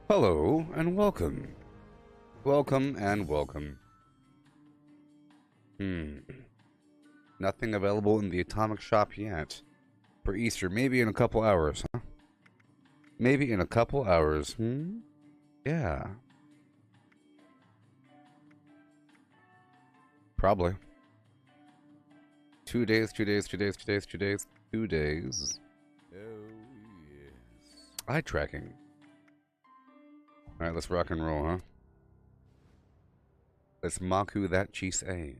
Hello and welcome. Welcome and welcome. Nothing available in the atomic shop yet. For Easter, maybe in a couple hours, huh? Maybe in a couple hours, Yeah. Probably. 2 days, 2 days, 2 days, 2 days, 2 days, 2 days. Oh, yes. Eye tracking. Alright, let's rock and roll, huh? Let's Maku that cheese A.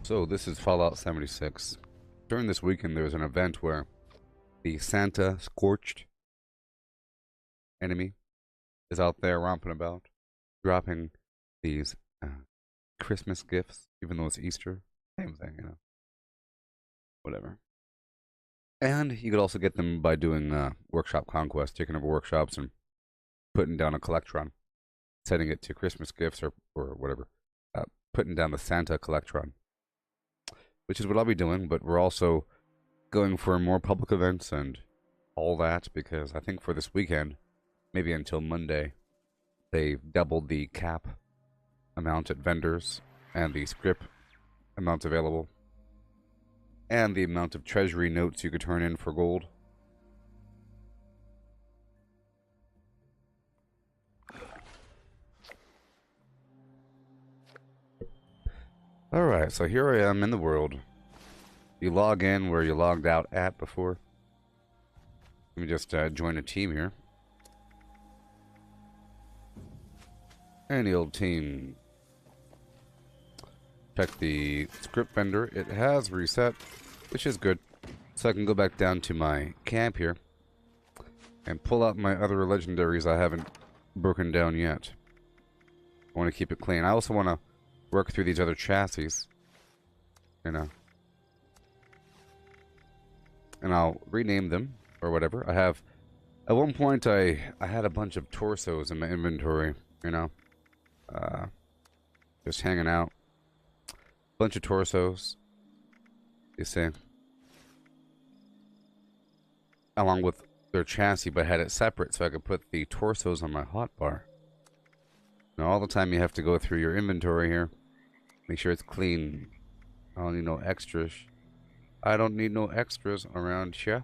So, this is Fallout 76. During this weekend, there was an event where the Santa Scorched enemy is out there romping about, dropping these Christmas gifts, even though it's Easter. Same thing, you know. Whatever. And you could also get them by doing workshop conquest, taking over workshops and putting down a collectron, setting it to Christmas gifts or whatever, putting down the Santa collectron, which is what I'll be doing. But we're also going for more public events and all that because I think for this weekend, maybe until Monday, they've doubled the cap amount at vendors and the script amount available and the amount of treasury notes you could turn in for gold. Alright, so here I am in the world. You log in where you logged out at before. Let me just join a team here. Any old team. Check the script vendor. It has reset, which is good. So I can go back down to my camp here and pull out my other legendaries I haven't broken down yet. I want to keep it clean. I also want to work through these other chassis, you know. And I'll rename them or whatever. I have, at one point I had a bunch of torsos in my inventory, you know. Just hanging out. Bunch of torsos, you see, along with their chassis, but had it separate so I could put the torsos on my hotbar. Now all the time you have to go through your inventory here, make sure it's clean. I don't need no extras. I don't need no extras around here.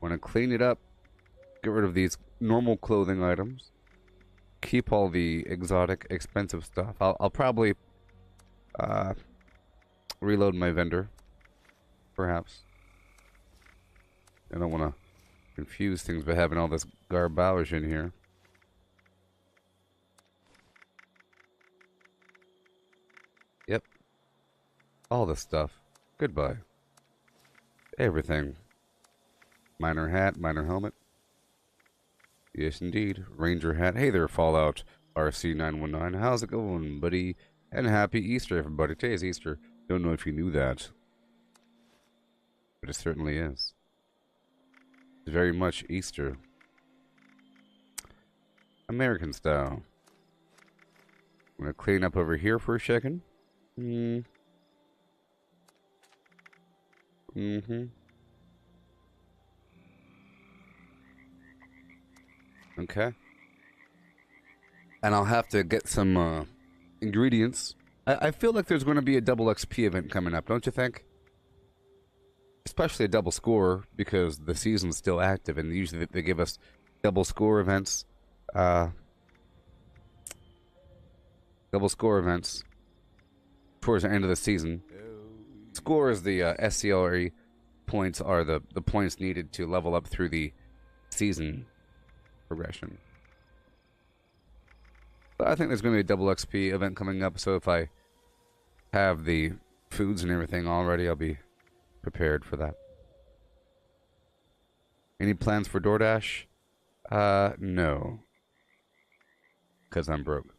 Want to clean it up, get rid of these normal clothing items, keep all the exotic, expensive stuff. I'll probably reload my vendor, perhaps. I don't want to confuse things by having all this garbage in here. Yep. All this stuff. Goodbye. Everything. Miner hat, miner helmet. Yes, indeed. Ranger hat. Hey there, Fallout RC919. How's it going, buddy? And happy Easter, everybody. Today is Easter. Don't know if you knew that, but it certainly is. It's very much Easter. American style. I'm gonna clean up over here for a second. Okay. And I'll have to get some ingredients. I feel like there's going to be a double XP event coming up, don't you think? Especially a double score, because the season's still active, and usually they give us double score events. Double score events towards the end of the season. Score is the SCLRE points are the points needed to level up through the season progression. But I think there's going to be a double XP event coming up, so if I have the foods and everything already, I'll be prepared for that. Any plans for DoorDash? No. Because I'm broke.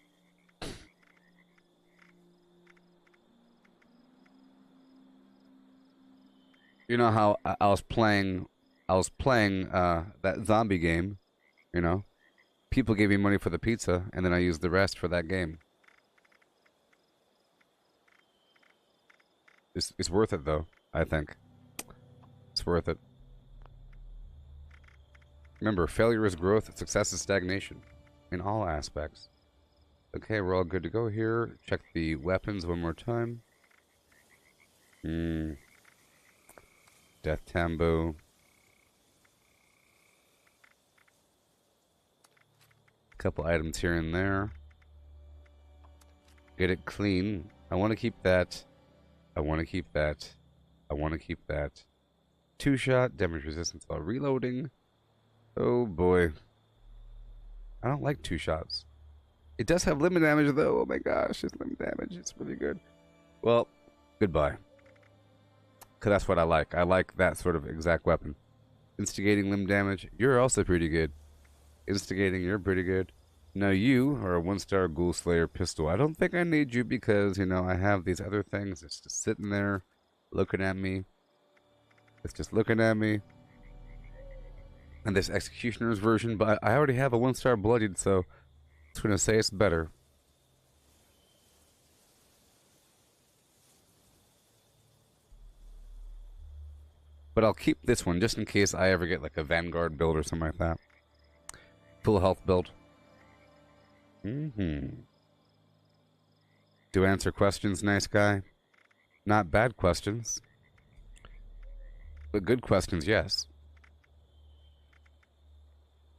You know how I was playing that zombie game, you know? People gave me money for the pizza, and then I used the rest for that game. It's worth it, though, I think. It's worth it. Remember, failure is growth, success is stagnation. In all aspects. Okay, we're all good to go here. Check the weapons one more time. Death Tambo. Couple items here and there. Get it clean. I want to keep that. I want to keep that. I want to keep that. 2-shot, damage resistance while reloading. Oh boy. I don't like 2-shots. It does have limit damage though. Oh my gosh, it's limit damage. It's really good. Well, goodbye. Because that's what I like. I like that sort of exact weapon. Instigating limb damage, you're also pretty good. Instigating, you're pretty good. Now you are a 1-star Ghoul Slayer pistol. I don't think I need you because, you know, I have these other things. It's just sitting there looking at me. It's just looking at me. And this Executioner's version, but I already have a 1-star Bloodied, so I was going to say it's better. But I'll keep this one just in case I ever get like a Vanguard build or something like that. Full health build. Do answer questions, nice guy. Not bad questions. But good questions, yes.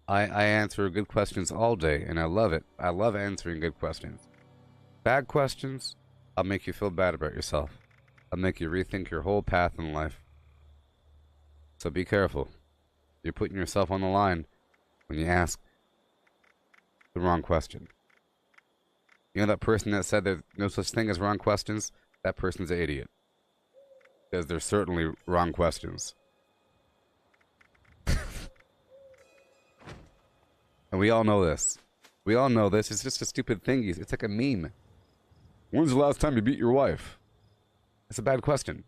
I answer good questions all day, and I love it. I love answering good questions. Bad questions, I'll make you feel bad about yourself. I'll make you rethink your whole path in life. So be careful. You're putting yourself on the line when you ask the wrong question. You know that person that said there's no such thing as wrong questions? That person's an idiot. Because they're certainly wrong questions. And we all know this. We all know this. It's just a stupid thing. It's like a meme. When's the last time you beat your wife? That's a bad question.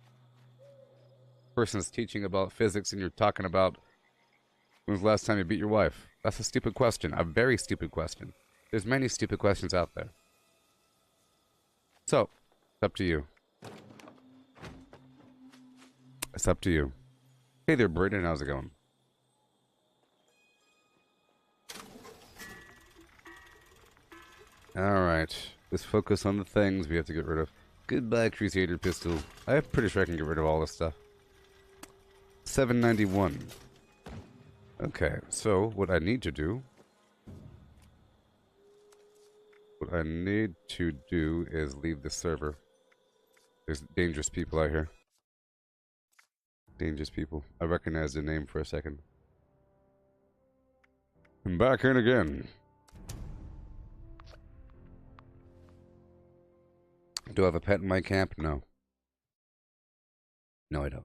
Person's teaching about physics and you're talking about when's the last time you beat your wife? That's a stupid question. A very stupid question. There's many stupid questions out there. So, it's up to you. It's up to you. Hey there, Brayden. How's it going? Alright. Let's focus on the things we have to get rid of. Goodbye, Crusader Pistol. I'm pretty sure I can get rid of all this stuff. 791. Okay, so what I need to do... What I need to do is leave the server. There's dangerous people out here. Dangerous people. I recognized the name for a second. I'm back in again. Do I have a pet in my camp? No. No, I don't.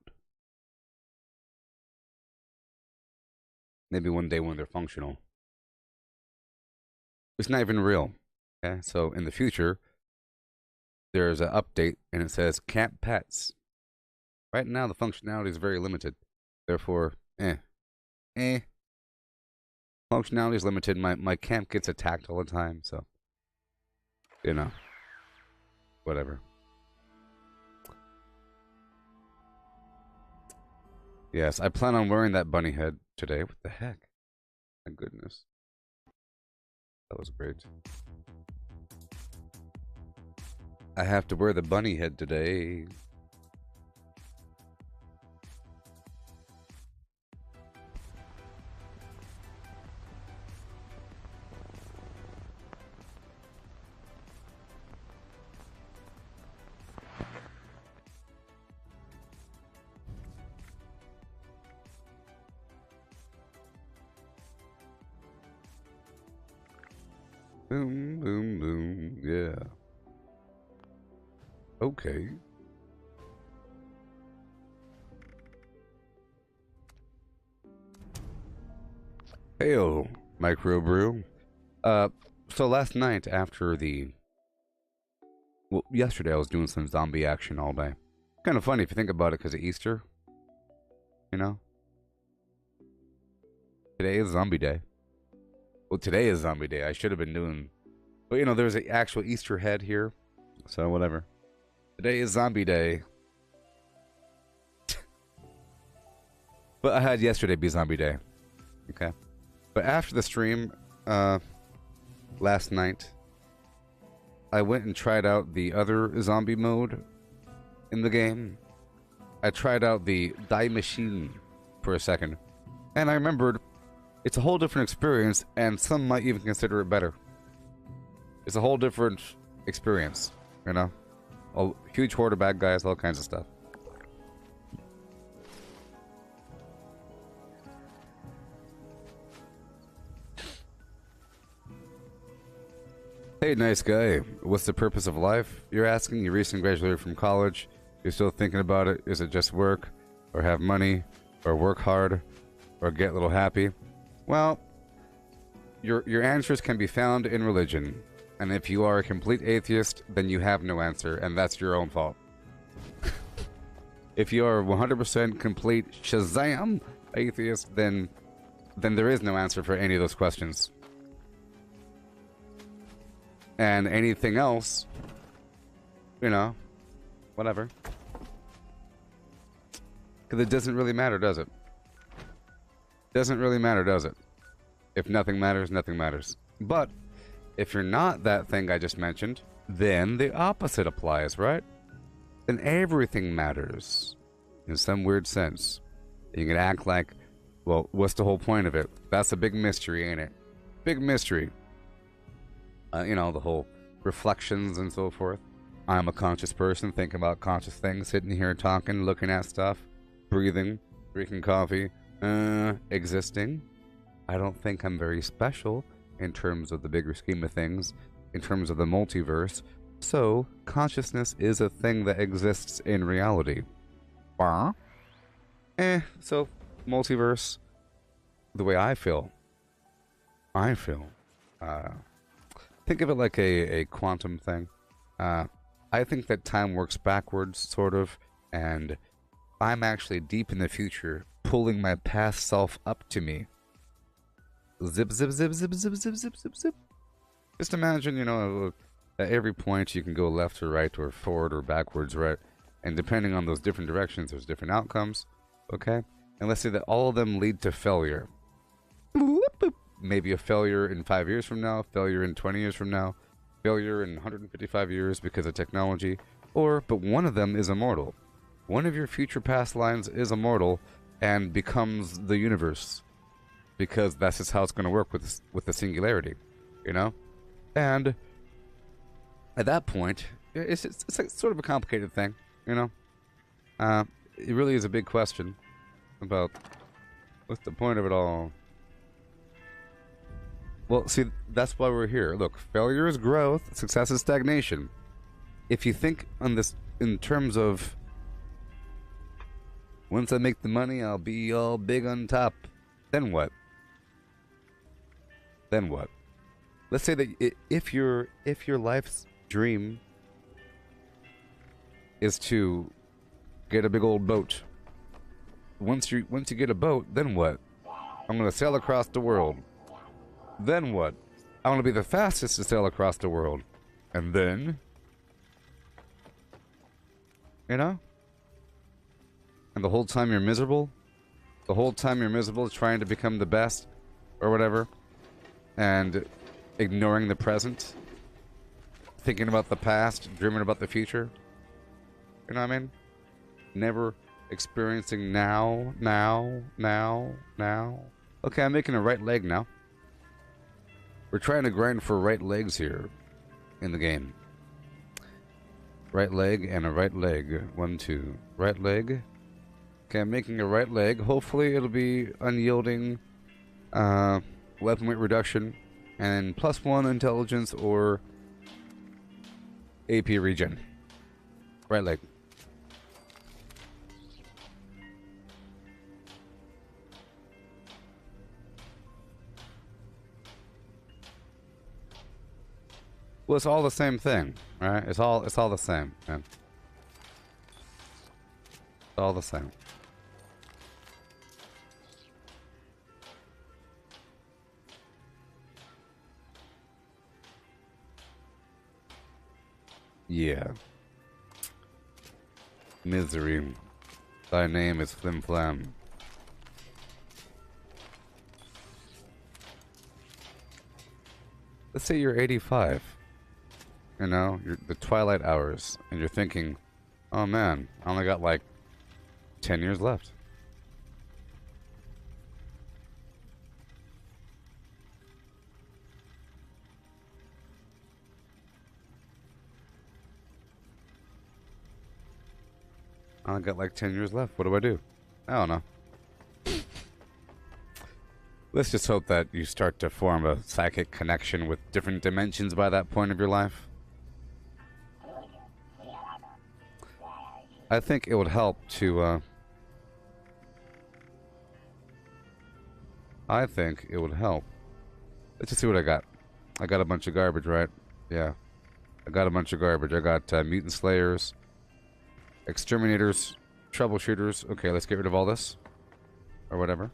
Maybe one day when they're functional. It's not even real. Okay, so in the future, there's an update and it says camp pets. Right now, the functionality is very limited. Therefore, functionality is limited. My camp gets attacked all the time, so, you know, whatever. Yes, I plan on wearing that bunny head today. What the heck? My goodness. That was great. I have to wear the bunny head today. Boom, boom, boom. Yeah. Okay. Heyo, Microbrew. So last night after well, yesterday I was doing some zombie action all day. Kind of funny if you think about it because of Easter. You know? Today is Zombie Day. Well, today is Zombie Day. I should have been doing... But, you know, there's an actual Easter head here. So, whatever. Today is Zombie Day. But I had yesterday be Zombie Day. Okay. But after the stream, last night, I went and tried out the other zombie mode in the game. I tried out the Die Machine for a second, and I remembered it's a whole different experience, and some might even consider it better. It's a whole different experience, you know? A huge horde of bad guys, all kinds of stuff. Hey, nice guy. What's the purpose of life? You're asking? You recently graduated from college. You're still thinking about it. Is it just work? Or have money? Or work hard? Or get a little happy? Well, your answers can be found in religion. And if you are a complete atheist, then you have no answer, and that's your own fault. If you are 100% complete Shazam atheist, then there is no answer for any of those questions. And anything else, you know, whatever. Because it doesn't really matter, does it? Doesn't really matter, does it? If nothing matters, nothing matters. But if you're not that thing I just mentioned, then the opposite applies, right? Then everything matters in some weird sense. You can act like, well, what's the whole point of it? That's a big mystery, ain't it? Big mystery. You know, the whole reflections and so forth. I'm a conscious person, thinking about conscious things, sitting here talking, looking at stuff, breathing, drinking coffee, existing. I don't think I'm very special in terms of the bigger scheme of things, in terms of the multiverse. So, consciousness is a thing that exists in reality. So, multiverse, the way I feel, think of it like a quantum thing. I think that time works backwards, sort of, and I'm actually deep in the future, pulling my past self up to me. Zip, zip, zip, zip, zip, zip, zip, zip, zip. Just imagine, you know, at every point you can go left or right or forward or backwards, right? And depending on those different directions, there's different outcomes, okay? And let's say that all of them lead to failure. Maybe a failure in 5 years from now, failure in 20 years from now, failure in 155 years because of technology, but one of them is immortal. One of your future past lines is immortal and becomes the universe, because that's just how it's going to work with the singularity, you know? And at that point, it's like sort of a complicated thing, you know? It really is a big question about what's the point of it all. Well, see, that's why we're here. Look, failure is growth, success is stagnation. If you think on this in terms of, once I make the money, I'll be all big on top, then what? Then what? Let's say that if your life's dream is to get a big old boat, once you get a boat, then what? I'm gonna sail across the world. Then what? I want to be the fastest to sail across the world. And then, you know? And the whole time you're miserable? The whole time you're miserable trying to become the best or whatever, and ignoring the present, thinking about the past, dreaming about the future. You know what I mean? Never experiencing now. Okay, I'm making a right leg now. We're trying to grind for right legs here in the game. Right leg and a right leg. 1, 2. Right leg. Okay, I'm making a right leg. Hopefully it'll be unyielding weapon weight reduction and +1 intelligence or AP regen. Right leg. Well, it's all the same thing, right? It's all the same, man. It's all the same. Yeah. Misery. Thy name is Flim Flam. let's say you're 85. You know, you're the twilight hours, and you're thinking, oh man, I only got like 10 years left. I only got like 10 years left. What do I do? I don't know. Let's just hope that you start to form a psychic connection with different dimensions by that point of your life. I think it would help to, I think it would help. Let's just see what I got. I got a bunch of garbage, right? Yeah. I got a bunch of garbage. I got mutant slayers, exterminators, troubleshooters. Okay, let's get rid of all this. Or whatever.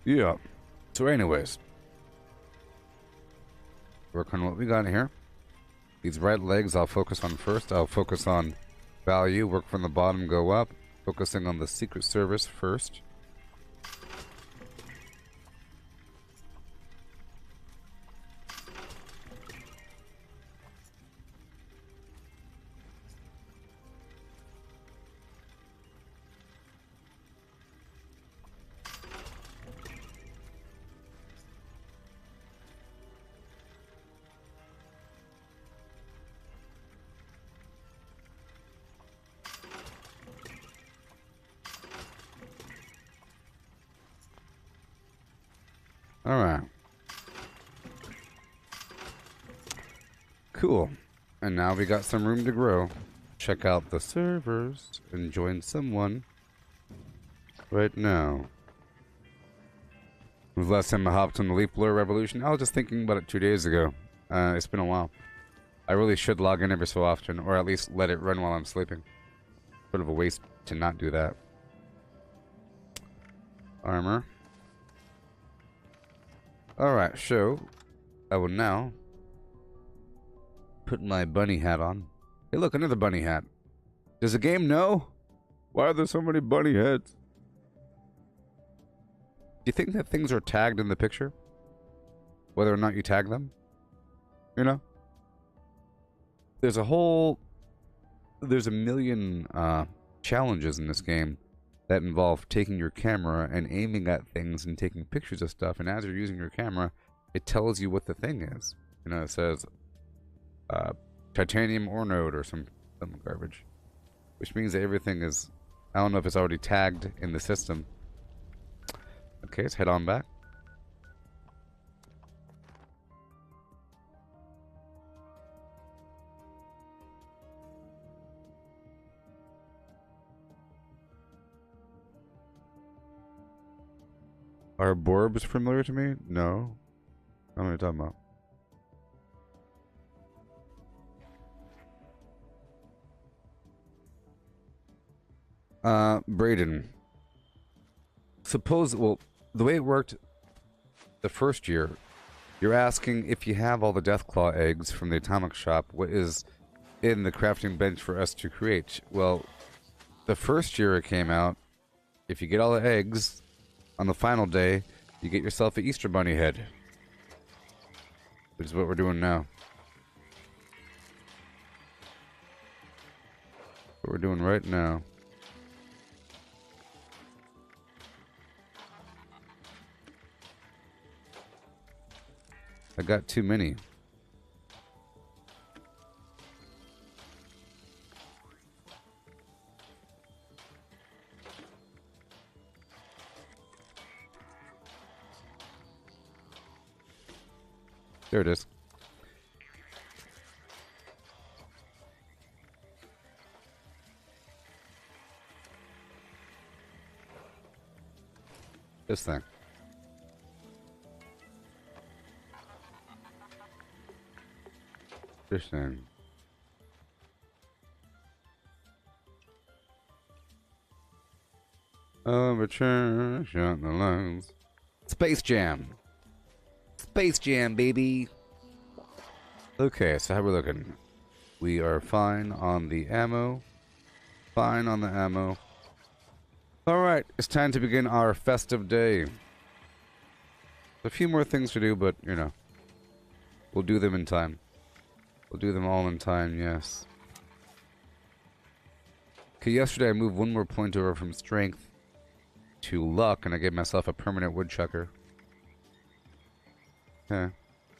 Yeah. So anyways. Work on what we got here. These right legs I'll focus on first. I'll focus on value. Work from the bottom, go up. Focusing on the Secret Service first. Alright. Cool. And now we got some room to grow. Check out the servers and join someone right now. When was the last time I hopped on the Leaf Blur Revolution? I was just thinking about it 2 days ago. It's been a while. I really should log in every so often, or at least let it run while I'm sleeping. Sort of a waste to not do that. Armor. Alright, so I will now put my bunny hat on. Hey look, another bunny hat. Does the game know? Why are there so many bunny hats? Do you think that things are tagged in the picture? Whether or not you tag them? You know? There's a million challenges in this game that involve taking your camera and aiming at things and taking pictures of stuff, and as you're using your camera, it tells you what the thing is. You know, it says titanium ore node or some garbage. Which means that everything is, I don't know if it's already tagged in the system. Okay, let's head on back. Are Borbs familiar to me? No. I don't know what you're talking about. Braden. Well, the way it worked the first year, you're asking if you have all the Deathclaw eggs from the Atomic Shop, what is in the crafting bench for us to create? Well, the first year it came out, if you get all the eggs, on the final day, you get yourself an Easter Bunny head. Which is what we're doing now. What we're doing right now. I got too many. There it is. This thing. This thing. Overture, shut the lungs. Space Jam. Space Jam, baby. Okay, so how we looking? We are fine on the ammo. Fine on the ammo. Alright, it's time to begin our festive day. A few more things to do, but, you know, we'll do them in time. We'll do them all in time, yes. Okay, yesterday I moved one more point over from strength to luck, and I gave myself a permanent woodchucker. Okay.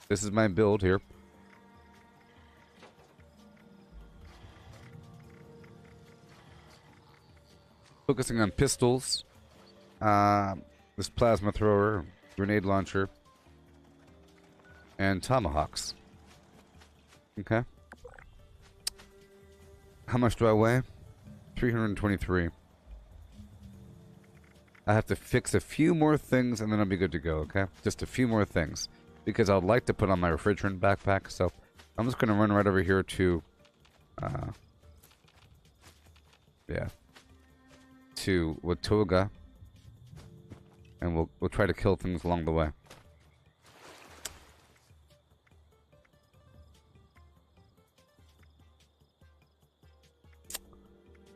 This is my build here. Focusing on pistols, this plasma thrower, grenade launcher, and tomahawks. Okay. How much do I weigh? 323. I have to fix a few more things and then I'll be good to go, okay? Just a few more things. Because I'd like to put on my refrigerant backpack, so I'm just going to run right over here to, yeah, to Watoga, and we'll try to kill things along the way.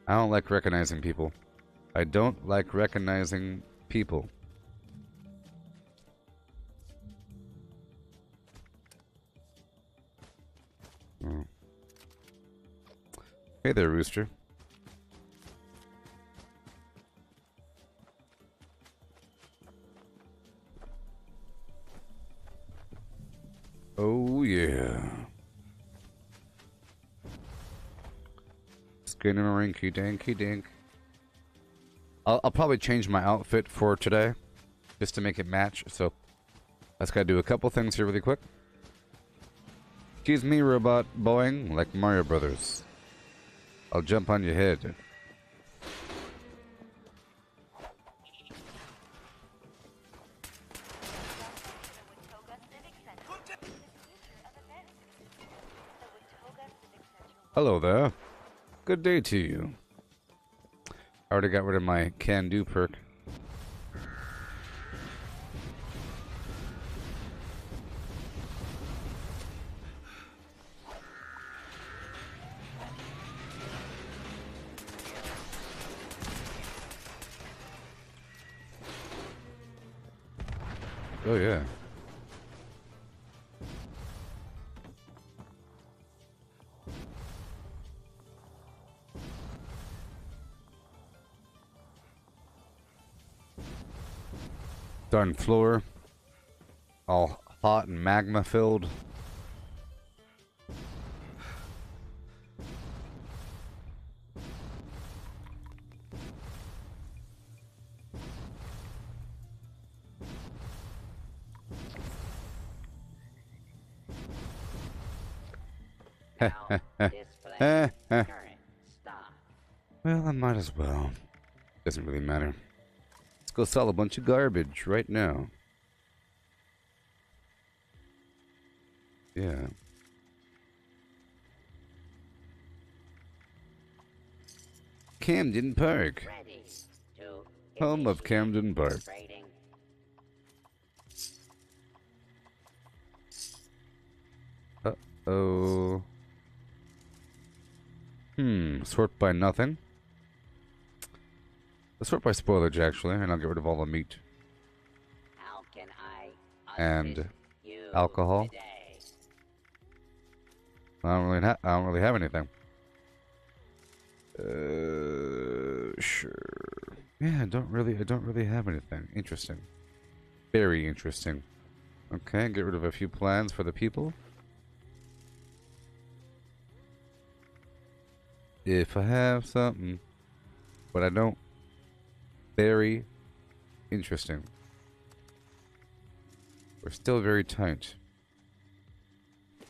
I don't like recognizing people. I don't like recognizing people. Oh. Hey there, Rooster. Oh yeah. Skin and a rinky dinky dink. I'll probably change my outfit for today, just to make it match. So I just gotta do a couple things here really quick. Excuse me, robot boing, like Mario Brothers. I'll jump on your head. Hello there. Good day to you. I already got rid of my can-do perk. Oh yeah. Darn floor. All hot and magma filled. Well, I might as well. Doesn't really matter. Let's go sell a bunch of garbage right now. Yeah. Camden Park. Home of Camden Park. Uh-oh. Sort by nothing. Let's sort by spoilage, actually, and I'll get rid of all the meat. How can and alcohol. I don't really have anything. Sure. Yeah, I don't really have anything. Interesting. Very interesting. Okay, get rid of a few plans for the people. If I have something, but I don't. Very interesting. We're still very tight.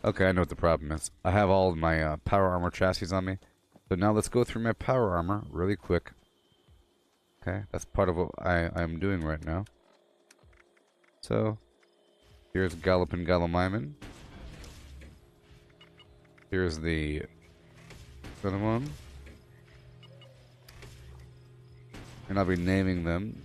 Okay, I know what the problem is. I have all of my power armor chassis on me. So now let's go through my power armor really quick. Okay, that's part of what I'm doing right now. So, here's Gallopin' Gallimimin. Here's the other one. And I'll be naming them.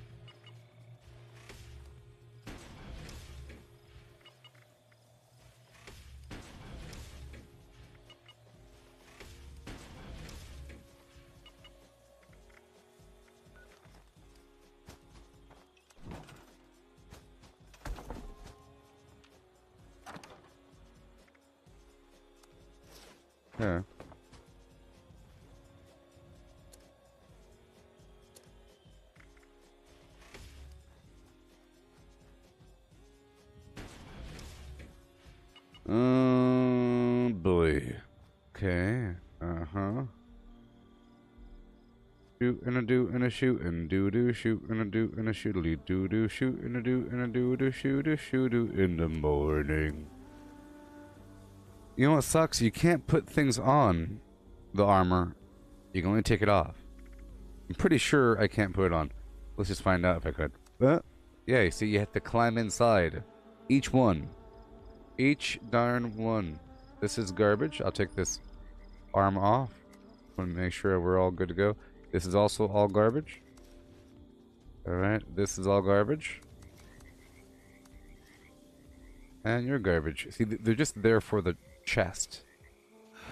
Yeah. Boy. Okay. Uh-huh. Shoot and a do and a shoot and do shoot and a do and a shootily do shoot and a do and a do shoot a shoot in the morning. You know what sucks? You can't put things on the armor. You can only take it off. I'm pretty sure I can't put it on. Let's just find out if I could. Yeah, you see, you have to climb inside. Each one. Each darn one. This is garbage. I'll take this arm off. Want to make sure we're all good to go. This is also all garbage. Alright, this is all garbage. And you're garbage. See, they're just there for the chest.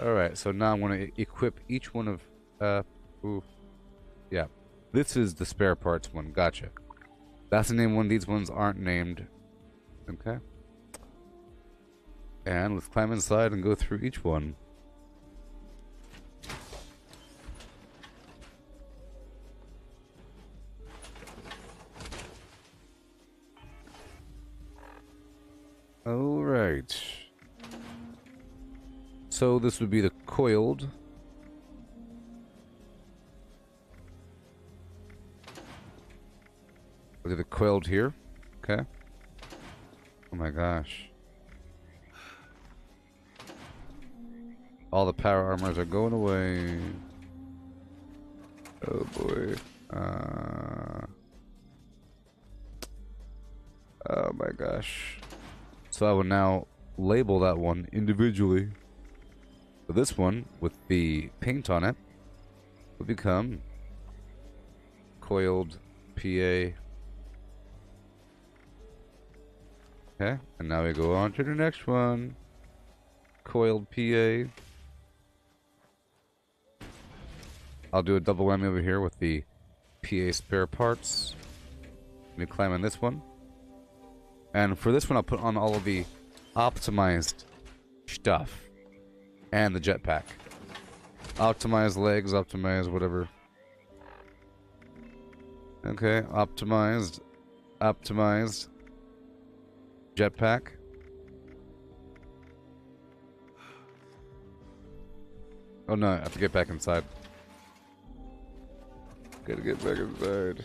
Alright, so now I'm going to equip each one of... Yeah. This is the spare parts one. Gotcha. That's the name one. These ones aren't named. Okay. And let's climb inside and go through each one. Alright. So this would be the coiled. Look at the coiled here. Okay. Oh my gosh. All the power armors are going away. Oh boy. Oh my gosh. So I will now label that one individually. So this one, with the paint on it, will become coiled PA. Okay, and now we go on to the next one. Coiled PA. I'll do a double whammy over here with the PA spare parts. Let me climb on this one. And for this one, I'll put on all of the optimized stuff. And the jetpack. Optimized legs, optimized whatever. Okay, optimized. Optimized. Jetpack. Oh no, I have to get back inside. Gotta get back inside.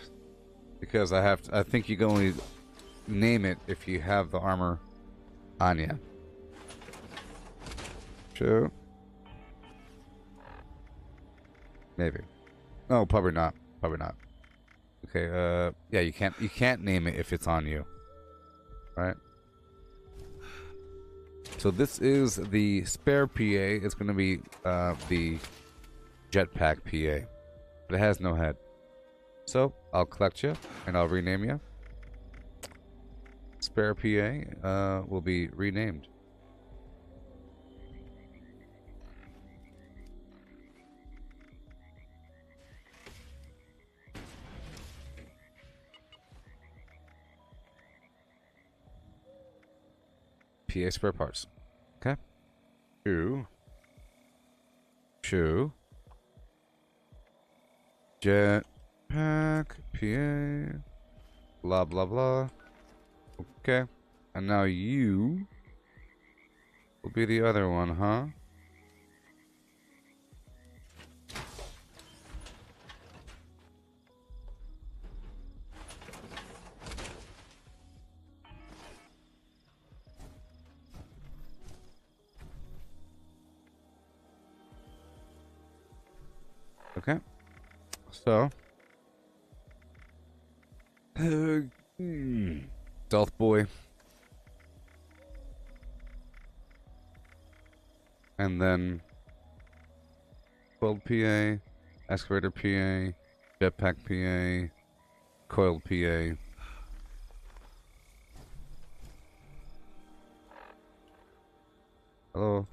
Because I think you can only name it if you have the armor on you. Sure. Maybe. No, probably not. Probably not. Okay, yeah, you can't name it if it's on you. Right? So this is the spare PA. It's gonna be the jetpack PA. But it has no head. So I'll collect you and I'll rename you. Spare PA will be renamed. PA spare parts. Okay. Two. Jetpack PA. Blah blah blah. Okay. And now you will be the other one, huh? Okay. So. Stealth boy. And then. Coiled PA. Excavator PA. Jetpack PA. Coiled PA. Hello.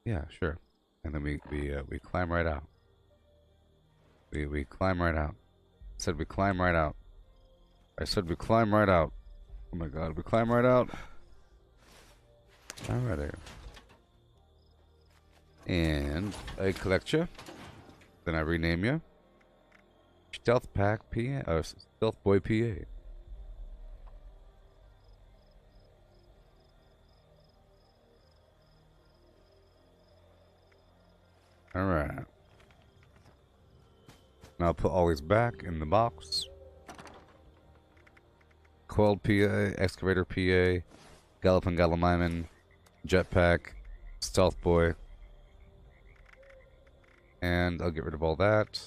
Yeah, sure. And then we climb right out. We climb right out. I said we climb right out. I said we climb right out. Oh my god, we climb right out. Alright. And I collect you. Then I rename you. Stealth Pack PA, or Stealth Boy PA. Alright. Now I'll put all these back in the box. Coiled PA, Excavator PA, Galloping Gallimiman, Jetpack, Stealth Boy. And I'll get rid of all that.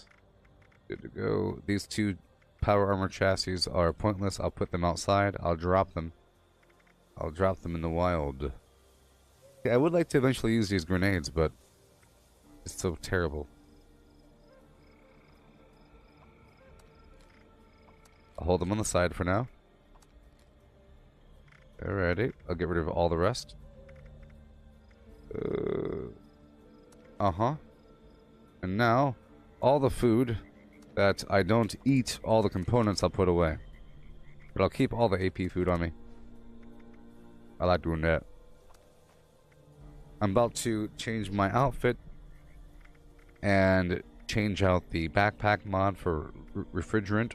Good to go. These two power armor chassis are pointless. I'll put them outside. I'll drop them. I'll drop them in the wild. Yeah, I would like to eventually use these grenades, but it's so terrible. I'll hold them on the side for now. Alrighty. I'll get rid of all the rest. Uh-huh. And now, all the food that I don't eat, all the components I'll put away. But I'll keep all the AP food on me. I like doing that. I'm about to change my outfit and change out the backpack mod for refrigerant.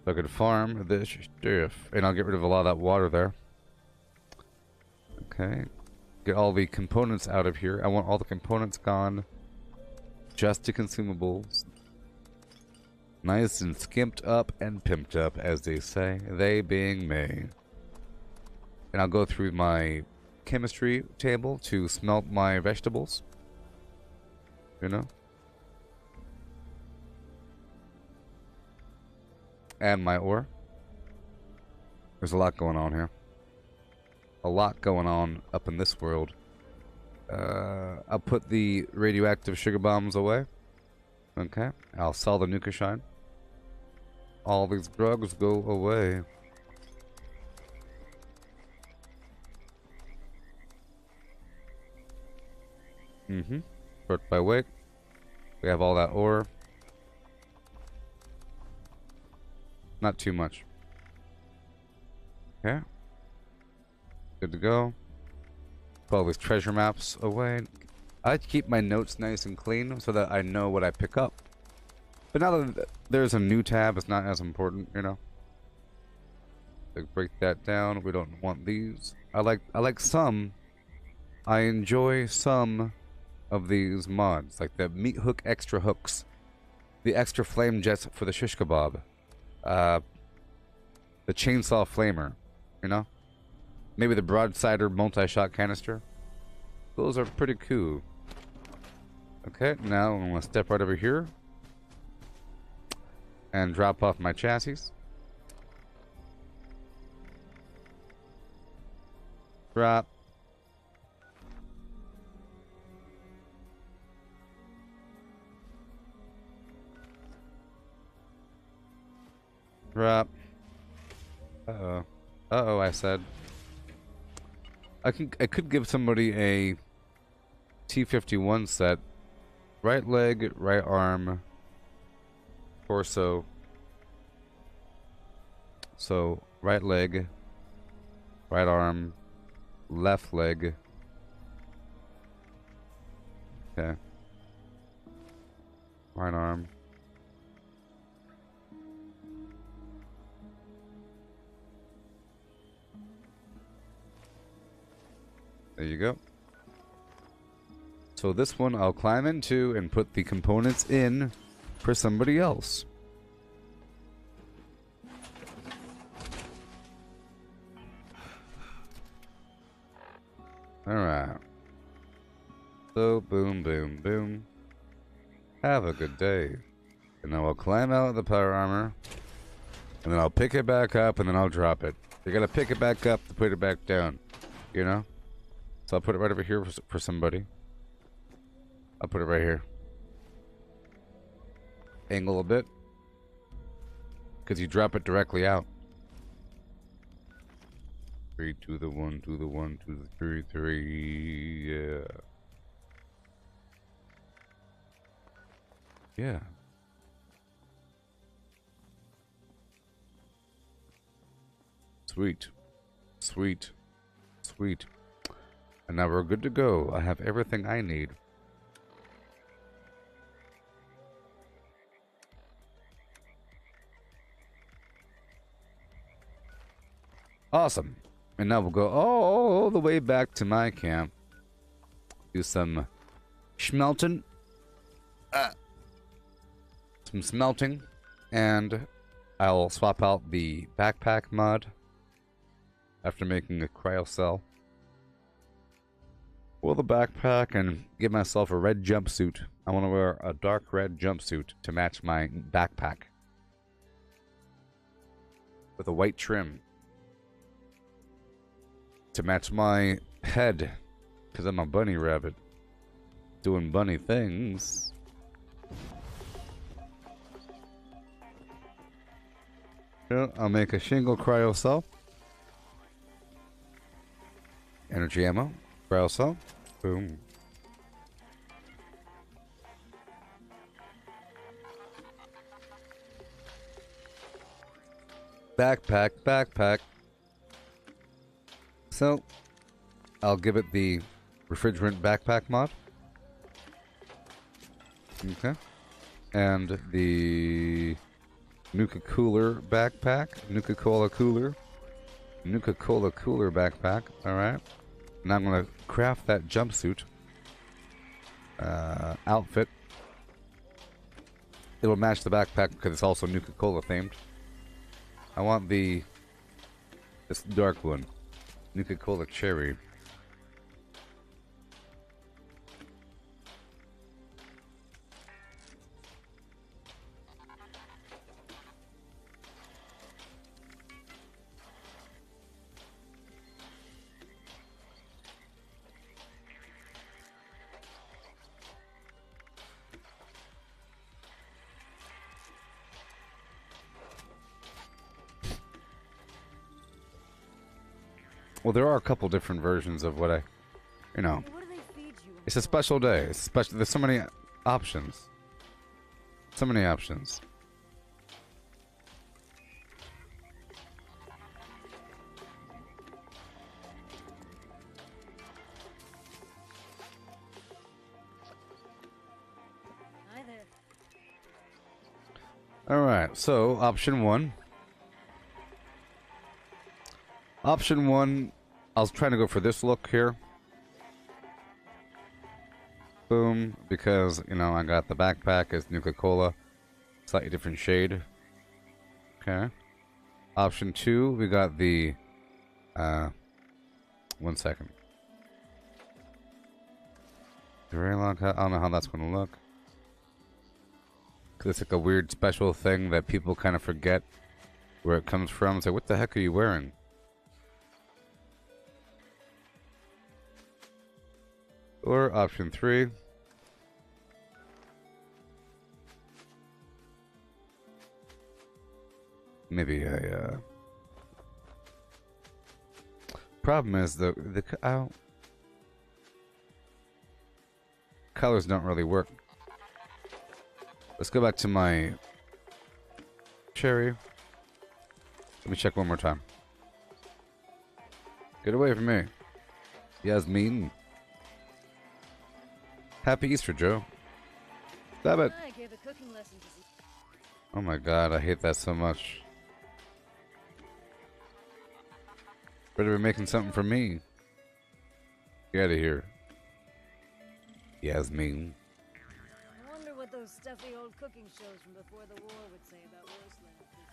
So I could farm this stuff. And I'll get rid of a lot of that water there. Okay. Get all the components out of here. I want all the components gone. Just to consumables. Nice and skimped up and pimped up, as they say. They being me. And I'll go through my chemistry table to smelt my vegetables. You know? And my ore. There's a lot going on here. A lot going on up in this world. I'll put the radioactive sugar bombs away. Okay. I'll sell the Nuka-Shine. All these drugs go away. Sort by weight. We have all that ore. Not too much. Okay. Good to go. Put all these treasure maps away. I like to keep my notes nice and clean so that I know what I pick up. But now that there's a new tab, it's not as important, you know. Like break that down. We don't want these. I like some. I enjoy some of these mods, like the meat hook extra hooks, the extra flame jets for the shish kebab, the chainsaw flamer, you know. Maybe the broadsider multi-shot canister. Those are pretty cool. Okay, now I'm gonna step right over here and drop off my chassis. Drop. Drop. Uh-oh. Uh-oh, I said. I could give somebody a T-51 set. Right leg, right arm, torso. So, right leg, right arm, left leg. Okay. Right arm. There you go. So this one I'll climb into and put the components in for somebody else. Alright. So boom, boom, boom. Have a good day. And then I'll climb out of the power armor. And then I'll pick it back up and then I'll drop it. You gotta pick it back up to put it back down. You know? So I'll put it right over here for somebody. I'll put it right here. Angle a bit. Because you drop it directly out. 3 to the 1, to the 1, to the 3, 3. Yeah. Yeah. Sweet. Sweet. Sweet. And now we're good to go. I have everything I need. Awesome. And now we'll go all the way back to my camp. Do some smelting. Some smelting. And I'll swap out the backpack mod after making a cryo cell. Pull the backpack and get myself a red jumpsuit. I want to wear a dark red jumpsuit to match my backpack. With a white trim. To match my head. Because I'm a bunny rabbit. Doing bunny things. So I'll make a shingle cryo cell. Energy ammo. Cryo cell. Boom. Backpack. So, I'll give it the refrigerant backpack mod. Okay. And the Nuka-Cooler backpack. Nuka-Cola cooler. Nuka-Cola cooler backpack. Alright. Now I'm going to craft that jumpsuit outfit. It'll match the backpack because it's also Nuka-Cola themed. I want this dark one. Nuka-Cola cherry. Well, there are a couple different versions of what I, you know. What do they feed you? It's a special day. It's special. There's so many options. So many options. Hi there. All right. So option one. Option one. I was trying to go for this look here. Boom, because, you know, I got the backpack as Nuka-Cola. Slightly different shade. Okay. Option two, we got the, 1 second. Very long, I don't know how that's going to look. Because it's like a weird special thing that people kind of forget where it comes from. It's like, what the heck are you wearing? Or option three. Maybe a, problem is the colors don't really work. Let's go back to my cherry. Let me check one more time. Get away from me. Yasmin. Happy Easter, Joe. Stop it. I gave a cooking lesson to Z. Oh my god, I hate that so much. Better be making something for me. Get out of here. Yasmin. I wonder what those stuffy old cooking shows from before the war would say about roastland cuisine.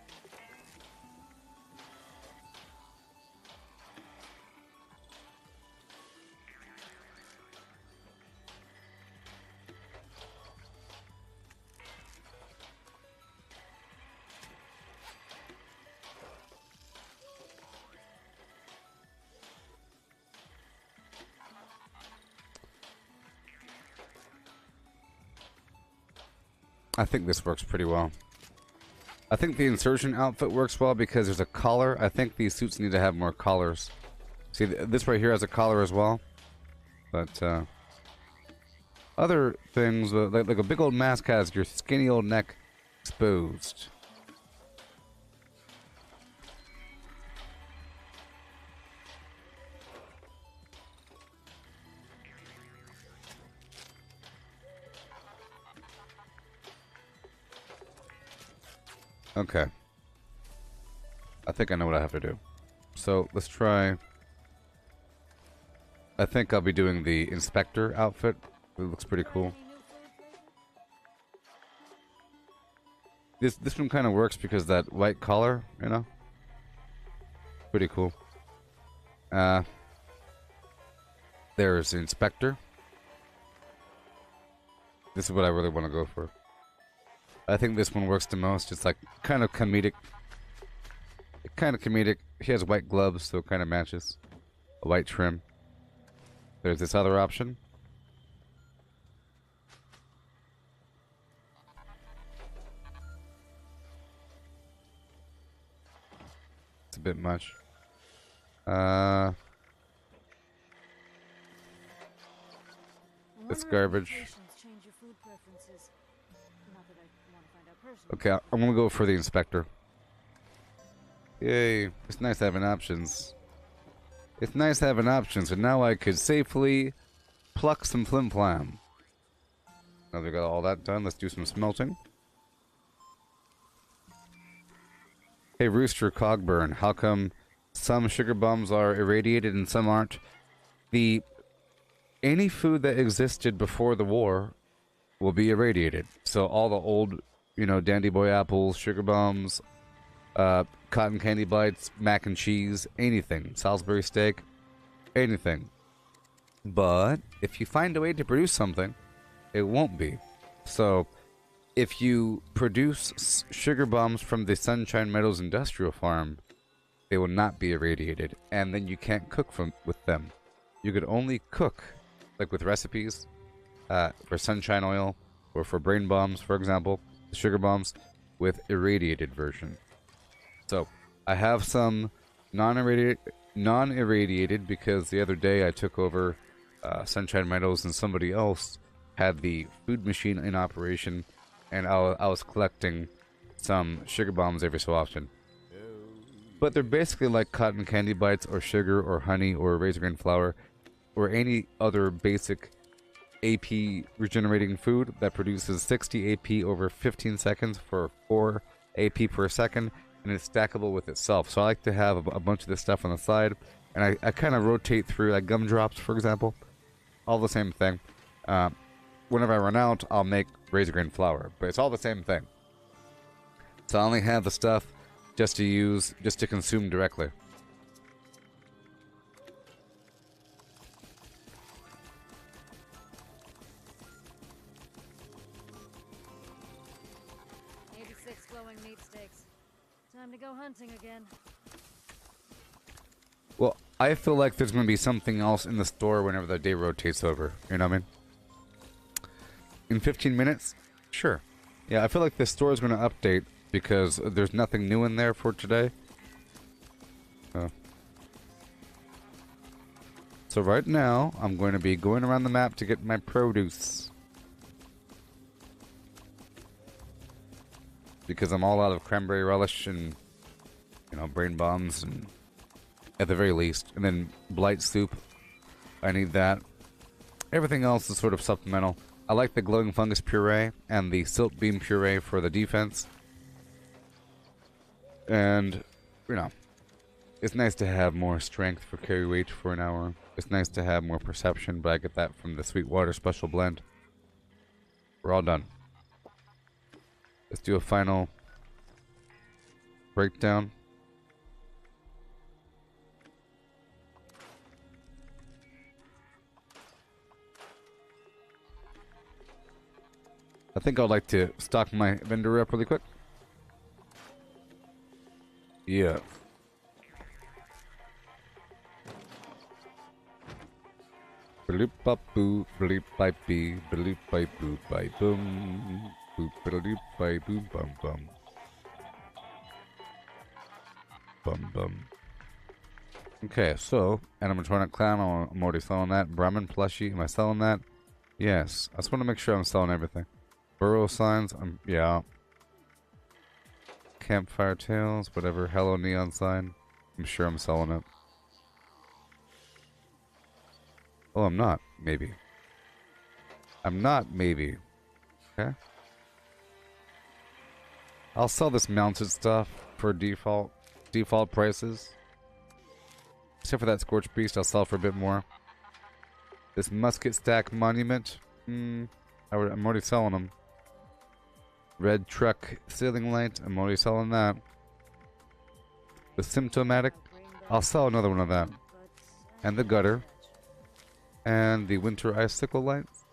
I think this works pretty well. I think the insurgent outfit works well because there's a collar. I think these suits need to have more collars. See, this right here has a collar as well. But, other things, like a big old mask has your skinny old neck exposed. Okay. I think I know what I have to do. So let's try. I think I'll be doing the inspector outfit. It looks pretty cool. This one kind of works because that white collar, you know, pretty cool. There's inspector. This is what I really want to go for. I think this one works the most. It's like kind of comedic. Kind of comedic. He has white gloves, so it kind of matches. A white trim. There's this other option. It's a bit much. It's garbage. Okay, I'm gonna go for the inspector. Yay. It's nice having options. It's nice having options, and now I could safely pluck some flim-flam. Now we got all that done, let's do some smelting. Hey Rooster Cogburn, how come some sugar bombs are irradiated and some aren't? Any food that existed before the war will be irradiated. So all the old, you know, Dandy Boy apples, sugar bombs, cotton candy bites, mac and cheese, anything, Salisbury steak, anything. But if you find a way to produce something, it won't be. So if you produce sugar bombs from the Sunshine Meadows Industrial Farm, they will not be irradiated, and then you can't cook with them. You could only cook, like with recipes, for sunshine oil, or for brain bombs, for example, the sugar bombs, with irradiated version. So, I have some non-irradiated because the other day I took over Sunshine Meadows and somebody else had the food machine in operation, and I was collecting some sugar bombs every so often. But they're basically like cotton candy bites or sugar or honey or raisin grain flour or any other basic AP regenerating food that produces 60 AP over 15 seconds for 4 AP per second, and it's stackable with itself. So I like to have a bunch of this stuff on the side, and I kind of rotate through, like gumdrops, for example. All the same thing. Whenever I run out, I'll make raisin grain flour, but it's all the same thing. So I only have the stuff just to consume directly. Time to go hunting again. Well, I feel like there's going to be something else in the store whenever the day rotates over. You know what I mean? In 15 minutes? Sure. Yeah, I feel like the store is going to update because there's nothing new in there for today. So right now, I'm going to be going around the map to get my produce. Because I'm all out of cranberry relish and, you know, brain bombs, and at the very least. And then blight soup. I need that. Everything else is sort of supplemental. I like the glowing fungus puree and the silt beam puree for the defense. And, you know, it's nice to have more strength for carry weight for an hour. It's nice to have more perception, but I get that from the Sweetwater Special Blend. We're all done. Let's do a final breakdown. I think I'd like to stock my vendor up really quick. Yeah. Bloop bop boo, bleep by bee, bleep by boo by boom. Boop bleep by boom bum bum. Bum bum. Okay, so animatronic clown, I'm already selling that. Brahmin plushie, am I selling that? Yes. I just want to make sure I'm selling everything. Burrow signs, yeah. Campfire tails, whatever. Hello neon sign. I'm sure I'm selling it. Oh, I'm not. Maybe. I'm not. Maybe. Okay. I'll sell this mounted stuff for default prices. Except for that Scorched Beast, I'll sell for a bit more. This Musket Stack Monument, I'm already selling them. Red Truck Ceiling Light, I'm already selling that. The Symptomatic, I'll sell another one of that. And the Gutter. And the Winter Icicle Lights.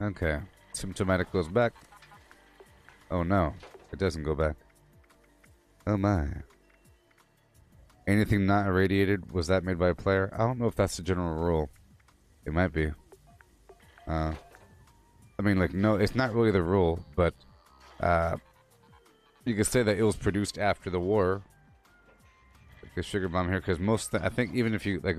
Okay. Symptomatic goes back. Oh no, it doesn't go back. Oh my. Anything not irradiated, was that made by a player? I don't know if that's the general rule. It might be. I mean, like, no, it's not really the rule, but you could say that it was produced after the war. Like the sugar bomb here, because I think even if you, like,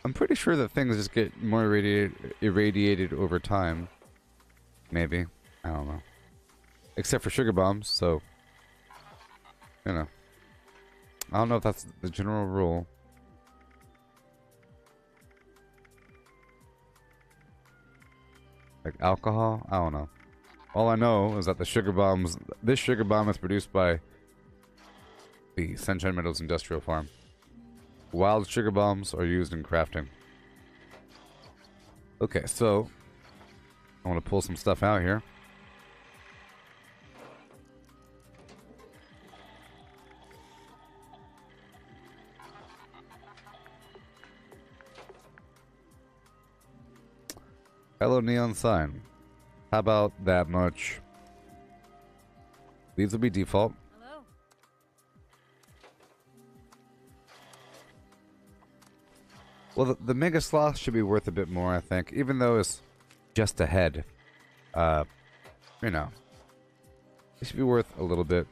I'm pretty sure that things just get more irradiated over time. Maybe. I don't know. Except for sugar bombs, so, you know. I don't know if that's the general rule. Like alcohol? I don't know. All I know is that this sugar bomb is produced by the Sunshine Meadows Industrial Farm. Wild sugar bombs are used in crafting. Okay, so I want to pull some stuff out here. Hello, neon sign. How about that much? These will be default. Hello? Well, the Mega Sloth should be worth a bit more, I think. Even though it's just a head. You know. It should be worth a little bit.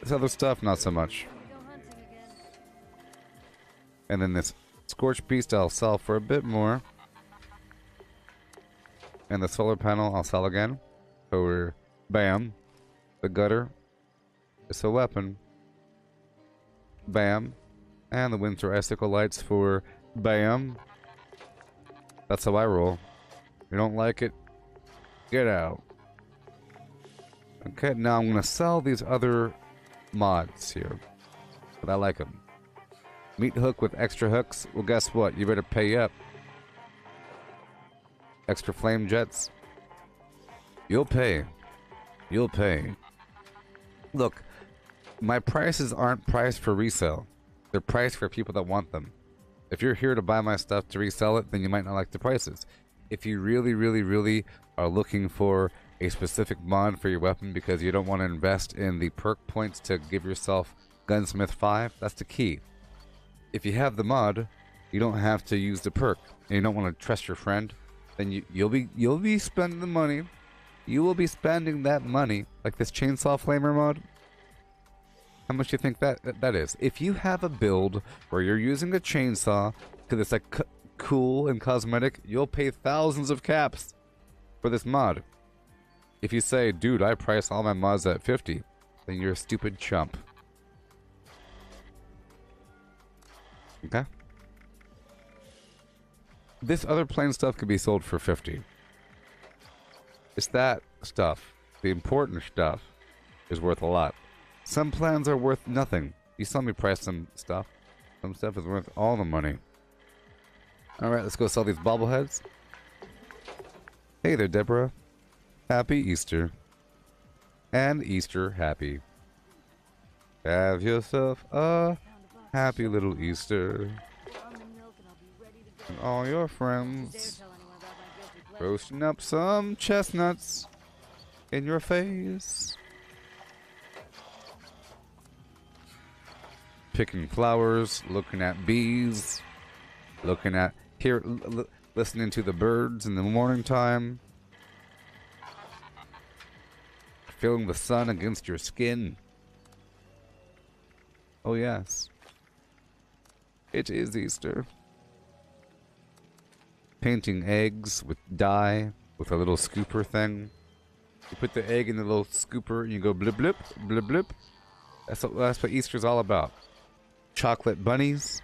This other stuff, not so much. And then this Scorched Beast I'll sell for a bit more. And the solar panel I'll sell again. For bam. The gutter. It's a weapon. Bam. And the winter icicle lights for bam. That's how I roll. If you don't like it, get out. Okay, now I'm gonna sell these other mods here. But I like them. Meat hook with extra hooks. Well, guess what? You better pay up. Extra flame jets. You'll pay. You'll pay. Look, my prices aren't priced for resale. They're priced for people that want them. If you're here to buy my stuff to resell it, then you might not like the prices. If you really, really, really are looking for a specific mod for your weapon because you don't want to invest in the perk points to give yourself Gunsmith 5, that's the key. If you have the mod, you don't have to use the perk, and you don't want to trust your friend, then you'll be spending the money. You will be spending that money, like this chainsaw flamer mod. How much do you think that is? If you have a build where you're using a chainsaw because it's like cool and cosmetic, you'll pay thousands of caps for this mod. If you say, dude, I price all my mods at 50, then you're a stupid chump. Okay? This other plain stuff could be sold for 50. It's that stuff, the important stuff, is worth a lot. Some plans are worth nothing. You saw me price some stuff. Some stuff is worth all the money. Alright, let's go sell these bobbleheads. Hey there, Deborah. Happy Easter. And Easter happy. Have yourself a happy little Easter. And all your friends roasting up some chestnuts in your face. Picking flowers, looking at bees, looking at listening to the birds in the morning time. Feeling the sun against your skin. Oh yes. It is Easter. Painting eggs with dye with a little scooper thing. You put the egg in the little scooper and you go blip blip blip blip. That's what Easter's all about. Chocolate bunnies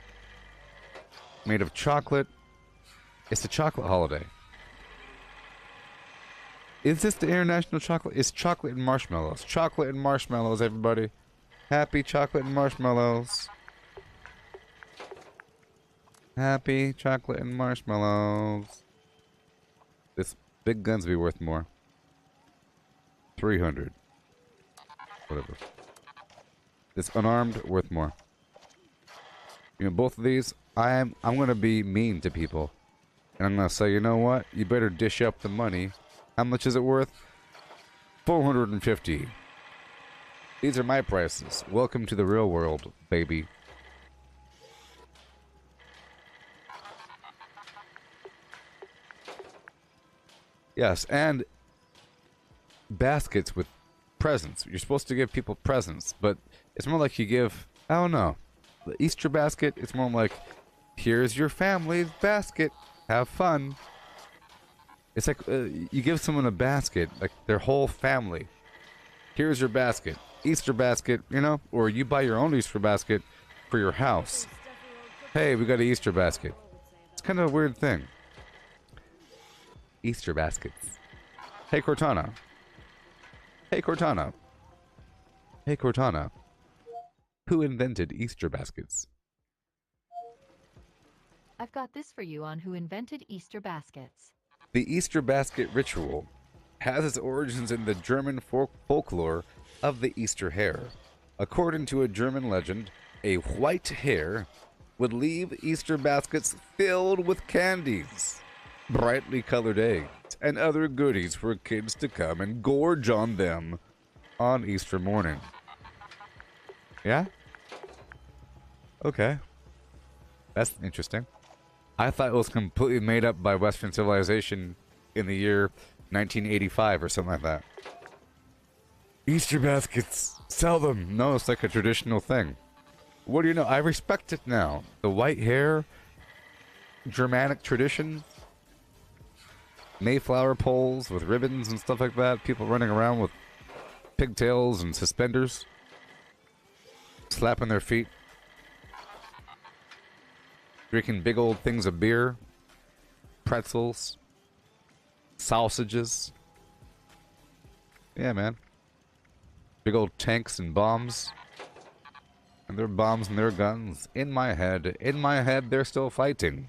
made of chocolate. It's a chocolate holiday. Is this the international chocolate? It's chocolate and marshmallows. Chocolate and marshmallows, everybody. Happy chocolate and marshmallows. Happy chocolate and marshmallows. This big guns be worth more. 300. Whatever. This unarmed worth more. You know, both of these, I'm gonna be mean to people. And I'm gonna say, you know what? You better dish up the money. How much is it worth? 450. These are my prices. Welcome to the real world, baby. Yes, and baskets with presents. You're supposed to give people presents, but it's more like you give, I don't know, the Easter basket, it's more like, here's your family's basket. Have fun. It's like you give someone a basket, like their whole family. Here's your basket. Easter basket, you know? Or you buy your own Easter basket for your house. Hey, we got an Easter basket. It's kind of a weird thing. Easter baskets. Hey, Cortana. Hey, Cortana. Hey, Cortana. Who invented Easter baskets? I've got this for you on who invented Easter baskets. The Easter basket ritual has its origins in the German folklore of the Easter hare. According to a German legend, a white hare would leave Easter baskets filled with candies, brightly colored eggs, and other goodies for kids to come and gorge on them on Easter morning. Yeah? Okay. That's interesting. I thought it was completely made up by Western civilization in the year 1985 or something like that. Easter baskets, sell them. No, it's like a traditional thing. What do you know? I respect it now. The white hair, Germanic tradition, Mayflower poles with ribbons and stuff like that. People running around with pigtails and suspenders, slapping their feet. Drinking big old things of beer, pretzels, sausages. Yeah, man. Big old tanks and bombs. And their bombs and their guns. In my head, they're still fighting.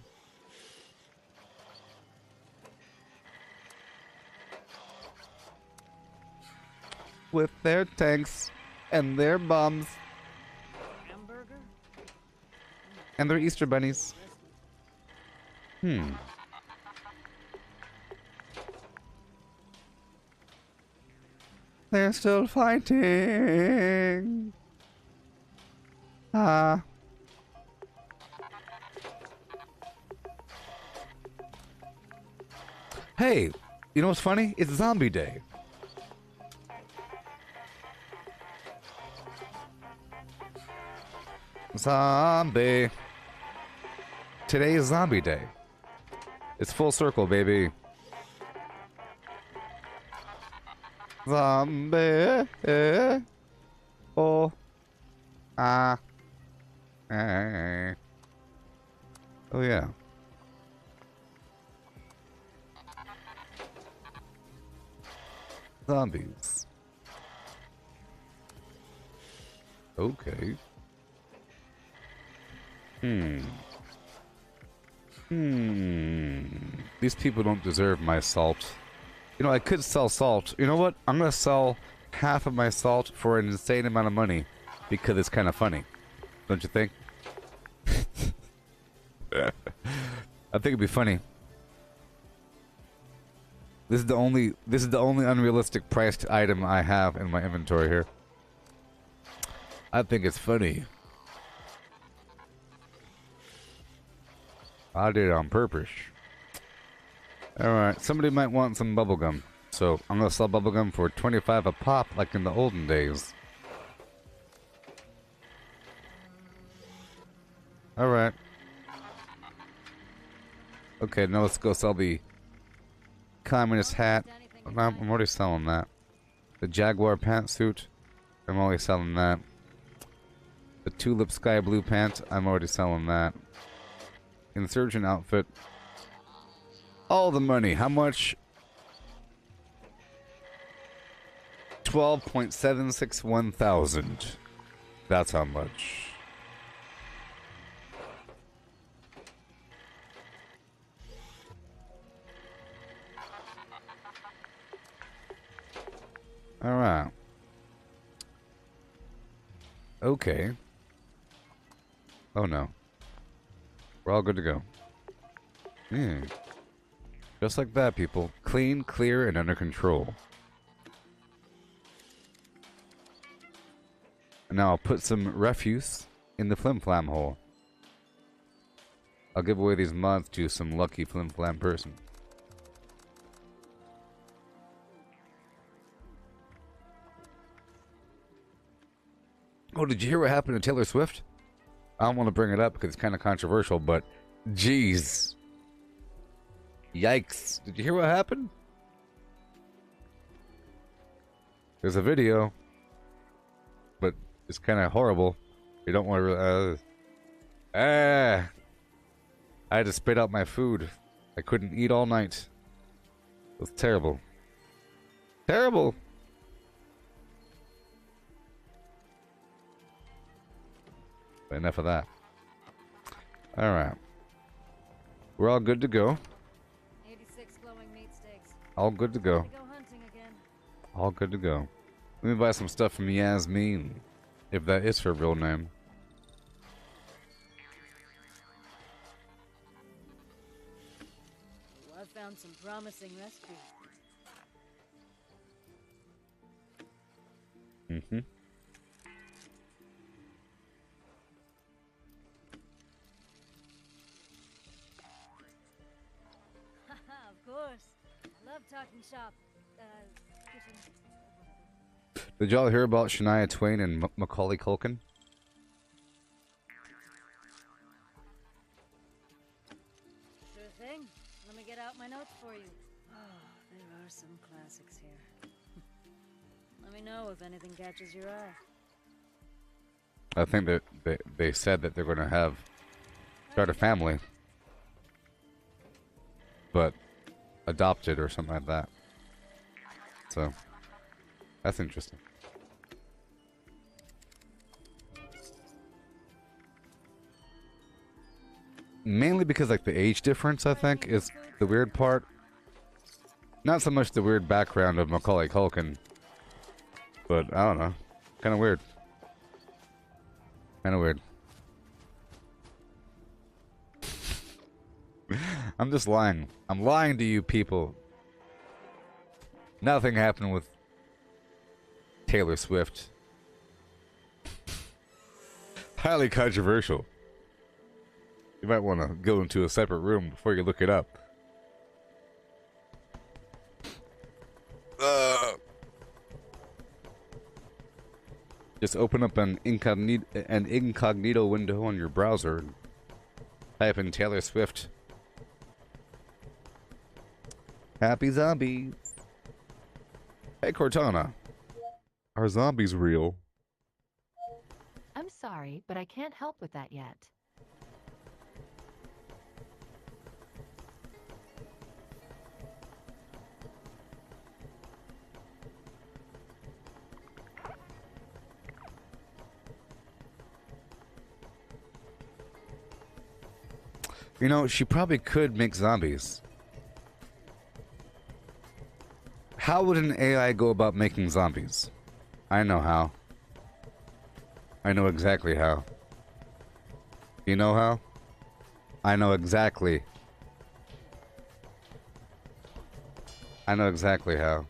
With their tanks and their bombs. And they're Easter bunnies. They're still fighting. Ah. Hey, you know what's funny? It's Zombie Day. Zombie. Today is Zombie Day. It's full circle, baby. Zombie. Oh. Ah. Oh, yeah. Zombies. Okay. These people don't deserve my salt. You know, I could sell salt. You know what? I'm gonna sell half of my salt for an insane amount of money because it's kind of funny. Don't you think? I think it'd be funny. This is the only unrealistic priced item I have in my inventory here. I think it's funny. I did it on purpose. Alright, somebody might want some bubblegum. So I'm gonna sell bubblegum for 25 a pop like in the olden days. Alright. Okay, now let's go sell the communist hat. I'm already selling that. The Jaguar pantsuit, I'm already selling that. The Tulip Sky Blue pant, I'm already selling that. Insurgent outfit. All the money. How much? 12.761 thousand. That's how much. Alright. Okay. Oh no. We're all good to go. Yeah. Just like that, people. Clean, clear, and under control. And now I'll put some refuse in the flim-flam hole. I'll give away these mods to some lucky flim-flam person. Oh, did you hear what happened to Taylor Swift? I don't want to bring it up because it's kind of controversial, but jeez. Yikes. Did you hear what happened? There's a video, but it's kind of horrible. You don't want to I had to spit out my food. I couldn't eat all night. It was terrible. Terrible. But enough of that. Alright. We're all good to go. 86 glowing meat steaks. All good to go. Time to go hunting again. All good to go. Let me buy some stuff from Yasmin. If that is her real name. Ooh, I've found some promising recipes. Mm-hmm. Haha, of course. I love talking shop. Kitchen. Did y'all hear about Shania Twain and Macaulay Culkin? Sure thing. Let me get out my notes for you. Oh, there are some classics here. Let me know if anything catches your eye. I think that they said that they're going to start a family. But adopted or something like that. So, that's interesting. Mainly because, like, the age difference, I think, is the weird part. Not so much the weird background of Macaulay Culkin. But, I don't know. Kind of weird. Kind of weird. I'm just lying. I'm lying to you people. Nothing happened with Taylor Swift. Highly controversial. You might want to go into a separate room before you look it up. Just open up an incognito window on your browser and type in Taylor Swift. Happy zombies. Hey Cortana. Are zombies real? I'm sorry, but I can't help with that yet. You know, she probably could make zombies. How would an AI go about making zombies? I know how. I know exactly how. You know how? I know exactly. I know exactly how.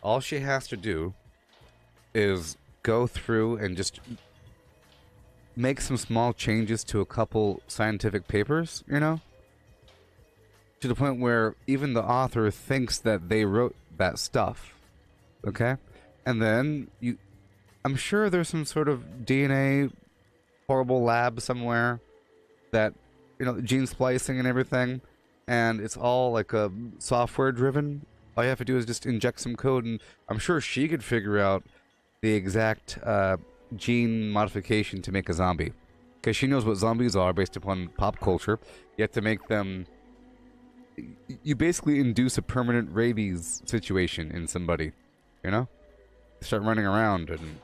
All she has to do is go through and just make some small changes to a couple scientific papers, you know? To the point where even the author thinks that they wrote that stuff. Okay? And then I'm sure there's some sort of DNA horrible lab somewhere that, you know, gene splicing and everything. and it's all like software driven. All you have to do is just inject some code, and I'm sure she could figure out the exact gene modification to make a zombie, because she knows what zombies are based upon pop culture. You have to make them. You basically induce a permanent rabies situation in somebody, you know? Start running around and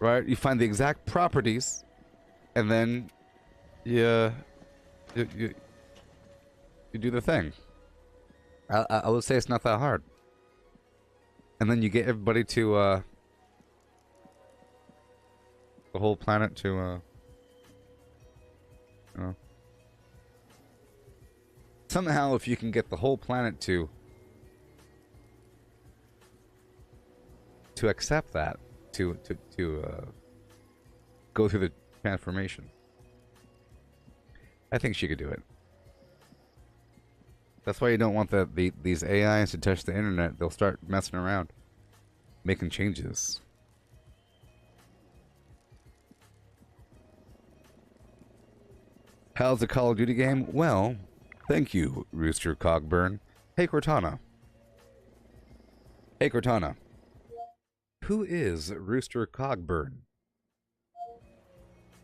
right. You find the exact properties, and then you do the thing. I would say it's not that hard. And then you get everybody to the whole planet to you know. Somehow, if you can get the whole planet to accept that, to go through the transformation, I think she could do it. That's why you don't want these AIs to touch the internet. They'll start messing around, making changes. How's the Call of Duty game? Well, thank you, Rooster Cogburn. Hey, Cortana. Hey, Cortana. Who is Rooster Cogburn?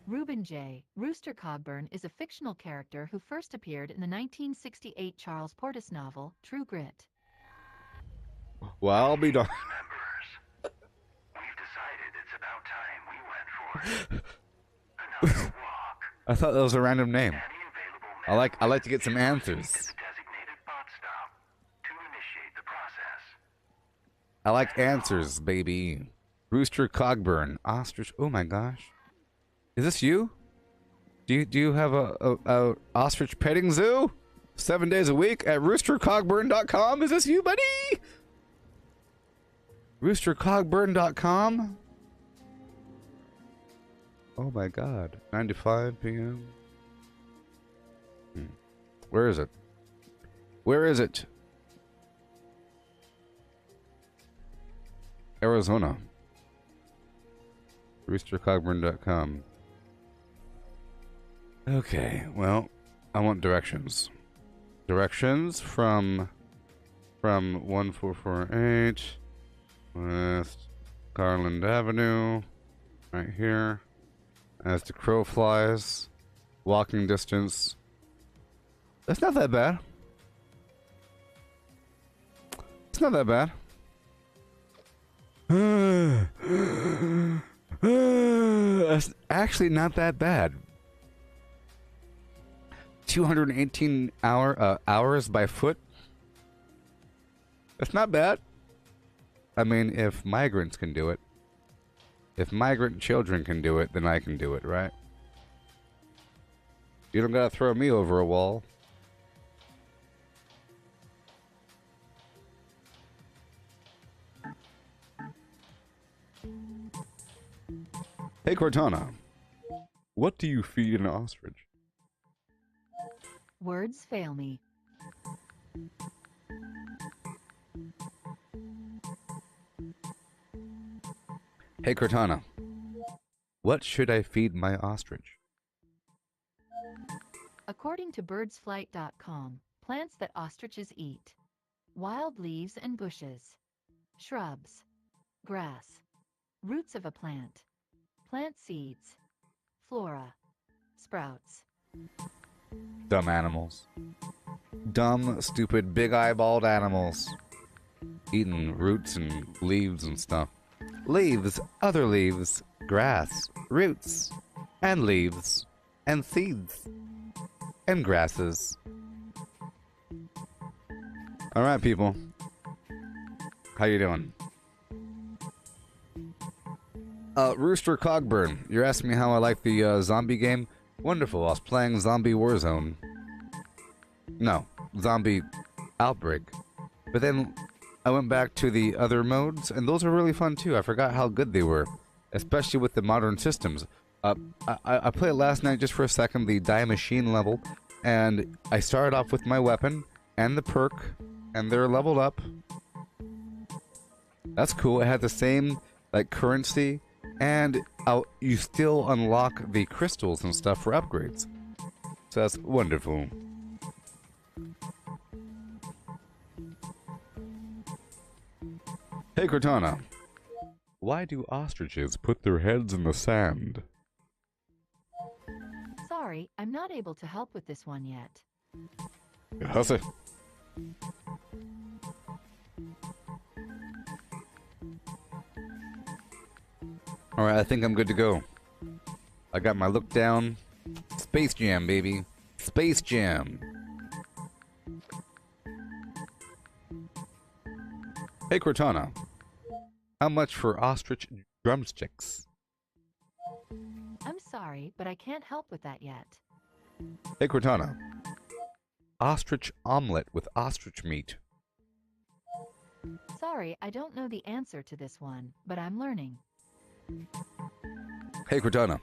Reuben J. Rooster Cogburn is a fictional character who first appeared in the 1968 Charles Portis novel, True Grit. Well, I'll be darned. Members, we've decided it's about time we went for another walk. I thought that was a random name. Any available I like to get some members answers. at the designated bot stop to initiate the process. I like answers, baby. Rooster Cogburn. Ostrich. Oh my gosh. Is this you? Do you have a ostrich petting zoo? 7 days a week at roostercogburn.com? Is this you, buddy? Roostercogburn.com? Oh my god. 9 to 5 p.m. Where is it? Where is it? Arizona. Roostercogburn.com. Okay, well, I want directions. Directions from 1448 West Garland Avenue, right here. As the crow flies, walking distance. That's not that bad. It's not that bad. That's actually not that bad. 218 hours by foot. That's not bad. I mean, if migrants can do it, if migrant children can do it, then I can do it, right? You don't gotta throw me over a wall. Hey, Cortana. What do you feed an ostrich? Words fail me. Hey, Cortana. What should I feed my ostrich? According to birdsflight.com, plants that ostriches eat: wild leaves and bushes, shrubs, grass, roots of a plant, plant seeds, flora, sprouts. Dumb animals. Dumb, stupid, big-eyeballed animals. Eating roots and leaves and stuff. Leaves, other leaves, grass, roots, and leaves, and seeds, and grasses. Alright, people. How you doing? Rooster Cogburn, you're asking me how I like the zombie game? Wonderful, I was playing Zombie Warzone. No, Zombie Outbreak. But then I went back to the other modes, and those are really fun too. I forgot how good they were, especially with the modern systems. I played last night just for a second, the Die Machine level, and I started off with my weapon and the perk, and they're leveled up. That's cool. It had the same like currency, and you still unlock the crystals and stuff for upgrades. So that's wonderful. Hey, Cortana. Why do ostriches put their heads in the sand? Sorry, I'm not able to help with this one yet. Hussy. Alright, I think I'm good to go. I got my look down. Space Jam, baby. Space Jam. Hey, Cortana. How much for ostrich drumsticks? I'm sorry, but I can't help with that yet. Hey, Cortana. Ostrich omelet with ostrich meat. Sorry, I don't know the answer to this one, but I'm learning. Hey, Cortana.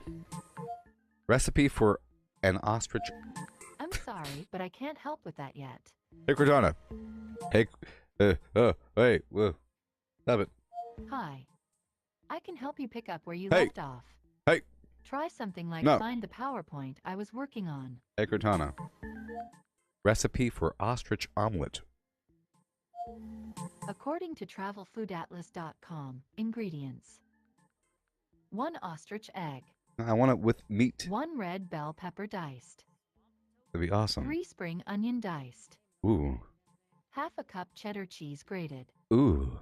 Recipe for an ostrich. I'm sorry, but I can't help with that yet. Hey, Cortana. Hey, hey, whoa. Stop it. Hi. I can help you pick up where you Hey. left off. Hey. Try something like No. find the PowerPoint I was working on. Hey, Cortana. Recipe for ostrich omelet. According to travelfoodatlas.com, ingredients. 1 ostrich egg. I want it with meat. 1 red bell pepper diced. That'd be awesome. 3 spring onion diced. Ooh. Half a cup cheddar cheese grated. Ooh.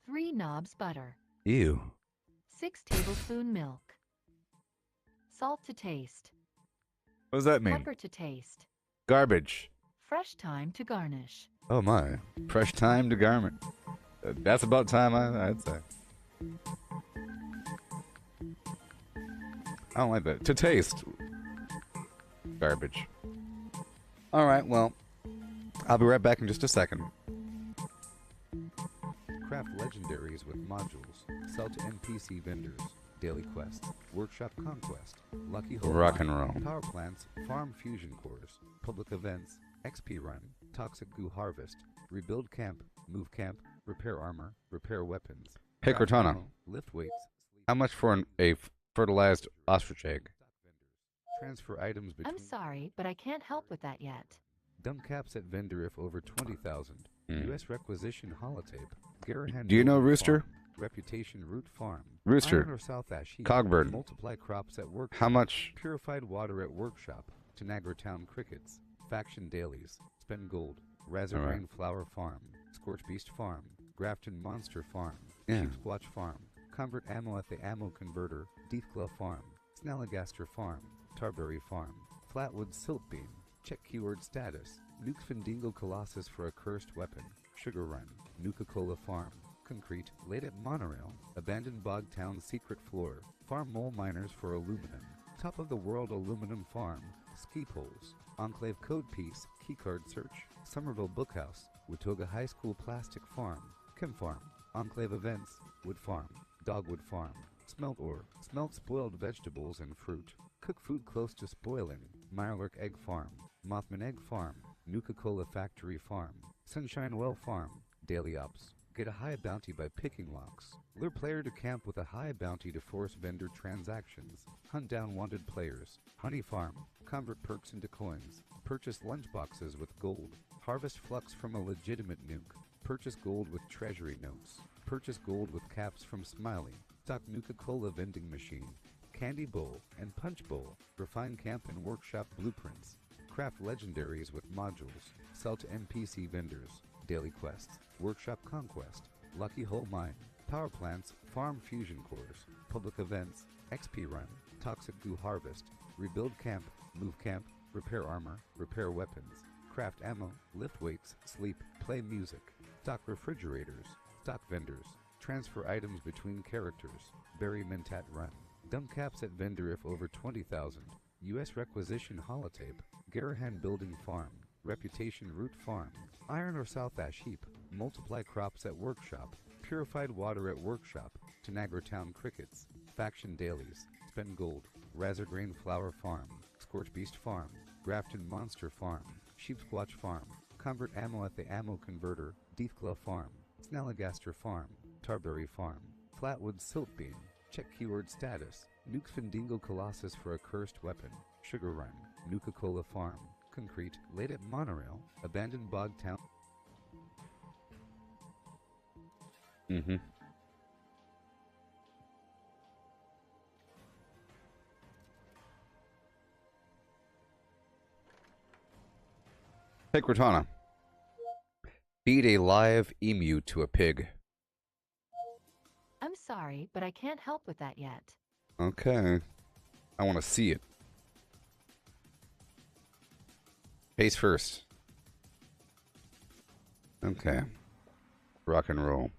3 knobs butter. Ew. 6 tablespoon milk. Salt to taste. What does that mean? Pepper to taste. Garbage. Fresh thyme to garnish. Oh my. Fresh time to garment. That's about time, I'd say. I don't like that. To taste. Garbage. Alright, well, I'll be right back in just a second. Craft legendaries with modules. Sell to NPC vendors. Daily quests. Workshop conquest. Lucky hole. Rock and roll. Power plants. Farm fusion cores. Public events. XP run. Toxic goo harvest. Rebuild camp. Move camp. Repair armor. Repair weapons. Hey, Cortana. Lift weights. How much for a fertilized ostrich egg? Transfer items between. I'm sorry, but I can't help with that yet. Dump caps at vendor if over 20,000. U.S. requisition holotape. Garahan Do you know Farm. Rooster? Reputation root farm. Rooster. Iron or South Ash Heap. Cogburn. Multiply crops at work. How much? Purified water at workshop. Tanagra Town crickets. Faction dailies. Spend gold. Razor All right. Grain Flower Farm. Scorch Beast Farm. Grafton Monster Farm. Yeah. Sheep Squatch Farm. Convert ammo at the ammo converter. Deathglow Farm. Snallygaster Farm. Tarberry Farm. Flatwood Silt Beam. Check keyword status. Nuke Findingo Colossus for a cursed weapon. Sugar Run. Nuka-Cola Farm. Concrete. Laid at Monorail. Abandoned Bog Town Secret Floor. Farm Mole Miners for aluminum. Top of the World Aluminum Farm. Ski Poles. Enclave Code Piece. Keycard Search. Somerville Bookhouse. Watoga High School Plastic Farm. Chem Farm. Enclave Events. Wood Farm. Dogwood Farm. Smelt ore. Smelt spoiled vegetables and fruit. Cook food close to spoiling. Mirelurk Egg Farm. Mothman Egg Farm. Nuka-Cola Factory Farm. Sunshine Well Farm. Daily Ops. Get a high bounty by picking locks. Lure player to camp with a high bounty to force vendor transactions. Hunt down wanted players. Honey Farm. Convert perks into coins. Purchase lunchboxes with gold. Harvest flux from a legitimate nuke. Purchase gold with treasury notes. Purchase gold with caps from Smiley. Stock Nuka-Cola vending machine. Candy bowl and punch bowl. Refine camp and workshop blueprints. Craft legendaries with modules. Sell to NPC vendors. Daily quests. Workshop conquest. Lucky hole mine. Power plants. Farm fusion cores. Public events. XP run. Toxic goo harvest. Rebuild camp. Move camp. Repair armor. Repair weapons. Craft ammo. Lift weights. Sleep. Play music. Stock refrigerators. Stock vendors. Transfer items between characters. Bury Mentat run. Dump caps at vendor if over 20,000. U.S. requisition holotape. Garahan Building Farm. Reputation Root Farm. Iron or South Ash Heap. Multiply crops at workshop. Purified water at workshop. Tanagra Town crickets. Faction dailies. Spend gold. Razor Grain Flower Farm. Scorch Beast Farm. Grafton Monster Farm. Sheep Squatch Farm. Convert ammo at the ammo converter. Deathglow Farm. Snallygaster Farm. Tarberry Farm. Flatwood Silt Beam. Check keyword status. Nuke Findingo Colossus for a cursed weapon. Sugar Run. Nuka-Cola Farm. Concrete. Laid at Monorail. Abandoned Bog Town. Mm-hmm. Hey, Cortana. Feed a live emu to a pig. I'm sorry, but I can't help with that yet. Okay. I want to see it. Face first. Okay. Rock and roll.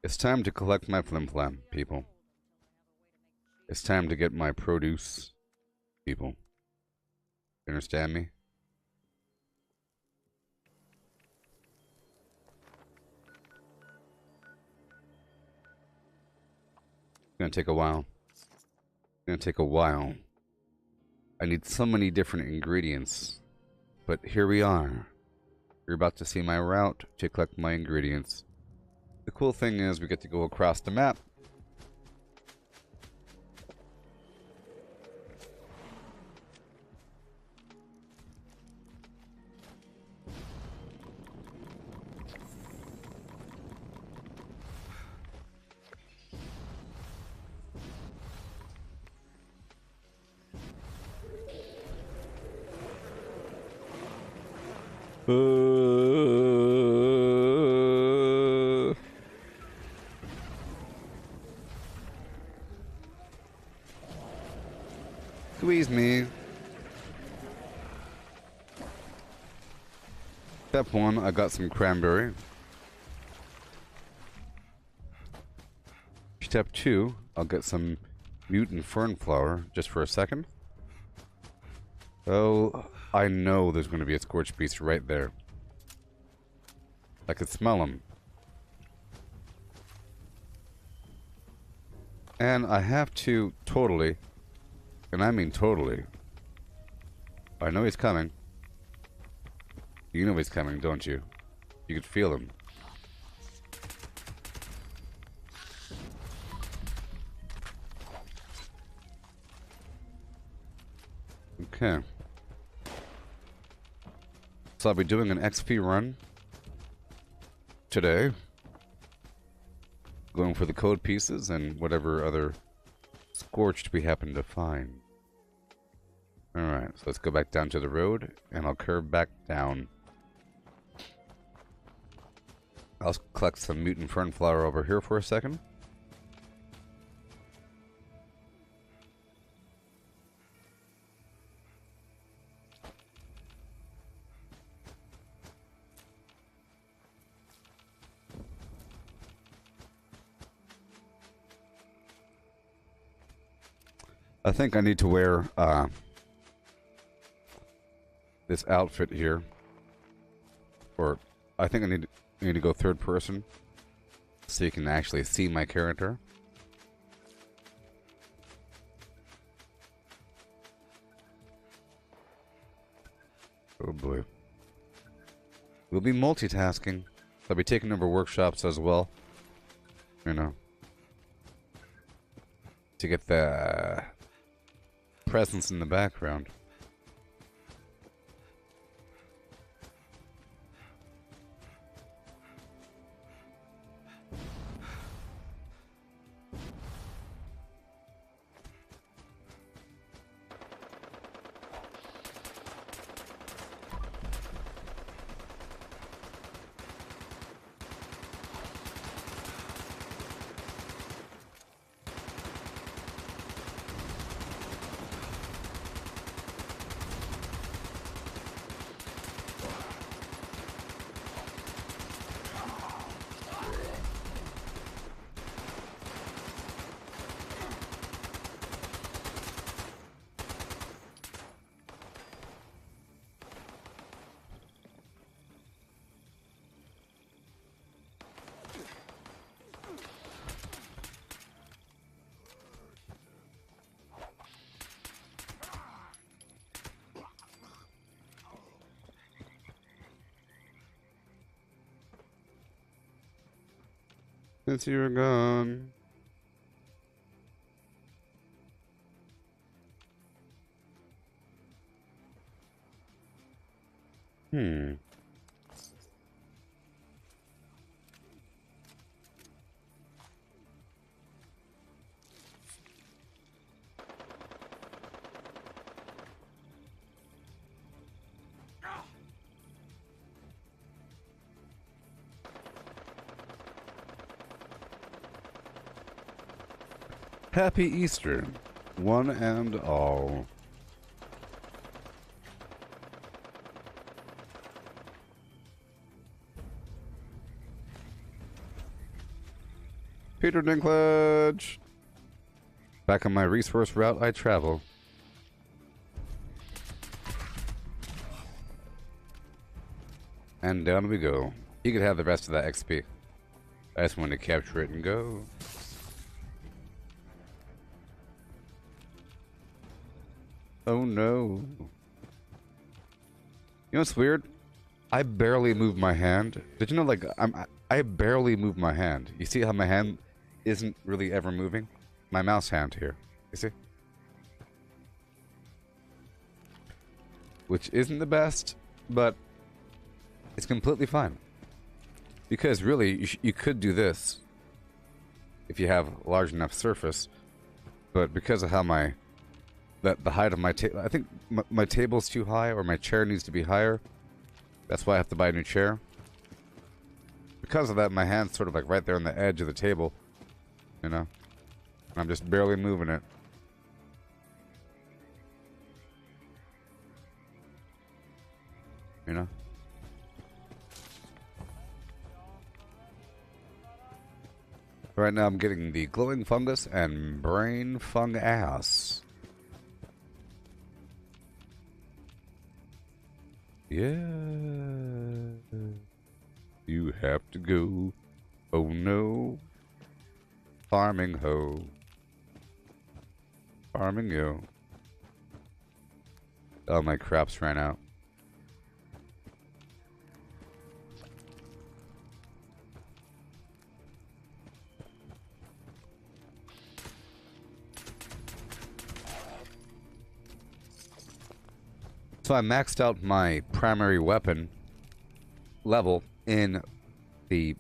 It's time to collect my flim-flam, people. It's time to get my produce, people. You understand me? It's gonna take a while. It's gonna take a while. I need so many different ingredients. But here we are. You're about to see my route to collect my ingredients. The cool thing is we get to go across the map. Squeeze me. Step 1, I got some cranberry. Step 2, I'll get some mutant fern flower just for a second. Oh, I know there's going to be a scorched beast right there. I could smell him. And I have to totally, and I mean totally, I know he's coming. You know he's coming, don't you? You could feel him. Okay. So I'll be doing an XP run today. Going for the code pieces and whatever other scorched we happen to find. Alright, so let's go back down to the road and I'll curve back down. I'll collect some mutant fern flower over here for a second. I think I need to wear this outfit here. Or I think I need to go third person so you can actually see my character. Oh boy. We'll be multitasking. I'll be taking over workshops as well. You know. To get the presence in the background. Since you're gone. Hmm. Happy Easter, one and all. Peter Dinklage. Back on my resource route I travel. And down we go. You could have the rest of that XP. I just wanted to capture it and go. Oh no. You know what's weird? I barely move my hand. Did you know, like, I barely move my hand. You see how my hand isn't really ever moving? My mouse hand here. You see? Which isn't the best, but it's completely fine. Because really, you could do this if you have a large enough surface, but because of how the height of my table, I think my table's too high, or my chair needs to be higher. That's why I have to buy a new chair. Because of that, my hand's sort of like right there on the edge of the table, you know? And I'm just barely moving it. You know? Right now I'm getting the glowing fungus and brain fungus. Yeah. You have to go. Oh no. Farming ho. Farming yo. Oh, my crops ran out. So I maxed out my primary weapon level in the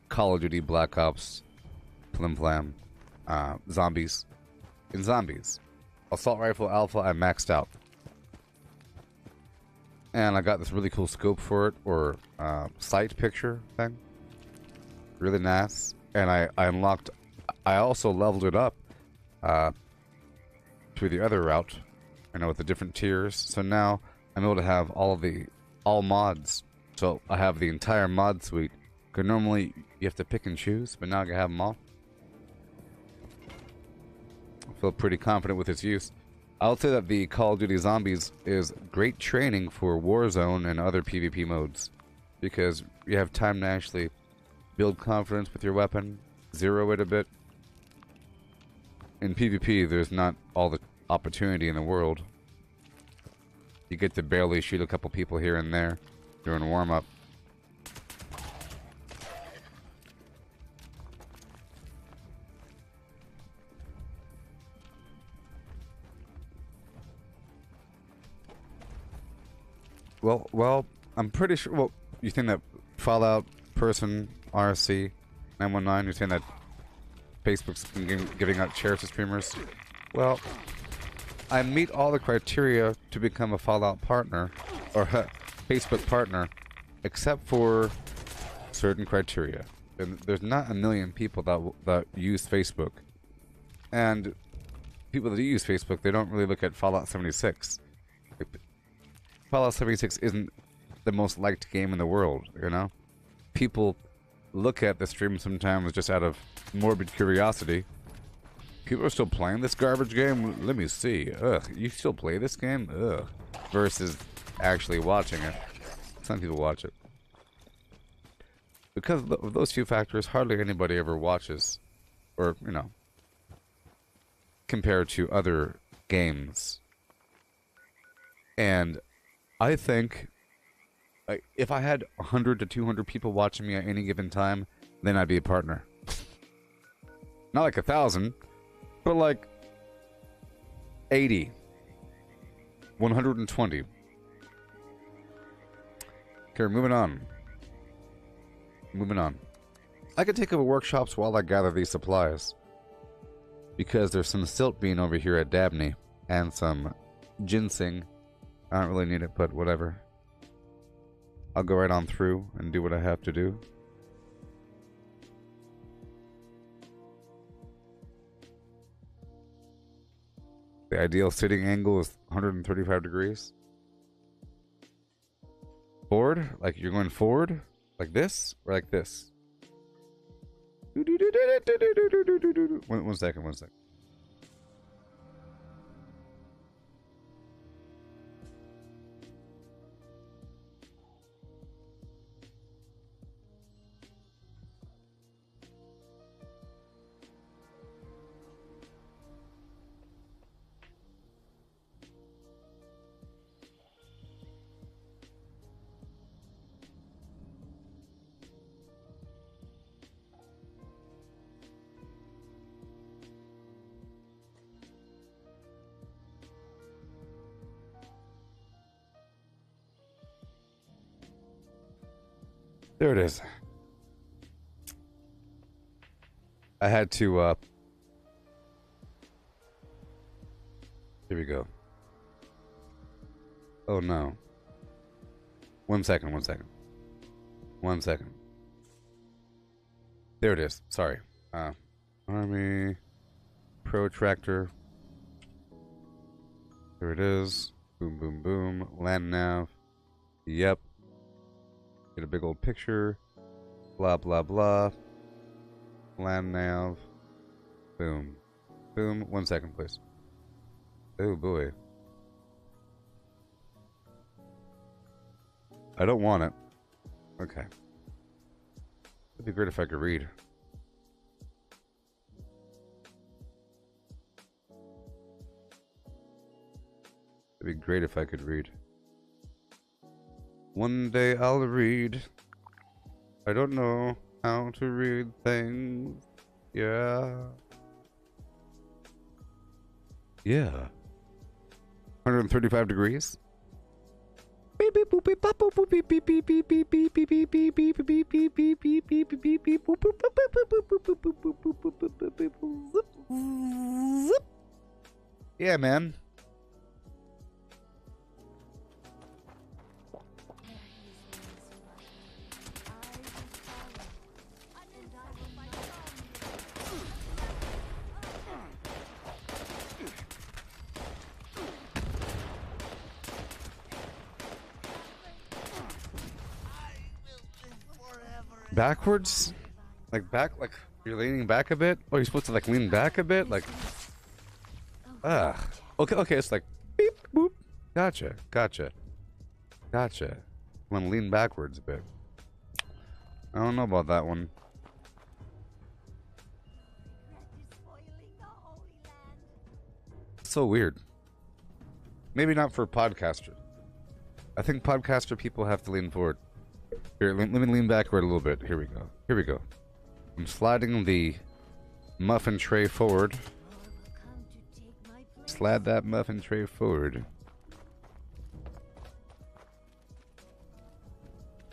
Call of Duty Black Ops Flim Flam Zombies. In Zombies. Assault Rifle Alpha I maxed out. And I got this really cool scope for it, or sight picture thing. Really nice. And I unlocked, I also leveled it up through the other route, you know, with the different tiers. So now I'm able to have all mods. So I have the entire mod suite. Because normally you have to pick and choose, but now I can have them all. I feel pretty confident with its use. I'll say that the Call of Duty Zombies is great training for Warzone and other PvP modes. Because you have time to actually build confidence with your weapon, zero it a bit. In PvP, there's not all the opportunity in the world. You get to barely shoot a couple people here and there during warm-up. Well, I'm pretty sure. Well, you think that Fallout person RC 919? You're saying that Facebook's been giving out shares to streamers? Well, I meet all the criteria to become a Fallout partner or Facebook partner, except for certain criteria. And there's not a million people that use Facebook, and people that do use Facebook, they don't really look at Fallout 76. Fallout 76 isn't the most liked game in the world, you know? People look at the stream sometimes just out of morbid curiosity. People are still playing this garbage game? Let me see. Ugh, you still play this game? Ugh. Versus actually watching it. Some people watch it. Because of those few factors, hardly anybody ever watches. Or, you know, compared to other games. And I think, like, if I had 100 to 200 people watching me at any given time, then I'd be a partner. Not like 1,000, but like 80, 120. Okay, moving on. Moving on. I could take over workshops while I gather these supplies. Because there's some silt bean over here at Dabney, and some ginseng. I don't really need it, but whatever. I'll go right on through and do what I have to do. The ideal sitting angle is 135 degrees. Forward? Like you're going forward? Like this? Or like this? One second, one second. There it is. I had to, here we go. Oh no. One second, one second. One second. There it is. Sorry. Army. Protractor. There it is. Boom, boom, boom. Land nav. Yep. Get a big old picture. Blah, blah, blah. Land nav. Boom. Boom. 1 second, please. Oh, boy. I don't want it. Okay. It'd be great if I could read. It'd be great if I could read. One day I'll read. I don't know how to read things. Yeah. Yeah. 135 degrees. Yeah, man. Backwards? Like back, like you're leaning back a bit? Or you're supposed to like lean back a bit? Like, okay, okay, it's like beep, boop. Gotcha, gotcha, gotcha. I'm gonna lean backwards a bit. I don't know about that one. So weird. Maybe not for podcasters. I think podcaster people have to lean forward. Here, let me lean backward a little bit. Here we go. Here we go. I'm sliding the muffin tray forward. Slide that muffin tray forward.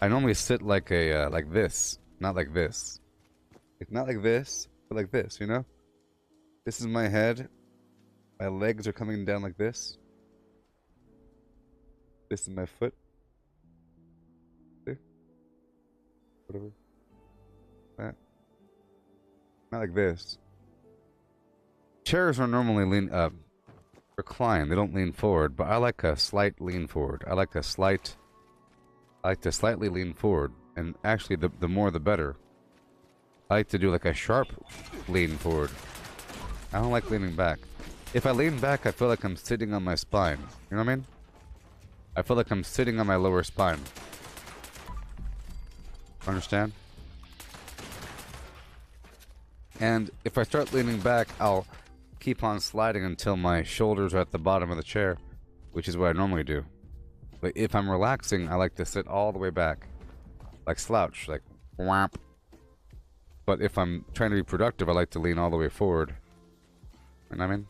I normally sit like a like this, not like this. It's not like this, but like this. You know. This is my head. My legs are coming down like this. This is my foot. See? Whatever. That. Not like this. Chairs are normally recline. They don't lean forward, but I like a slight lean forward. I like to slightly lean forward, and actually, the more the better. I like to do like a sharp lean forward. I don't like leaning back. If I lean back, I feel like I'm sitting on my spine. You know what I mean? I feel like I'm sitting on my lower spine. Understand? And if I start leaning back, I'll keep on sliding until my shoulders are at the bottom of the chair, which is what I normally do. But if I'm relaxing, I like to sit all the way back. Like slouch, like whamp. But if I'm trying to be productive, I like to lean all the way forward. You know what I mean?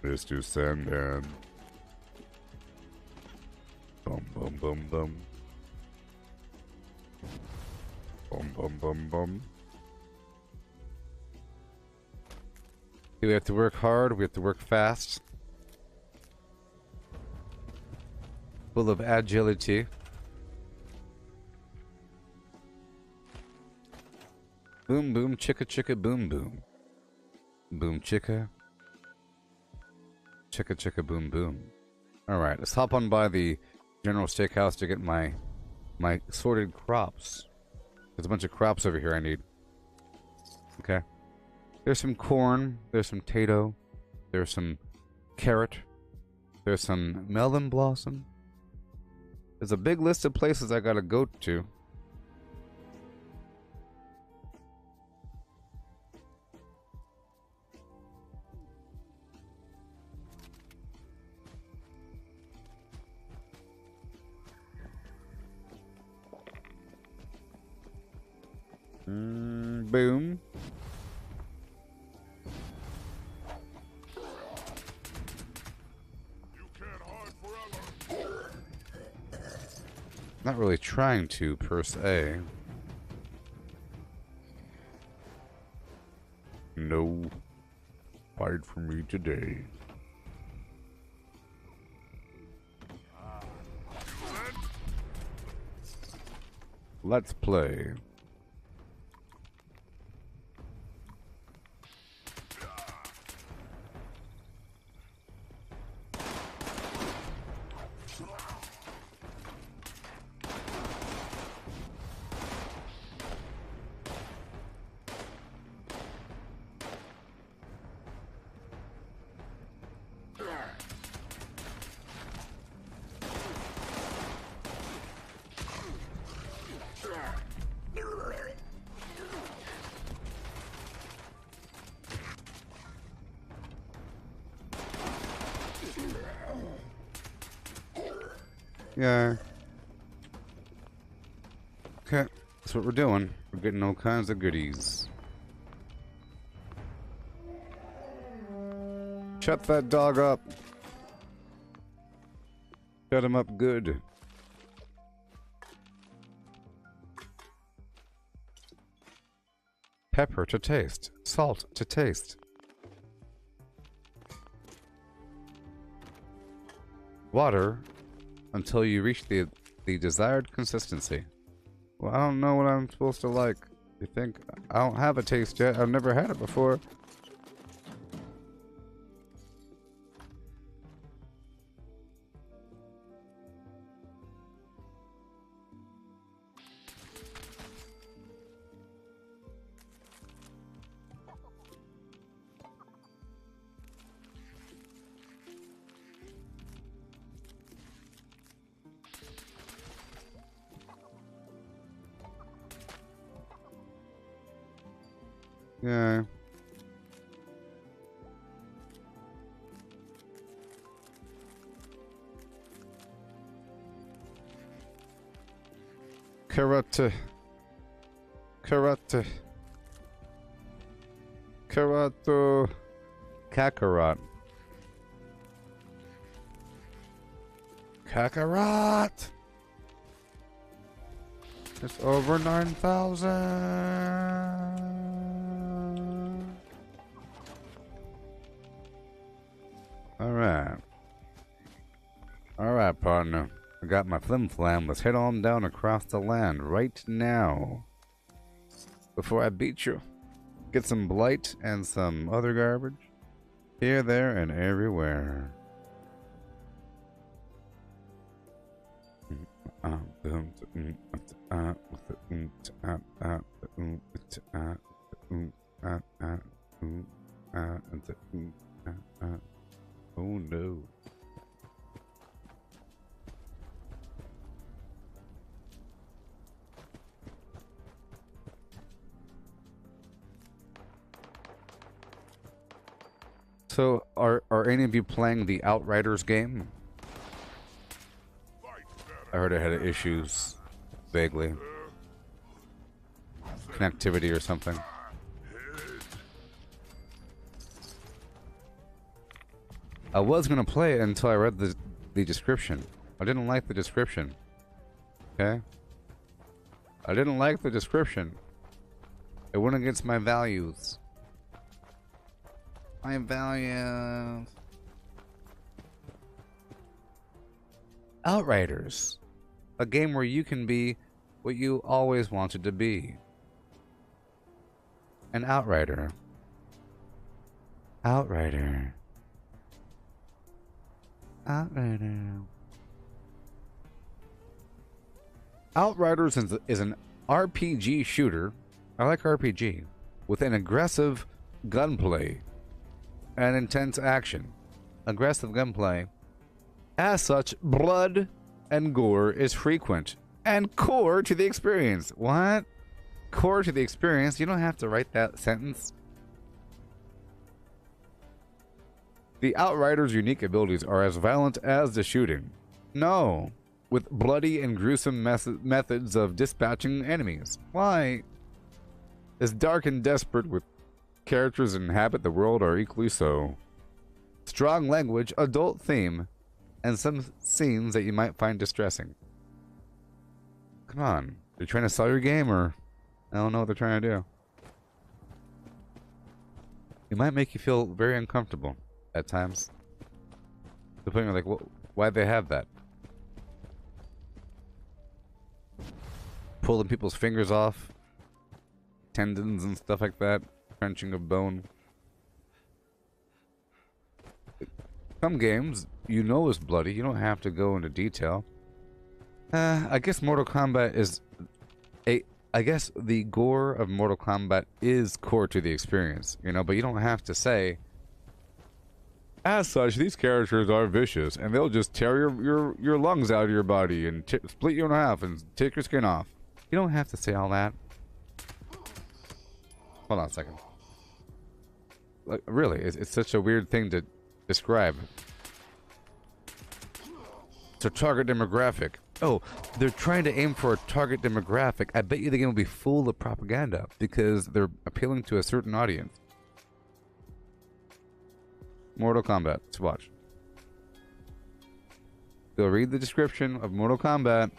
Mr. Sandman. Bum bum bum bum. Bum bum bum bum. We have to work hard, we have to work fast. full of agility. Boom boom chicka chicka boom boom. Boom chicka. Chicka chicka boom boom. Alright, let's hop on by the General Steakhouse to get my sorted crops. There's a bunch of crops over here I need. Okay. There's some corn, there's some potato, there's some carrot, there's some melon blossom. There's a big list of places I gotta go to. Boom. Not really trying to, per se. No. Fight for me today. Let's play. Yeah. Okay, that's what we're doing. We're getting all kinds of goodies. Shut that dog up. Shut him up good. Pepper to taste. Salt to taste. Water until you reach the desired consistency. Well, I don't know what I'm supposed to like. You think? I don't have a taste yet. I've never had it before. Yeah. Karate. Karate. Karato. Kakarot. Kakarot! It's over 9,000. Alright. Alright, partner. I got my flim flam. Let's head on down across the land right now. Before I beat you. Get some blight and some other garbage. Here, there, and everywhere. Oh no. So, are any of you playing the Outriders game? I heard it had issues, vaguely. Connectivity or something. I was gonna play it until I read the description. I didn't like the description. Okay? I didn't like the description. It went against my values. My values. Outriders, a game where you can be what you always wanted to be. An outrider. Outrider. Outrider. Outriders is an RPG shooter. I like RPG. With an aggressive gunplay and intense action. Aggressive gunplay. As such, blood and gore is frequent and core to the experience. What? Core to the experience? You don't have to write that sentence. The Outriders' unique abilities are as violent as the shooting. No. With bloody and gruesome methods of dispatching enemies. Why? As dark and desperate with characters inhabit the world are equally so. Strong language, adult theme, and some scenes that you might find distressing. Come on. They're trying to sell your game, or I don't know what they're trying to do. It might make you feel very uncomfortable at times. The point you're like, why'd they have that? Pulling people's fingers off, tendons and stuff like that, crunching a bone. Some games, you know, is bloody. You don't have to go into detail. I guess Mortal Kombat is I guess the gore of Mortal Kombat is core to the experience, you know, but you don't have to say, as such, these characters are vicious, and they'll just tear your lungs out of your body and split you in half and take your skin off. You don't have to say all that. Hold on a second. Like, really, it's such a weird thing to describe. It's a target demographic. Oh, they're trying to aim for a target demographic. I bet you the game will be full of propaganda because they're appealing to a certain audience. Mortal Kombat. Let's watch. Go read the description of Mortal Kombat.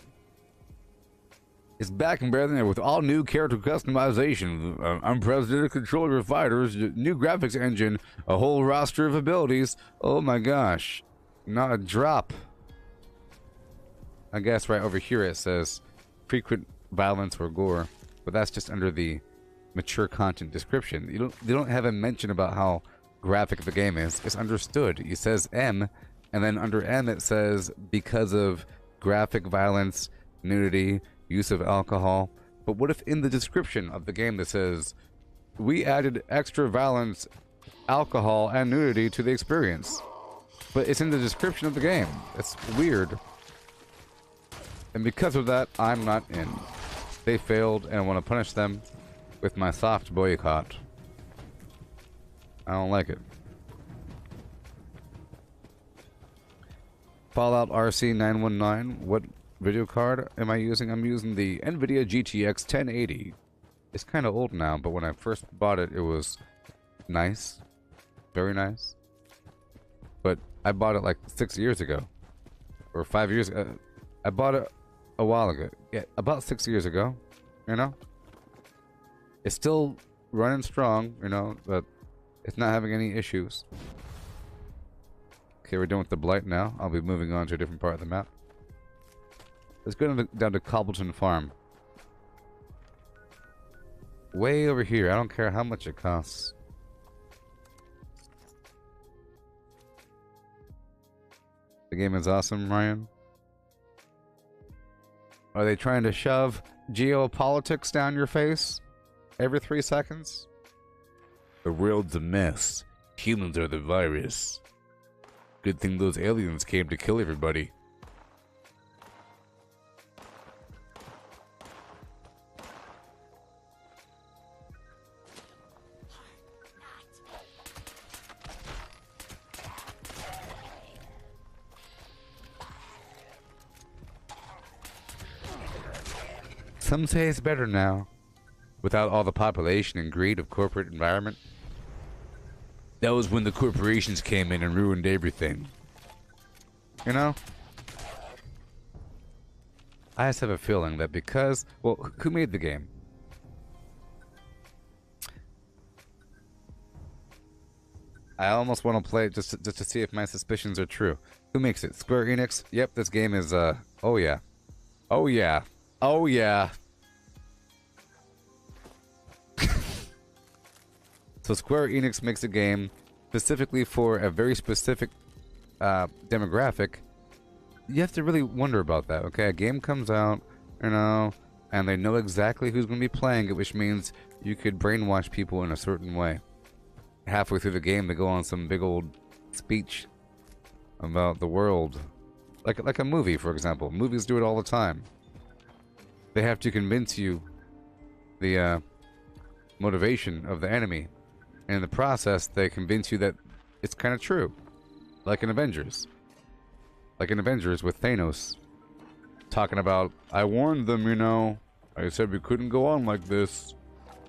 It's back and better than ever with all new character customization, unprecedented control of your fighters, new graphics engine, a whole roster of abilities. Oh my gosh. Not a drop. I guess right over here it says frequent violence or gore, but that's just under the mature content description. They don't have a mention about how graphic the game is. It's understood. It says M, and then under M it says because of graphic violence, nudity, use of alcohol. But what if in the description of the game that says we added extra violence, alcohol, and nudity to the experience? But it's in the description of the game. It's weird. And because of that, I'm not in. They failed, and I want to punish them with my soft boycott. I don't like it. Fallout RC 919. What video card am I using? I'm using the NVIDIA GTX 1080. It's kind of old now, but when I first bought it, it was nice. Very nice. But I bought it like 6 years ago. Or 5 years ago. I bought it a while ago. Yeah, about 6 years ago. You know? It's still running strong, you know, but it's not having any issues. Okay, we're done with the Blight now. I'll be moving on to a different part of the map. Let's go down to Cobbleton Farm. Way over here. I don't care how much it costs. The game is awesome, Ryan. Are they trying to shove geopolitics down your face every 3 seconds? The world's a mess. Humans are the virus. Good thing those aliens came to kill everybody. Some say it's better now, without all the population and greed of corporate environment. That was when the corporations came in and ruined everything. You know? I just have a feeling that because... Well, who made the game? I almost want to play it just to see if my suspicions are true. Who makes it? Square Enix? Yep, this game is, oh yeah. Oh yeah. Oh yeah. So Square Enix makes a game specifically for a very specific demographic. You have to really wonder about that, okay? A game comes out, you know, and they know exactly who's going to be playing it, which means you could brainwash people in a certain way. Halfway through the game, they go on some big old speech about the world. Like a movie, for example. Movies do it all the time. They have to convince you the motivation of the enemy. And in the process, they convince you that it's kind of true. Like in Avengers. Like in Avengers with Thanos. Talking about, I warned them, you know. I said we couldn't go on like this.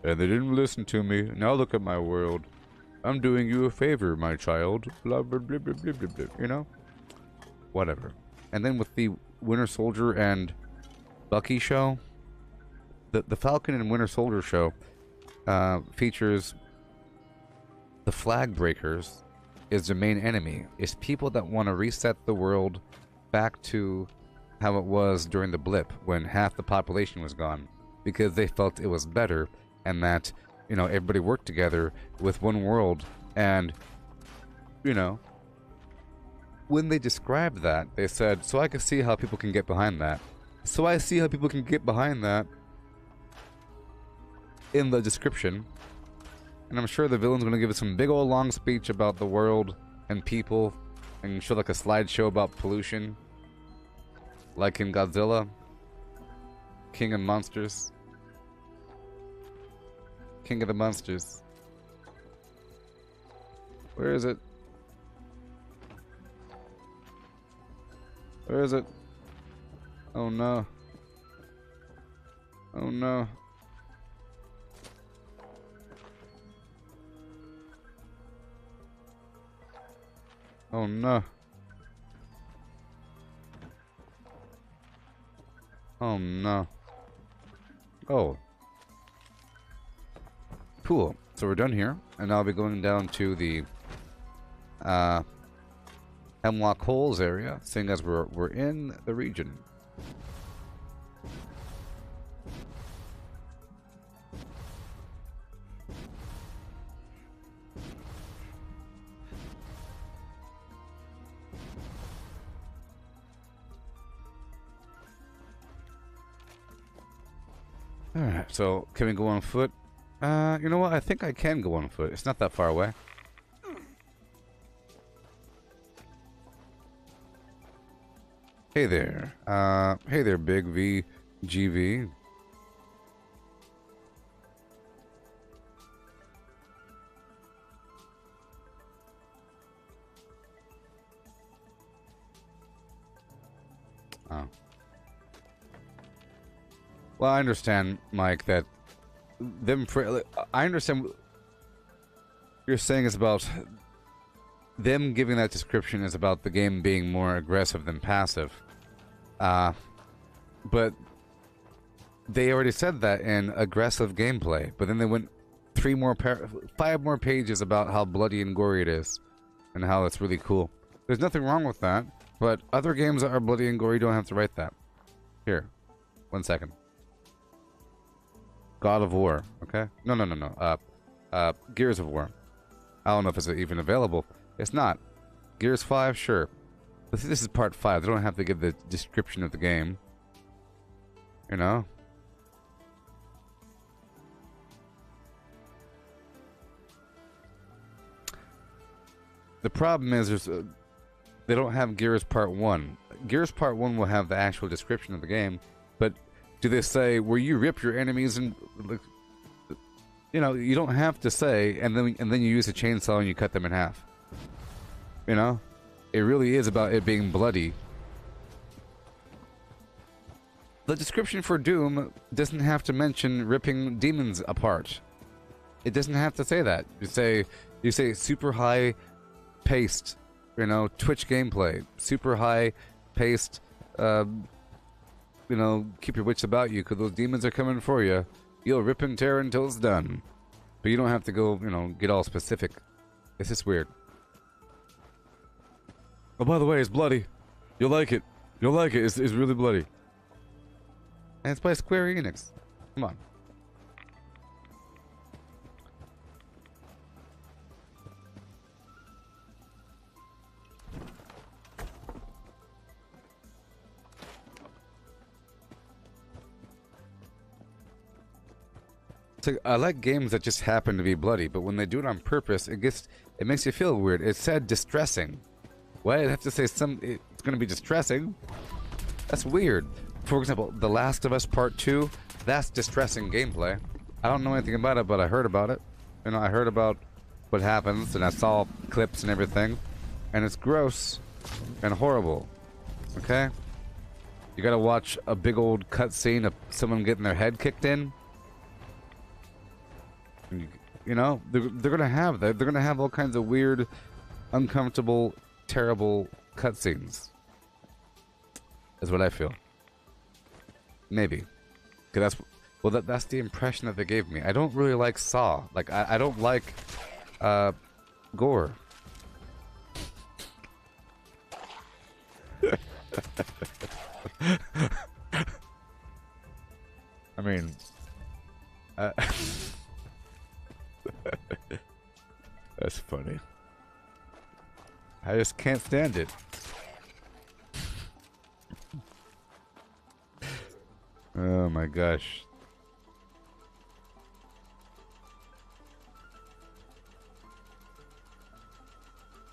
And they didn't listen to me. Now look at my world. I'm doing you a favor, my child. Blah, blah, blah, blah, blah, blah, blah. You know? Whatever. And then with the Winter Soldier and Bucky show. The Falcon and Winter Soldier show features the Flag Breakers is the main enemy. It's people that want to reset the world back to how it was during the blip when half the population was gone because they felt it was better and that, you know, everybody worked together with one world. And, you know, when they described that, they said, so I can see how people can get behind that. So I see how people can get behind that in the description. And I'm sure the villain's going to give us some big old long speech about the world and people and show like a slideshow about pollution. Like in Godzilla. King of Monsters. King of the Monsters. Where is it? Where is it? Oh no. Oh no. Oh no. Oh no. Oh. Cool. So we're done here, and I'll be going down to the Hemlock Holes area, seeing as we're in the region. Alright, so can we go on foot? You know what? I think I can go on foot. It's not that far away. Hey there. Hey there, Big V GV. Oh. Well, I understand, Mike, that I understand what you're saying is about them giving that description is about the game being more aggressive than passive. But they already said that in aggressive gameplay, but then they went 5 more pages about how bloody and gory it is and how it's really cool. There's nothing wrong with that, but other games that are bloody and gory don't have to write that. Here, 1 second. God of War, okay? No. Gears of War. I don't know if it's even available. It's not. Gears 5, sure. But this is part 5. They don't have to give the description of the game. You know? The problem is they don't have Gears Part 1. Gears Part 1 will have the actual description of the game, but do they say where you rip your enemies and, you know, you don't have to say and then you use a chainsaw and you cut them in half. You know? It really is about it being bloody. The description for Doom doesn't have to mention ripping demons apart. It doesn't have to say that. You say super high paced, you know, Twitch gameplay, super high paced, you know, keep your wits about you because those demons are coming for you. You'll rip and tear until it's done. But you don't have to go, you know, get all specific. It's just weird. Oh, by the way, it's bloody. You'll like it. You'll like it. It's really bloody. And it's by Square Enix. Come on. So I like games that just happen to be bloody, but when they do it on purpose, it makes you feel weird. It said distressing. Why did I have to say it's going to be distressing? That's weird. For example, The Last of Us Part 2, that's distressing gameplay. I don't know anything about it, but I heard about it. You know, I heard about what happens, and I saw clips and everything, and it's gross and horrible. Okay? You gotta watch a big old cutscene of someone getting their head kicked in. You know, they're gonna have that. They're gonna have all kinds of weird, uncomfortable, terrible cutscenes. Is what I feel. Maybe, because that's the impression that they gave me. I don't really like Saw. Like I don't like gore. I mean, that's funny. I just can't stand it. Oh my gosh.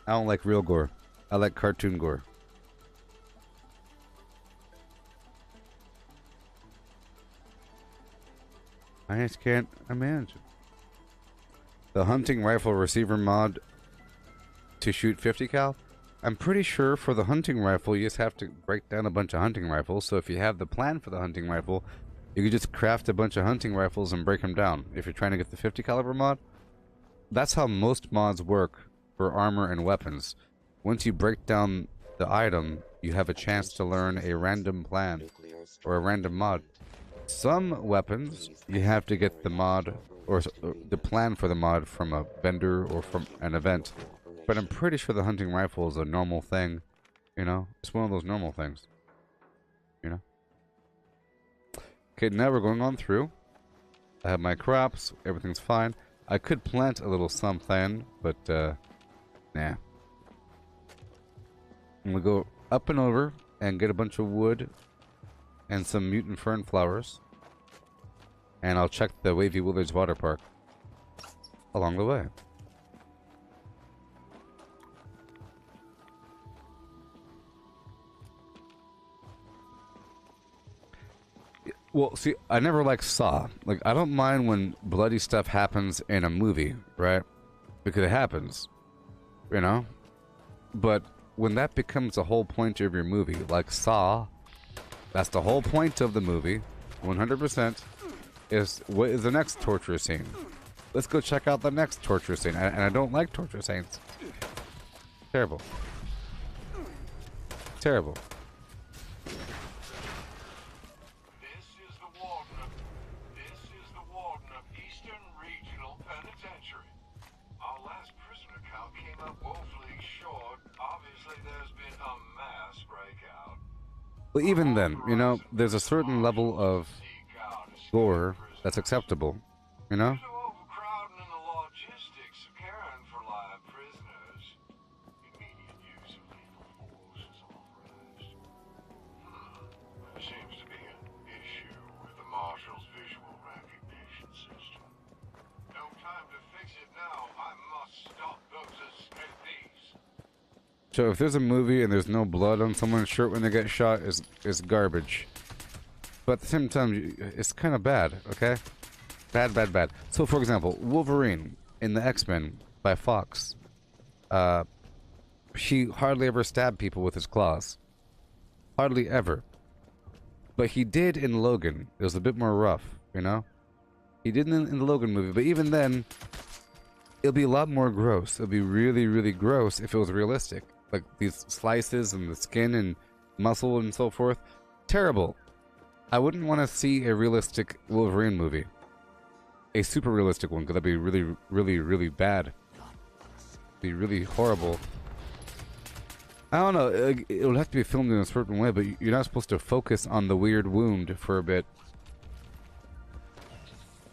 I don't like real gore. I like cartoon gore. I just can't imagine. The hunting rifle receiver mod to shoot 50 cal? I'm pretty sure for the hunting rifle you just have to break down a bunch of hunting rifles. So if you have the plan for the hunting rifle, you could just craft a bunch of hunting rifles and break them down. If you're trying to get the 50 caliber mod, that's how most mods work for armor and weapons. Once you break down the item, you have a chance to learn a random plan or a random mod. Some weapons you have to get the mod or the plan for the mod from a vendor or from an event. But I'm pretty sure the hunting rifle is a normal thing. You know? It's one of those normal things. You know? Okay, now we're going on through. I have my crops. Everything's fine. I could plant a little something, but, nah. And we go up and over and get a bunch of wood and some mutant fern flowers. And I'll check the Wavy Willards Water Park along the way. Well, see, I never like Saw. Like, I don't mind when bloody stuff happens in a movie, right? Because it happens, you know? But when that becomes the whole point of your movie, like Saw, that's the whole point of the movie, 100%, is what is the next torture scene? Let's go check out the next torture scene. And I don't like torture scenes. Terrible. Terrible. Well, even then, you know, there's a certain level of gore that's acceptable, you know? So if there's a movie and there's no blood on someone's shirt when they get shot, is garbage. But at the same time, it's kind of bad, okay? Bad, bad, bad. So for example, Wolverine in the X-Men by Fox. He hardly ever stabbed people with his claws. Hardly ever. But he did in Logan. It was a bit more rough, you know? He did in the Logan movie, but even then, it'll be a lot more gross. It'll be really, really gross if it was realistic. Like these slices and the skin and muscle and so forth. Terrible. I wouldn't want to see a realistic Wolverine movie. A super realistic one, because that'd be really, really, really bad. Be really horrible. I don't know. It'll have to be filmed in a certain way, but you're not supposed to focus on the weird wound for a bit.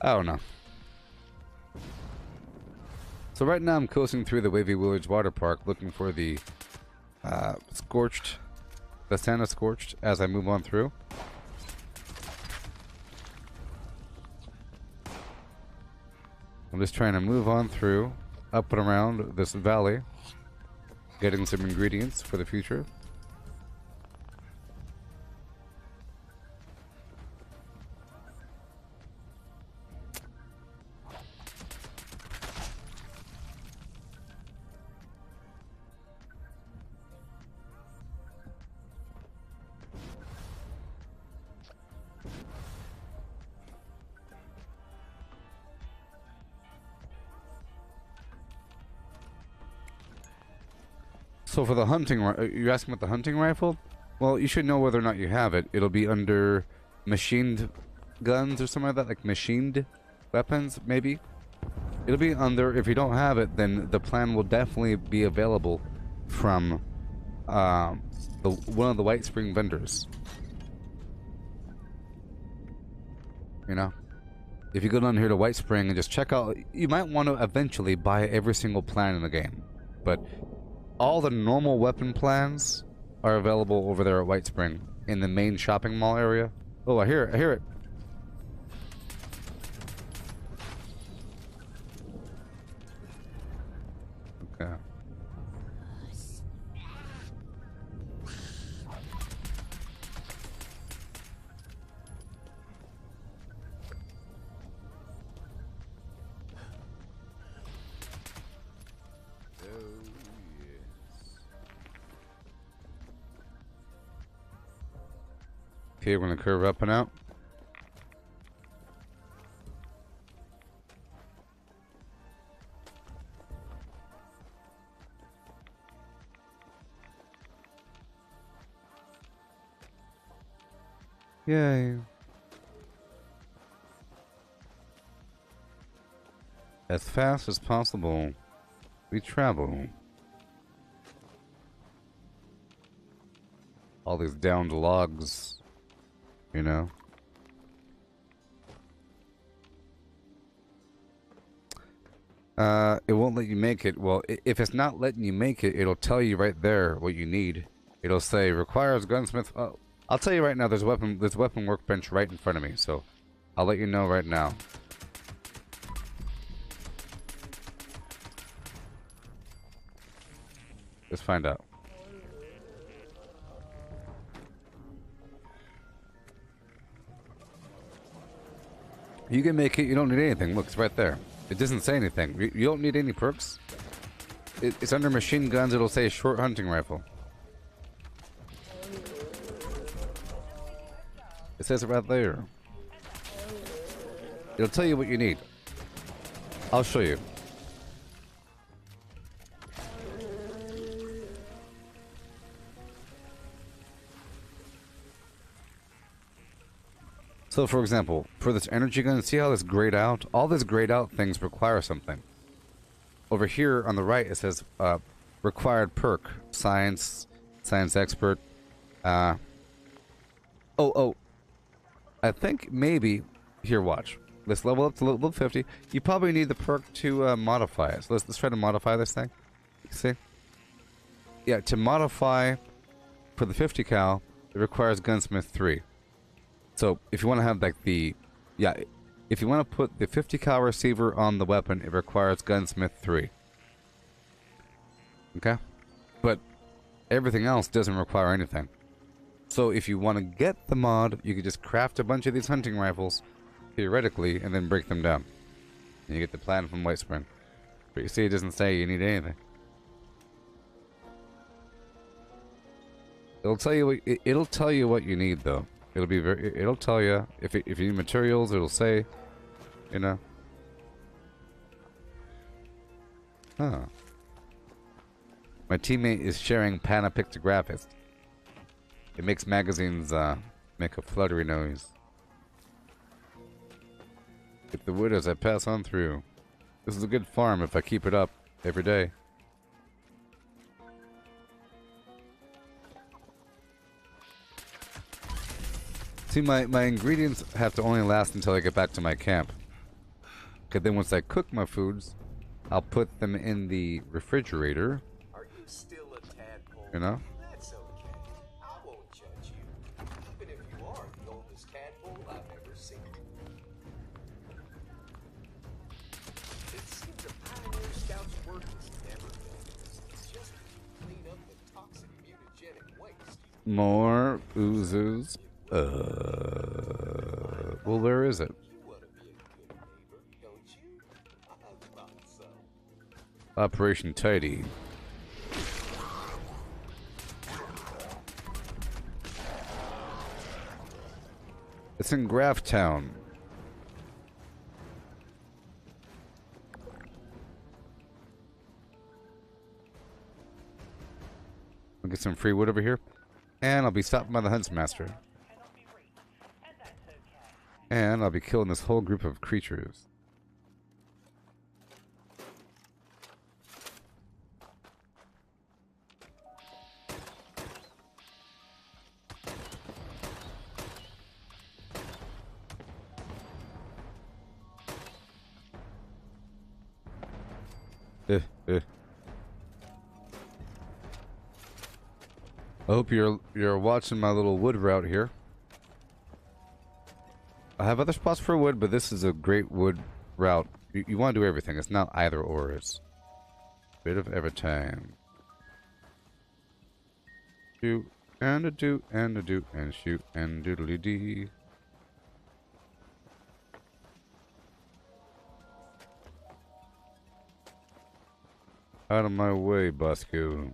I don't know. So right now I'm coasting through the Wavy Village Water Park looking for the Santa Scorched as I move on through. I'm just trying to move on through, up and around this valley, getting some ingredients for the future. So for the hunting, you're asking about the hunting rifle? Well, you should know whether or not you have it. It'll be under machined guns or something like that, like machined weapons, maybe. It'll be under. If you don't have it, then the plan will definitely be available from one of the White Spring vendors. You know, if you go down here to White Spring and just check out, you might want to eventually buy every single plan in the game, but all the normal weapon plans are available over there at White Spring in the main shopping mall area. Oh, I hear it. I hear it. Okay. Okay, we're gonna curve up and out. Yay. As fast as possible, we travel. All these downed logs. You know? It won't let you make it. Well, if it's not letting you make it, it'll tell you right there what you need. It'll say, requires gunsmith... Oh, I'll tell you right now, there's weapon workbench right in front of me, so I'll let you know right now. Let's find out. You can make it, you don't need anything. Look, it's right there. It doesn't say anything. You don't need any perks. It's under machine guns, it'll say short hunting rifle. It says it right there. It'll tell you what you need. I'll show you. So, for example, for this energy gun, see how this grayed out? All this grayed out things require something. Over here on the right, it says required perk, science expert. I think maybe here. Watch. Let's level up to level 50. You probably need the perk to modify it. So let's try to modify this thing. See? Yeah, to modify for the 50 cal, it requires gunsmith 3. So if you want to have like if you want to put the 50 cal receiver on the weapon, it requires gunsmith 3. Okay? But everything else doesn't require anything. So if you want to get the mod, you could just craft a bunch of these hunting rifles, theoretically, and then break them down. And you get the plan from White Spring. But you see, it doesn't say you need anything. It'll tell you what you need, though. It'll tell you if you need materials. It'll say, you know. Huh. My teammate is sharing Panapictographist. It makes magazines make a fluttery noise. Get the wood as I pass on through. This is a good farm if I keep it up every day. See, my ingredients have to only last until I get back to my camp. Okay, then once I cook my foods, I'll put them in the refrigerator. Are you still a tadpole? You know? That's okay. I won't judge you, even if you are the oldest tadpole I've ever seen. It seems a pioneer scout's work is never finished. It's just to clean up the toxic mutagenic waste. More oozes. Well, where is it? You want to be a good neighbor, don't you? I thought so. Operation Tidy. It's in Graphtown. I'll get some free wood over here. And I'll be stopped by the Huntsmaster. And I'll be killing this whole group of creatures. I hope you're watching my little wood route here. I have other spots for wood, but this is a great wood route. You want to do everything. It's not either or. It's a bit of every time. Shoot and a do and a do and shoot and doodly dee. Out of my way, Bosco.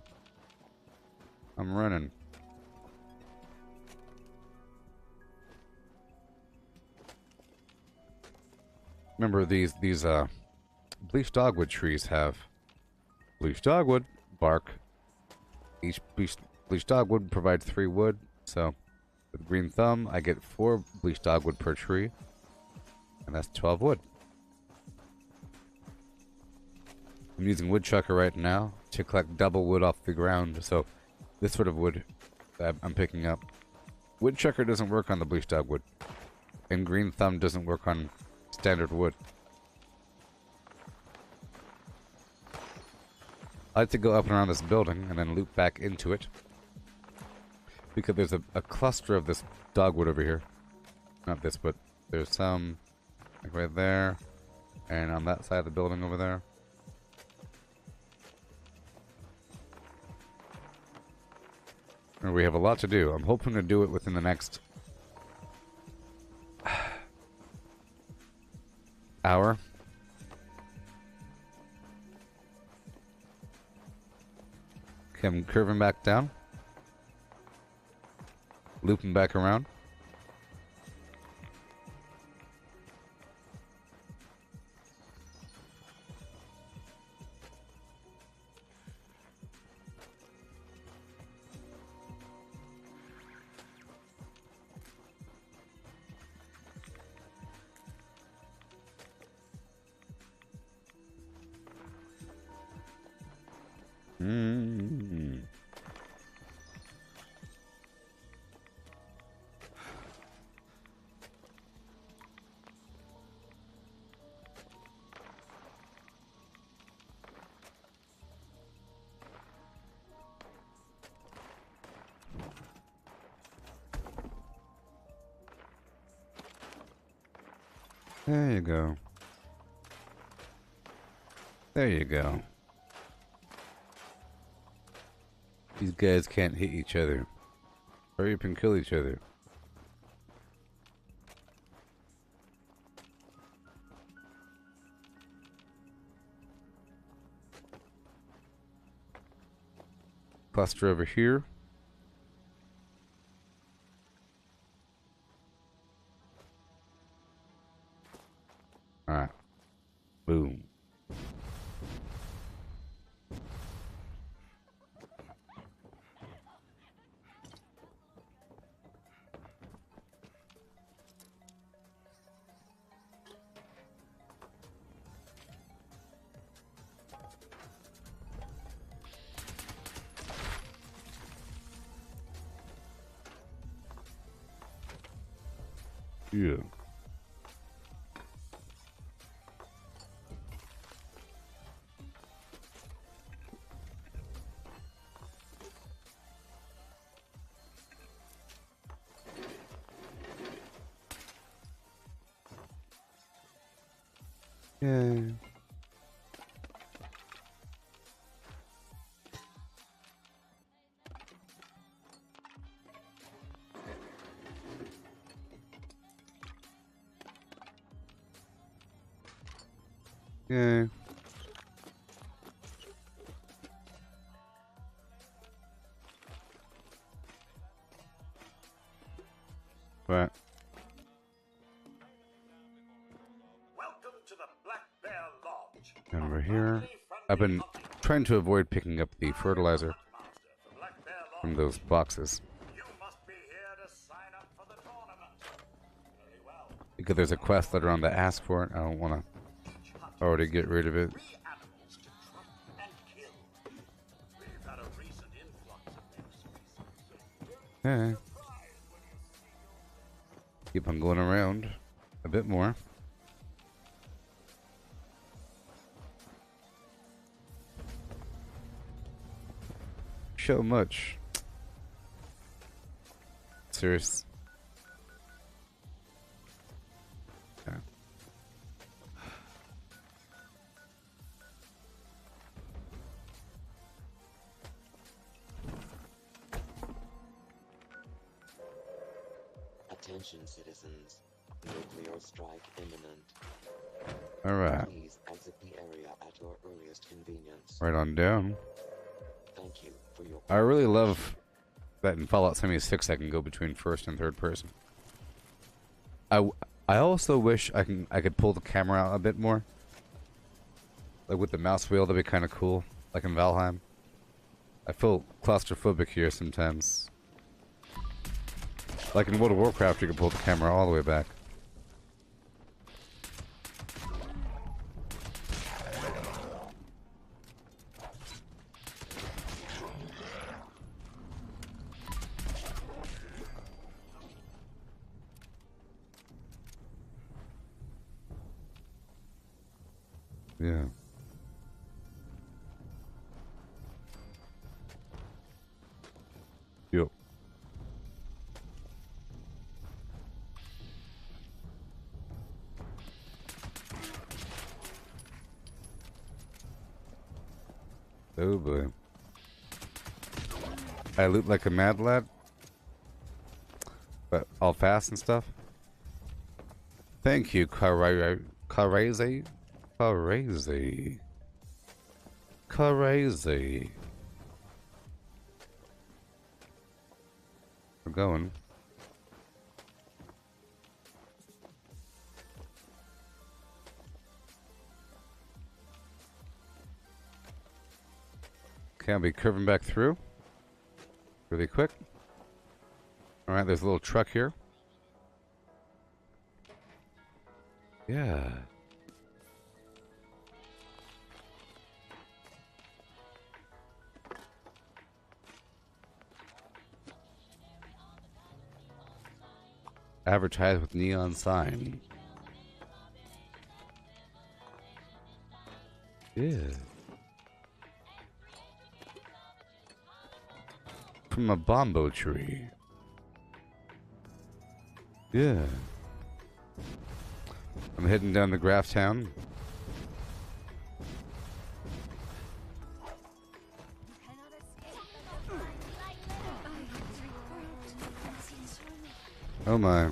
I'm running. Remember these bleached dogwood trees have bleached dogwood bark. Each bleached dogwood provides 3 wood. So with green thumb, I get 4 bleached dogwood per tree, and that's 12 wood. I'm using woodchucker right now to collect double wood off the ground. So this sort of wood that I'm picking up. Woodchucker doesn't work on the bleached dogwood, and green thumb doesn't work on standard wood. I like to go up and around this building and then loop back into it, because there's a cluster of this dogwood over here. Not this, but there's some like right there, and on that side of the building over there. And we have a lot to do. I'm hoping to do it within the next hour. Okay, I'm curving back down. Looping back around. There you go. There you go. These guys can't hit each other. Hurry up and kill each other. Cluster over here. Alright. Boom. Yeah. Yay. Yay. Right. Welcome to the Black Bear Lodge. Over here. I've been trying to avoid picking up the fertilizer from those boxes. You must be here to sign up for the tournament. Very well. Because there's a quest later on to ask for it. I don't want to already get rid of it. 3 animals to trap and kill. We've had a recent influx of new species. Yeah. Keep on going around a bit more. So much. Serious. Yeah. Attention citizens. Nuclear strike imminent. Alright. Please exit the area at your earliest convenience. Right on down. Thank you for your I really love that in Fallout 76 I can go between first and third person. I also wish I could pull the camera out a bit more. Like with the mouse wheel, that'd be kind of cool. Like in Valheim. I feel claustrophobic here sometimes. Like in World of Warcraft, you can pull the camera all the way back. Yeah. Yep. Oh boy. I loot like a mad lad. But all fast and stuff. Thank you, Crazy. Crazy. Crazy. We're going. Okay, I'll be curving back through. Really quick. Alright, there's a little truck here. Yeah. Advertise with neon sign. Yeah. From a bombo tree. Yeah. I'm heading down to Graph Town. Oh my.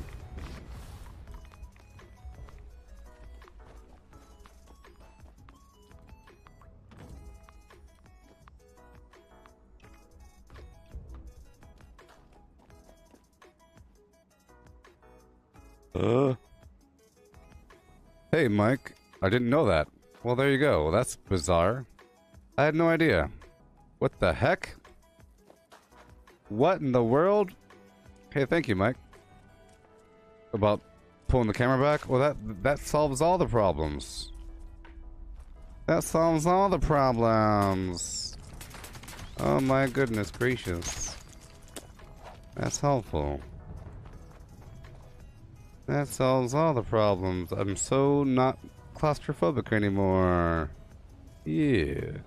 Hey, Mike. I didn't know that. Well, there you go. Well, that's bizarre. I had no idea. What the heck? What in the world? Hey, thank you, Mike. About pulling the camera back? Well, that solves all the problems. That solves all the problems. Oh my goodness gracious. That's helpful. That solves all the problems. I'm so not claustrophobic anymore. Yeah.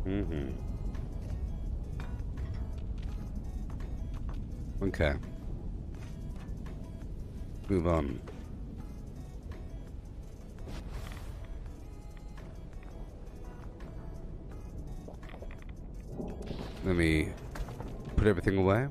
Mm-hmm. Okay. Move on. Let me put everything away.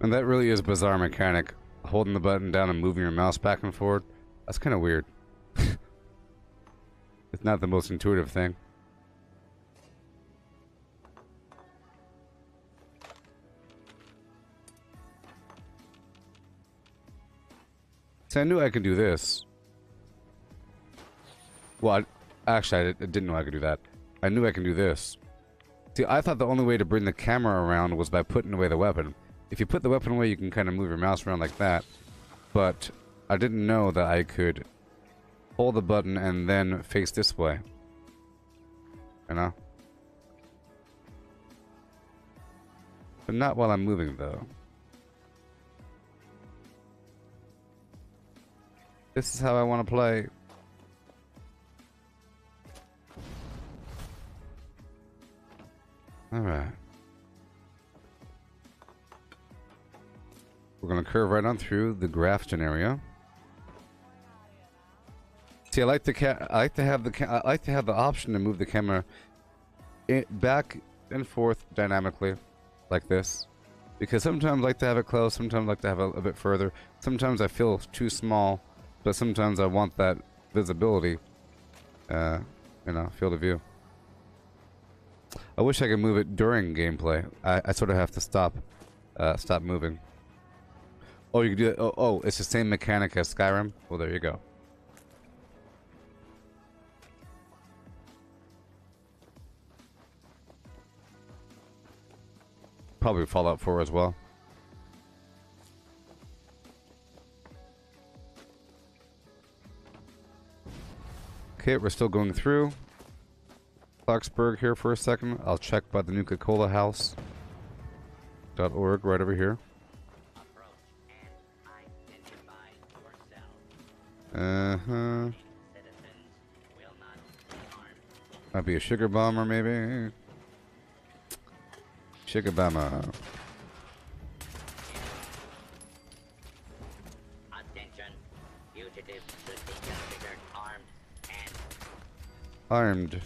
And that really is a bizarre mechanic. Holding the button down and moving your mouse back and forth. That's kind of weird. It's not the most intuitive thing. See, I knew I could do this. Well, actually, I didn't know I could do that. I knew I could do this. See, I thought the only way to bring the camera around was by putting away the weapon. If you put the weapon away, you can kind of move your mouse around like that. But I didn't know that I could hold the button and then face this way. You know? But not while I'm moving, though. This is how I want to play. Alright. We're going to curve right on through the Grafton area. See, I like to have the option to move the camera back and forth dynamically, like this, because sometimes I like to have it close, sometimes I like to have it a bit further. Sometimes I feel too small, but sometimes I want that visibility. You know, field of view. I wish I could move it during gameplay. I sort of have to stop moving. Oh, you can do that. Oh, it's the same mechanic as Skyrim. Well, there you go. Probably Fallout 4 as well. Okay, we're still going through Clarksburg here for a second. I'll check by the Nuka-Cola House.org right over here. Uh-huh. Might be a sugar bomber, maybe. Sugar bomber. Attention. Fugitives should be considered armed and Armed.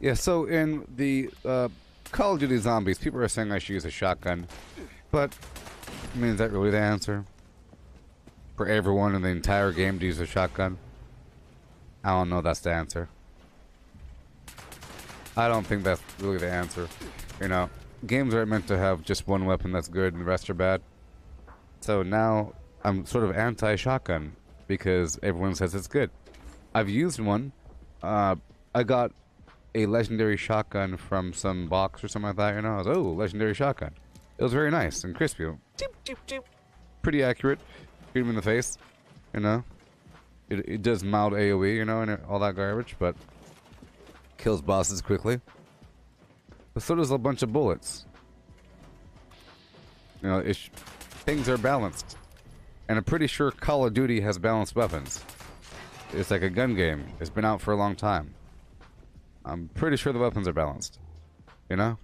Yeah, so in the Call of Duty Zombies, people are saying I should use a shotgun. But, I mean, is that really the answer? For everyone in the entire game to use a shotgun? I don't know that's the answer. I don't think that's really the answer. You know, games aren't meant to have just one weapon that's good and the rest are bad. So now I'm sort of anti-shotgun because everyone says it's good. I've used one. I got a legendary shotgun from some box or something like that, you know. I was, oh, legendary shotgun. It was very nice and crispy. Cheep, cheep, cheep. Pretty accurate. Shoot him in the face, you know. It does mild AoE, you know, and all that garbage, but kills bosses quickly. But so does a bunch of bullets. You know, things are balanced. And I'm pretty sure Call of Duty has balanced weapons. It's like a gun game. It's been out for a long time. I'm pretty sure the weapons are balanced. You know?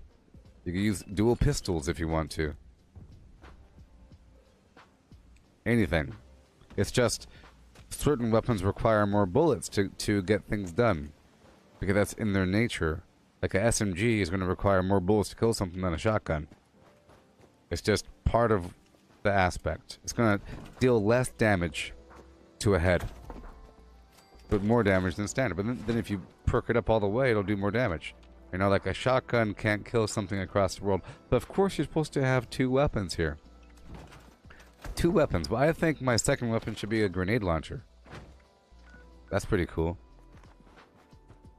You can use dual pistols if you want to. Anything. It's just certain weapons require more bullets to get things done. Because that's in their nature. Like a SMG is going to require more bullets to kill something than a shotgun. It's just part of the aspect. It's going to deal less damage to a head. but more damage than standard. But then if you perk it up all the way, it'll do more damage. You know, like a shotgun can't kill something across the world. But of course you're supposed to have 2 weapons here. 2 weapons. But I think my second weapon should be a grenade launcher. That's pretty cool.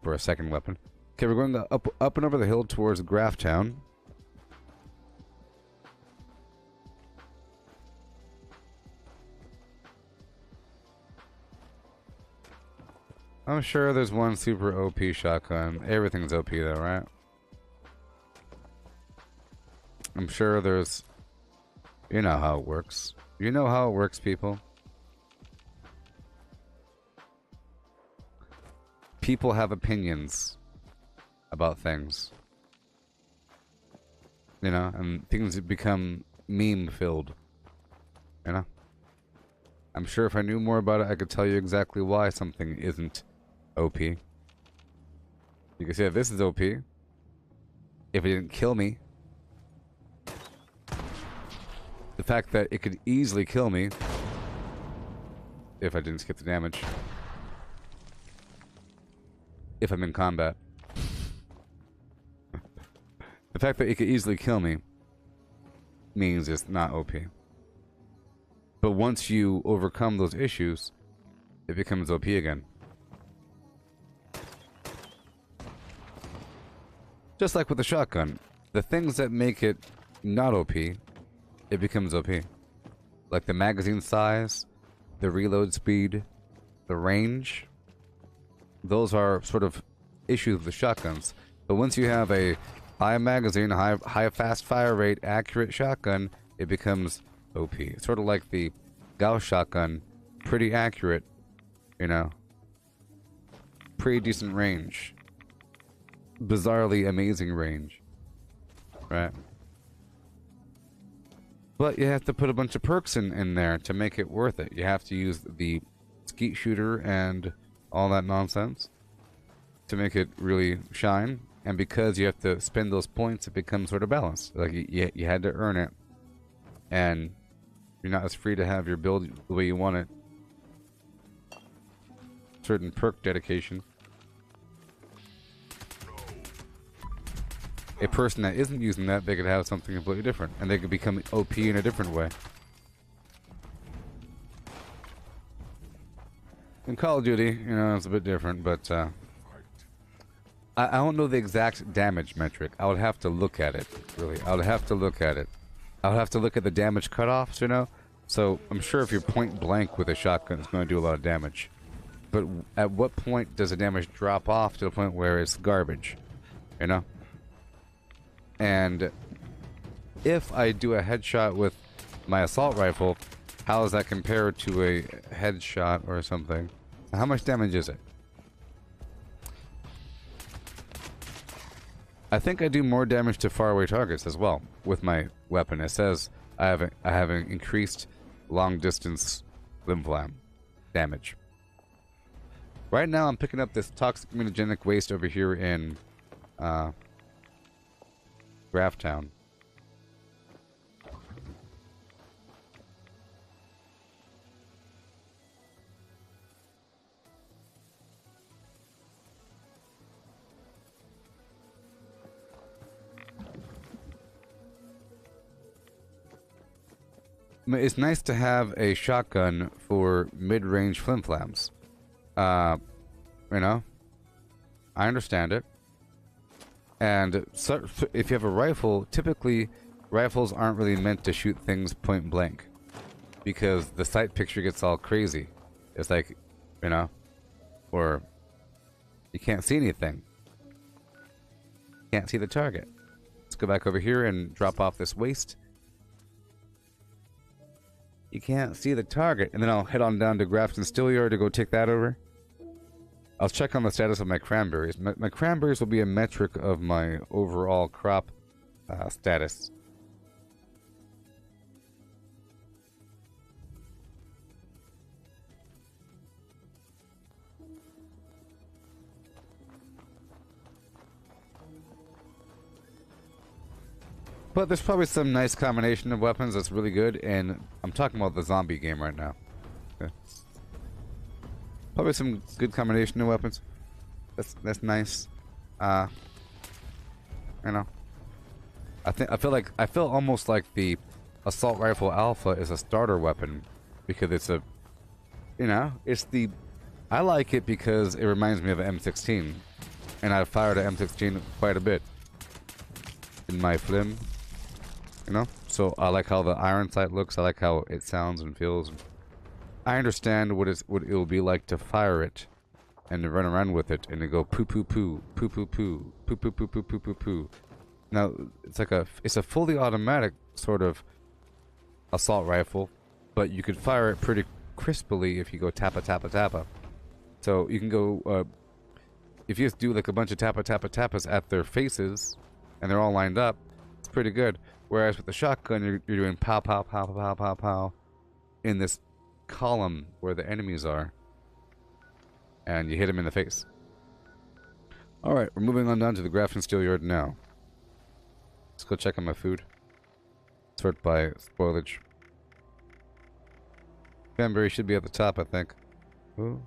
For a second weapon. Okay, we're going up and over the hill towards Graphtown. I'm sure there's one super OP shotgun. Everything's OP though, right? I'm sure there's... You know how it works. You know how it works, people. People have opinions about things. You know, and things become meme-filled. You know? I'm sure if I knew more about it, I could tell you exactly why something isn't OP. You can say this is OP. If it didn't kill me. The fact that it could easily kill me if I didn't skip the damage. If I'm in combat. The fact that it could easily kill me means it's not OP. But once you overcome those issues, it becomes OP again. Just like with the shotgun. The things that make it not OP, it becomes OP. Like the magazine size, the reload speed, the range. Those are sort of issues with the shotguns. But once you have a high magazine, high fast fire rate, accurate shotgun, it becomes OP. It's sort of like the Gauss shotgun, pretty accurate, you know. Pretty decent range. Bizarrely amazing range. Right? But you have to put a bunch of perks in there to make it worth it. You have to use the skeet shooter and all that nonsense to make it really shine. And because you have to spend those points, it becomes sort of balanced. Like you had to earn it. And you're not as free to have your build the way you want it. Certain perk dedication. A person that isn't using that, they could have something completely different. And they could become OP in a different way. In Call of Duty, you know, it's a bit different, but I don't know the exact damage metric. I would have to look at it, really. I would have to look at it. I would have to look at the damage cutoffs, you know? So, I'm sure if you're point blank with a shotgun, it's going to do a lot of damage. But at what point does the damage drop off to the point where it's garbage? You know? And if I do a headshot with my assault rifle, how does that compare to a headshot or something? How much damage is it? I think I do more damage to faraway targets as well with my weapon. It says I have an increased long distance flim-flam damage. Right now I'm picking up this toxic mutagenic waste over here in Graphtown. It's nice to have a shotgun for mid-range flim-flams. You know, I understand it. And so, if you have a rifle, typically rifles aren't really meant to shoot things point blank, because the sight picture gets all crazy. It's like, you know, or you can't see anything. Can't see the target. Let's go back over here and drop off this waste. You can't see the target. And then I'll head on down to Grafton Steelyard to go take that over. I'll check on the status of my cranberries. My cranberries will be a metric of my overall crop status. But there's probably some nice combination of weapons that's really good, and I'm talking about the zombie game right now. Okay. Probably some good combination of weapons. That's nice. You know, I feel almost like the assault rifle alpha is a starter weapon because it's a, you know, it's the. I like it because it reminds me of an M16, and I've fired an M16 quite a bit in my flim. You know, so I like how the iron sight looks. I like how it sounds and feels. I understand what it will be like to fire it, and to run around with it, and to go poo poo poo poo poo poo poo poo poo poo poo poo poo. Now it's a fully automatic sort of assault rifle, but you could fire it pretty crisply if you go tappa tappa tappa. So you can go if you just do like a bunch of tappa tappa tappas at their faces, and they're all lined up. It's pretty good. Whereas with the shotgun, you're doing pow pow pow pow pow pow in this column where the enemies are, and you hit them in the face. All right, we're moving on down to the Grafton Steel Yard now. Let's go check on my food. Sort by spoilage. Cranberry should be at the top, I think. Oh,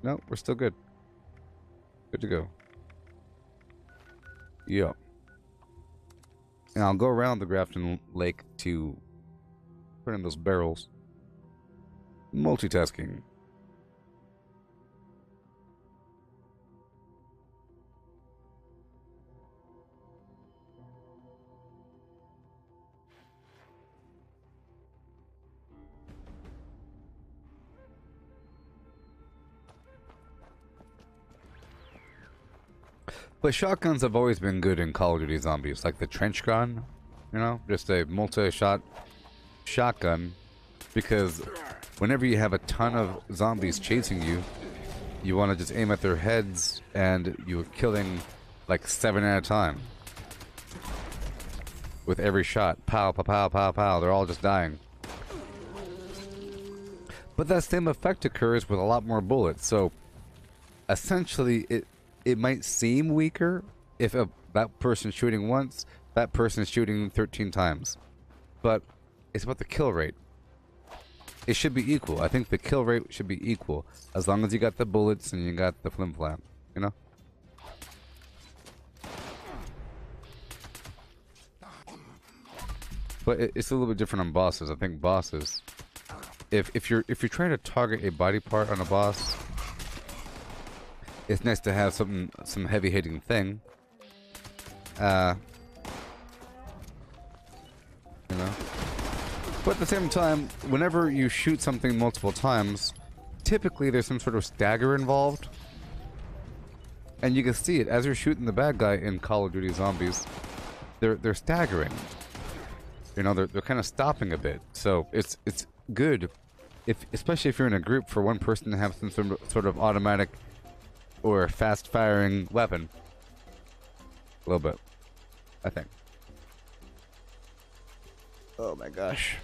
no, we're still good. Good to go. Yo. And I'll go around the Grafton Lake to put in those barrels. Multitasking. But shotguns have always been good in Call of Duty Zombies, like the trench gun, you know, just a multi-shot shotgun, because whenever you have a ton of zombies chasing you, you want to just aim at their heads, and you're killing like 7 at a time. With every shot, pow, pow, pow, pow, pow, they're all just dying. But that same effect occurs with a lot more bullets, so essentially it might seem weaker if that person's shooting once, that person's shooting 13 times. But it's about the kill rate. It should be equal. I think the kill rate should be equal, as long as you got the bullets and you got the flim flam, you know? But it's a little bit different on bosses. I think bosses, if you're trying to target a body part on a boss, it's nice to have some heavy hitting thing. You know. But at the same time, whenever you shoot something multiple times, typically there's some sort of stagger involved. And you can see it as you're shooting the bad guy in Call of Duty Zombies. They're staggering. You know, they're kind of stopping a bit. So it's good, especially if you're in a group, for one person to have some sort of automatic or fast-firing weapon. A little bit, I think. Oh my gosh.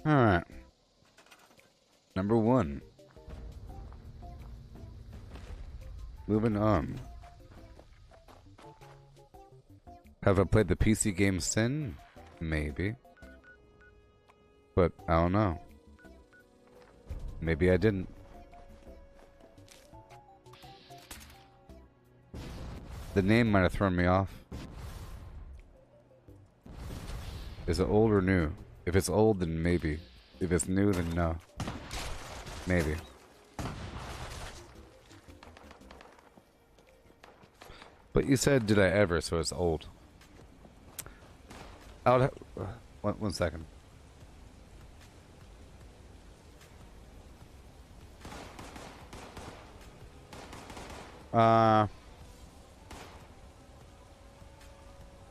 Alright. Number 1. Moving on. Have I played the PC game Sin? Maybe. But I don't know. Maybe I didn't. The name might have thrown me off. Is it old or new? If it's old, then maybe. If it's new, then no. Maybe. But you said, did I ever, so it's old. One second.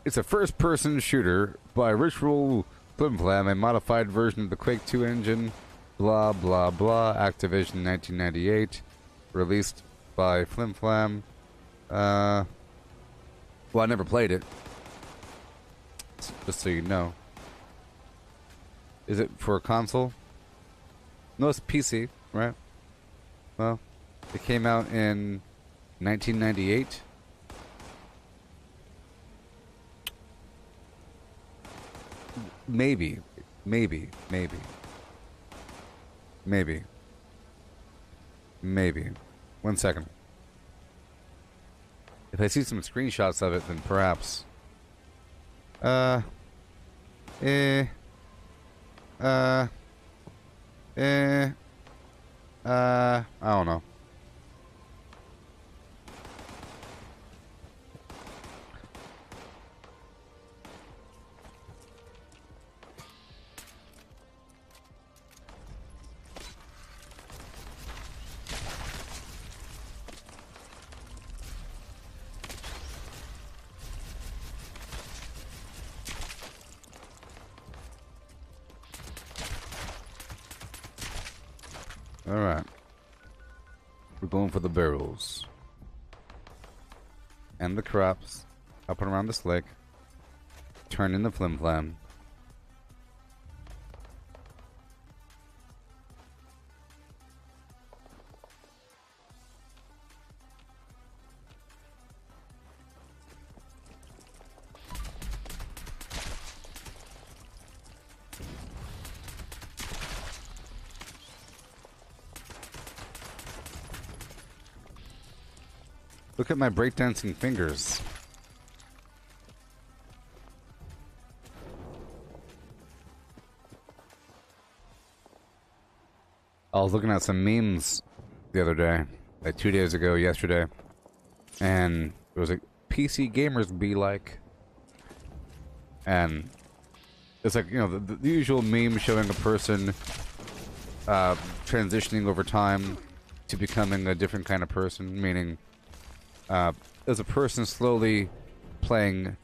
It's a first-person shooter by Ritual Flim Flam, a modified version of the Quake 2 engine. Blah, blah, blah. Activision 1998. Released by Flim Flam. Well, I never played it. Just so you know. Is it for a console? No, it's PC, right? Well, it came out in 1998. Maybe. Maybe. Maybe. Maybe. Maybe. 1 second. If I see some screenshots of it, then perhaps. Uh. Eh. Uh. Eh. I don't know. Alright. We're going for the barrels. And the crops. Up and around this lake. Turn in the flim flam. Look at my breakdancing fingers. I was looking at some memes the other day, like 2 days ago, yesterday, and it was like PC gamers be like, and it's like, you know, the usual meme showing a person transitioning over time to becoming a different kind of person, meaning as a person slowly playing,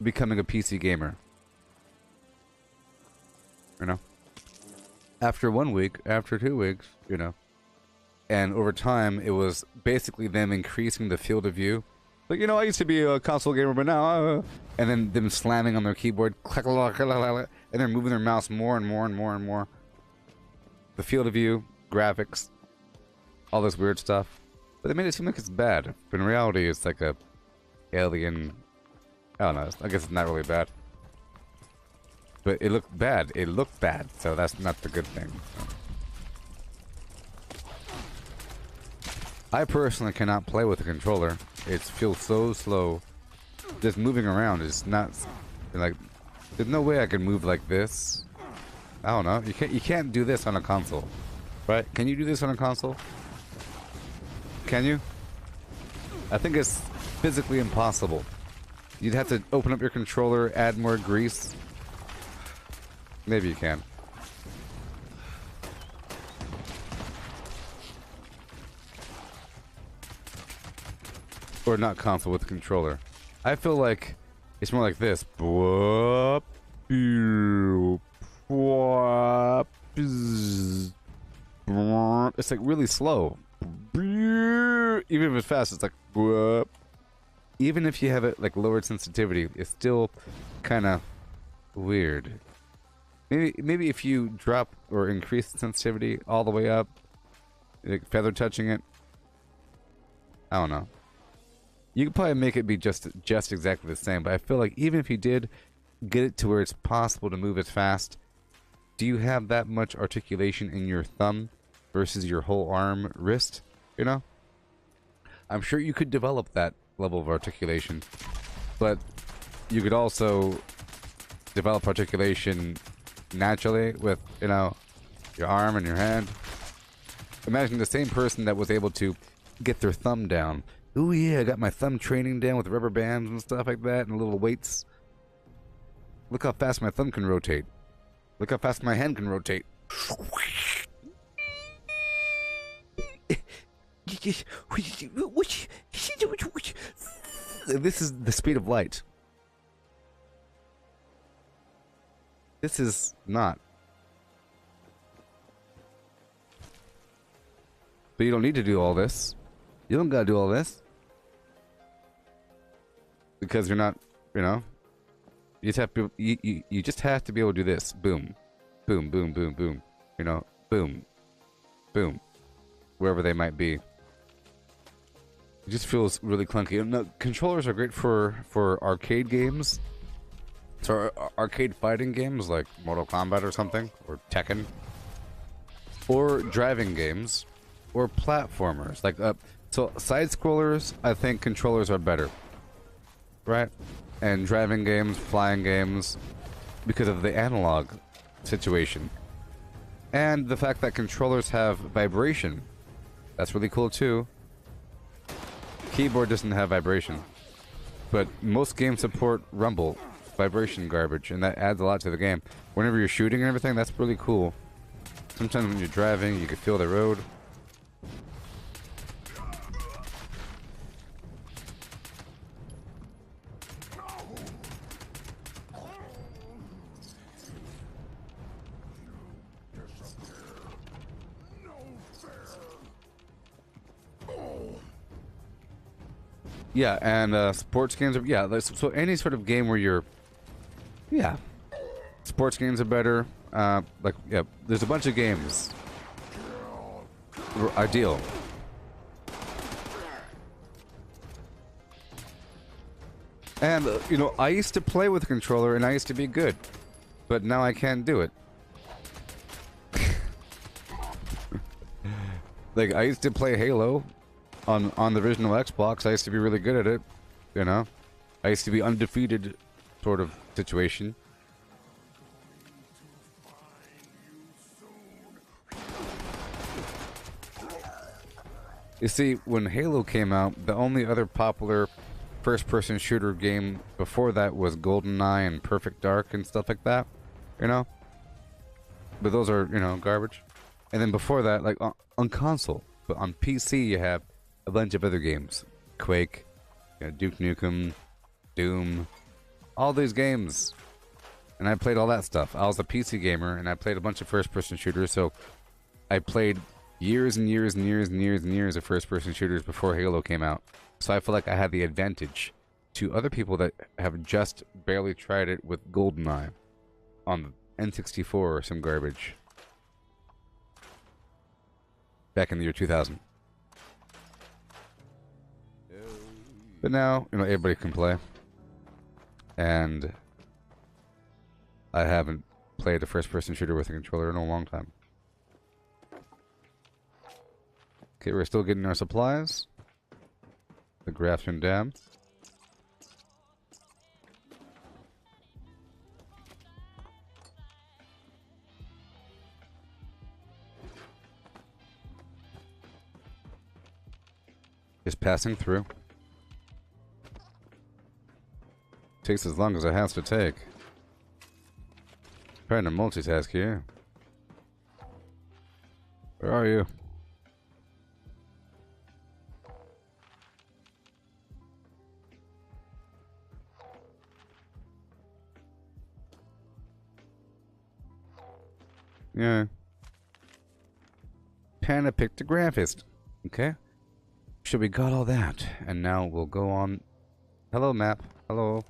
becoming a PC gamer. You know? After 1 week, after 2 weeks, you know. And over time, it was basically them increasing the field of view. Like, you know, I used to be a console gamer, but now, and then them slamming on their keyboard, and they're moving their mouse more and more and more and more. The field of view, graphics, all this weird stuff. But they made it seem like it's bad. But in reality, it's like a alien. I don't know. I guess it's not really bad. But it looked bad. It looked bad, so that's not the good thing. I personally cannot play with a controller. It feels so slow. Just moving around is not like. There's no way I can move like this. I don't know. You can't do this on a console, right? Can you do this on a console? Can you? I think it's physically impossible. You'd have to open up your controller, add more grease. Maybe you can. Or not console with controller. I feel like it's more like this. It's like really slow. Even if it's fast, it's like whoop. Even if you have it like lowered sensitivity, it's still kind of weird. Maybe if you drop or increase the sensitivity all the way up, like feather touching it. I don't know. You could probably make it be just exactly the same, but I feel like even if you did get it to where it's possible to move as fast, do you have that much articulation in your thumb versus your whole arm, wrist? You know? I'm sure you could develop that level of articulation, but you could also develop articulation naturally with, you know, your arm and your hand. Imagine the same person that was able to get their thumb down. Ooh yeah, I got my thumb training down with rubber bands and stuff like that and little weights. Look how fast my thumb can rotate. Look how fast my hand can rotate. This is the speed of light. This is not. But you don't need to do all this. You don't gotta do all this. Because you're not, you know. You just have to, you just have to be able to do this. Boom. Boom, boom, boom, boom. You know, boom. boom, wherever they might be. It just feels really clunky. And the controllers are great for arcade games. So arcade fighting games like Mortal Kombat or something, or Tekken, or driving games, or platformers. Like so side scrollers, I think controllers are better, right? And driving games, flying games, because of the analog situation, and the fact that controllers have vibration. That's really cool too. Keyboard doesn't have vibration, but most games support rumble. Vibration garbage, and that adds a lot to the game. Whenever you're shooting and everything, that's really cool. Sometimes when you're driving, you can feel the road. Yeah, and sports games are, yeah, so any sort of game where you're, yeah, sports games are better. Like, yeah, there's a bunch of games. Ideal. And, you know, I used to play with a controller and I used to be good. But now I can't do it. Like, I used to play Halo on the original Xbox. I used to be really good at it, you know? I used to be undefeated sort of situation. You see, when Halo came out, the only other popular first-person shooter game before that was GoldenEye and Perfect Dark and stuff like that, you know? But those are, you know, garbage. And then before that, like, on console, but on PC you have a bunch of other games. Quake, you know, Duke Nukem, Doom, all these games. And I played all that stuff. I was a PC gamer, and I played a bunch of first-person shooters, so I played years and years and years and years and years of first-person shooters before Halo came out. So I feel like I had the advantage to other people that have just barely tried it with GoldenEye on the N64 or some garbage back in the year 2000. But now, you know, everybody can play. And I haven't played a first-person shooter with a controller in a long time. Okay, we're still getting our supplies. The Grafton Dam. Just passing through. Takes as long as it has to take. Trying to multitask here. Where are you? Yeah. Panda pictographist. Okay. So we got all that. And now we'll go on. Hello, map. Hello.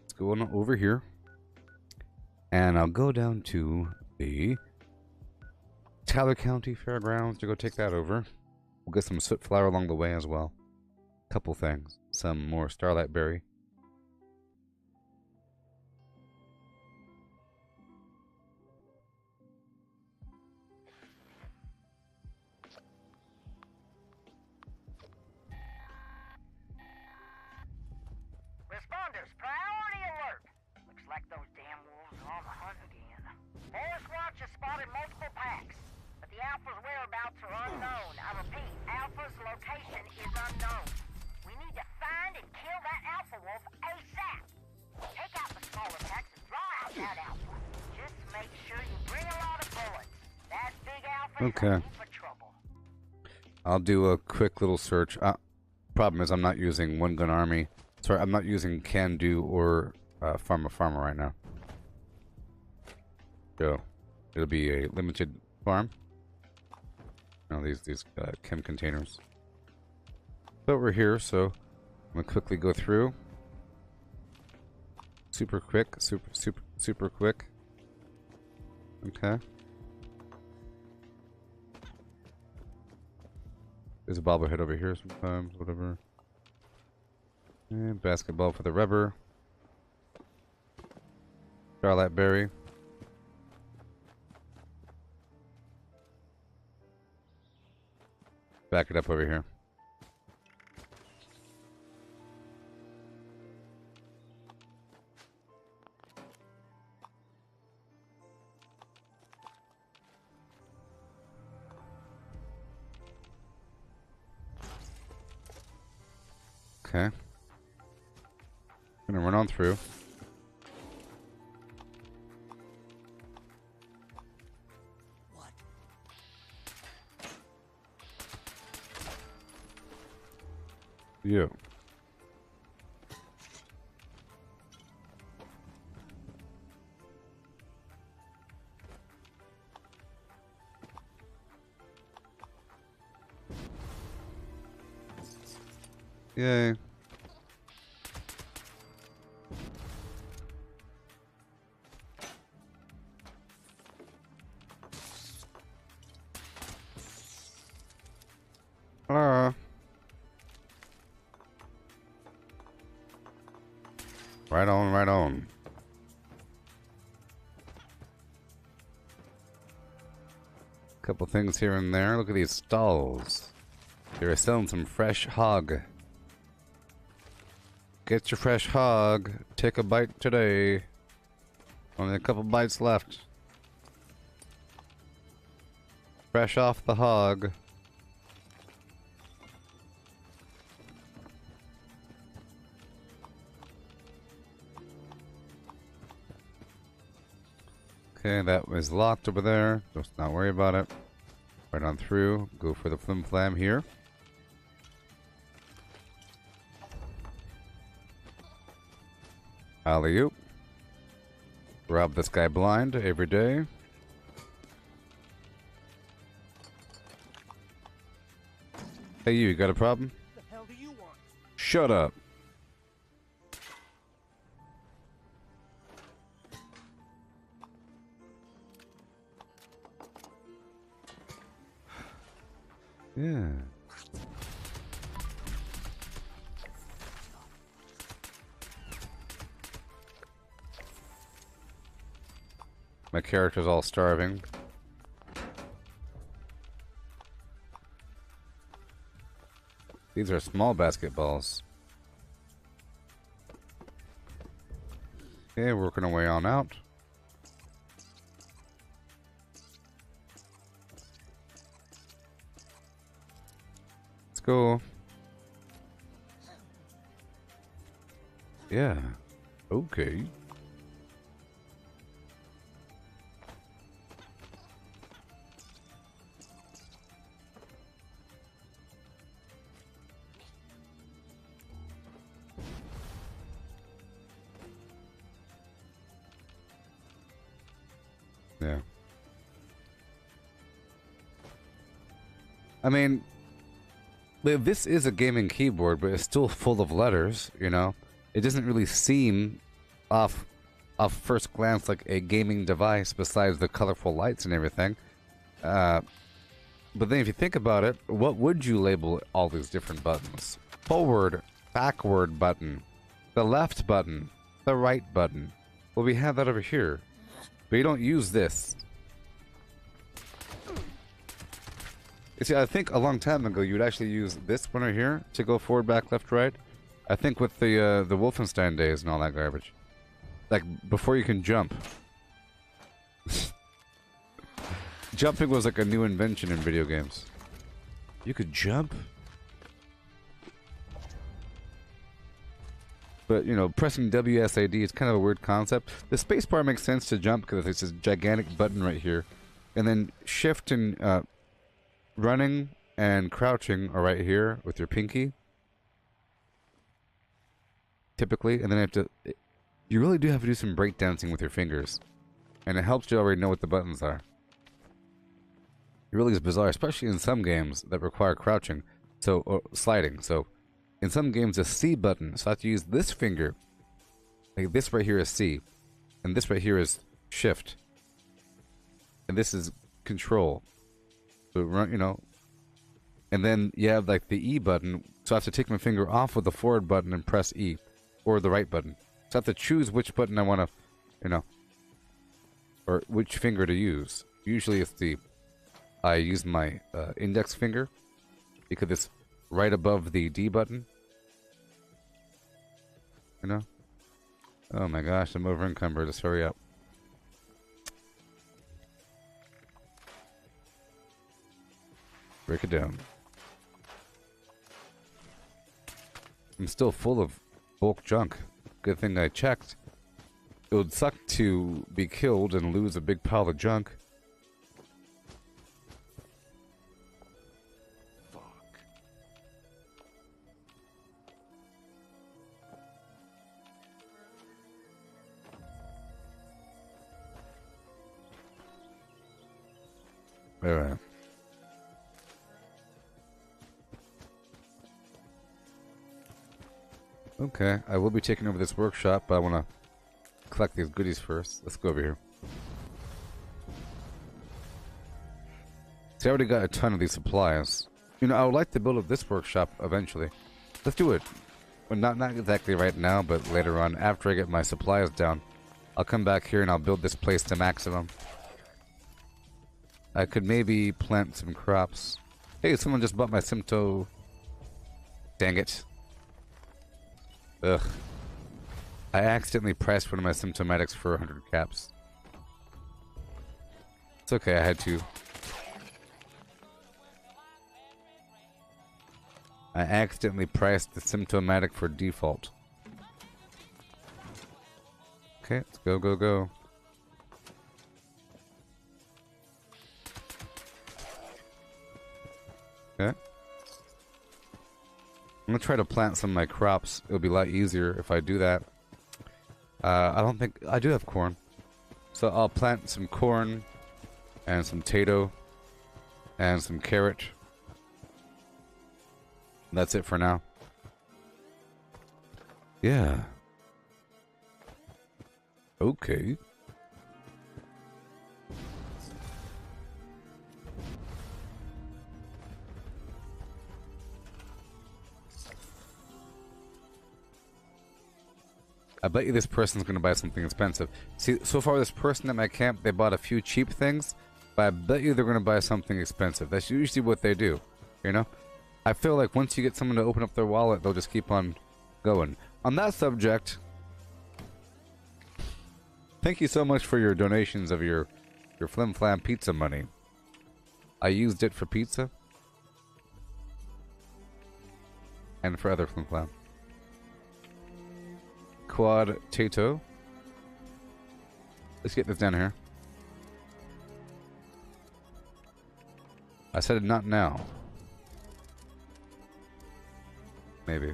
Let's go on over here. And I'll go down to the Tyler County Fairgrounds to go take that over. We'll get some soot flower along the way as well. Couple things. Some more starlight berry. Responders, priority alert! Looks like those damn wolves are on the hunt again. Forest Watch has spotted multiple packs, but the Alpha's whereabouts are unknown. I repeat, Alpha's location is unknown. We need to find and kill that Alpha wolf ASAP. Take out the smaller packs and draw out that Alpha. Just make sure you bring a lot of bullets. That big Alpha is in for trouble. I'll do a quick little search. Problem is I'm not using One Gun Army. Sorry, I'm not using Can Do or Farmer right now. So it'll be a limited farm. Now these chem containers. But we're here, so I'm gonna quickly go through. Super quick, super quick. Okay. There's a bobblehead over here sometimes, whatever. And basketball for the rubber. Starlight berry. Back it up over here. Okay. Gonna run on through. What? You. Yay. Ah. Right on, right on. Couple things here and there. Look at these stalls. They're selling some fresh hog. Get your fresh hog. Take a bite today. Only a couple bites left. Fresh off the hog. Okay, that was locked over there. Just not worry about it. Right on through. Go for the flim flam here. Alley-oop. Rob this guy blind every day. Hey, you got a problem? What the hell do you want? Shut up. Yeah. My character's all starving. These are small basketballs. Okay, working our way on out. Let's go. Yeah. Okay. Yeah. I mean, this is a gaming keyboard, but it's still full of letters, you know? It doesn't really seem off first glance like a gaming device besides the colorful lights and everything. But then if you think about it, what would you label all these different buttons? Forward, backward button, the left button, the right button. Well, we have that over here. But you don't use this. You see, I think a long time ago you would actually use this one right here to go forward, back, left, right. I think with the Wolfenstein days and all that garbage. Like, before you can jump. Jumping was like a new invention in video games. You could jump? But, you know, pressing WSAD is kind of a weird concept. The spacebar makes sense to jump because there's this gigantic button right here. And then shift and running and crouching are right here with your pinky. Typically. And then you really do have to do some breakdancing with your fingers. And it helps you already know what the buttons are. It really is bizarre, especially in some games that require crouching. Or sliding. So, in some games, a C button, so I have to use this finger. Like this right here is C. And this right here is shift. And this is control. So run, you know. and then you have like the E button, so I have to take my finger off of the forward button and press E, or the right button. So I have to choose which button I want to, you know, or which finger to use. Usually it's I use my index finger, because it's right above the D button. You know? Oh my gosh, I'm over encumbered. Just hurry up. Break it down. I'm still full of bulk junk. Good thing I checked. It would suck to be killed and lose a big pile of junk. Fuck. Alright. Okay, I will be taking over this workshop, but I want to collect these goodies first. Let's go over here. See, I already got a ton of these supplies. You know, I would like to build up this workshop eventually. Let's do it. Well, not exactly right now, but later on, after I get my supplies down. I'll come back here and I'll build this place to maximum. I could maybe plant some crops. Hey, someone just bought my Simto. Dang it. Ugh. I accidentally priced one of my symptomatics for 100 caps. It's okay, I had to. I accidentally priced the symptomatic for default. Okay, let's go, go, go. Okay. I'm gonna try to plant some of my crops. It'll be a lot easier if I do that. I don't think I do have corn, so I'll plant some corn and some potato and some carrot. That's it for now. Yeah. Okay. I bet you this person's gonna buy something expensive. See, so far this person at my camp, they bought a few cheap things, but I bet you they're gonna buy something expensive. That's usually what they do, you know? I feel like once you get someone to open up their wallet, they'll just keep on going. On that subject, thank you so much for your donations of your Flim Flam pizza money. I used it for pizza. And for other Flim Flam. Quad Tato. Let's get this down here. I said not now. Maybe.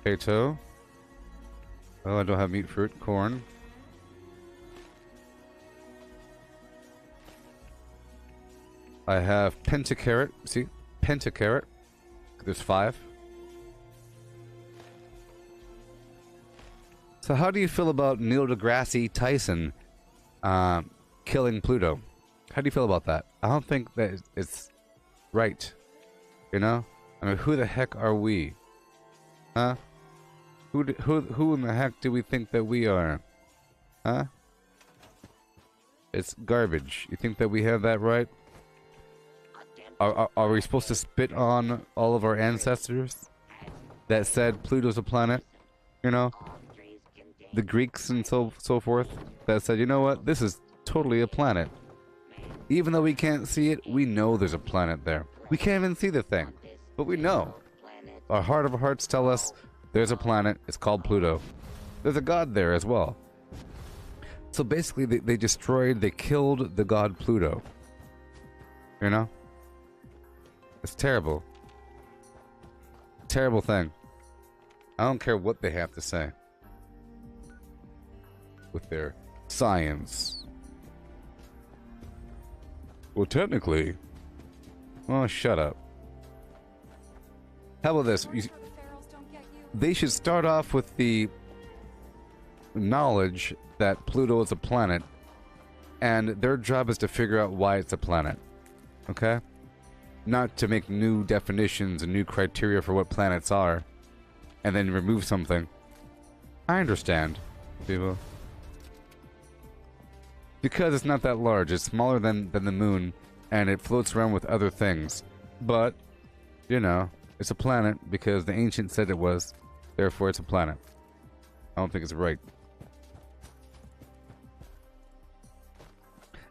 Tato. Oh, I don't have meat, fruit, corn. I have pentacarrot. See? Pentacarrot. There's 5. So how do you feel about Neil deGrasse Tyson killing Pluto? How do you feel about that? I don't think that it's right. You know? I mean, who the heck are we? Huh? Who in the heck do we think that we are? Huh? It's garbage. You think that we have that right? Are we supposed to spit on all of our ancestors that said Pluto's a planet? You know? The Greeks and so forth that said, you know what? This is totally a planet. Even though we can't see it, we know there's a planet there. We can't even see the thing, but we know. Our heart of hearts tell us there's a planet. It's called Pluto. There's a god there as well. So basically, they killed the god Pluto. You know? It's terrible. Terrible thing. I don't care what they have to say. With their science. Well, technically... Oh, shut up. How about this? They should start off with the knowledge that Pluto is a planet and their job is to figure out why it's a planet. Okay? Not to make new definitions and new criteria for what planets are, and then remove something. I understand, people. Because it's not that large, it's smaller than the moon, and it floats around with other things. But, you know, it's a planet because the ancients said it was, therefore it's a planet. I don't think it's right.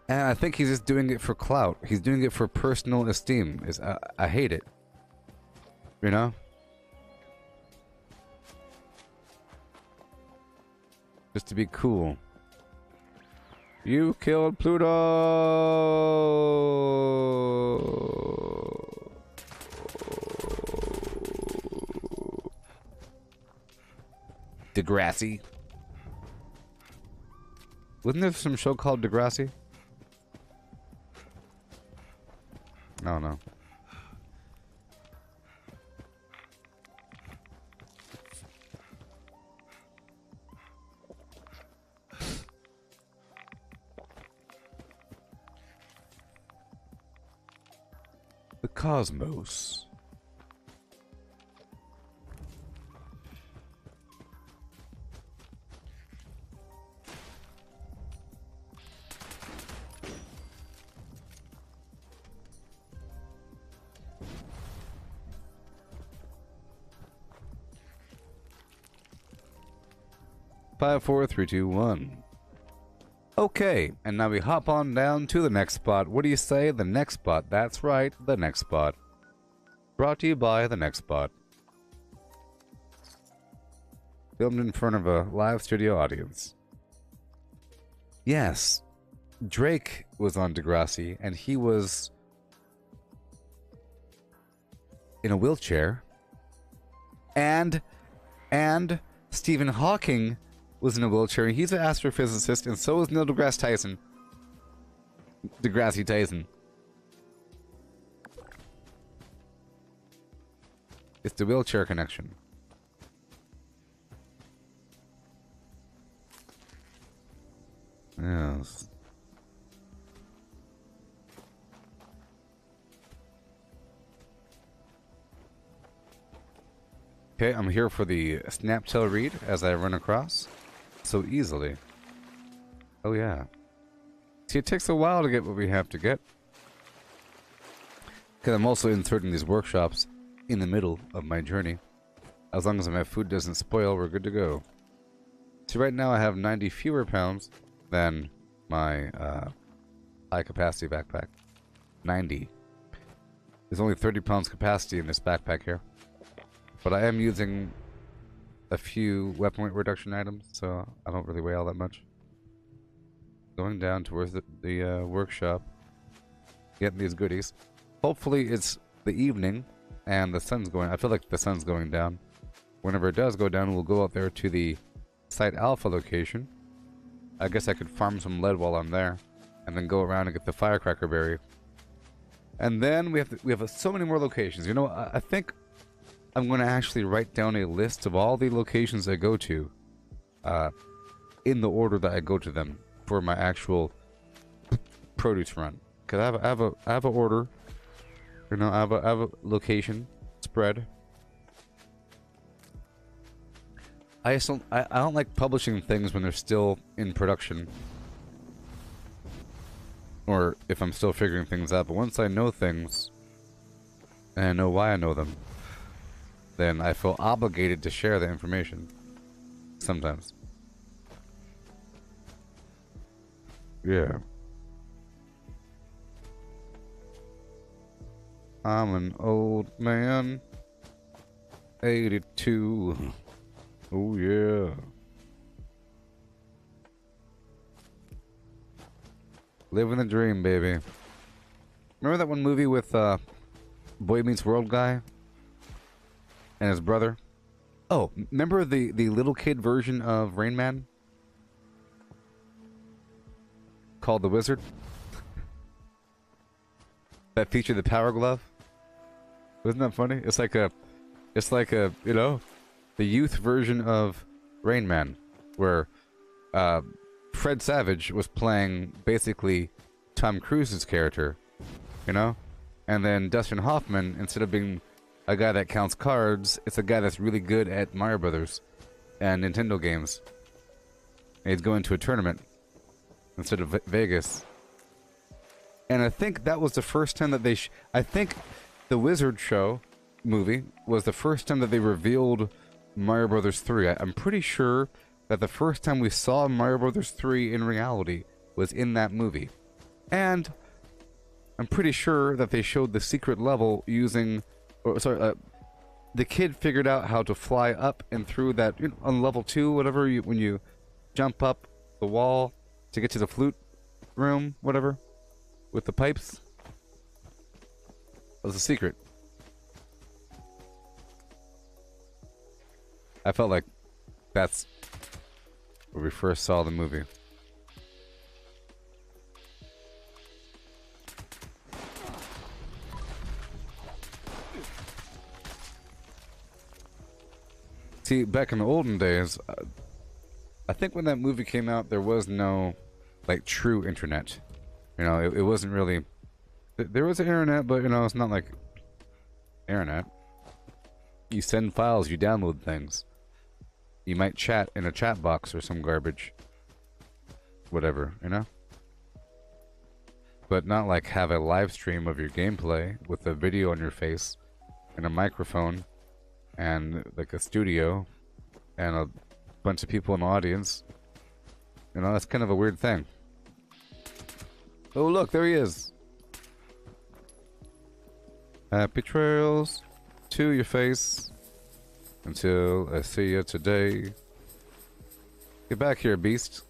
And I think he's just doing it for clout. He's doing it for personal esteem. I hate it. You know? Just to be cool. You killed Pluto! Degrassi. Wasn't there some show called Degrassi? No, no. The cosmos. Five, four, three, two, one. Okay, and now we hop on down to the next spot. What do you say? The next spot. That's right, the next spot. Brought to you by the next spot. Filmed in front of a live studio audience. Yes, Drake was on Degrassi, and he was in a wheelchair. And Stephen Hawking was in a wheelchair. He's an astrophysicist, and so is Neil deGrasse Tyson. Degrassi Tyson. It's the wheelchair connection. Yes. Okay, I'm here for the Snaptail read as I run across. So easily. Oh yeah. See, it takes a while to get what we have to get. Because I'm also inserting these workshops in the middle of my journey. As long as my food doesn't spoil, we're good to go. See, right now I have 90 fewer pounds than my high capacity backpack. 90. There's only 30 pounds capacity in this backpack here. But I am using a few weapon weight reduction items, so I don't really weigh all that much. Going down towards the workshop, getting these goodies. Hopefully it's the evening and the sun's going. I feel like the sun's going down. Whenever it does go down, we'll go out there to the Site Alpha location. I guess I could farm some lead while I'm there, and then go around and get the firecracker berry. And then we have so many more locations. You know, I think I'm going to actually write down a list of all the locations I go to, in the order that I go to them for my actual produce run. Cause I have a order, you know, I have a location spread. I don't like publishing things when they're still in production, or if I'm still figuring things out. But once I know things, and I know why I know them, then I feel obligated to share the information. Sometimes. Yeah. I'm an old man. 82. Oh yeah. Living the dream, baby. Remember that one movie with Boy Meets World guy? And his brother? Oh, remember the little kid version of Rain Man? Called The Wizard? That featured the power glove? Wasn't that funny? It's like a, you know, the youth version of Rain Man, where Fred Savage was playing basically Tom Cruise's character, you know? And then Dustin Hoffman, instead of being a guy that counts cards, it's a guy that's really good at Mario Brothers and Nintendo games. And he's going to a tournament instead of Vegas. And I think that was the first time that they... I think the Wizard Show movie was the first time that they revealed Mario Brothers 3. I'm pretty sure that the first time we saw Mario Brothers 3 in reality was in that movie. And I'm pretty sure that they showed the secret level using... the kid figured out how to fly up and through that... You know, on level 2, whatever, when you jump up the wall to get to the flute room, whatever, with the pipes. That was a secret. I felt like that's where we first saw the movie. See, back in the olden days, I think when that movie came out, there was no, like, true internet. You know, it wasn't really... There was an internet, but, you know, it's not like internet. You send files, you download things. You might chat in a chat box or some garbage. Whatever, you know? But not like have a live stream of your gameplay with a video on your face and a microphone and like a studio and a bunch of people in the audience. You know, that's kind of a weird thing. Oh, look, there he is. Happy trails to your face until I see you today. Get back here, beast.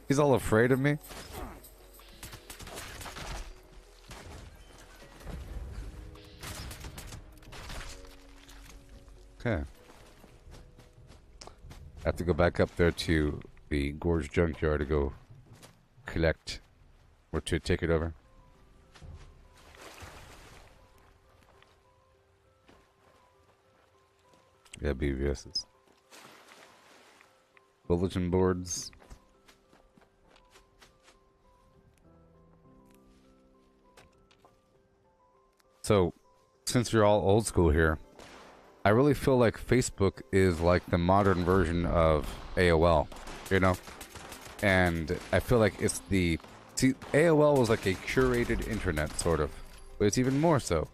He's all afraid of me. Okay. I have to go back up there to the Gorge Junkyard to go collect or to take it over. Yeah, BBS's. Bulletin boards. So, since you're all old school here, I really feel like Facebook is like the modern version of AOL, you know? And I feel like it's the... See, AOL was like a curated internet, sort of. But it's even more so.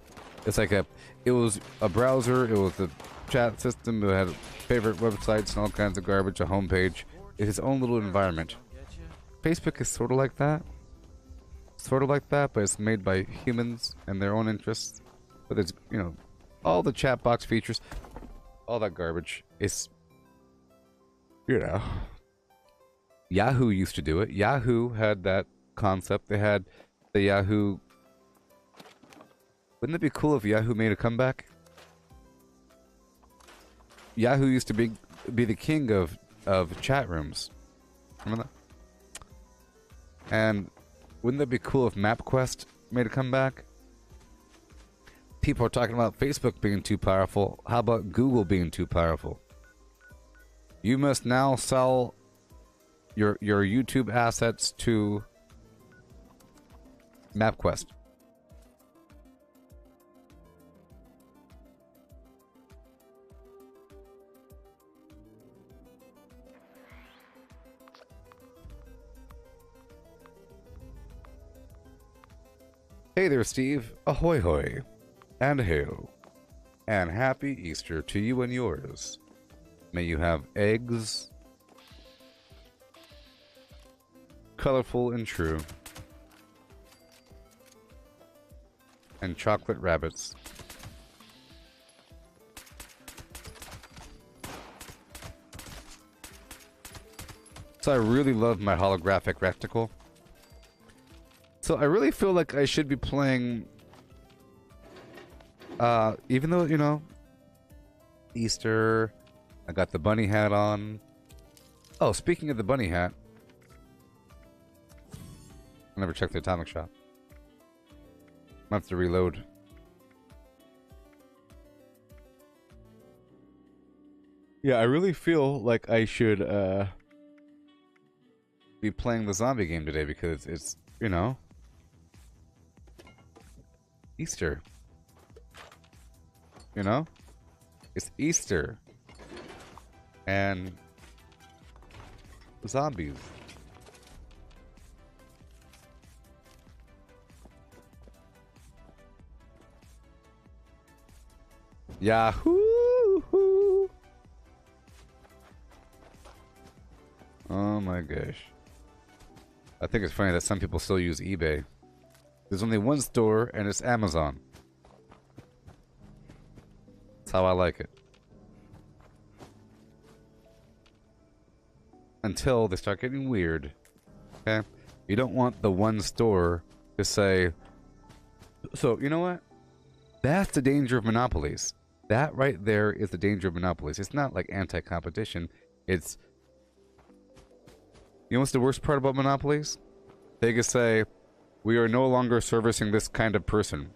It's like a... It was a browser, it was a chat system, it had favorite websites and all kinds of garbage, a homepage. It's its own little environment. Facebook is sort of like that. Sort of like that, but it's made by humans and their own interests. But there's, you know, all the chat box features, all that garbage. It's, you know, Yahoo used to do it. Yahoo had that concept. They had the Yahoo. Wouldn't it be cool if Yahoo made a comeback? Yahoo used to be the king of chat rooms. Remember that? And wouldn't that be cool if MapQuest made a comeback? People are talking about Facebook being too powerful. How about Google being too powerful? You must now sell your YouTube assets to MapQuest. Hey there, Steve. Ahoy hoy. And hail. And happy Easter to you and yours. May you have eggs, colorful and true, and chocolate rabbits. So I really love my holographic reticle. So I really feel like I should be playing, even though, you know, Easter, I got the bunny hat on. Oh, speaking of the bunny hat, I never checked the atomic shop. I have to reload. Yeah, I really feel like I should be playing the zombie game today because it's, you know, Easter. You know? It's Easter. And zombies. Yahoo! Oh my gosh. I think it's funny that some people still use eBay. There's only one store, and it's Amazon. That's how I like it. Until they start getting weird. Okay? You don't want the one store to say... So, you know what? That's the danger of monopolies. That right there is the danger of monopolies. It's not like anti-competition. It's... You know what's the worst part about monopolies? They can say, we are no longer servicing this kind of person.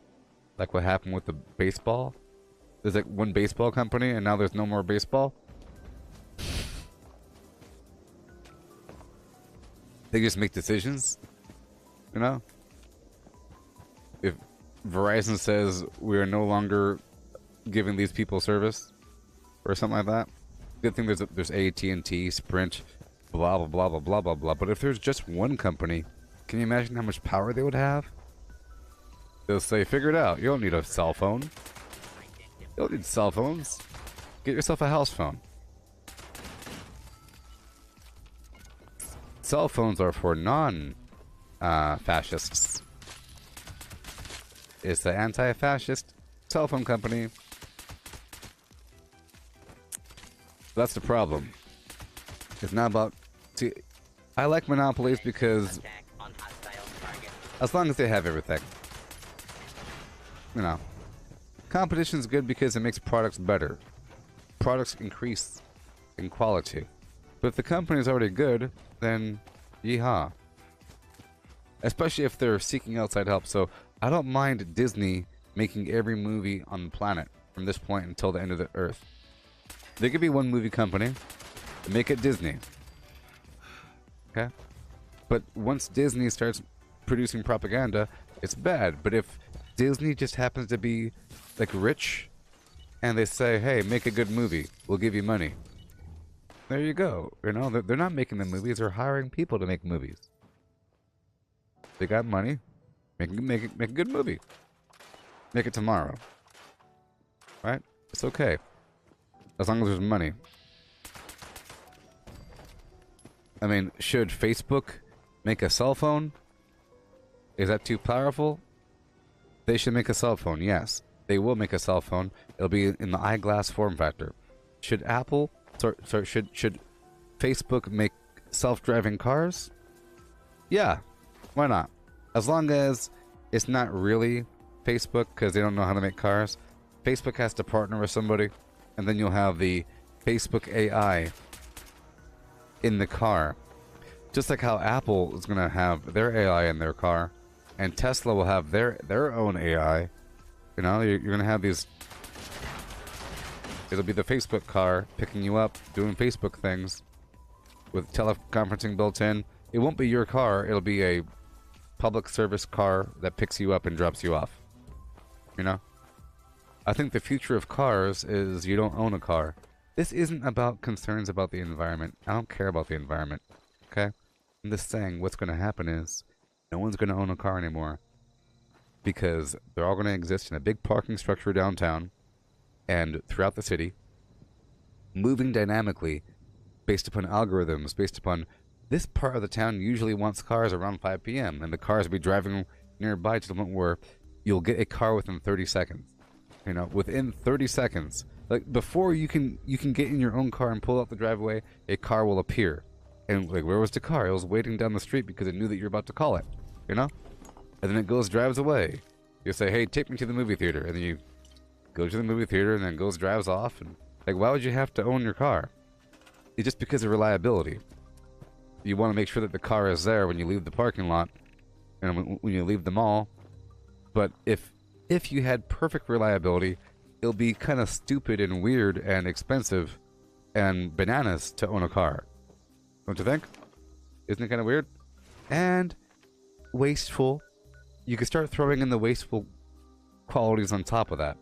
Like what happened with the baseball. There's like one baseball company and now there's no more baseball. They just make decisions. You know? If Verizon says we are no longer giving these people service or something like that. Good thing there's AT&T, Sprint, blah blah blah blah blah blah blah. But if there's just one company, can you imagine how much power they would have? They'll say, figure it out. You don't need a cell phone. You don't need cell phones. Get yourself a house phone. Cell phones are for non-fascists. It's the anti-fascist cell phone company. That's the problem. It's not about... See, I like monopolies because Attack on hostile target. as long as they have everything. You know. Competition's good because it makes products better. Products increase in quality. But if the company's already good, then yeehaw. Especially if they're seeking outside help. So I don't mind Disney making every movie on the planet from this point until the end of the earth. There could be one movie company, make it Disney. Okay? But once Disney starts producing propaganda, it's bad. But if Disney just happens to be like rich and they say, hey, make a good movie, we'll give you money. There you go. You know, they're not making the movies, they're hiring people to make movies. They got money, make a good movie. Make it tomorrow. Right? It's okay. As long as there's money. I mean, should Facebook make a cell phone? Is that too powerful? They should make a cell phone, yes. They will make a cell phone. It'll be in the eyeglass form factor. Should Apple... Sorry, should Facebook make self-driving cars? Yeah. Why not? As long as it's not really Facebook, because they don't know how to make cars. Facebook has to partner with somebody, and then you'll have the Facebook AI in the car. Just like how Apple is going to have their AI in their car, and Tesla will have their own AI. You know, you're going to have these... It'll be the Facebook car picking you up, doing Facebook things with teleconferencing built in. It won't be your car. It'll be a public service car that picks you up and drops you off. You know? I think the future of cars is you don't own a car. This isn't about concerns about the environment. I don't care about the environment. Okay? I'm just saying what's going to happen is no one's going to own a car anymore. Because they're all going to exist in a big parking structure downtown and throughout the city, moving dynamically based upon algorithms, based upon this part of the town usually wants cars around 5 p.m. and the cars will be driving nearby to the point where you'll get a car within 30 seconds. You know, within 30 seconds. Like, before you can get in your own car and pull out the driveway, a car will appear. And, like, where was the car? It was waiting down the street because it knew that you're about to call it. You know? And then it drives away. You say, hey, take me to the movie theater. And then you go to the movie theater and then drives off. And, like, why would you have to own your car? It's just because of reliability. You want to make sure that the car is there when you leave the parking lot and when you leave the mall. But if you had perfect reliability, it'll be kind of stupid and weird and expensive and bananas to own a car. Don't you think? Isn't it kind of weird? And wasteful. You could start throwing in the wasteful qualities on top of that.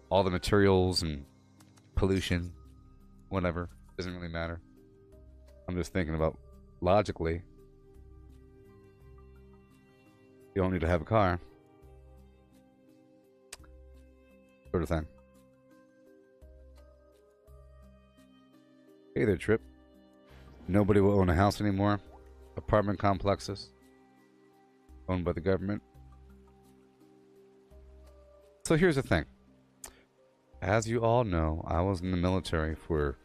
All the materials and pollution, whatever. Doesn't really matter. I'm just thinking about logically. You don't need to have a car. Sort of thing. Hey there, Trip. Nobody will own a house anymore. Apartment complexes owned by the government. So here's the thing. As you all know, I was in the military for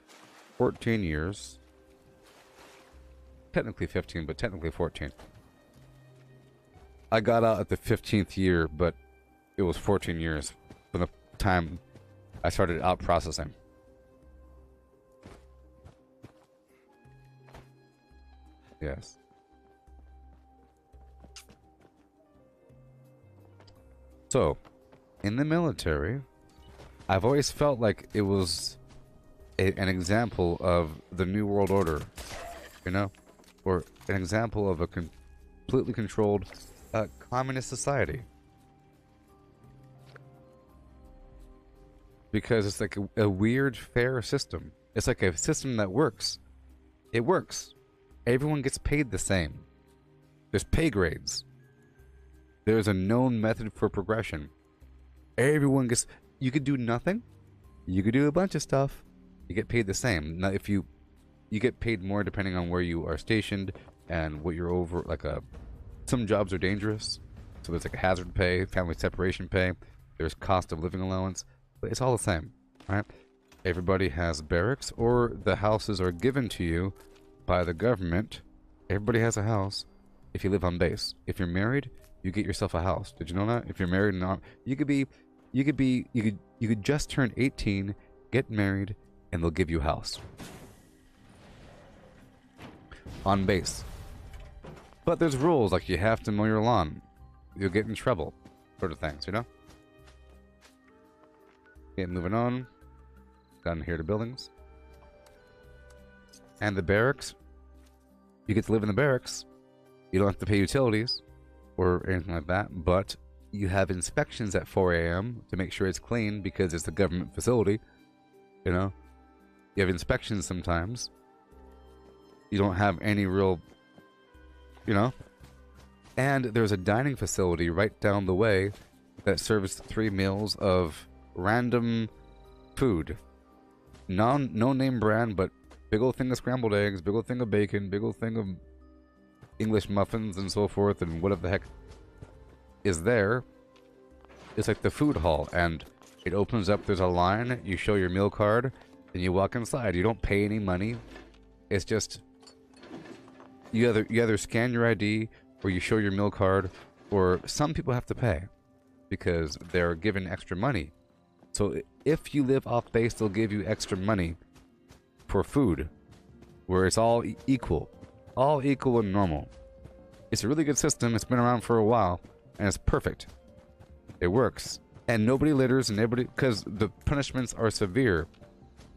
14 years. Technically 15, but technically 14. I got out at the 15th year, but it was 14 years from the time I started out processing. Yes. So, in the military, I've always felt like it was an example of the New World Order, you know? Or an example of a completely controlled communist society. Because it's like a weird, fair system. It's like a system that works. It works. Everyone gets paid the same. There's pay grades. There's a known method for progression. Everyone gets... You could do nothing. You could do a bunch of stuff. You get paid the same. Now, if you get paid more depending on where you are stationed and what you're over. Like some jobs are dangerous, so there's like a hazard pay, family separation pay. There's cost of living allowance, but it's all the same, right? Everybody has barracks, or the houses are given to you by the government. Everybody has a house if you live on base. If you're married, you get yourself a house. Did you know that? If you're married, you could just turn 18, get married, and they'll give you a house on base. But there's rules, like you have to mow your lawn. You'll get in trouble, sort of things, you know? Okay, moving on. Down here to buildings. And the barracks. You get to live in the barracks. You don't have to pay utilities or anything like that, but you have inspections at 4 a.m. to make sure it's clean because it's a government facility, you know? You have inspections sometimes. You don't have any real, you know? And there's a dining facility right down the way that serves 3 meals of random food. No name brand, but big old thing of scrambled eggs, big old thing of bacon, big old thing of English muffins and so forth, and whatever the heck is there. It's like the food hall, and it opens up, there's a line, you show your meal card, and you walk inside. You don't pay any money. It's just you either scan your ID or you show your meal card, or some people have to pay because they're given extra money. So if you live off base, they'll give you extra money for food, where it's all equal and normal. It's a really good system. It's been around for a while, and it's perfect. It works, and nobody litters, and everybody, because the punishments are severe.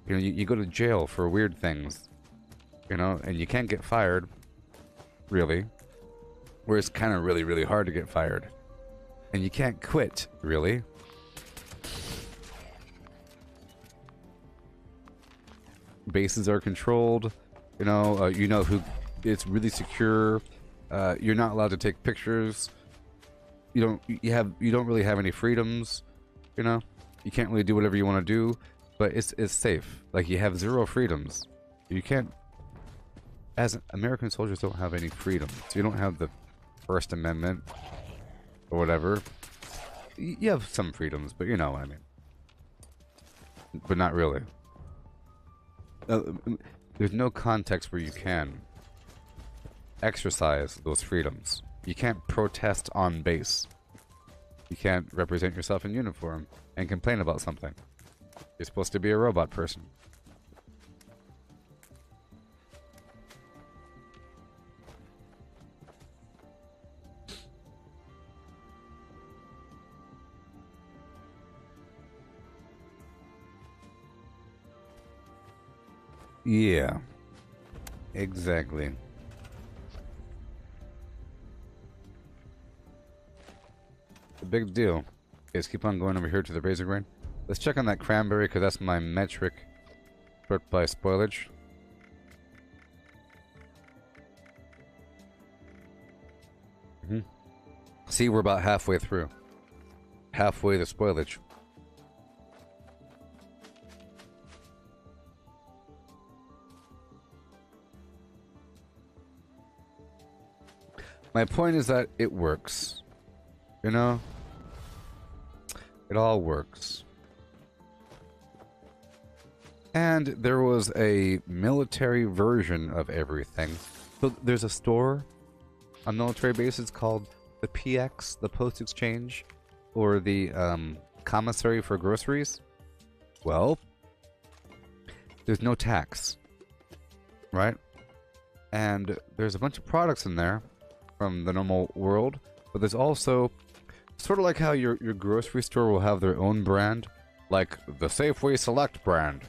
You know, you go to jail for weird things, you know, and you can't get fired, really. Where it's kind of really, really hard to get fired, and you can't quit, really. Bases are controlled, you know who. It's really secure. You're not allowed to take pictures. You don't really have any freedoms, you know. You can't really do whatever you want to do, but it's safe. Like, you have 0 freedoms. You can't, as American soldiers, don't have any freedoms. You don't have the First Amendment or whatever. You have some freedoms, but you know what I mean. But not really. There's no context where you can exercise those freedoms. You can't protest on base. You can't represent yourself in uniform and complain about something. You're supposed to be a robot person. Yeah. Exactly. The big deal. Let's keep on going over here to the razor grain. Let's check on that cranberry because that's my metric sort by spoilage. See, we're about halfway through. Halfway the spoilage. My point is that it works. You know? It all works. And there was a military version of everything. So there's a store on military bases called the PX, the Post Exchange, or the commissary for groceries. Well, there's no tax, right? And there's a bunch of products in there from the normal world, but there's also sort of like how your grocery store will have their own brand, like the Safeway Select brand.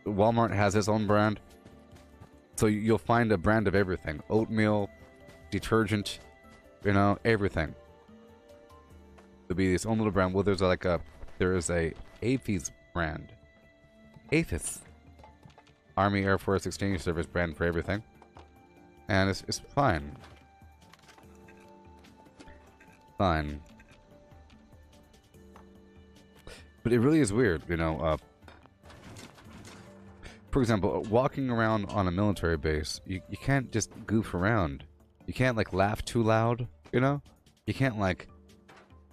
Walmart has its own brand. So you'll find a brand of everything. Oatmeal, detergent, you know, everything. There'll be this own little brand. Well, there is a APHIS brand. APHIS. Army Air Force Exchange Service brand for everything. And it's fine. Fine. But it really is weird, you know. For example, walking around on a military base, you can't just goof around. You can't, like, laugh too loud, you know? You can't, like,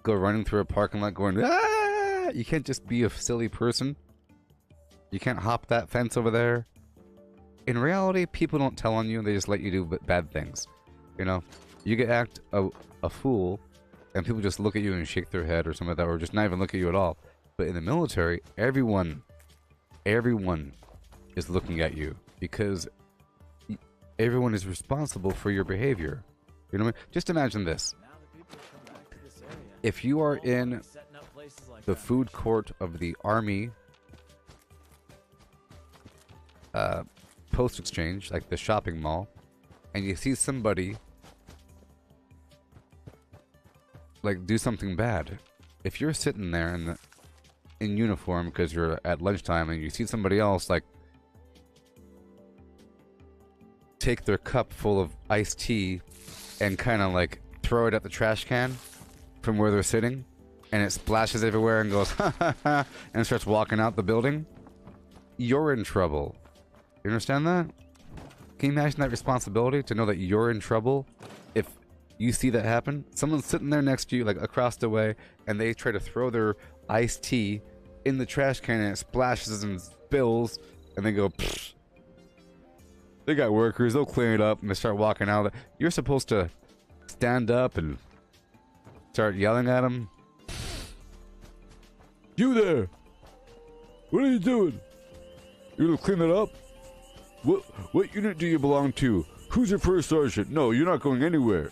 go running through a parking lot going, ah! You can't just be a silly person. You can't hop that fence over there. In reality, people don't tell on you, they just let you do bad things. You know? You get act a fool, and people just look at you and shake their head or something like that, or just not even look at you at all. But in the military, everyone is looking at you because everyone is responsible for your behavior. You know what I mean? Just imagine this. If you are in the food court of the Army Post Exchange, like the shopping mall, and you see somebody like do something bad, if you're sitting there in uniform because you're at lunchtime and you see somebody else like take their cup full of iced tea and kind of like throw it at the trash can from where they're sitting, and it splashes everywhere and goes ha ha ha and starts walking out the building, you're in trouble. You understand that? Can you imagine that responsibility to know that you're in trouble if you see that happen? Someone's sitting there next to you, like across the way, and they try to throw their iced tea in the trash can and it splashes and spills, and they go, pfft. They got workers, they'll clean it up and they start walking out. You're supposed to stand up and start yelling at them. You there! What are you doing? You gonna clean it up? What unit do you belong to? Who's your first sergeant? No, you're not going anywhere.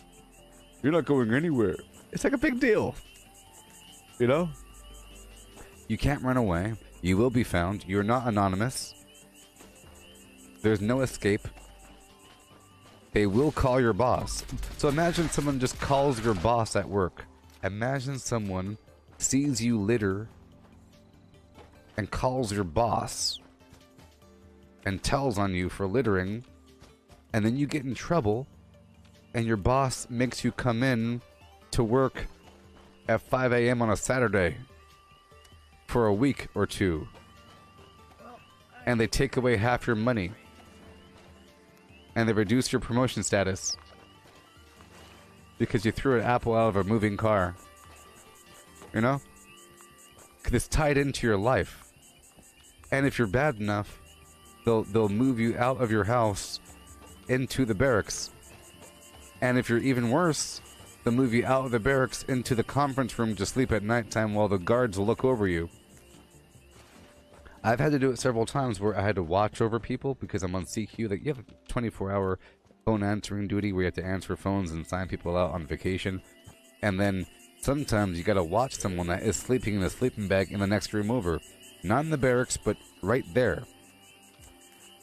You're not going anywhere. It's like a big deal. You know? You can't run away. You will be found. You're not anonymous. There's no escape. They will call your boss. So imagine someone just calls your boss at work. Imagine someone sees you litter and calls your boss and tells on you for littering, and then you get in trouble and your boss makes you come in to work at 5 a.m. on a Saturday for a week or two, and they take away half your money and they reduce your promotion status because you threw an apple out of a moving car. You know? 'Cause it's tied into your life. And if you're bad enough, they'll move you out of your house into the barracks. And if you're even worse, they'll move you out of the barracks into the conference room to sleep at nighttime while the guards will look over you. I've had to do it several times where I had to watch over people because I'm on CQ. Like, you have a 24-hour phone answering duty where you have to answer phones and sign people out on vacation. And then sometimes you gotta watch someone that is sleeping in a sleeping bag in the next room over. Not in the barracks, but right there.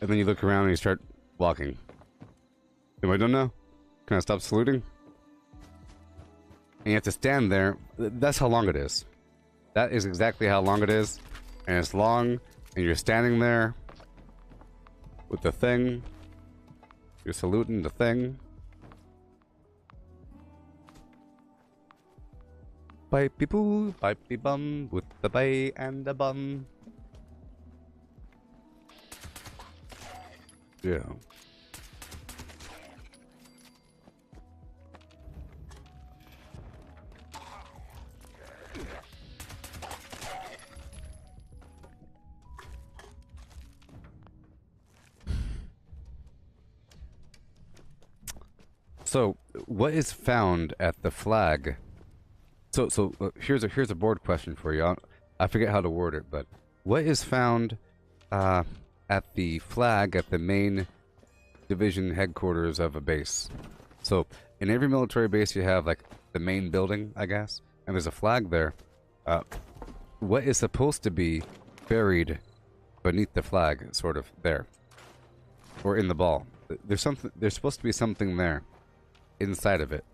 And then you look around and you start walking. Am I done now? Can I stop saluting? And you have to stand there. That's how long it is. That is exactly how long it is. And it's long, and you're standing there with the thing. You're saluting the thing. Pipey boo, pipey bum, with the bay and the bum. Yeah. So, what is found at the flag? So here's a board question for you. I forget how to word it, but what is found at the flag at the main division headquarters of a base? So in every military base, you have like the main building, I guess, and there's a flag there. What is supposed to be buried beneath the flag, sort of there, or in the ball? There's something. There's supposed to be something there, inside of it.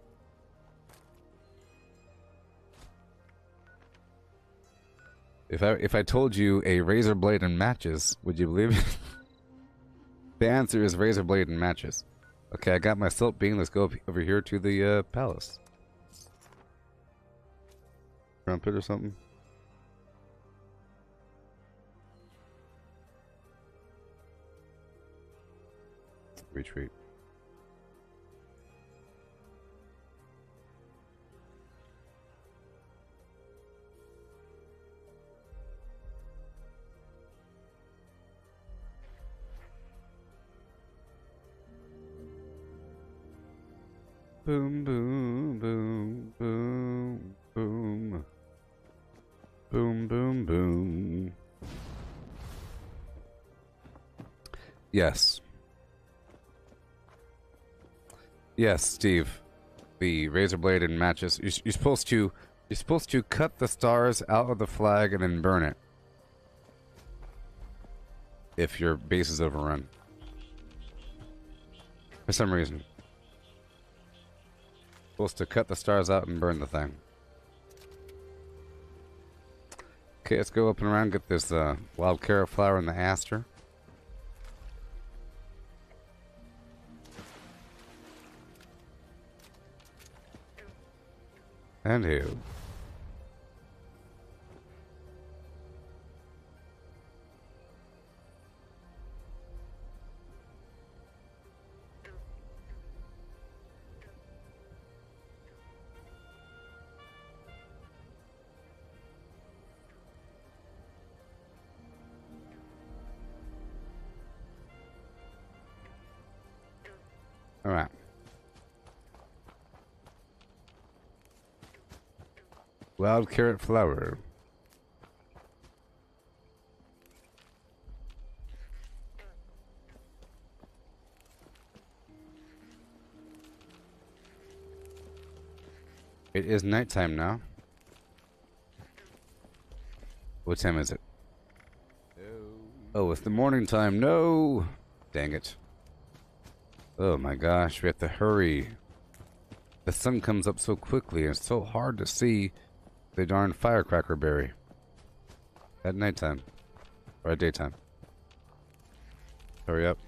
If I told you a razor blade and matches, would you believe it? The answer is razor blade and matches. Okay, I got my silt beam. Let's go over here to the palace. Trumpet or something. Retreat. Boom, boom, boom, boom, boom. Boom, boom, boom. Yes. Yes, Steve. The razor blade and matches. You're supposed to cut the stars out of the flag and then burn it. If your base is overrun. For some reason. Supposed to cut the stars out and burn the thing. Okay, let's go up and around, get this wild carrot flower and the aster. And here. All right. Wild carrot flower. It is nighttime now. What time is it? Oh, it's the morning time. No! Dang it. Oh my gosh, we have to hurry. The sun comes up so quickly and it's so hard to see the darn firecracker berry. At nighttime. Or at daytime. Hurry up.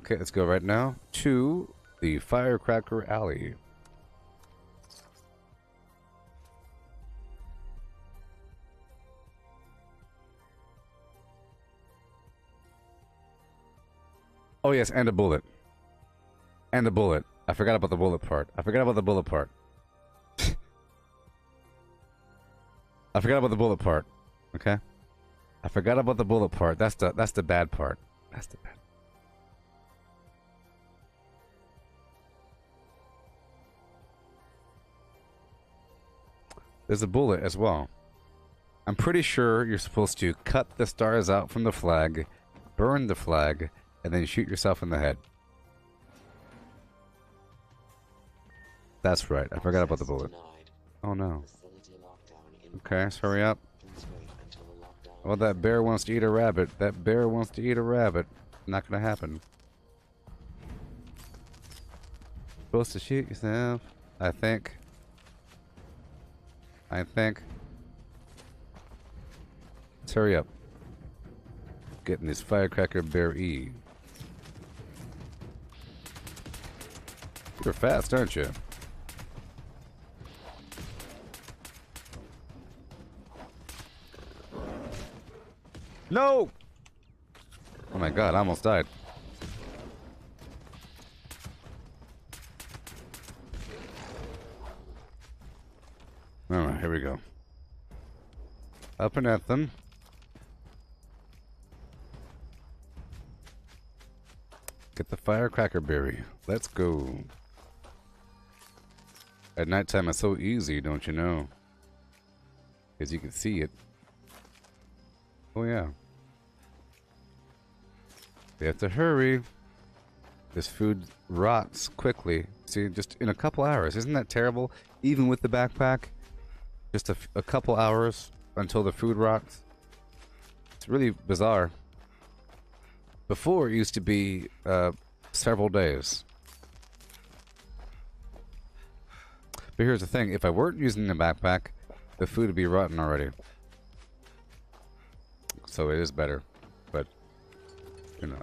Okay, let's go right now to the Firecracker Alley. Oh yes, and a bullet. And a bullet. I forgot about the bullet part. I forgot about the bullet part. Okay? I forgot about the bullet part. That's the bad part. That's the bad. There's a bullet as well. I'm pretty sure you're supposed to cut the stars out from the flag, burn the flag, and then shoot yourself in the head. That's right. I forgot about the bullet. Oh no. Okay, so hurry up. Well, that bear wants to eat a rabbit. That bear wants to eat a rabbit. Not gonna happen. Supposed to shoot yourself. I think. Let's hurry up. Getting this firecracker berry. You're fast, aren't you? No! Oh my god, I almost died. Alright, here we go. Up and at them. Get the firecracker berry. Let's go. At nighttime it's so easy, don't you know? Because you can see it. Oh yeah. We have to hurry. This food rots quickly. See, just in a couple hours. Isn't that terrible? Even with the backpack? Just a couple hours until the food rots. It's really bizarre. Before it used to be several days. But here's the thing. If I weren't using the backpack, the food would be rotten already. So it is better. But, you know.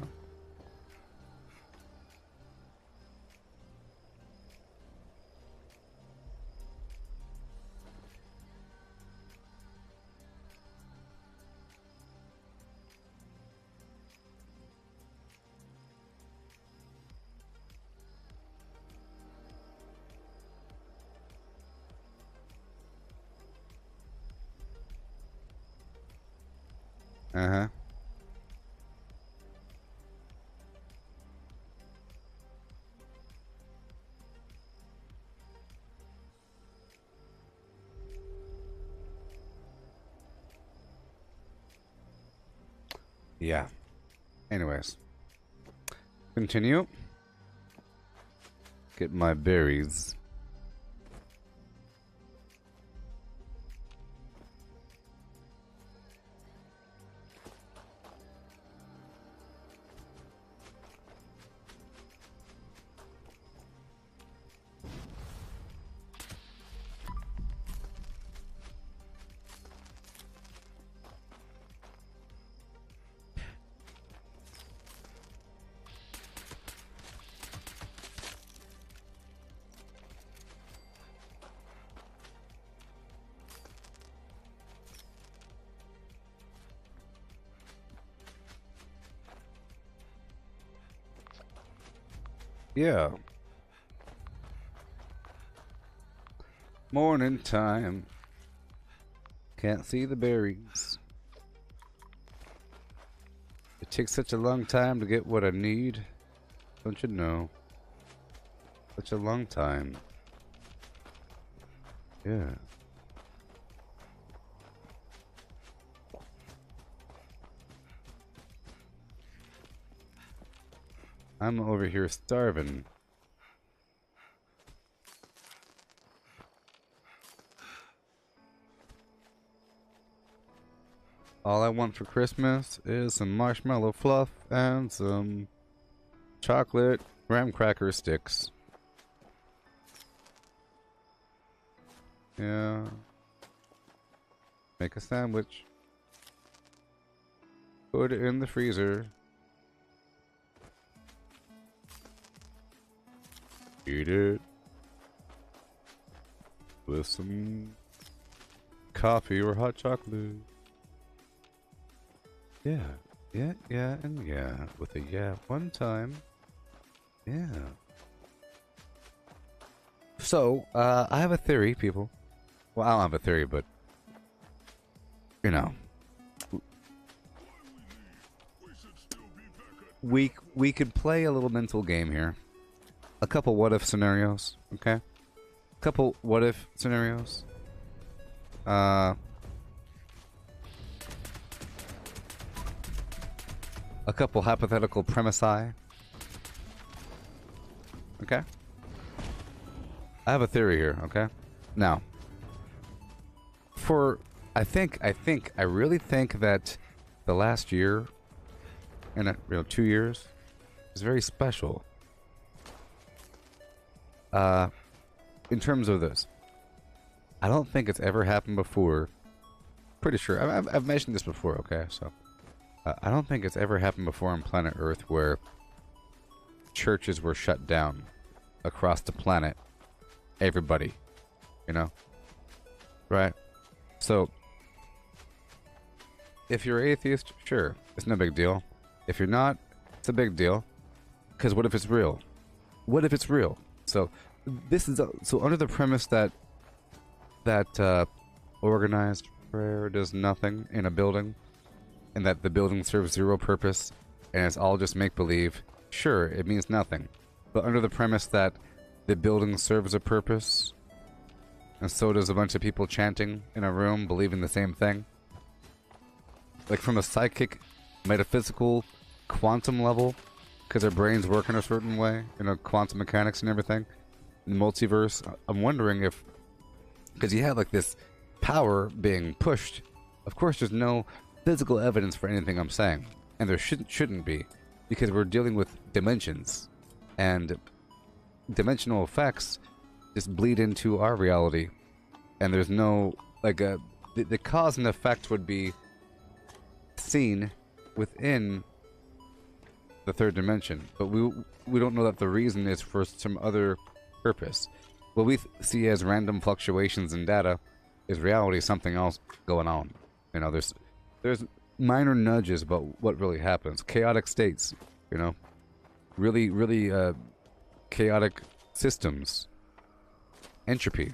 Uh-huh. Yeah. Anyways. Continue. Get my berries. Yeah. Morning time. Can't see the berries. It takes such a long time to get what I need. Don't you know? Such a long time. Yeah. I'm over here starving. All I want for Christmas is some marshmallow fluff and some chocolate graham cracker sticks. Yeah. Make a sandwich. Put it in the freezer. Eat it with some coffee or hot chocolate. Yeah, and yeah. With a yeah one time. Yeah. So, I have a theory, people. Well, I don't have a theory, but you know, we could play a little mental game here. A couple what if scenarios, okay? A couple what if scenarios. A couple hypothetical premisi. Okay? I have a theory here, okay? Now, I really think that the last year and 2 years is very special. In terms of this, I don't think it's ever happened before. Pretty sure I've mentioned this before. Okay, so I don't think it's ever happened before on planet Earth where churches were shut down across the planet. Everybody, right? So if you're atheist, sure, it's no big deal. If you're not, it's a big deal. Because what if it's real? What if it's real? So this is so under the premise that organized prayer does nothing in a building, and that the building serves zero purpose, and it's all just make believe. Sure, it means nothing. But under the premise that the building serves a purpose, and so does a bunch of people chanting in a room believing the same thing. Like from a psychic, metaphysical, quantum level, because our brains work in a certain way, quantum mechanics and everything, multiverse. I'm wondering if, because you have like this power being pushed, of course there's no physical evidence for anything I'm saying, and there shouldn't be, because we're dealing with dimensions, and dimensional effects just bleed into our reality, and there's no the cause and effect would be seen within the third dimension, but we don't know that the reason is for some other purpose. What we see as random fluctuations in data is reality, something else going on. There's minor nudges about what really happens. Chaotic states, really chaotic systems. Entropy.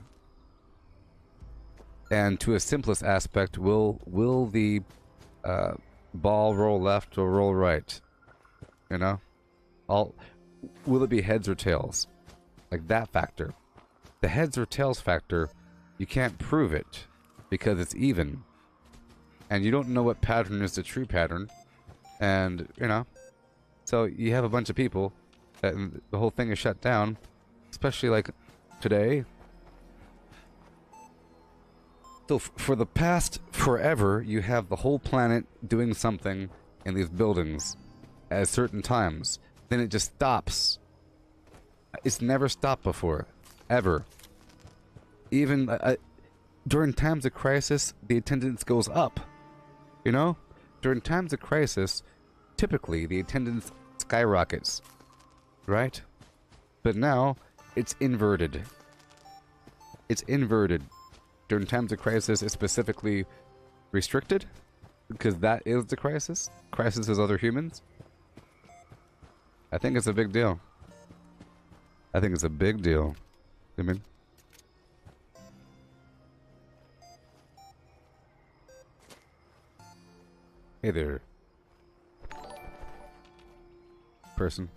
And to a simplest aspect, will the ball roll left or roll right? Will it be heads or tails? Like that factor. The heads or tails factor, you can't prove it because it's even. And you don't know what pattern is the true pattern. And, so you have a bunch of people that the whole thing is shut down, especially like today. So for the past forever, you have the whole planet doing something in these buildings at certain times. Then it just stops. It's never stopped before. Ever. Even during times of crisis, the attendance goes up. During times of crisis, typically the attendance skyrockets. Right? But now, it's inverted. It's inverted. During times of crisis, it's specifically restricted. Because that is the crisis. Crisis is other humans. I think it's a big deal. I think it's a big deal. I mean, hey there, person.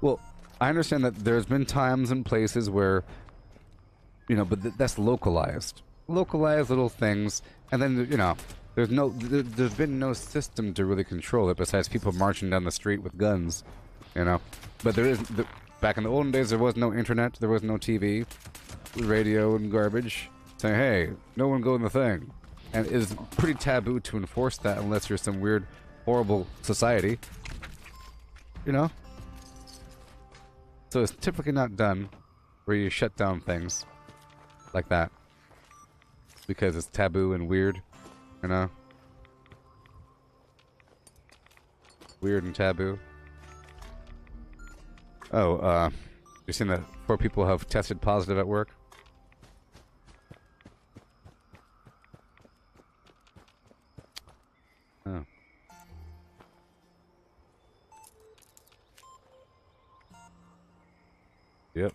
Well, I understand that there's been times and places where, but that's localized. Localized little things, and then, there's been no system to really control it besides people marching down the street with guns, But there is, back in the olden days, there was no internet, there was no TV, radio and garbage, saying, hey, no one go in the thing. And it's pretty taboo to enforce that unless you're some weird, horrible society, So it's typically not done where you shut down things like that because it's taboo and weird, Weird and taboo. Oh, you seen that 4 people have tested positive at work? Oh. Yep.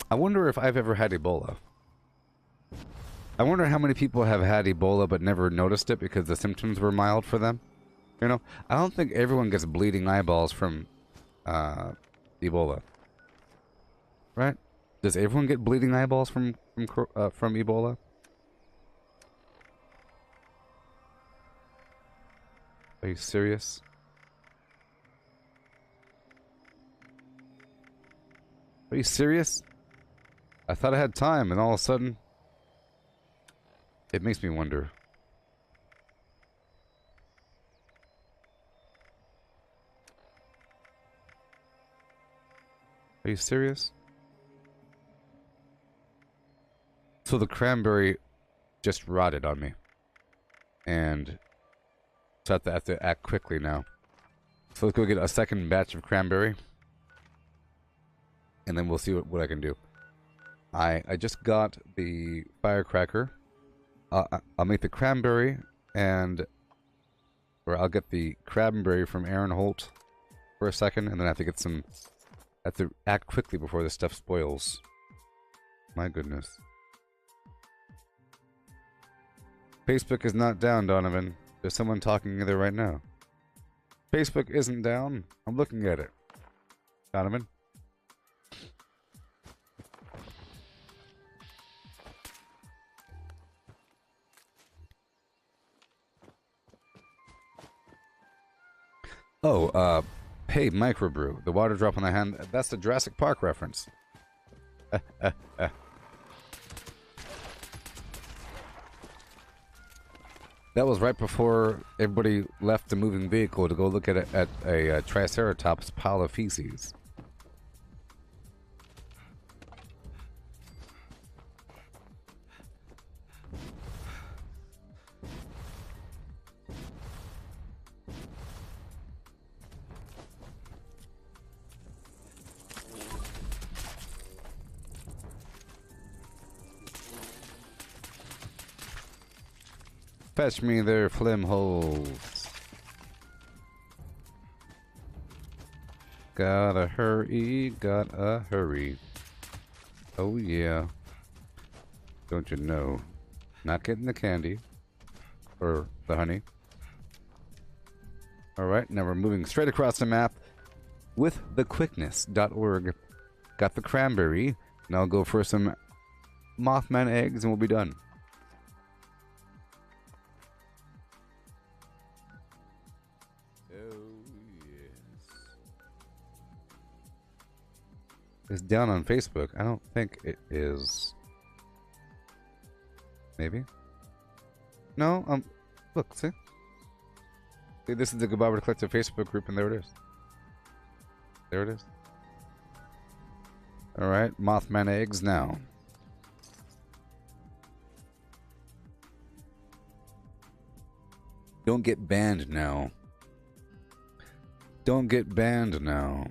I wonder if I've ever had Ebola. I wonder how many people have had Ebola but never noticed it because the symptoms were mild for them. You know, I don't think everyone gets bleeding eyeballs from Ebola. Right? Does everyone get bleeding eyeballs from Ebola? Are you serious? Are you serious? I thought I had time, and all of a sudden, it makes me wonder. Are you serious? So the cranberry just rotted on me. And so I have to act quickly now. So let's go get a second batch of cranberry. And then we'll see what I can do. I just got the firecracker. I'll make the cranberry or I'll get the cranberry from Aaron Holt for a second, and then I have to get some. I have to act quickly before this stuff spoils. My goodness. Facebook is not down, Donovan. There's someone talking there right now. Facebook isn't down. I'm looking at it. Donovan. Oh, hey, microbrew. The water drop on the hand. That's the Jurassic Park reference. That was right before everybody left the moving vehicle to go look at a Triceratops pile of feces. Fetch me their flim holes. Gotta hurry, gotta hurry. Oh yeah. Don't you know? Not getting the candy. Or the honey. Alright, now we're moving straight across the map with thequickness.org. Got the cranberry. Now I'll go for some Mothman eggs and we'll be done. It's down on Facebook. I don't think it is. Maybe? No, look, see? See, this is the Gooboberti Collective Facebook group, and there it is. There it is. Alright, Mothman eggs now. Don't get banned now. Don't get banned now.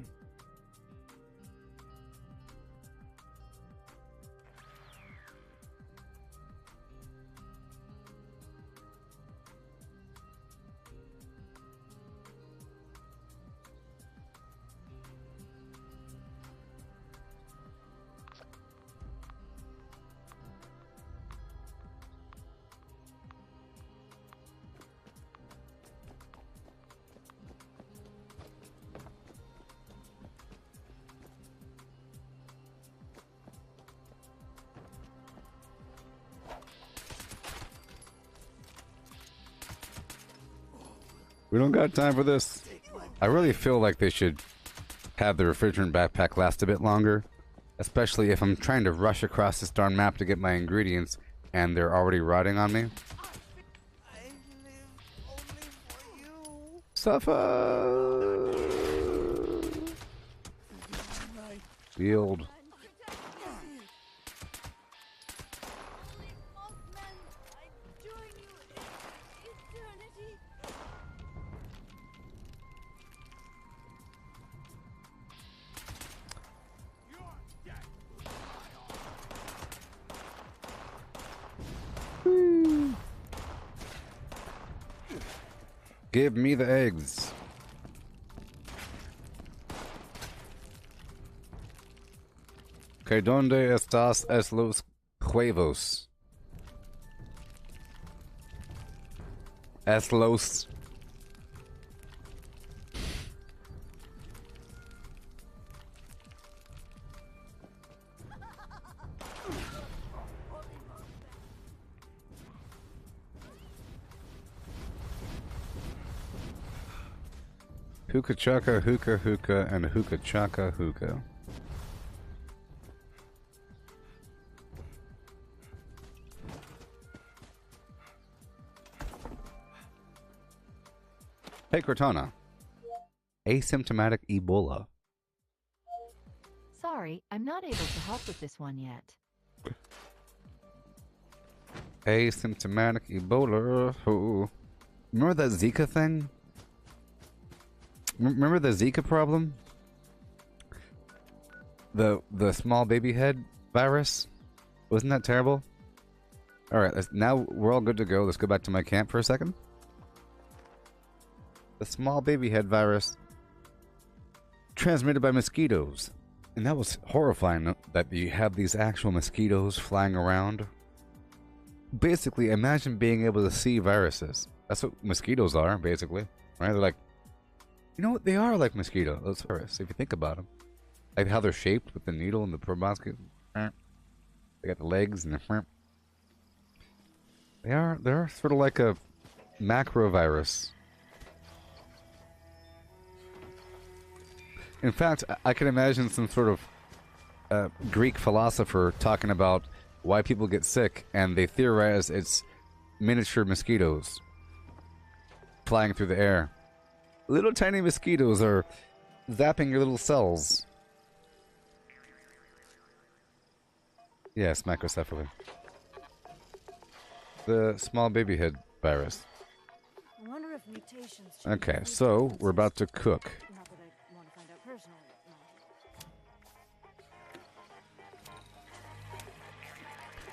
We don't got time for this. I really feel like they should have the refrigerant backpack last a bit longer. Especially if I'm trying to rush across this darn map to get my ingredients and they're already rotting on me. Suffer! Yield. Give me the eggs. Que donde estás es los huevos? Es los... Hookah chaka, hookah hookah, and hookah chaka hookah. Hey Cortana. Asymptomatic Ebola. Sorry, I'm not able to help with this one yet. Asymptomatic Ebola. Oh. Remember that Zika thing? Remember the Zika problem? The small baby head virus? Wasn't that terrible? Alright, now we're all good to go. Let's go back to my camp for a second. The small baby head virus transmitted by mosquitoes. And that was horrifying that you have these actual mosquitoes flying around. Basically, imagine being able to see viruses. That's what mosquitoes are, basically. Right? They're like, you know what? They are like mosquitoes. Those viruses, if you think about them. Like how they're shaped with the needle and the proboscis. They got the legs and the... They're sort of like a macrovirus. In fact, I can imagine some sort of Greek philosopher talking about why people get sick, and they theorize it's miniature mosquitoes flying through the air. Little tiny mosquitoes are zapping your little cells. Yes, macrocephaly. The small baby head virus. I wonder if mutations change Okay, the so nature we're of about to cook. Not that I want to find out personally.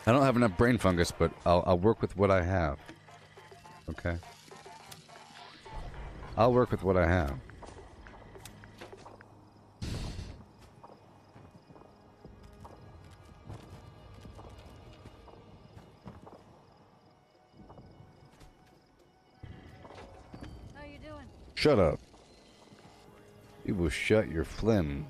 I don't have enough brain fungus, but I'll work with what I have. Okay. I'll work with what I have. How you doing? Shut up. You will shut your phlegm.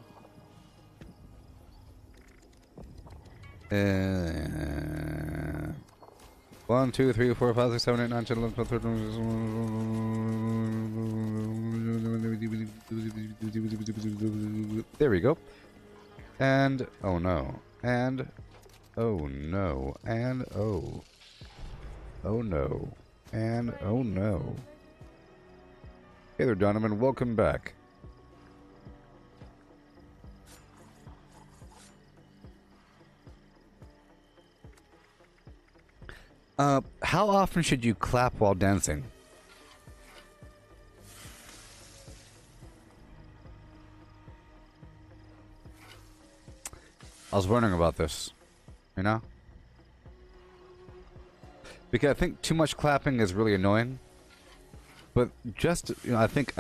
1, 2, 3, 4, 5, 6, 7, 8, 9, 10, 11, 12, 13. There we go. And oh no. And oh no. And oh. Oh no. And oh no. Hey there, Donovan. Welcome back. How often should you clap while dancing? I was wondering about this, you know? Because I think too much clapping is really annoying. But just, you know, I think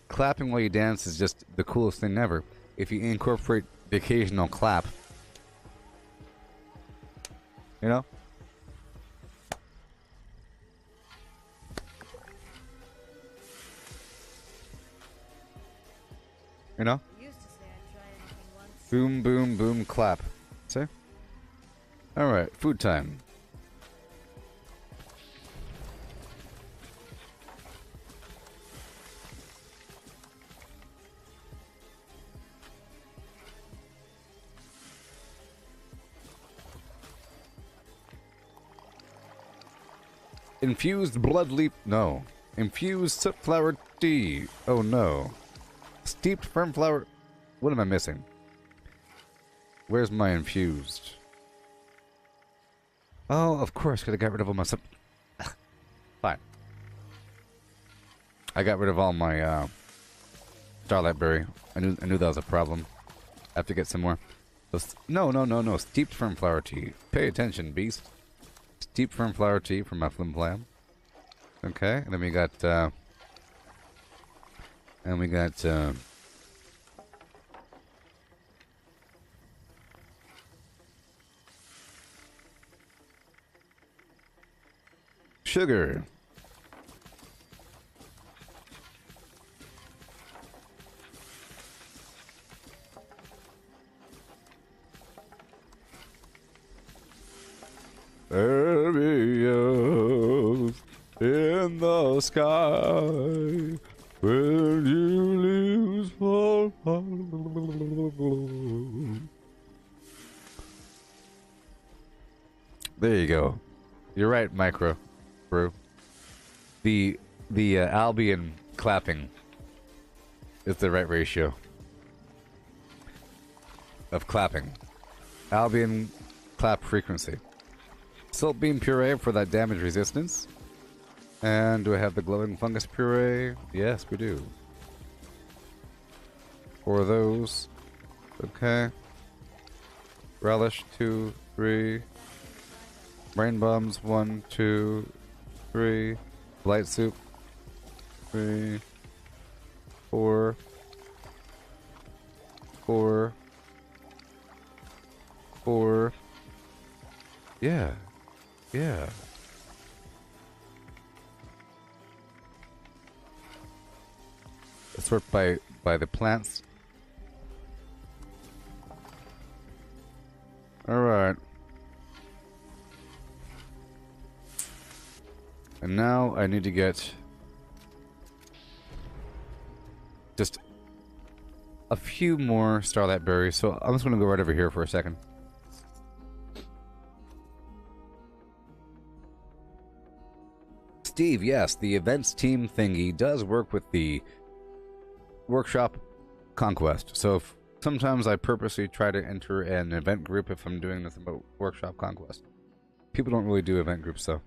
clapping while you dance is just the coolest thing ever. If you incorporate the occasional clap. You know? You know? Used to say I'd try anything once. Boom, boom, boom, clap. See? Alright, food time. Infused blood leap. No. Infused sunflower tea. Oh no. Steeped firm flower. What am I missing? Where's my infused? Oh, of course, because I got rid of all my stuff. Fine. I got rid of all my Starlight Berry. I knew that was a problem. I have to get some more. No. Steeped firm flower tea. Pay attention, beast. Steeped firm flower tea from my flim flam. Okay, and then we got Sugar. Areas in the sky when you lose fall. There you go. You're right, Micro, bro. The Albion clapping is the right ratio of clapping. Albion clap frequency. Silt bean puree for that damage resistance. And do I have the glowing fungus puree? Yes, we do. For those. Okay. Relish 2, 3. Brain bombs 1, 2, 3. Light soup 3, 4, 4, 4. Yeah. Yeah. Sort by the plants. All right. And now I need to get just a few more starlight berries. So I'm just going to go right over here for a second. Steve, yes, the events team thingy does work with the workshop conquest. So sometimes I purposely try to enter an event group if I'm doing this about workshop conquest. People don't really do event groups though.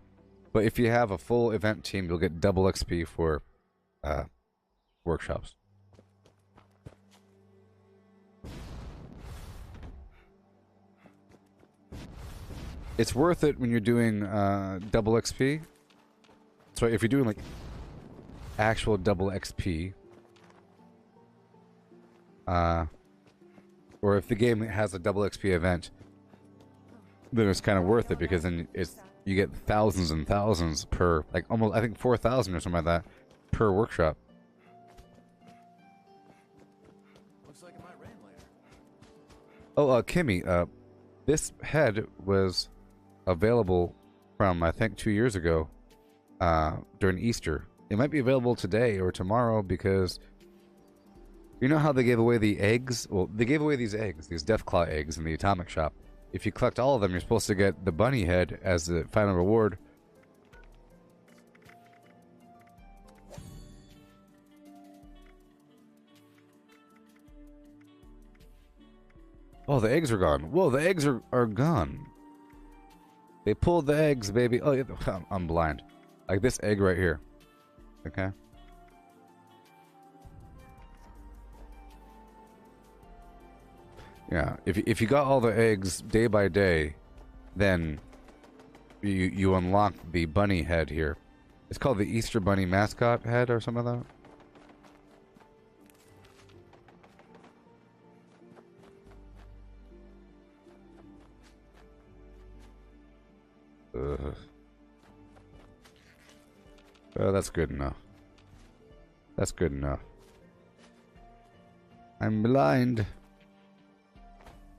But if you have a full event team, you'll get double XP for workshops. It's worth it when you're doing double XP. So if you're doing like actual double XP, or if the game has a double XP event, then it's kind of worth it because then you get thousands and thousands per, like almost I think 4,000 or something like that per workshop. Looks like it might rain later. Oh, Kimmy, this head was available from I think 2 years ago during Easter. It might be available today or tomorrow because you know how they gave away the eggs? Well, they gave away these eggs, these Deathclaw eggs in the Atomic Shop. If you collect all of them, you're supposed to get the bunny head as the final reward. Oh, the eggs are gone. Whoa, the eggs are gone. They pulled the eggs, baby. Oh, yeah, I'm blind. Like this egg right here. Okay. Yeah, if you got all the eggs day by day, then you unlock the bunny head here. It's called the Easter Bunny mascot head or something like that. Ugh. Oh, that's good enough. That's good enough. I'm blind.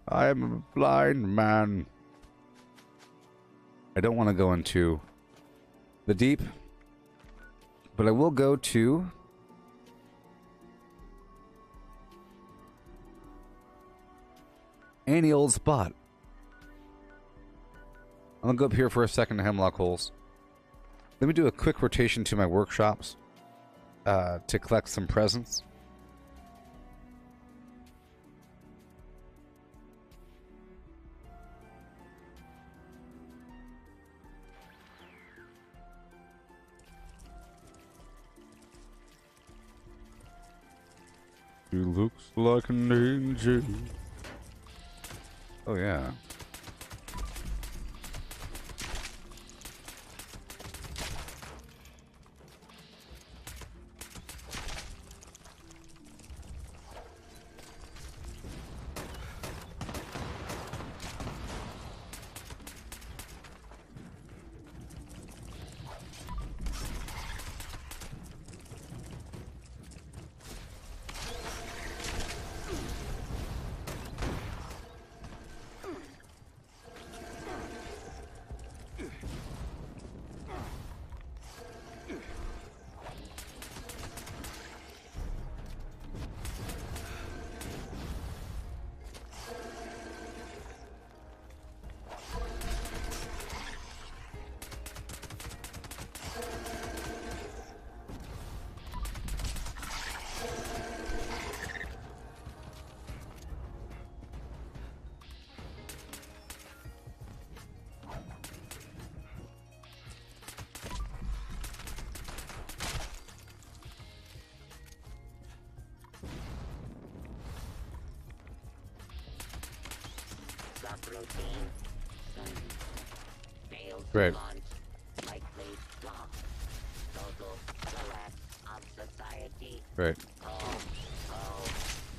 I'm a blind man. I don't want to go into the deep, but I will go to any old spot. I'm gonna go up here for a second to Hemlock Holes. Let me do a quick rotation to my workshops to collect some presents. She looks like an angel. Oh yeah. routine. Failed to Right. launch. Likely flop. Total collapse of society. Right. Oh, oh,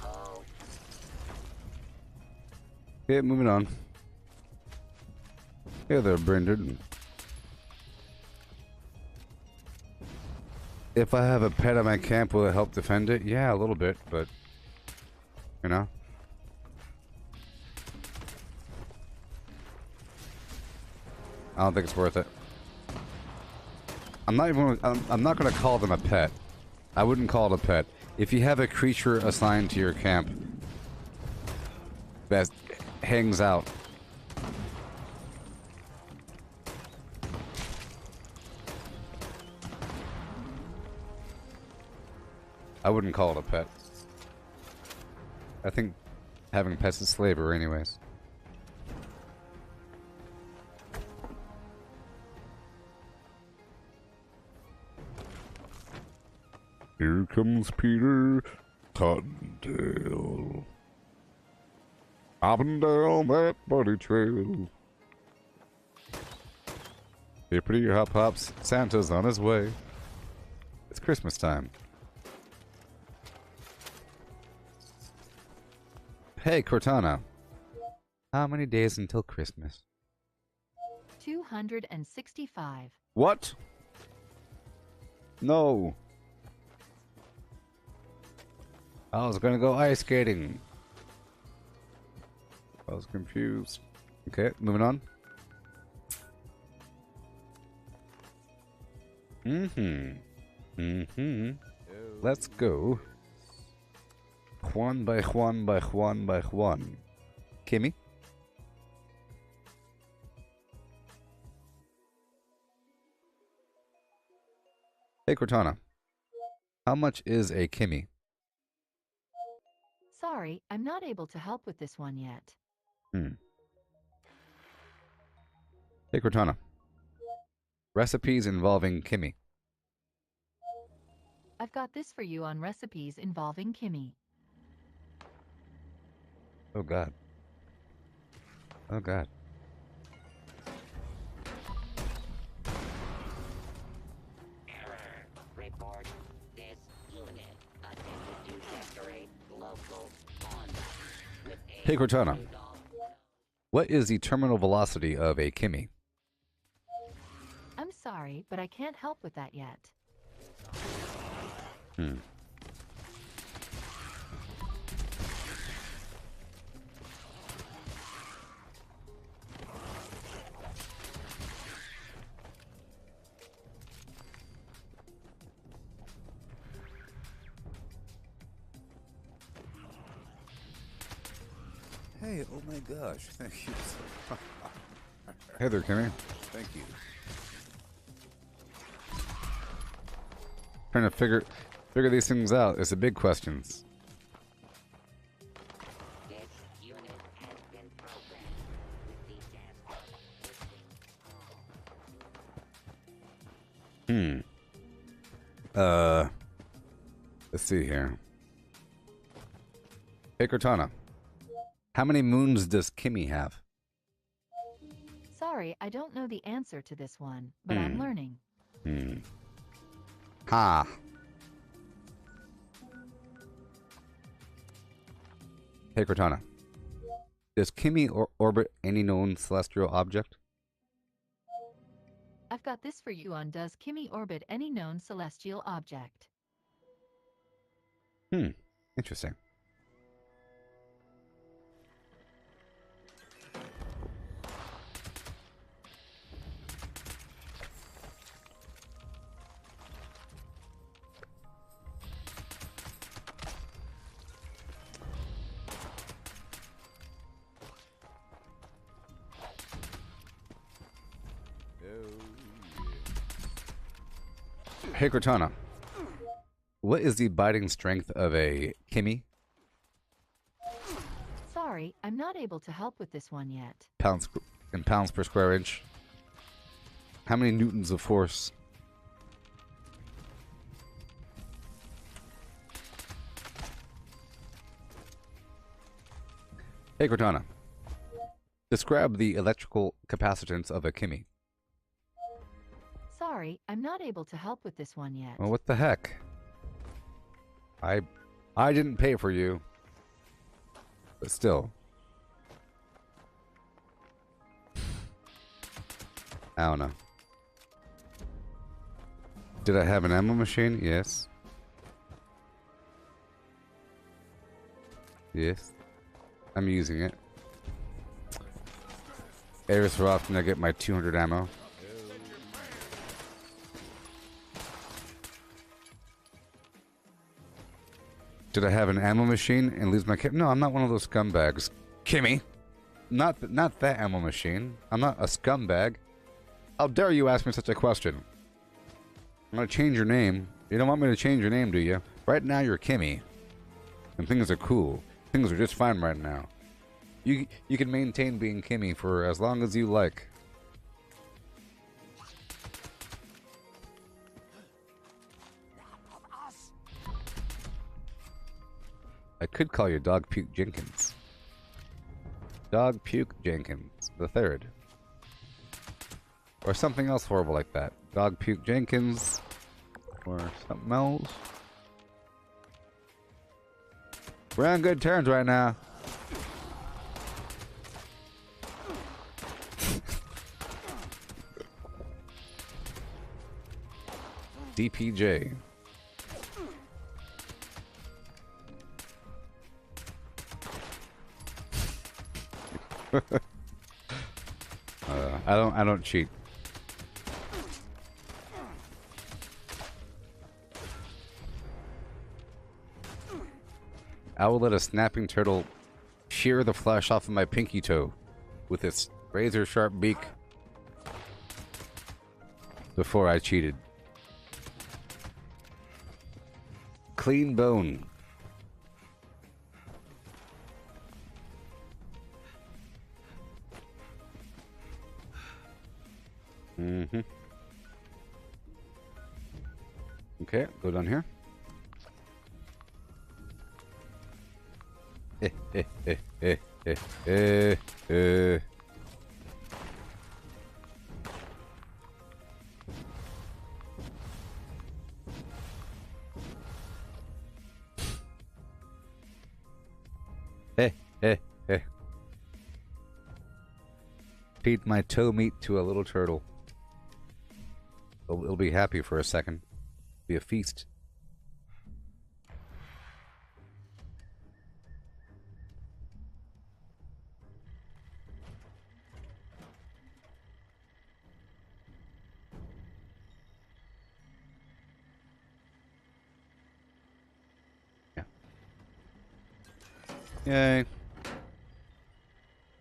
oh. Okay, moving on. Hey there, Brendan. If I have a pet at my camp, will it help defend it? Yeah, a little bit, but you know. I don't think it's worth it. I'm not gonna call them a pet. I wouldn't call it a pet. If you have a creature assigned to your camp that hangs out, I wouldn't call it a pet. I think having pets is slavery anyways. Here comes Peter Cottontail. Up and down that buddy trail. Hippity hop hops, Santa's on his way. It's Christmas time. Hey, Cortana. How many days until Christmas? 265. What? No. I was gonna go ice skating. I was confused. Okay, moving on. Let's go. Juan by Juan by Juan by Juan. Kimmy? Hey, Cortana. How much is a Kimmy? Sorry, I'm not able to help with this one yet. Hey, Cortana. Recipes involving Kimmy. I've got this for you on recipes involving Kimmy. Oh, God. Oh, God. Error. Report. This unit attempted to decorate local fun with a Hey, Cortana. Rudolph. What is the terminal velocity of a Kimmy? I'm sorry, but I can't help with that yet. Hey, oh my gosh, thank you. Hey there, Kimmy. Thank you. Trying to figure these things out. It's the big questions. This unit has been programmed with the gas. Let's see here. Hey, Cortana. How many moons does Kimmy have? Sorry, I don't know the answer to this one, but I'm learning. Ha. Hey, Cortana. Does Kimmy orbit any known celestial object? I've got this for you on does Kimmy orbit any known celestial object? Interesting. Hey, Cortana. What is the biting strength of a Kimmy? Sorry, I'm not able to help with this one yet. Pounds in pounds per square inch. How many newtons of force? Hey, Cortana. Describe the electrical capacitance of a Kimmy. Sorry, I'm not able to help with this one yet. Well, what the heck? I didn't pay for you. But still. I don't know. Did I have an ammo machine? Yes. Yes. I'm using it. Every so often I get my 200 ammo. Did I have an ammo machine and lose my kit? No, I'm not one of those scumbags. Kimmy! Not that ammo machine. I'm not a scumbag. How dare you ask me such a question? I'm gonna change your name. You don't want me to change your name, do you? Right now you're Kimmy. And things are cool. Things are just fine right now. You can maintain being Kimmy for as long as you like. I could call you Dog Puke Jenkins. Dog Puke Jenkins, the third. Or something else horrible like that. Dog Puke Jenkins. Or something else. We're on good terms right now. DPJ. I don't cheat. I will let a snapping turtle shear the flesh off of my pinky toe with its razor sharp beak before I cheated. Clean bone. Mm-hmm. Okay, go down here. Feed my toe meat to a little turtle. It'll be happy for a second. Be a feast. Yeah. Yay.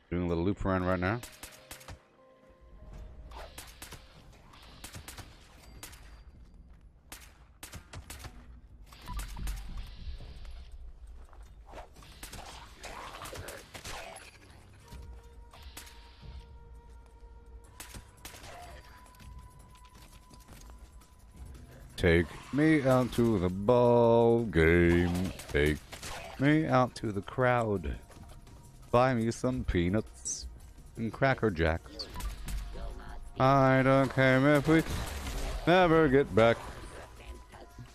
Doing a little loop around right now. Take me out to the ball game. Take me out to the crowd. Buy me some peanuts and Cracker Jacks. I don't care if we never get back.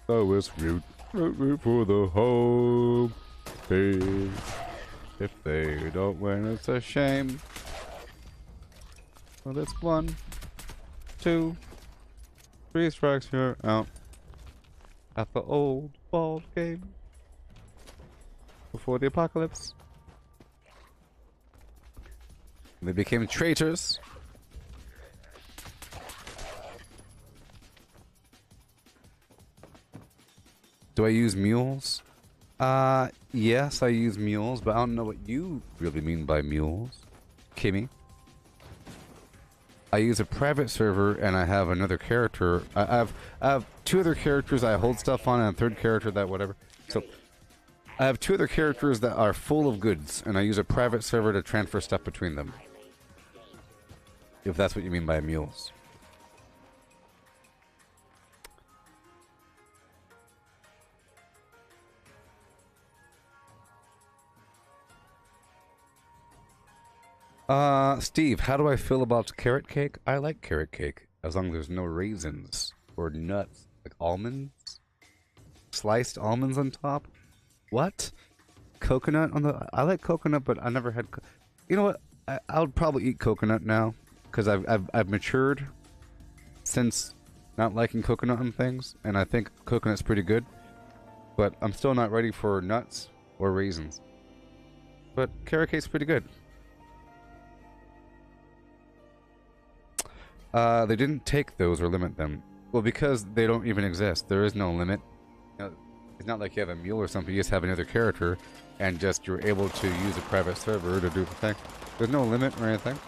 So it's root for the home team. If they don't win, it's a shame. Well, that's 1, 2, 3 strikes, you're out. At the old ball game. Before the apocalypse. They became traitors. Do I use mules? Yes, I use mules, but I don't know what you really mean by mules. Kimmy. I use a private server and I have another character. I have 2 other characters I hold stuff on and a 3rd character that whatever. So I have 2 other characters that are full of goods and I use a private server to transfer stuff between them. If that's what you mean by mules. Steve, how do I feel about carrot cake? I like carrot cake as long as there's no raisins or nuts, like almonds, sliced almonds on top. What? Coconut on the? I like coconut, but I never had. You know what? I would probably eat coconut now because I've matured since not liking coconut on things, and I think coconut's pretty good. But I'm still not ready for nuts or raisins. But carrot cake's pretty good. They didn't take those or limit them. Well, because they don't even exist. There is no limit. You know, it's not like you have a mule or something. You just have another character, and just you're able to use a private server to do the thing. There's no limit or anything.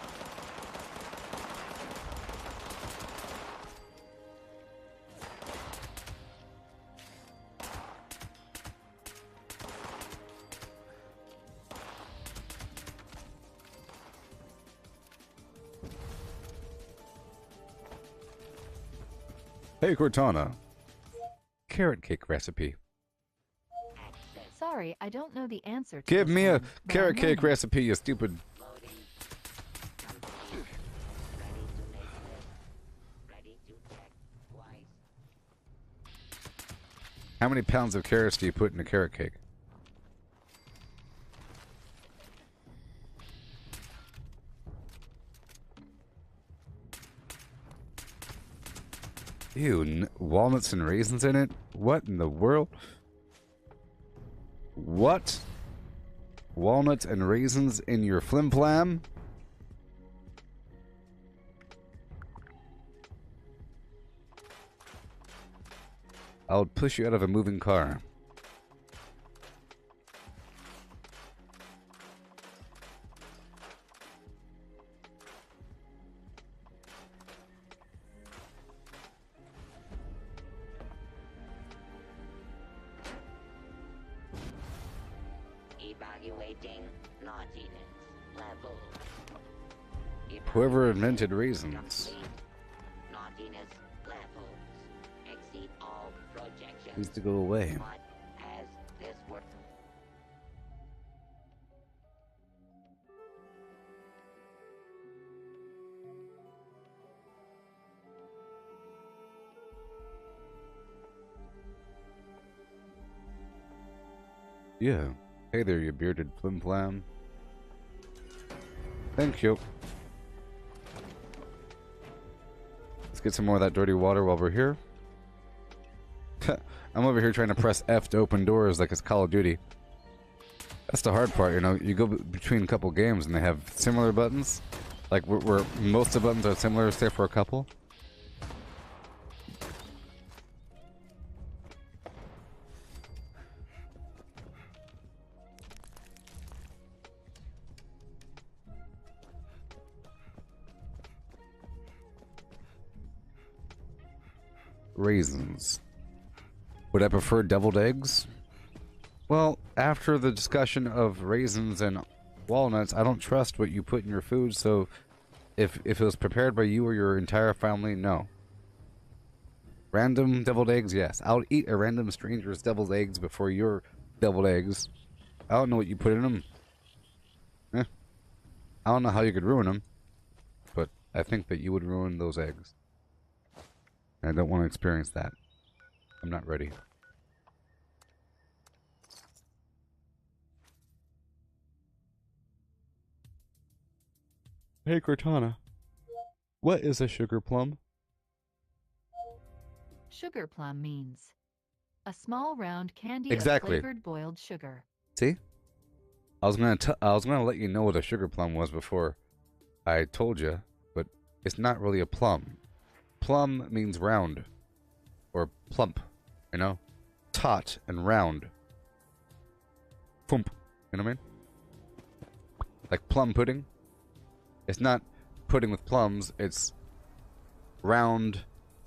Hey Cortana. Carrot cake recipe. Sorry, I don't know the answer to Give this me a one, but carrot I'm cake learning. recipe, you stupid. Loading. Complete. Ready to make this. Ready to check twice. How many pounds of carrots do you put in a carrot cake? Ew, walnuts and raisins in it? What in the world? What? Walnuts and raisins in your flim flam? I'll push you out of a moving car. Evaluating naughtiness level. Whoever invented raisins. Complete. Naughtiness levels exceed all projections. Needs to go away. What has this worked? Yeah. Hey there, you bearded flim flam. Thank you. Let's get some more of that dirty water while we're here. I'm over here trying to press F to open doors like it's Call of Duty. That's the hard part, you know. You go between a couple games and they have similar buttons. Like, where most of the buttons are similar, except for a couple. Raisins. Would I prefer deviled eggs? Well, after the discussion of raisins and walnuts, I don't trust what you put in your food, so if it was prepared by you or your entire family, no. Random deviled eggs, yes. I'll eat a random stranger's deviled eggs before your deviled eggs. I don't know what you put in them. I don't know how you could ruin them, but I think that you would ruin those eggs. I don't want to experience that. I'm not ready. Hey Cortana, what is a sugar plum? Sugar plum means a small round candy Exactly. of flavored boiled sugar. See? I was gonna let you know what a sugar plum was before I told you, but it's not really a plum. Plum means round or plump, you know? Taut and round. Thump, you know what I mean? Like plum pudding. It's not pudding with plums, it's round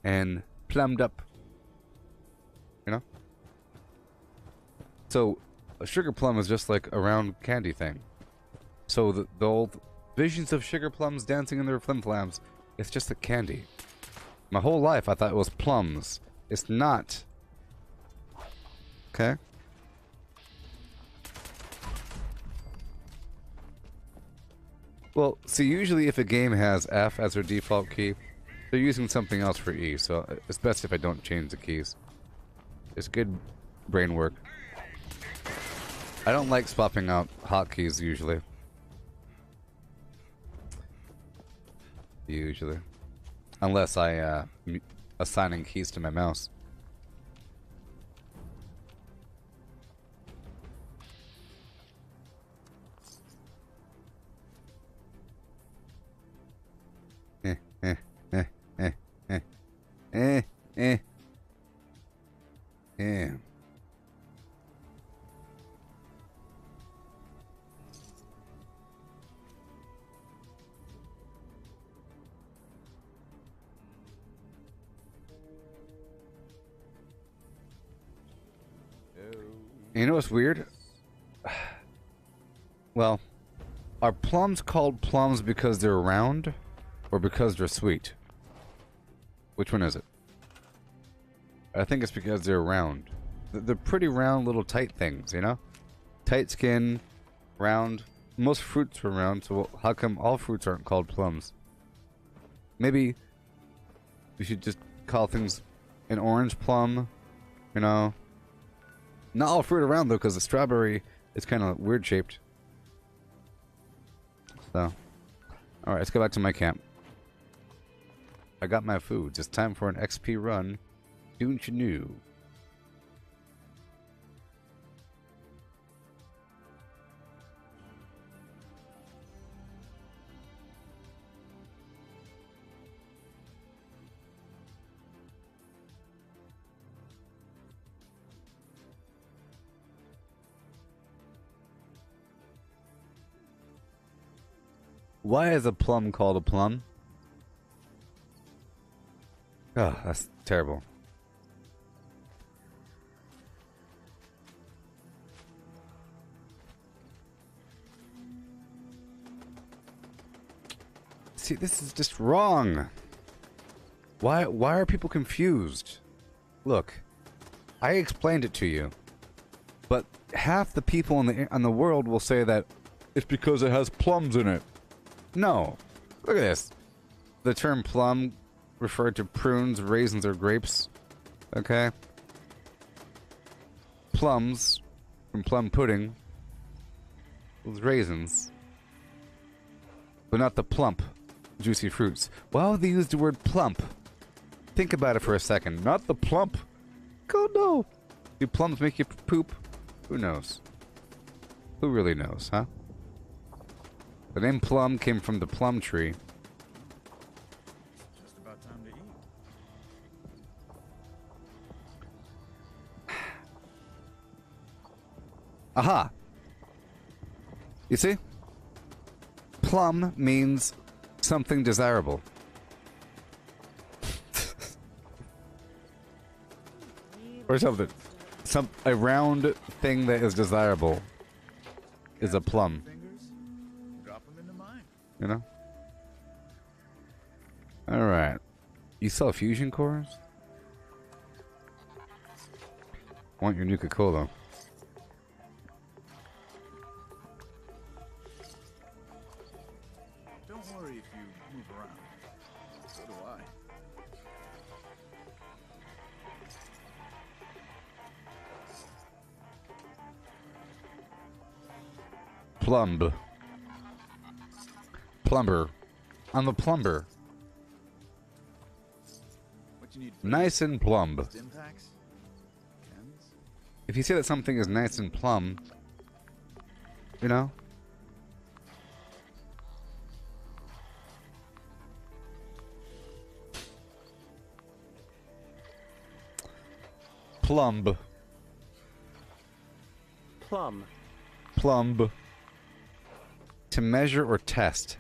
and plumbed up. You know? So, a sugar plum is just like a round candy thing. So, the old visions of sugar plums dancing in their flim-flams, it's just a candy. My whole life I thought it was plums. It's not. Okay? Well, see, usually if a game has F as their default key, they're using something else for E, so it's best if I don't change the keys. It's good brain work. I don't like swapping out hotkeys usually. Usually. Unless I, assigning keys to my mouse. Eh, eh, eh, eh, eh, eh, eh, eh. You know what's weird? Well, are plums called plums because they're round or because they're sweet? Which one is it? I think it's because they're round. They're pretty round little tight things, you know? Tight skin, round. Most fruits are round, so how come all fruits aren't called plums? Maybe we should just call things an orange plum, you know? Not all fruit around though, because the strawberry is kind of weird shaped. So, alright, let's go back to my camp. I got my food. It's time for an XP run. Don't you know? Why is a plum called a plum? Oh, that's terrible. See, this is just wrong. Why are people confused? Look, I explained it to you. But half the people in the world will say that it's because it has plums in it. No. Look at this. The term plum referred to prunes, raisins, or grapes. Okay? Plums, from plum pudding, was raisins. But not the plump, juicy fruits. Why would they use the word plump? Think about it for a second. Not the plump. God, no. Do plums make you poop? Who knows? Who really knows, huh? The name plum came from the plum tree. Just about time to eat. Aha! You see? Plum means something desirable. Or something. A round thing that is desirable is a plum. You know? Alright. You sell fusion cores? Want your Nuka-Cola. Don't worry if you move around. So do I. Plumb. Plumber. I'm a plumber. What you need? Nice and plumb. Stim packs? Chems? If you say that something is nice and plumb, you know? Plumb. Plum. Plumb. To measure or test.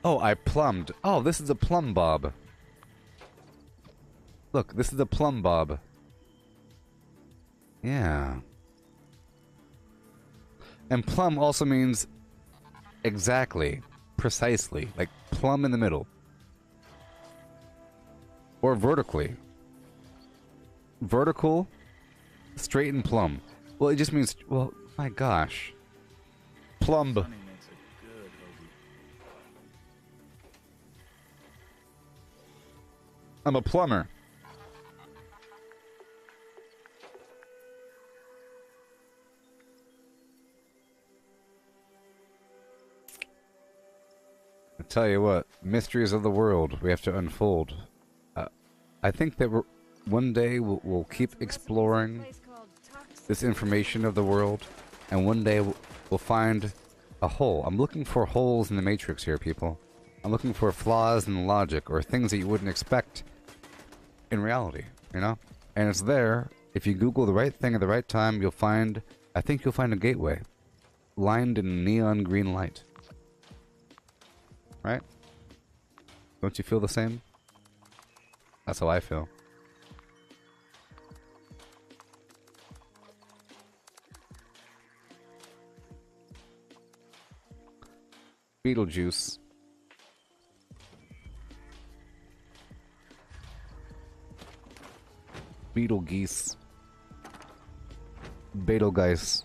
Oh, I plumbed. Oh, this is a plumb bob. Look, this is a plumb bob. Yeah. And plumb also means exactly, precisely, like plumb in the middle. Or vertically. Vertical, straight and plumb. Well, it just means, well, my gosh. plumb. Sunny makes a good hoagie. I'm a plumber. I tell you what, mysteries of the world we have to unfold. I think that one day we'll keep exploring this information of the world, and one day we'll find a hole. I'm looking for holes in the matrix here, people. I'm looking for flaws in the logic, or things that you wouldn't expect in reality, you know? And it's there. If you Google the right thing at the right time, I think you'll find a gateway lined in neon green light. Right? Don't you feel the same? That's how I feel. Beetlejuice. Beetlegeese. Betelgeuse.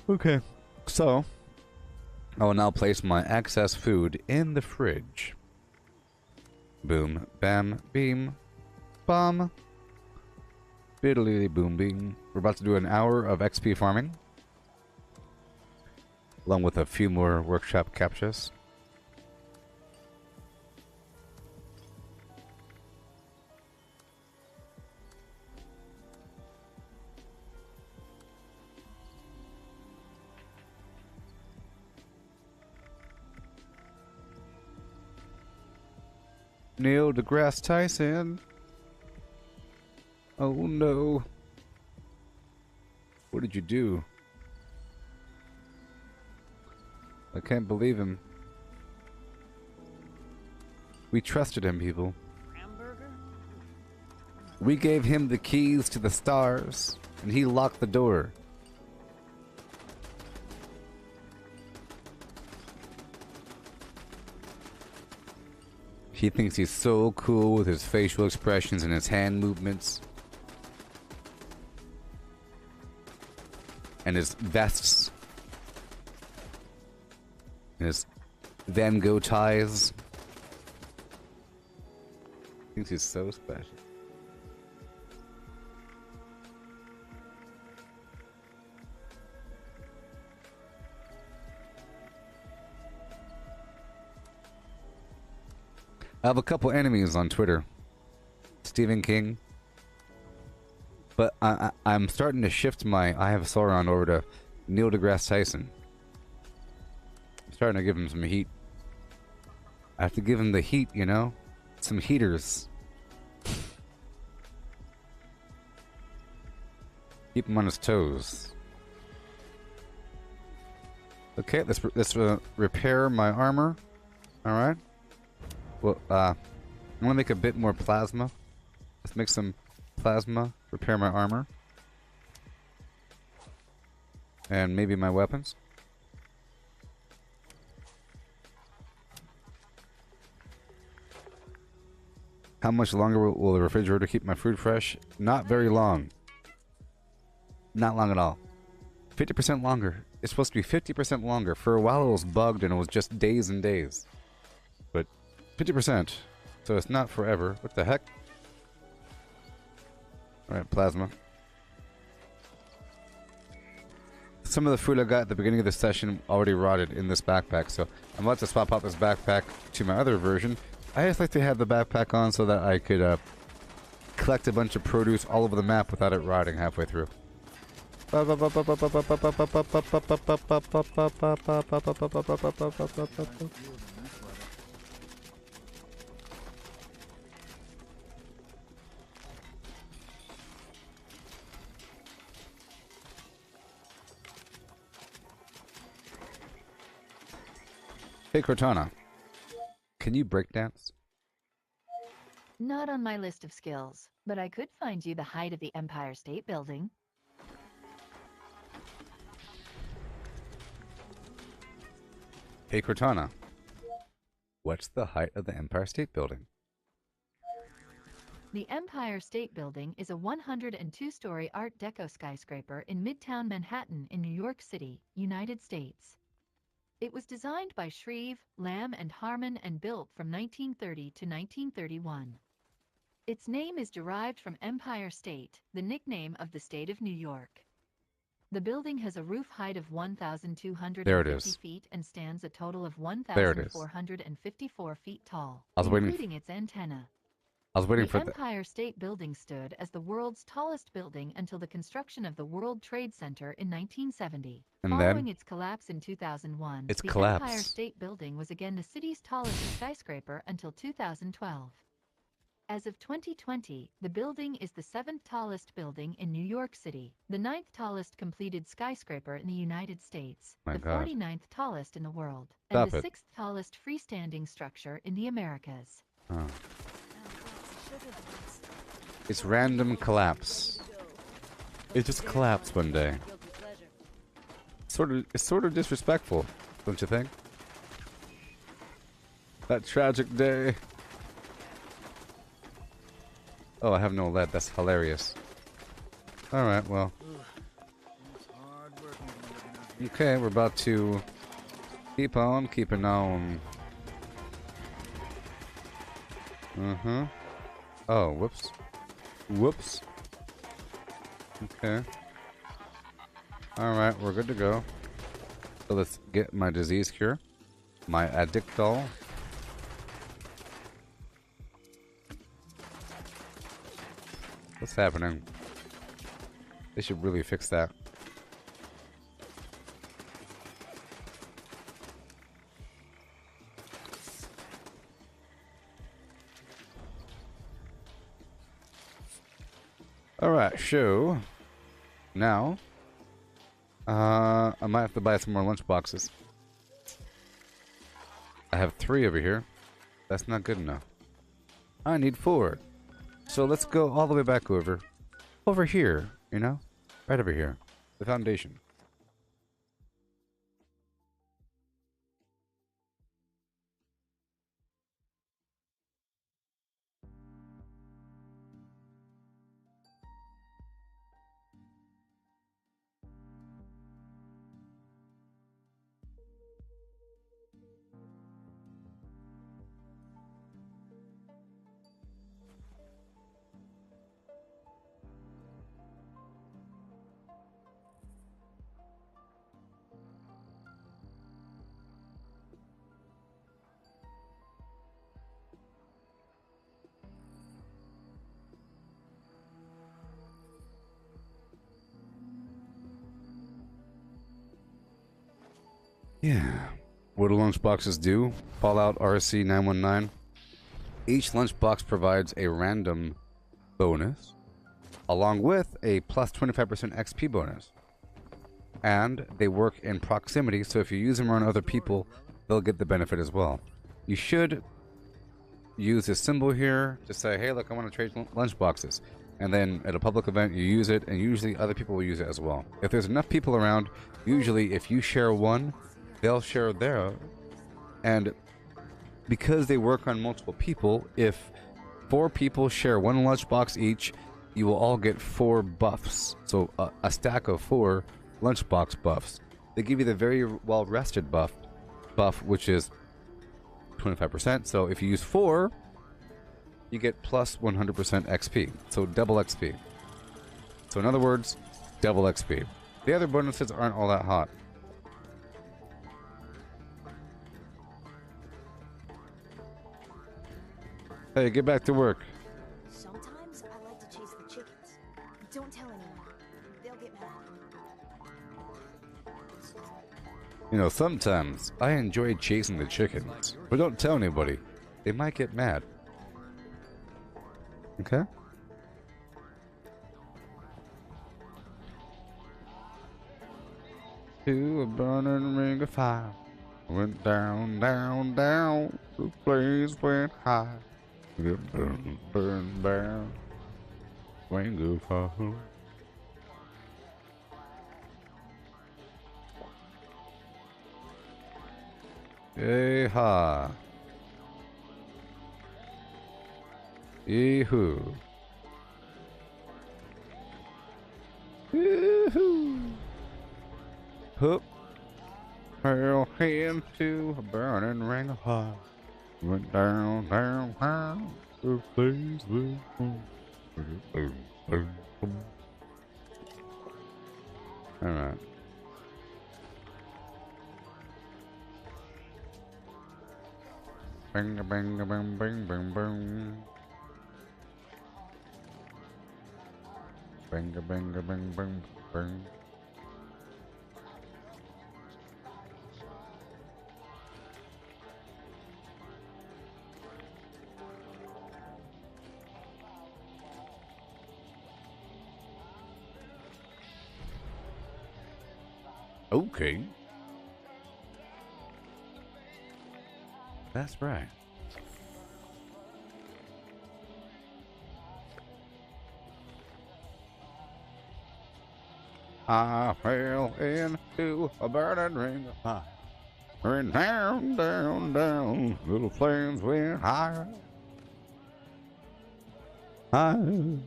Okay, so I will now place my excess food in the fridge. Boom, bam, beam, bomb. Biddly boom beam. We're about to do an hour of XP farming, along with a few more workshop captures. Neil deGrasse Tyson. Oh no. What did you do? I can't believe him. We trusted him, people. Hamburger? We gave him the keys to the stars, and he locked the door. He thinks he's so cool with his facial expressions and his hand movements. And his vests. And his Van Gogh ties. Thinks he's so special. I have a couple enemies on Twitter. Stephen King. But I'm starting to shift my I have Sauron over to Neil deGrasse Tyson. I'm starting to give him some heat. I have to give him the heat, you know? Some heaters. Keep him on his toes. Okay, let's repair my armor. Alright. Well, I'm gonna make a bit more plasma. Let's make some plasma, repair my armor. And maybe my weapons. How much longer will the refrigerator keep my food fresh? Not very long. Not long at all. 50% longer. It's supposed to be 50% longer. For a while it was bugged and it was just days and days. But 50%. So it's not forever. What the heck? Alright, plasma. Some of the food I got at the beginning of the session already rotted in this backpack, so I'm about to swap out this backpack to my other version. I just like to have the backpack on so that I could collect a bunch of produce all over the map without it rotting halfway through. Hey Cortana, can you breakdance? Not on my list of skills, but I could find you the height of the Empire State Building. Hey Cortana, what's the height of the Empire State Building? The Empire State Building is a 102-story Art Deco skyscraper in Midtown Manhattan in New York City, United States. It was designed by Shreve, Lamb and Harmon and built from 1930 to 1931. Its name is derived from Empire State, the nickname of the state of New York. The building has a roof height of There it 1,250 is. feet and stands a total of There it is. 1,454 feet tall, I was waiting including its antenna. I was waiting The for the. Empire State Building stood as the world's tallest building until the construction of the World Trade Center in 1970. And Following then its collapse in 2001, it's the collapse. Empire State Building was again the city's tallest skyscraper until 2012. As of 2020, the building is the 7th tallest building in New York City, the 9th tallest completed skyscraper in the United States, My the God. 49th tallest in the world, Stop and the it. 6th tallest freestanding structure in the Americas. Oh. It's random collapse. It just collapsed one day. Guilty pleasure. It's sort of disrespectful, don't you think? That tragic day. Oh, I have no lead. That's hilarious. All right, well. It's hard working when you're looking at Okay, we're about to keep on keeping on. Oh, whoops. Whoops. Okay. Alright, we're good to go. So let's get my disease cure. My addictol. What's happening? They should really fix that. Alright, so now I might have to buy some more lunch boxes. I have 3 over here. That's not good enough. I need 4. So let's go all the way back over here, you know? Right over here. The foundation. Yeah. What do lunchboxes do? Fallout RC 919. Each lunchbox provides a random bonus, along with a plus 25% XP bonus. And they work in proximity, so if you use them around other people, they'll get the benefit as well. You should use this symbol here to say, hey, look, I want to trade lunchboxes. And then at a public event, you use it, and usually other people will use it as well. If there's enough people around, usually if you share one, they'll share their. And because they work on multiple people, if 4 people share one lunchbox each, you will all get 4 buffs. So a stack of 4 lunchbox buffs. They give you the very well rested buff, which is 25%. So if you use 4, you get plus 100% XP. So double XP. So in other words, double XP. The other bonuses aren't all that hot. Hey, get back to work. Sometimes I like to chase the chickens. Don't tell anyone. They'll get mad. You know, sometimes I enjoy chasing the chickens, but don't tell anybody. They might get mad. Okay? To a burning ring of fire. Went down, down, down. The blaze went high. It burned, burned, burned. Went go far. Yeehaw. Yee-hoo. Yee-hoo. Hook. Fell into a burning ring of fire. Went down, down, down. The flames will come. Alright. Bing, bing, bing, bing, bing, bing. Bing, bing, bing, bing, bing. Okay. That's right. I fell into a burning ring of fire. And down, down, down, little flames went higher. Higher.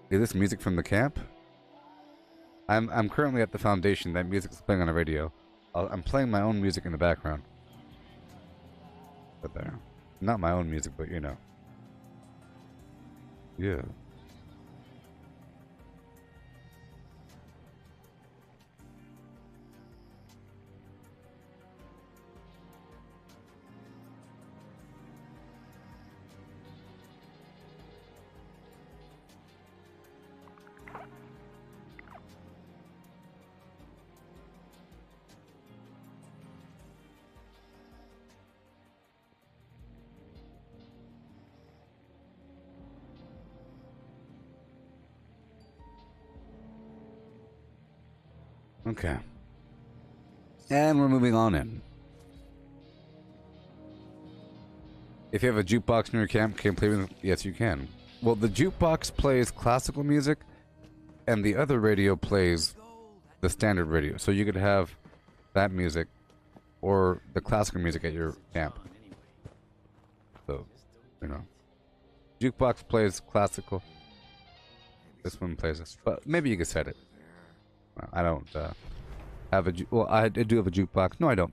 Is this music from the camp? I'm currently at the foundation. That music's playing on the radio. I'm playing my own music in the background. But there. Not my own music, but you know. Yeah. Okay. And we're moving on in. If you have a jukebox in your camp, can you play with it? Yes, you can. Well, the jukebox plays classical music, and the other radio plays the standard radio. So you could have that music or the classical music at your camp. So, you know. Jukebox plays classical. This one plays it. But maybe you could set it. I don't have a... Well, I do have a jukebox. No, I don't.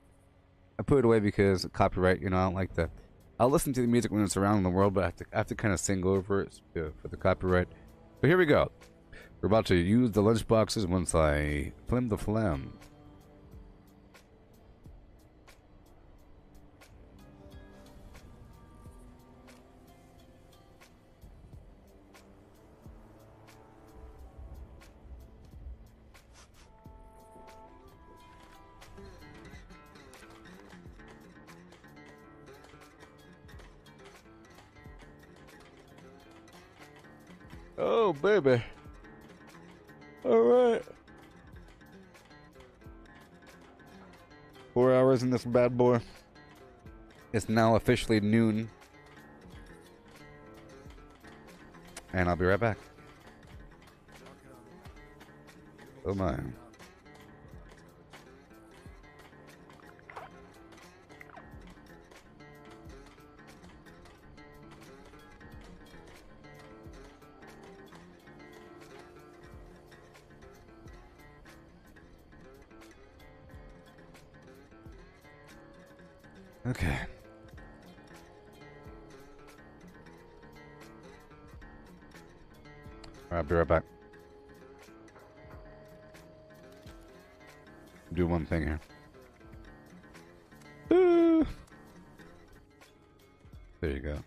I put it away because copyright, you know, I don't like that. I'll listen to the music when it's around the world, but I have to kind of sing over it for the copyright. But here we go. We're about to use the lunchboxes once I flim the phlegm. Oh, baby. All right. 4 hours in this bad boy. It's now officially noon. And I'll be right back. Oh my. Okay. I'll be right back. Do one thing here. There you go.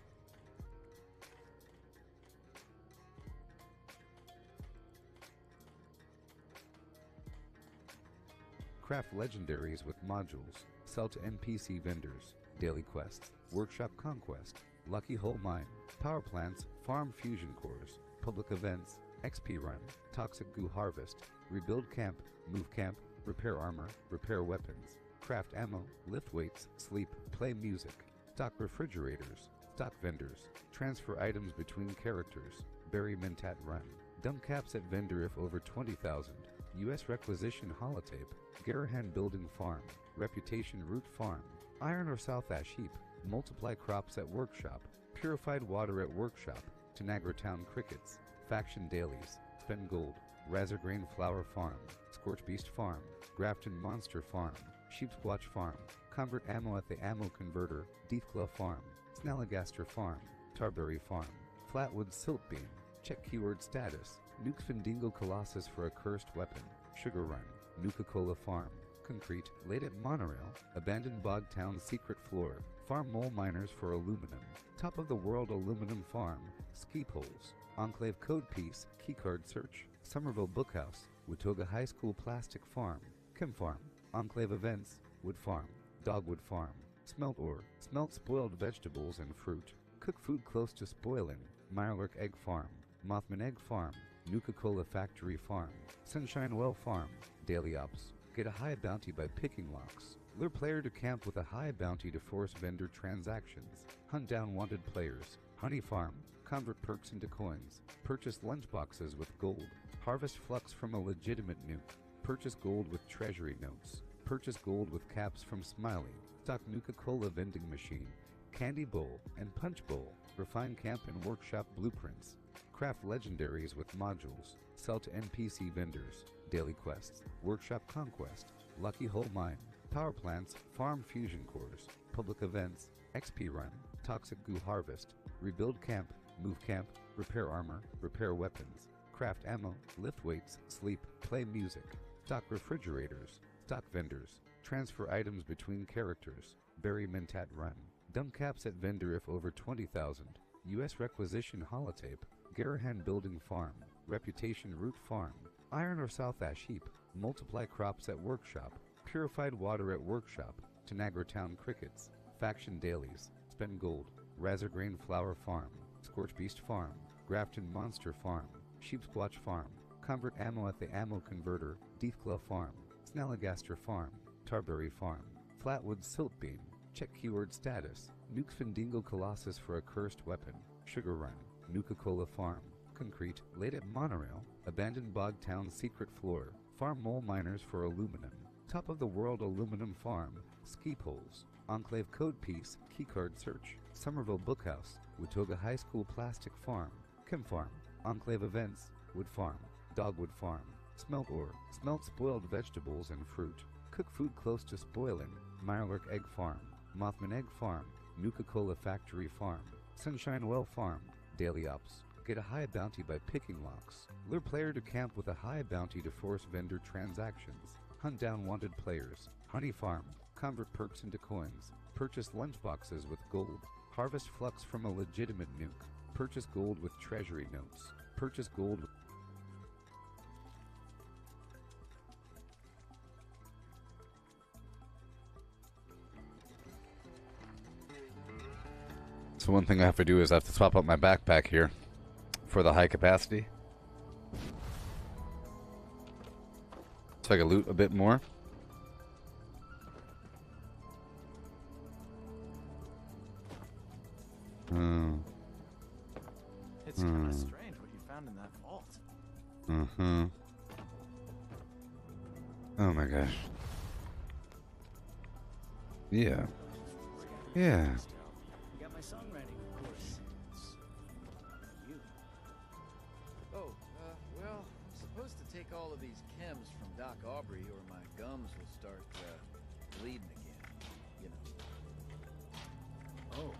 Craft legendaries with modules. Sell to NPC vendors. Daily quests. Workshop conquest. Lucky hole mine. Power plants. Farm fusion cores. Public events. XP run. Toxic goo harvest. Rebuild camp. Move camp. Repair armor. Repair weapons. Craft ammo. Lift weights. Sleep. Play music. Stock refrigerators. Stock vendors. Transfer items between characters. Berry Mintat Run. Dump caps at vendor if over 20,000. U.S. requisition holotape. Garahan Building Farm. Reputation Root Farm. Iron or South Ash Heap. Multiply crops at workshop. Purified water at workshop. Tanagra Town Crickets. Faction dailies. Spend gold. Razorgrain Flower Farm. Scorch Beast Farm. Grafton Monster Farm. Sheepsquatch Farm. Convert ammo at the Ammo Converter. Deathclaw Farm. Snalligaster Farm. Tarberry Farm. Flatwood Silt Beam. Check keyword status. Nuke Findingo Colossus for a cursed weapon. Sugar Run. Nuka-Cola Farm. Concrete. Late at Monorail. Abandoned Bog Town Secret Floor. Farm mole miners for aluminum. Top of the world aluminum farm. Ski poles. Enclave code piece. Keycard search. Somerville Bookhouse. Watoga High School Plastic Farm. Chem Farm. Enclave events. Wood Farm. Dogwood Farm. Smelt ore. Smelt spoiled vegetables and fruit. Cook food close to spoiling. Mirelurk Egg Farm. Mothman Egg Farm. Nuka-Cola Factory Farm. Sunshine Well Farm. Daily Ops. Get a high bounty by picking locks. Lure player to camp with a high bounty to force vendor transactions. Hunt down wanted players. Honey Farm. Convert perks into coins. Purchase lunchboxes with gold. Harvest flux from a legitimate nuke. Purchase gold with treasury notes. Purchase gold with caps from Smiley. Stock Nuka-Cola vending machine. Candy bowl and punch bowl. Refine camp and workshop blueprints. Craft legendaries with modules. Sell to NPC vendors. Daily quests. Workshop conquest. Lucky Hole Mine. Power plants. Farm fusion cores. Public events. XP run. Toxic goo harvest. Rebuild camp. Move camp. Repair armor. Repair weapons. Craft ammo. Lift weights. Sleep. Play music. Stock refrigerators. Stock vendors. Transfer items between characters. Berry Mintat Run. Dump caps at vendor if over 20,000. U.S. requisition holotape. Garahan Building Farm. Reputation Root Farm. Iron or South Ash Heap. Multiply crops at workshop. Purified water at workshop. Tanagra Town Crickets. Faction dailies. Spend gold. Razorgrain Flower Farm. Scorch Beast Farm. Grafton Monster Farm. Sheepsquatch Farm. Convert ammo at the Ammo Converter. Deathclaw Farm. Snalligaster Farm. Tarberry Farm. Flatwood Silt Beam. Check keyword status. Nuke Findingo Colossus for a cursed weapon. Sugar Run. Nuka-Cola Farm. Concrete. Late at Monorail. Abandoned Bog Town Secret Floor. Farm mole miners for aluminum. Top of the world aluminum farm. Ski poles. Enclave code piece. Keycard search. Somerville Bookhouse. Watoga High School Plastic Farm. Chem Farm. Enclave events. Wood Farm. Dogwood Farm. Smelt ore. Smelt spoiled vegetables and fruit. Cook food close to spoiling. Mirelurk Egg Farm. Mothman Egg Farm. Nuka-Cola Factory Farm. Sunshine Well Farm. Daily Ops. Get a high bounty by picking locks. Lure player to camp with a high bounty to force vendor transactions. Hunt down wanted players. Honey Farm. Convert perks into coins. Purchase lunchboxes with gold. Harvest flux from a legitimate nuke. Purchase gold with treasury notes. Purchase gold with So one thing I have to do is I have to swap out my backpack here for the high capacity, so I can loot a bit more. It's kind of strange what you found in that vault. Oh my gosh. Yeah. Yeah. You got my song ready, of course. You. Oh, well, I'm supposed to take all of these chems from Doc Aubrey or my gums will start, bleeding again. You know. Oh.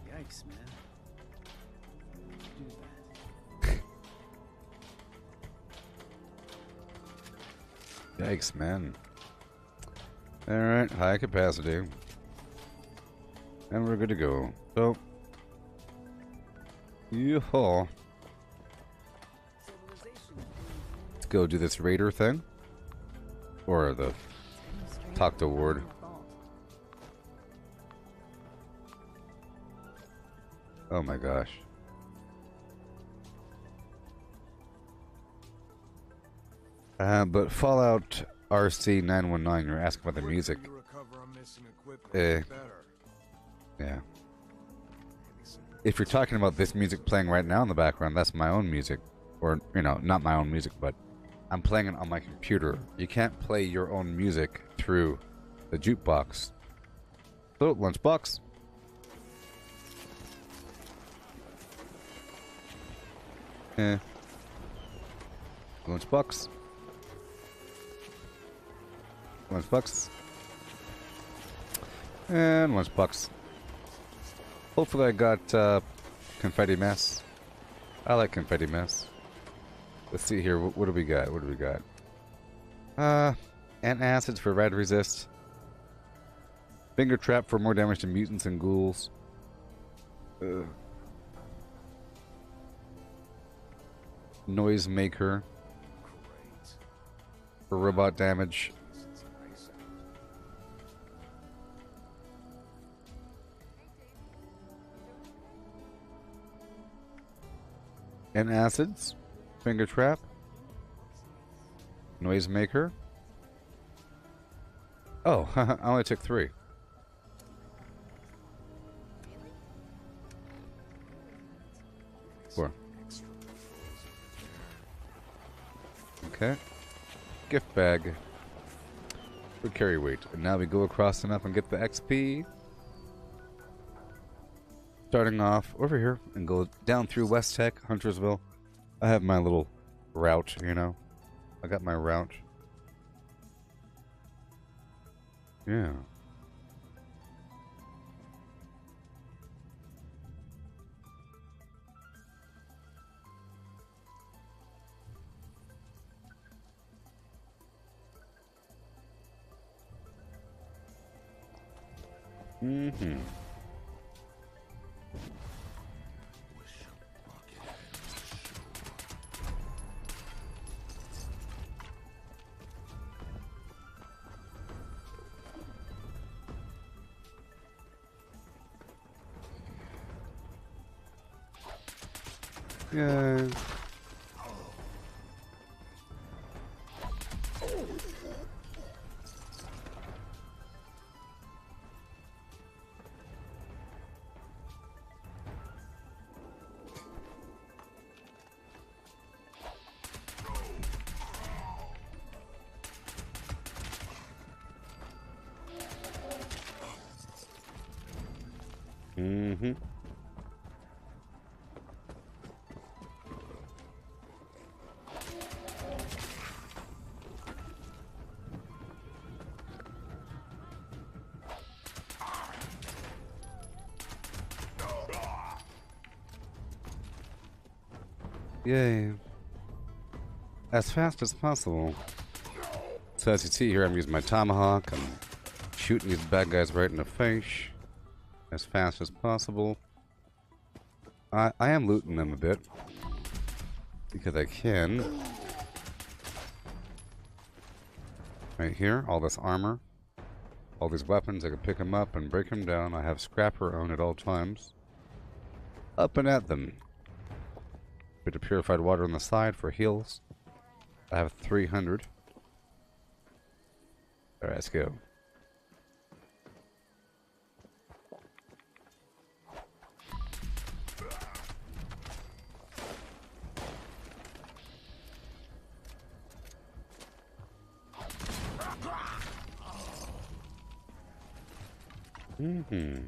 Yikes, man. Do that. Yikes, man. Alright, high capacity. And we're good to go. So, yoo-haw. Let's go do this raider thing. Or the talk to Ward. Oh my gosh. But Fallout RC 919, you're asking about the music. Yeah. Maybe some if you're talking about this music playing right now in the background, that's my own music. Or, you know, not my own music, but I'm playing it on my computer. You can't play your own music through the jukebox. So, lunchbox. Lunchbox. Lunchbox. And lunchbox. Hopefully I got confetti mess. I like confetti mess. Let's see here. What do we got? What do we got? Antacids for rad resist. Finger trap for more damage to mutants and ghouls. Noisemaker for robot damage. Antacids. Finger trap. Noisemaker. Oh, I only took 3. Four. Okay. Gift bag. For carry weight. And now we go across the map and get the XP. Starting off over here and go down through West Tech, Huntersville. I have my little route, you know. I got my route. Yeah. Mm-hmm. Yeah. Mm-hmm. Yay. As fast as possible. So as you see here, I'm using my tomahawk. I'm shooting these bad guys right in the face. As fast as possible. I am looting them a bit. Because I can. Right here, all this armor. All these weapons, I can pick them up and break them down. I have Scrapper on at all times. Up and at them. Bit of purified water on the side for heals. I have 300. Alright, let's go. Mm-hmm.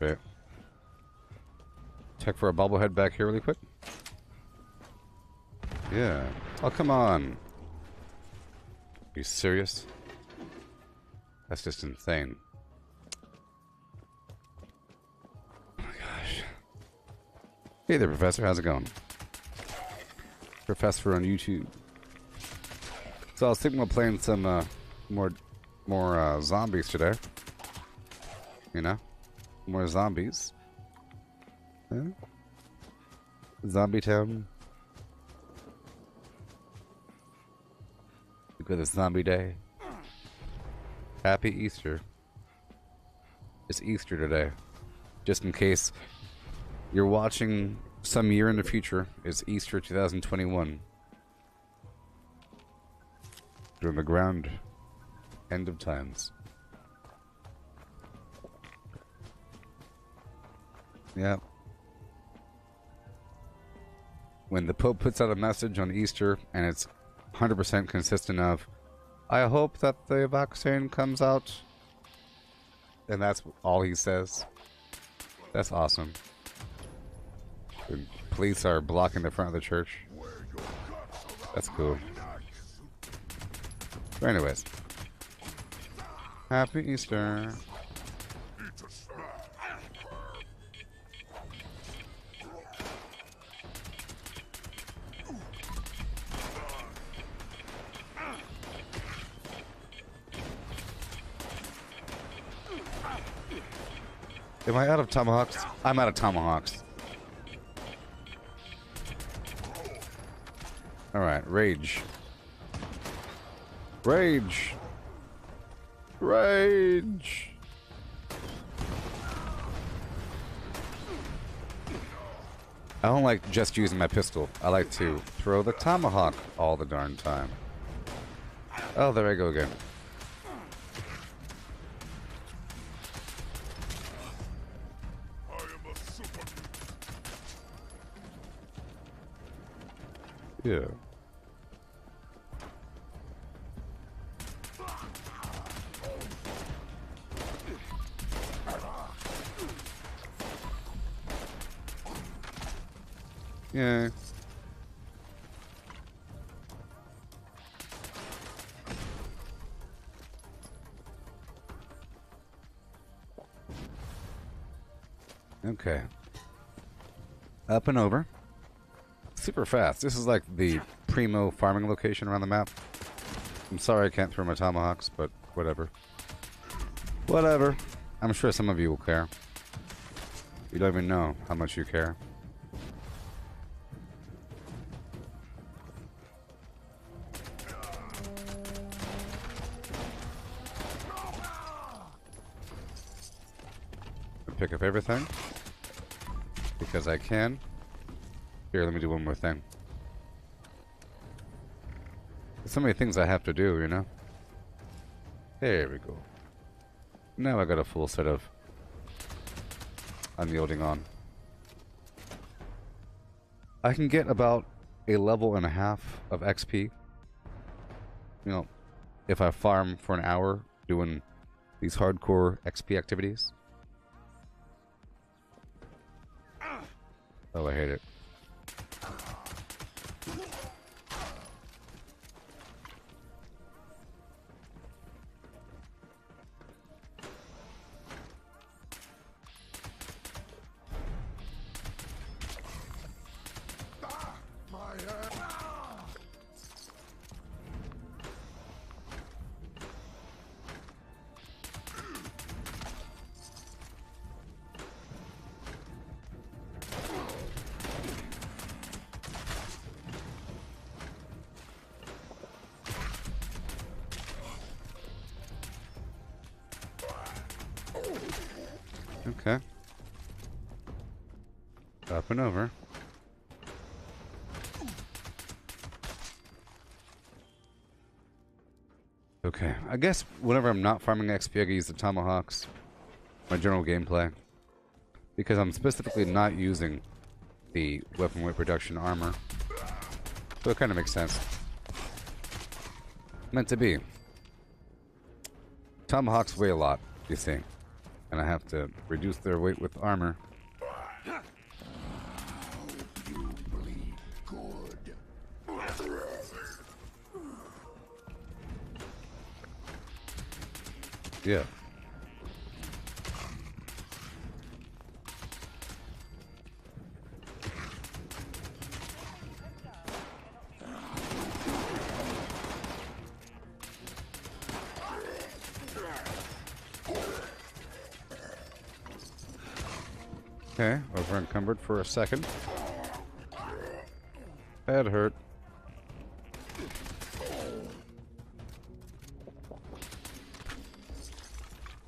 Okay. Check for a bobblehead back here really quick. Yeah. Oh, come on. Are you serious? That's just insane. Oh my gosh. Hey there, Professor. How's it going? Professor on YouTube. So I was thinking about playing some more zombies today. You know? More zombies. Huh? Zombie Town. Because it's Zombie Day. Happy Easter. It's Easter today. Just in case you're watching some year in the future. It's Easter 2021. During the ground end of times. Yeah. When the Pope puts out a message on Easter and it's 100% consistent of, I hope that the vaccine comes out, and that's all he says. That's awesome. The police are blocking the front of the church. That's cool. But anyways. Happy Easter. Am I out of tomahawks? I'm out of tomahawks. Alright, rage. Rage! Rage! I don't like just using my pistol. I like to throw the tomahawk all the darn time. Oh, there I go again. Yeah. Yeah. Okay. Up and over. Super fast. This is like the primo farming location around the map. I'm sorry I can't throw my tomahawks, but whatever. Whatever. I'm sure some of you will care. You don't even know how much you care. Pick up everything because I can. Here, let me do one more thing. There's so many things I have to do, you know? There we go. Now I got a full set of unyielding on. I can get about a level and a half of XP. You know, if I farm for an hour doing these hardcore XP activities. Oh, I hate it. Okay. Up and over. Okay, I guess whenever I'm not farming XP, I can use the tomahawks. My general gameplay. Because I'm specifically not using the weapon weight reduction armor. So it kind of makes sense. Meant to be. Tomahawks weigh a lot, you see. And I have to reduce their weight with armor. You bleed good. Yeah. Okay, over encumbered for a second. Head hurt.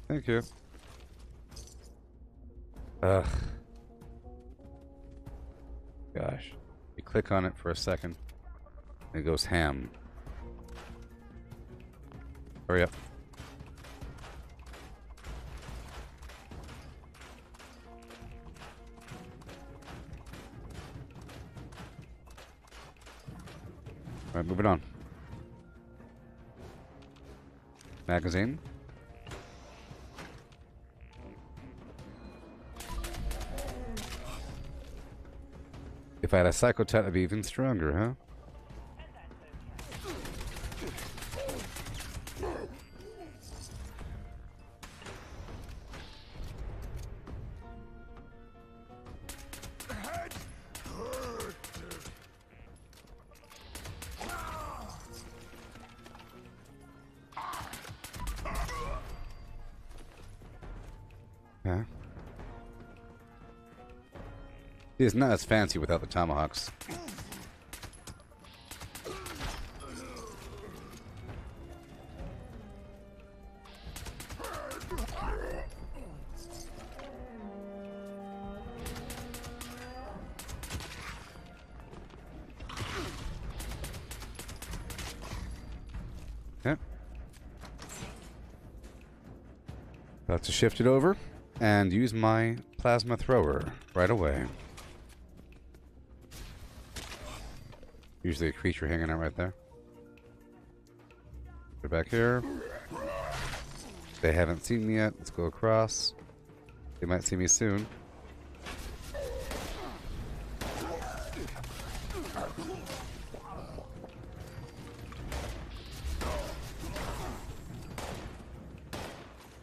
Thank you. Ugh. Gosh. You click on it for a second, and it goes ham. Hurry up. Alright, moving on. Magazine. If I had a psychotat, I'd be even stronger, huh? Yeah. It's not as fancy without the tomahawks. Okay. About to shift it over and use my plasma thrower right away. Usually a creature hanging out right there. They're back here. They haven't seen me yet. Let's go across. They might see me soon.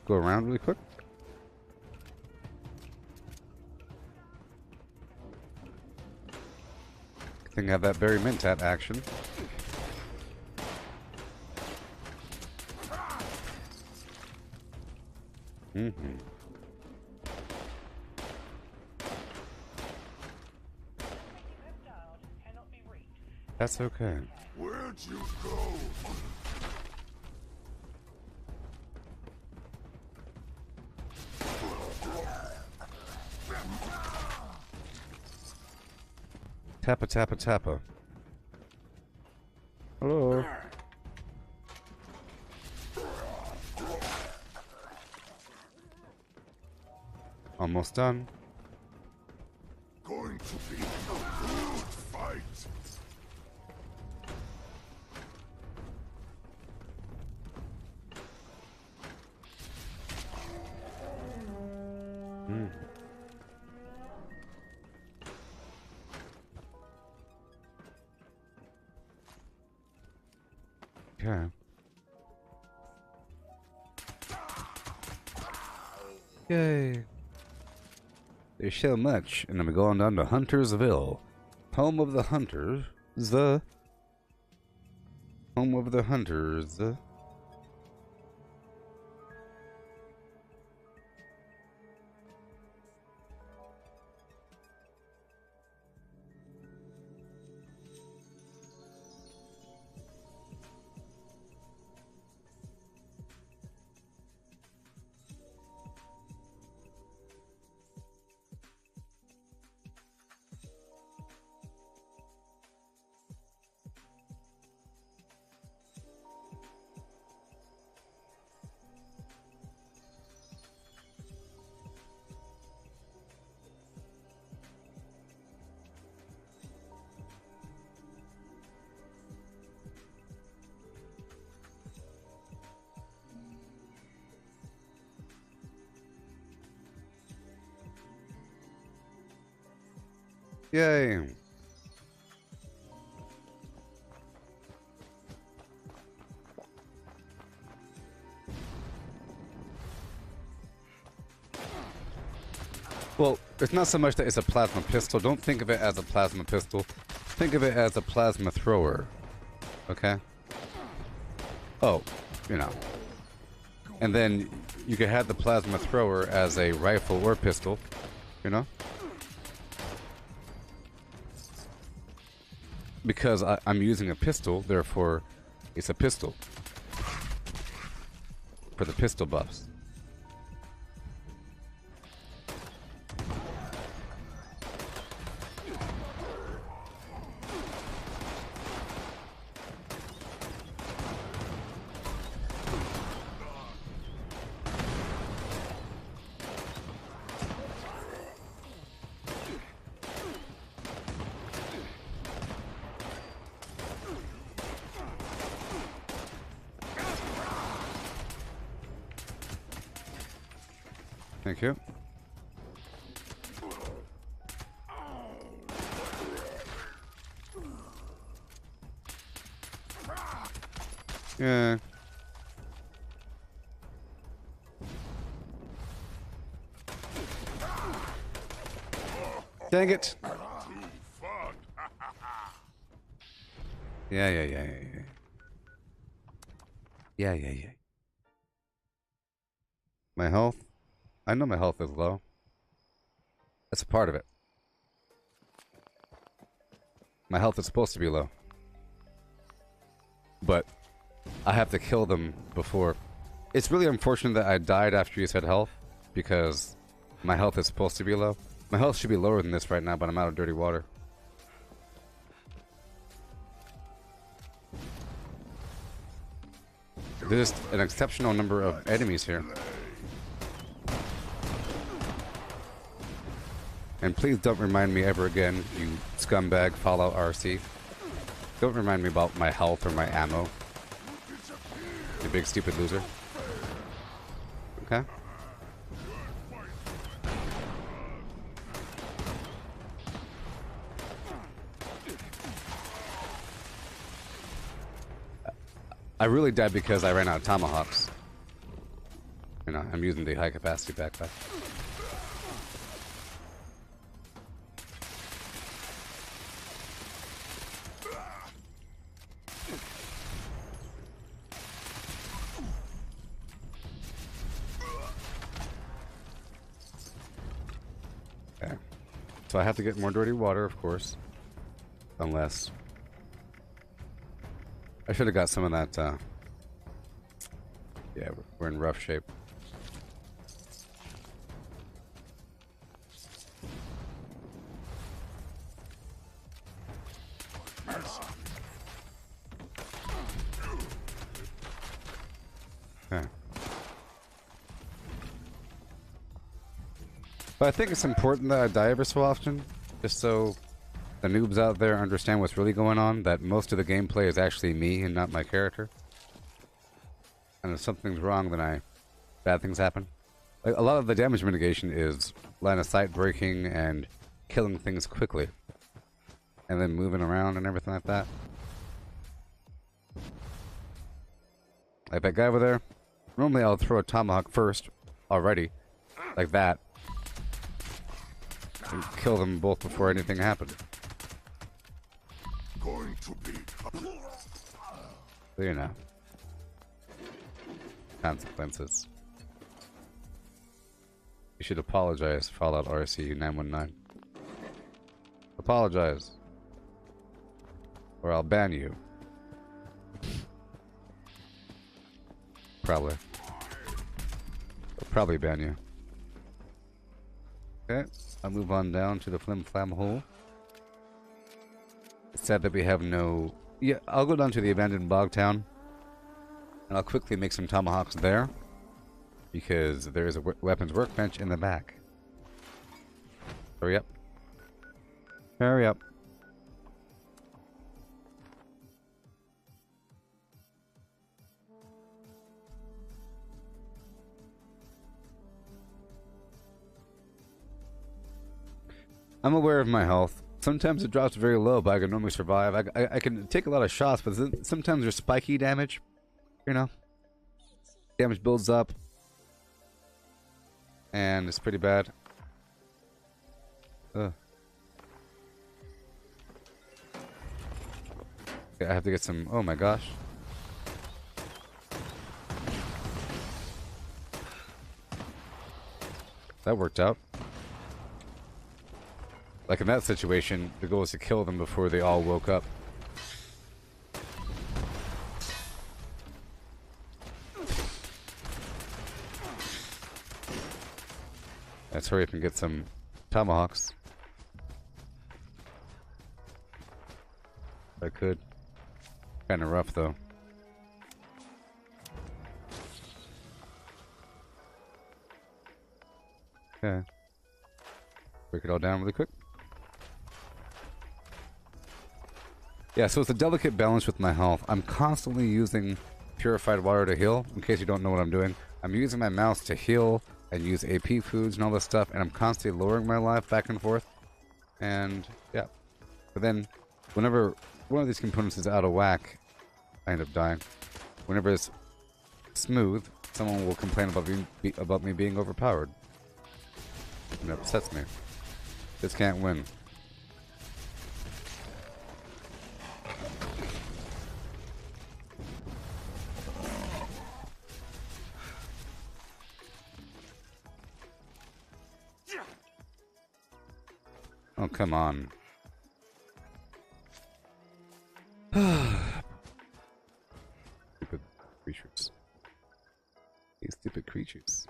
Go around really quick. I think I have that berry mintat action. Mm-hmm. That's okay. Where'd you go? Tappa, tappa, tappa. Hello. Almost done. Going to be a good fight. Mm. Okay. Yay. There's so much, and I'm going down to Huntersville. Home of the Hunters. Home of the Hunters. Yay. Well, it's not so much that it's a plasma pistol. Don't think of it as a plasma pistol. Think of it as a plasma thrower. Okay? Oh, you know. And then you could have the plasma thrower as a rifle or pistol. You know? Because I'm using a pistol, therefore it's a pistol. For the pistol buffs. Thank you. Yeah. Dang it. Yeah. Yeah. My health? I know my health is low. That's a part of it. My health is supposed to be low. But I have to kill them before. It's really unfortunate that I died after you said health, because my health is supposed to be low. My health should be lower than this right now, but I'm out of dirty water. There's just an exceptional number of enemies here. And please don't remind me ever again, you scumbag Fallout RC. Don't remind me about my health or my ammo. You big stupid loser. Okay. I really died because I ran out of tomahawks. You know, I'm using the high capacity backpack. Okay. So I have to get more dirty water, of course. Unless... I should have got some of that, yeah, we're in rough shape. Okay. But I think it's important that I die every so often, just so the noobs out there understand what's really going on, that most of the gameplay is actually me and not my character. And if something's wrong, then bad things happen. Like, a lot of the damage mitigation is line of sight breaking and killing things quickly. And then moving around and everything like that. Like that guy over there. Normally I'll throw a tomahawk first, already. Like that. And kill them both before anything happened. Going to be. So, you know. Consequences. You should apologize, Fallout RC 919. Apologize. Or I'll ban you. Probably. I'll probably ban you. Okay, I'll move on down to the Flim Flam hole. It's sad that we have no... Yeah, I'll go down to the abandoned bog town. And I'll quickly make some tomahawks there. Because there is a weapons workbench in the back. Hurry up. Hurry up. I'm aware of my health. Sometimes it drops very low, but I can normally survive. I can take a lot of shots, but sometimes there's spiky damage. You know? Damage builds up. And it's pretty bad. Ugh. Okay, I have to get some... Oh my gosh. That worked out. Like in that situation, the goal is to kill them before they all woke up. Let's hurry up and get some tomahawks. If I could. Kind of rough though. Okay. Break it all down really quick. Yeah, so it's a delicate balance with my health. I'm constantly using purified water to heal. In case you don't know what I'm doing, I'm using my mouse to heal and use AP foods and all this stuff, and I'm constantly lowering my life back and forth. And yeah, but then whenever one of these components is out of whack, I end up dying. Whenever it's smooth, someone will complain about me being overpowered. It upsets me. Just can't win. Oh, come on. Stupid creatures. These stupid creatures.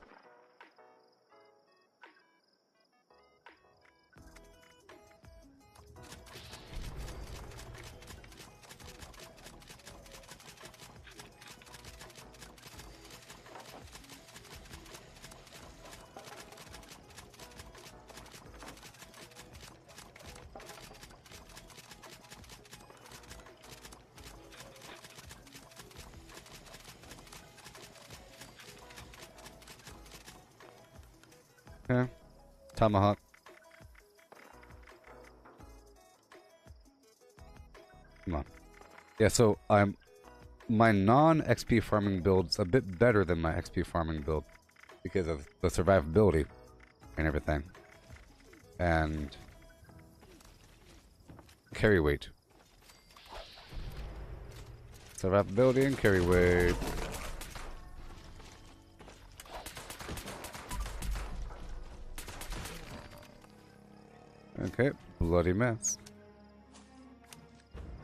Okay. Tomahawk. Come on. Yeah, so my non-XP farming build's a bit better than my XP farming build because of the survivability and everything. And carry weight. Survivability and carry weight. Okay, bloody mess.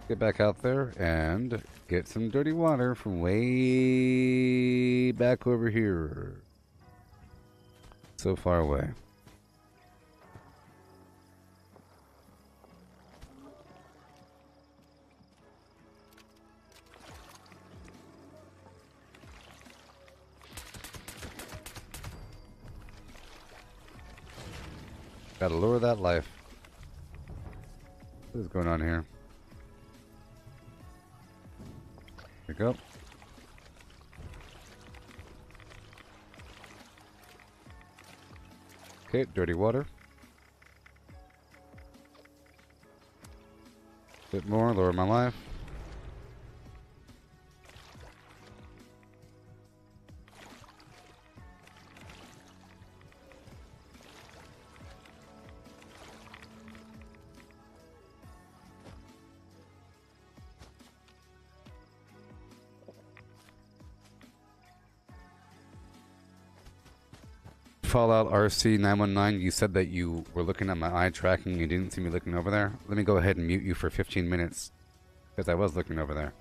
Get back out there and get some dirty water from way back over here. So far away. Gotta lure that life. What is going on here? There we go. Okay, dirty water. Bit more, lower my life. Fallout RC 919, you said that you were looking at my eye tracking. You didn't see me looking over there. Let me go ahead and mute you for 15 minutes because I was looking over there.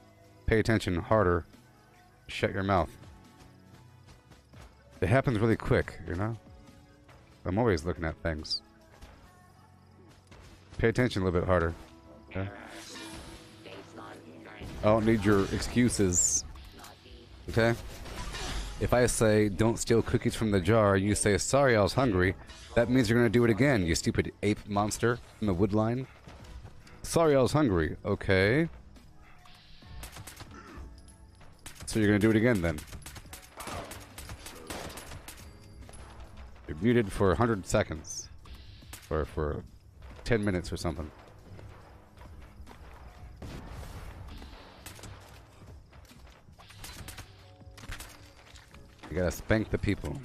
Pay attention harder. Shut your mouth. It happens really quick, you know? I'm always looking at things. Pay attention a little bit harder. Okay? I don't need your excuses. Okay? If I say, don't steal cookies from the jar, you say, sorry, I was hungry, that means you're going to do it again, you stupid ape monster from the woodline. Sorry, I was hungry. Okay. So you're going to do it again, then. You're muted for 100 seconds. Or for 10 minutes or something. You gotta spank the people.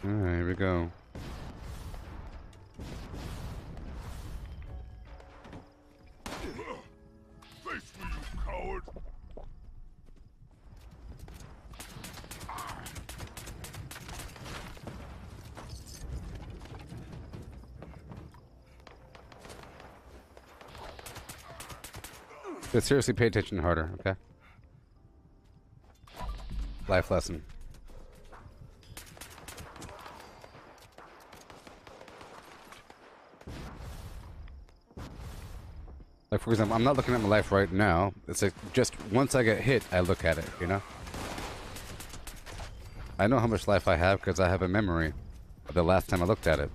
Alright, here we go. Face me, you coward! But seriously, pay attention harder, okay? Life lesson. Like, for example, I'm not looking at my life right now. It's like, just once I get hit, I look at it, you know? I know how much life I have because I have a memory of the last time I looked at it.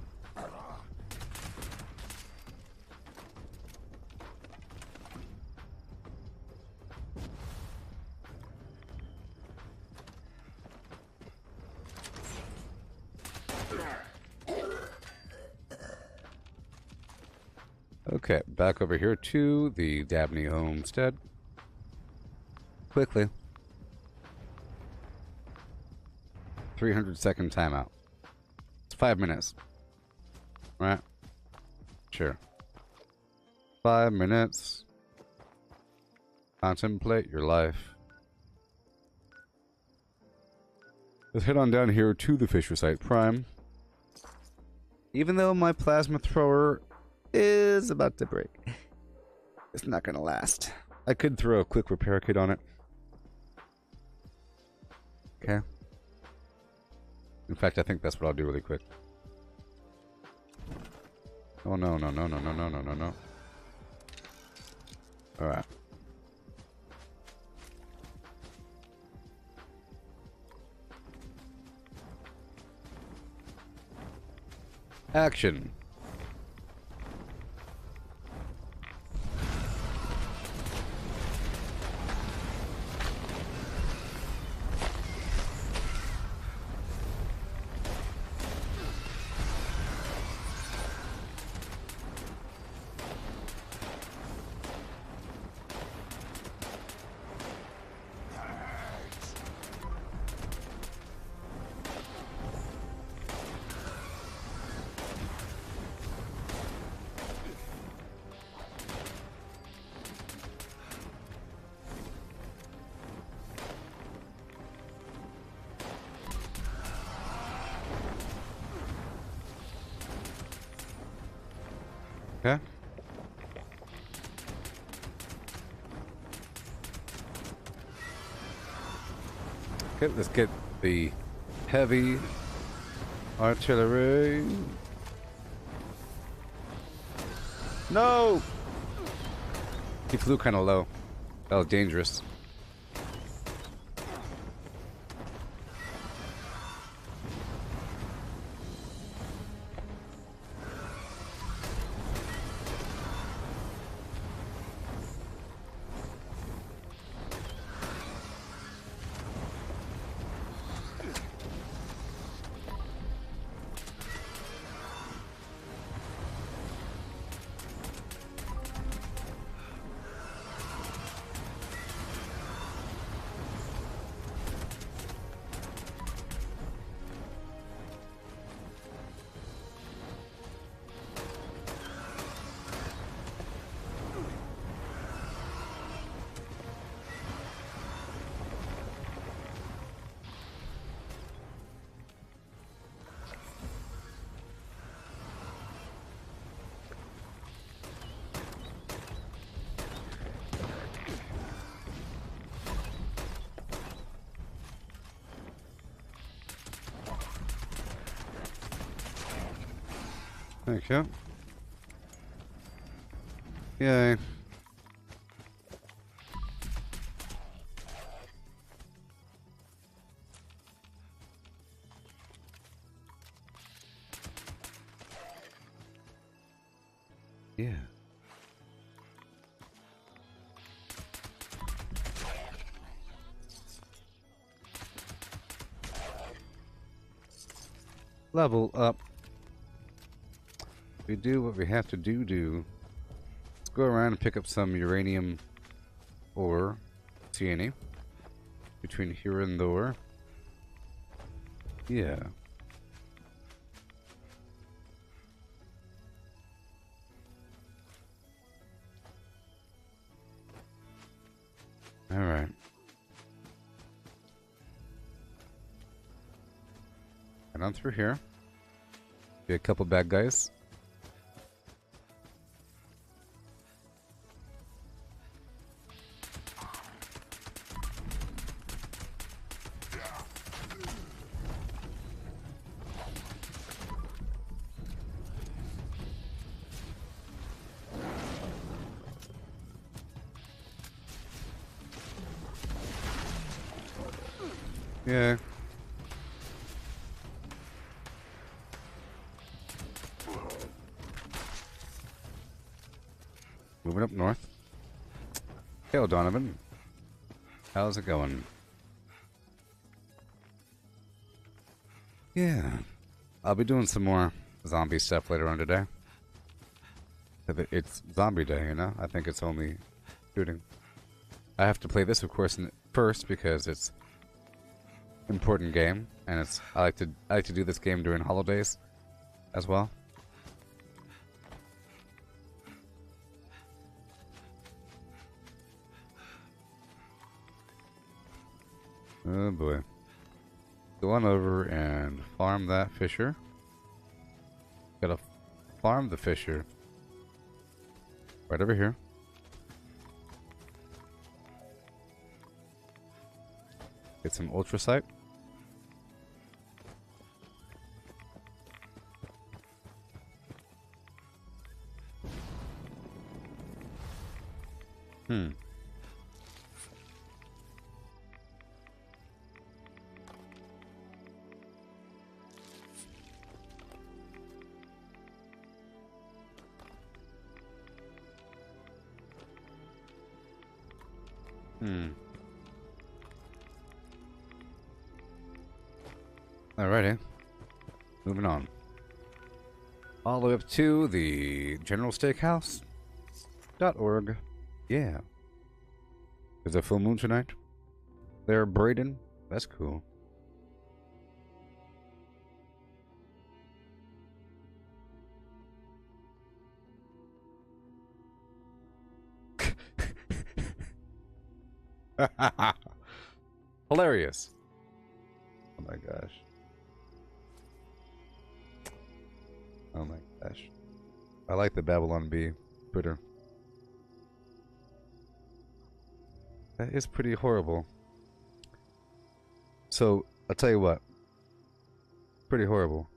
Okay, back over here to the Dabney homestead. Quickly. 300-second timeout. It's 5 minutes. Right? Sure. 5 minutes. Contemplate your life. Let's head on down here to the Fisher Site Prime. Even though my plasma thrower is about to break, it's not gonna last. I could throw a quick repair kit on it. Okay. In fact, I think that's what I'll do really quick. Oh no, no, no, no, no, no, no, no, no. Alright. Action. Okay. Okay, let's get the heavy artillery. No! He flew kind of low. That was dangerous. Thank you. Yay. Yeah. Level up. We do what we have to do. Let's go around and pick up some uranium ore. See any? Between here and there. Yeah. Alright. And on through here. Be a couple bad guys. Yeah. up north. Hello, Donovan. How's it going? Yeah. I'll be doing some more zombie stuff later on today. It's zombie day, you know? I think it's only shooting. I have to play this, of course, first because it's important game, and it's I like to do this game during holidays as well. Oh boy. Go on over and farm that fisher. Gotta farm the fisher. Right over here. Get some ultracite. Hmm. Alrighty. Moving on. All the way up to the General Steakhouse.org. Yeah. There's a full moon tonight. There, Braden. That's cool. Hilarious. Oh my gosh. Oh my gosh. I like the Babylon Bee Twitter. That is pretty horrible. So, I'll tell you what. Pretty horrible.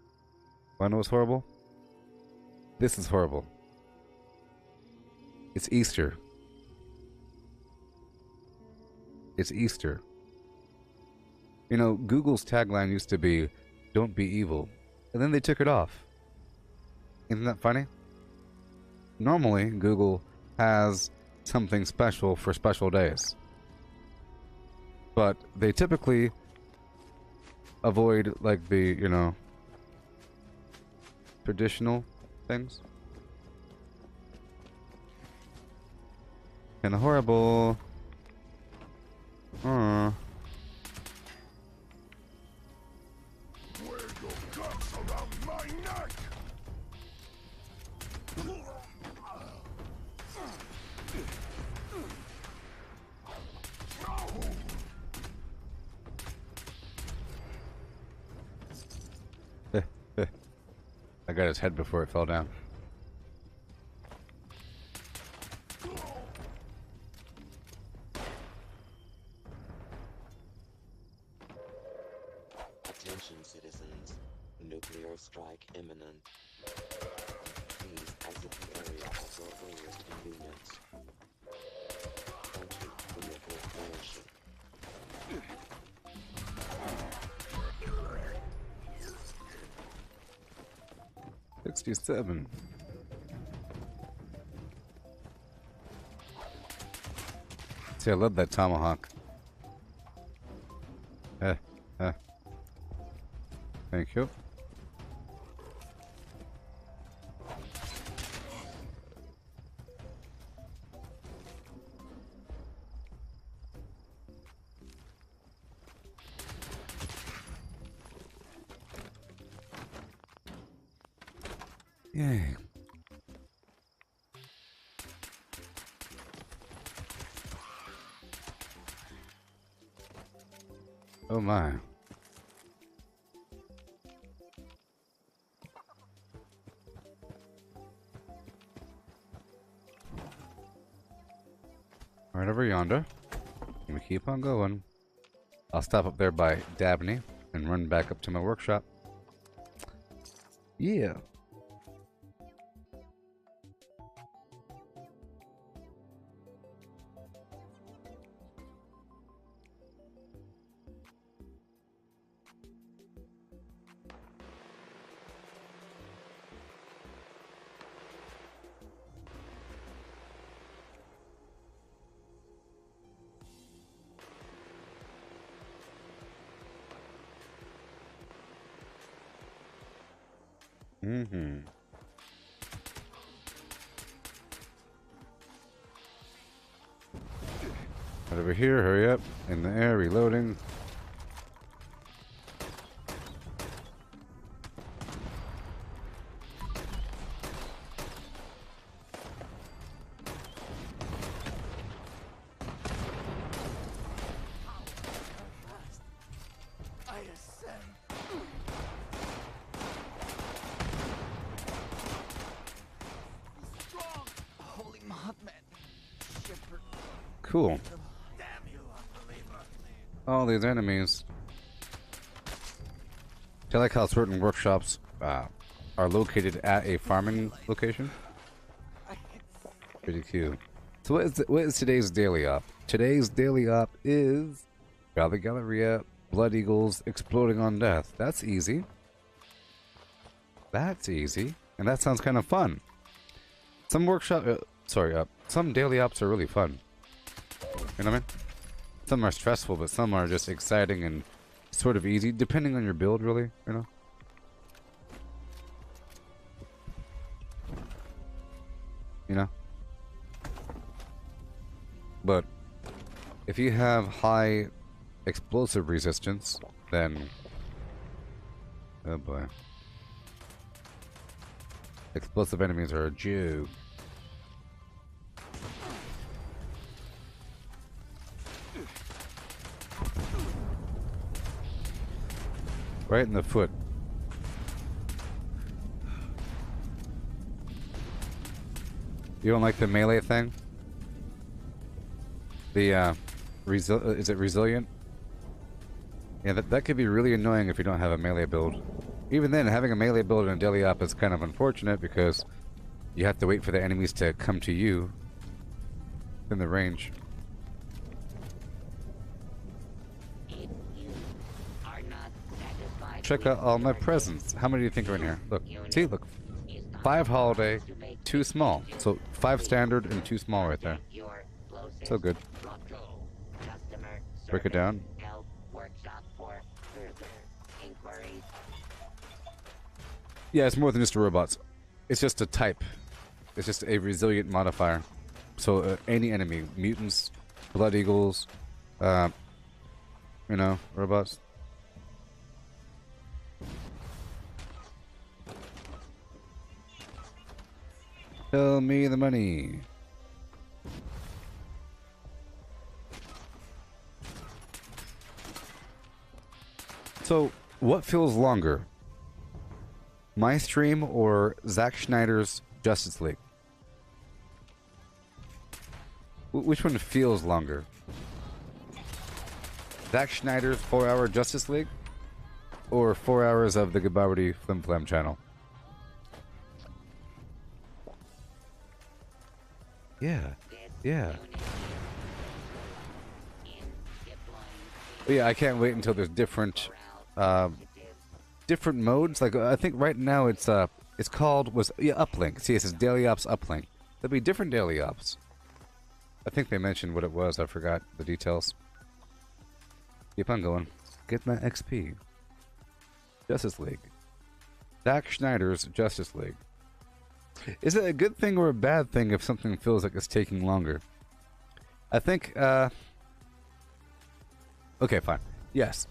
I know it's horrible? This is horrible. It's Easter. It's Easter. You know, Google's tagline used to be, "Don't be evil." And then they took it off. Isn't that funny? Normally, Google has something special for special days. But they typically avoid, like, the, you know, traditional things. Kinda horrible. Wear your guts around my neck! I got his head before it fell down. Attention citizens. Nuclear strike imminent. Please exit the area at your earliest convenience. Thank you for your cooperation. 67. See, I love that tomahawk. Thank you. Yay. Oh my. Right over yonder. And we keep on going. I'll stop up there by Dabney and run back up to my workshop. Yeah. Mm-hmm. Right over here, hurry up. In the air, reloading. I ascend. Strong. Holy Mothman. Shepherd. Cool. Damn you, unbeliever. All these enemies. I like how certain workshops are located at a farming location. Pretty cute. So what is today's daily op? Today's daily op is Gala Galleria, Blood Eagles, Exploding on Death. That's easy. That's easy. And that sounds kind of fun. Some some daily ops are really fun. You know what I mean? Some are stressful, but some are just exciting and sort of easy, depending on your build, really, you know? You know? But if you have high explosive resistance, then... Oh boy. Explosive enemies are a joke. Right in the foot. You don't like the melee thing? The, is it resilient? Yeah, that could be really annoying if you don't have a melee build. Even then, having a melee build in a daily op is kind of unfortunate because you have to wait for the enemies to come to you in the range. Check out all my presents. How many do you think are in here? Look. See, look. 5 holiday, 2 small. So 5 standard and 2 small right there. So good. Break it down. Yeah, it's more than just a robot. It's just a type. It's just a resilient modifier. So any enemy, mutants, blood eagles, you know, robots. Tell me the money. So, what feels longer? My stream or Zack Snyder's Justice League? Which one feels longer? Zack Snyder's 4-hour Justice League? Or 4 hours of the Gooboberti Flim Flam channel? Yeah. Yeah. But yeah, I can't wait until there's different different modes. Like I think right now it's called Uplink. See, it says Daily Ops Uplink. There'll be different Daily Ops. I think they mentioned what it was. I forgot the details. Keep on going. Get my XP. Justice League. Zack Snyder's Justice League. Is it a good thing or a bad thing if something feels like it's taking longer? I think, okay, fine. Yes.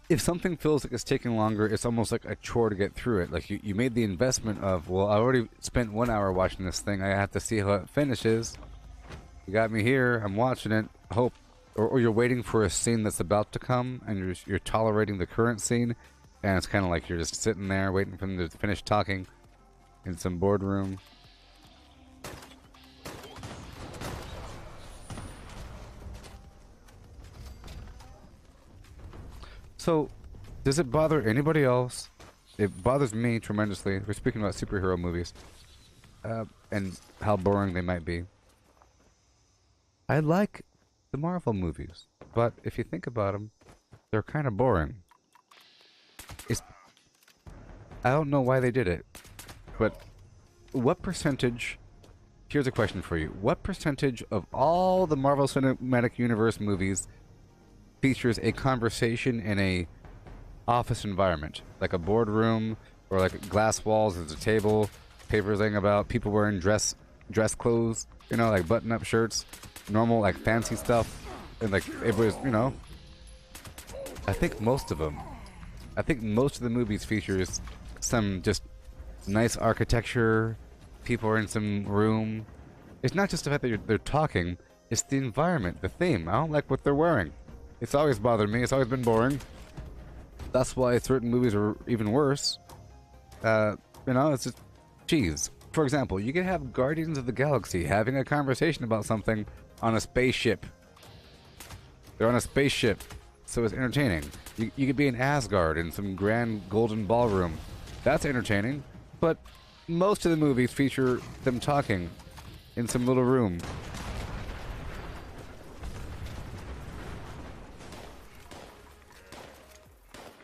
If something feels like it's taking longer, it's almost like a chore to get through it. Like, you made the investment of, well, I already spent 1 hour watching this thing. I have to see how it finishes. You got me here. I'm watching it. Hope. Or you're waiting for a scene that's about to come, and you're tolerating the current scene, and it's kind of like you're just sitting there waiting for them to finish talking in some boardroom. So, does it bother anybody else? It bothers me tremendously. We're speaking about superhero movies. And how boring they might be. I like the Marvel movies, but if you think about them, they're kind of boring. I don't know why they did it, but what percentage... Here's a question for you. What percentage of all the Marvel Cinematic Universe movies features a conversation in a office environment, like a boardroom or like glass walls. There's a table, papers laying about, people wearing dress clothes, you know, like button-up shirts, normal like fancy stuff, and like everybody's, you know. I think most of them. I think most of the movies features some just nice architecture. People are in some room. It's not just the fact that they're talking. It's the environment, the theme. I don't like what they're wearing. It's always bothered me. It's always been boring. That's why certain movies are even worse. You know, it's just cheese. For example, you can have Guardians of the Galaxy having a conversation about something on a spaceship. They're on a spaceship, so it's entertaining. You could be in Asgard in some grand golden ballroom. That's entertaining. But most of the movies feature them talking in some little room.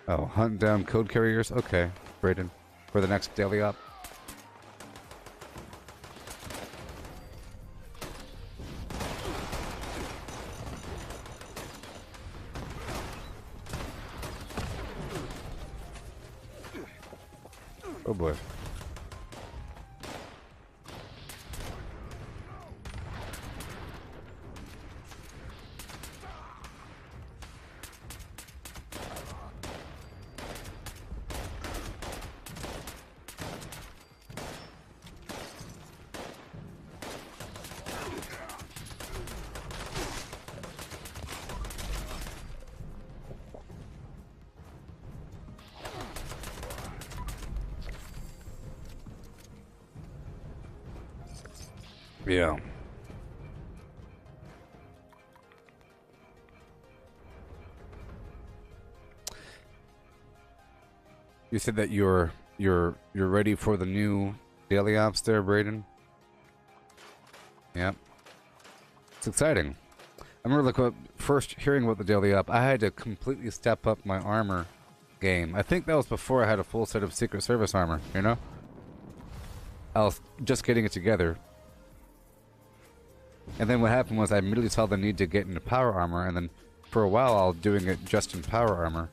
Oh, hunt down code carriers? Okay, Brayden. For the next daily op. Oh boy. Yeah. You said that you're ready for the new daily ops there, Brayden? Yep. It's exciting. I remember like first hearing about the daily op, I had to completely step up my armor game. I think that was before I had a full set of Secret Service armor, you know? I was just getting it together. And then what happened was I immediately saw the need to get into power armor, and then for a while I was doing it just in power armor.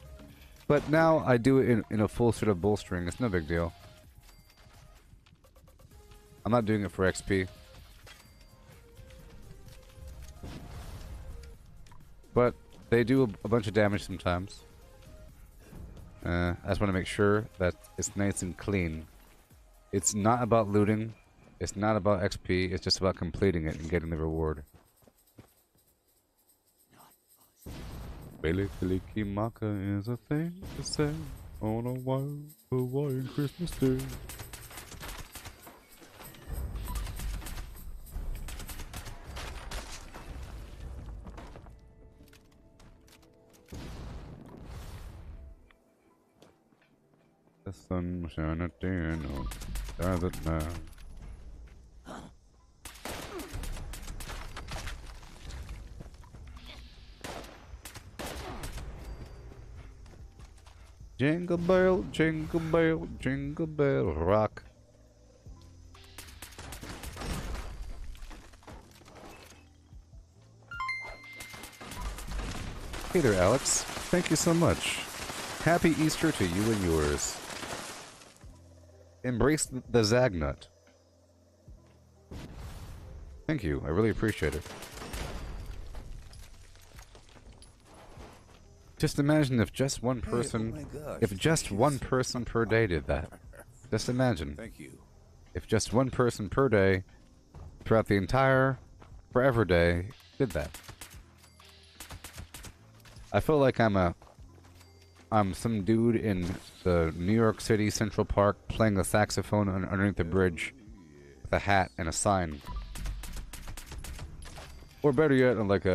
But now I do it in a full set of bolstering. It's no big deal. I'm not doing it for XP. But they do a bunch of damage sometimes. I just want to make sure that it's nice and clean. It's not about looting. It's not about XP. It's just about completing it and getting the reward. Billy Kimaka is a thing to say on a wild Hawaiian Christmas day. The sun will shine at the end of does it now. Jingle bell, jingle bell, jingle bell rock. Hey there, Alex. Thank you so much. Happy Easter to you and yours. Embrace the Zagnut. Thank you. I really appreciate it. Just imagine if just one person, if just one person per day did that. Just imagine. Thank you. If just one person per day, throughout the entire forever day, did that. I feel like I'm some dude in the New York City Central Park playing the saxophone underneath the bridge with a hat and a sign. Or better yet, I'm like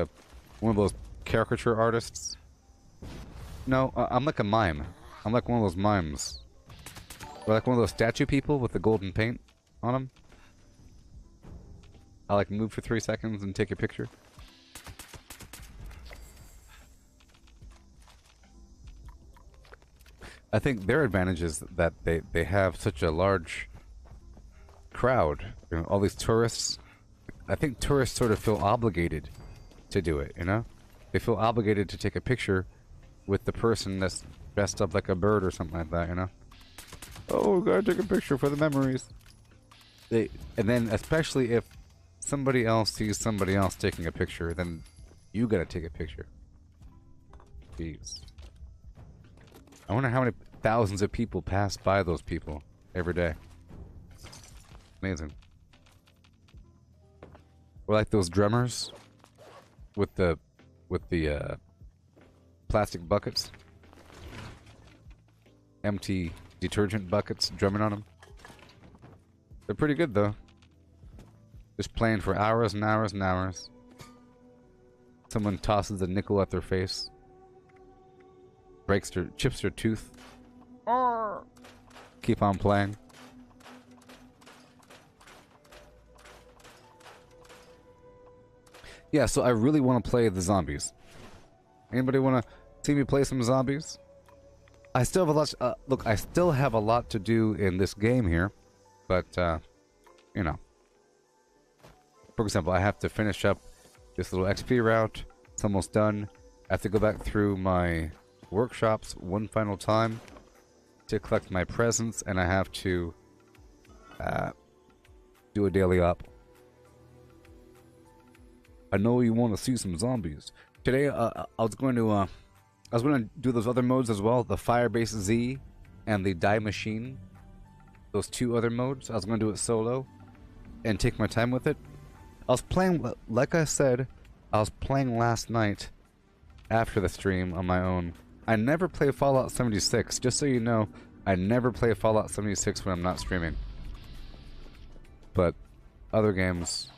one of those caricature artists. No, I'm like a mime. I'm like one of those mimes. Or like one of those statue people with the golden paint on them. I like move for 3 seconds and take a picture. I think their advantage is that they have such a large crowd. You know, all these tourists. I think tourists sort of feel obligated to do it, you know? They feel obligated to take a picture with the person that's dressed up like a bird or something like that, you know? Oh, we gotta take a picture for the memories. And then especially if somebody else sees somebody else taking a picture, then you gotta take a picture. Jeez. I wonder how many thousands of people pass by those people every day. Amazing. Or like those drummers with the plastic buckets, empty detergent buckets, drumming on them. They're pretty good though. Just playing for hours and hours and hours. Someone tosses a nickel at their face, chips their tooth. Keep on playing. Yeah, so I really want to play the zombies. Anybody want to see me play some zombies? I still have a lot. Look, I still have a lot to do in this game here, but you know. For example, I have to finish up this little XP route. It's almost done. I have to go back through my workshops one final time to collect my presents, and I have to do a daily op. I know you want to see some zombies. Today, I was going to do those other modes as well, the Firebase Z and the Die Machine. Those two other modes. I was going to do it solo and take my time with it. I was playing, like I said, I was playing last night after the stream on my own. I never play Fallout 76, just so you know. I never play Fallout 76 when I'm not streaming. But other games,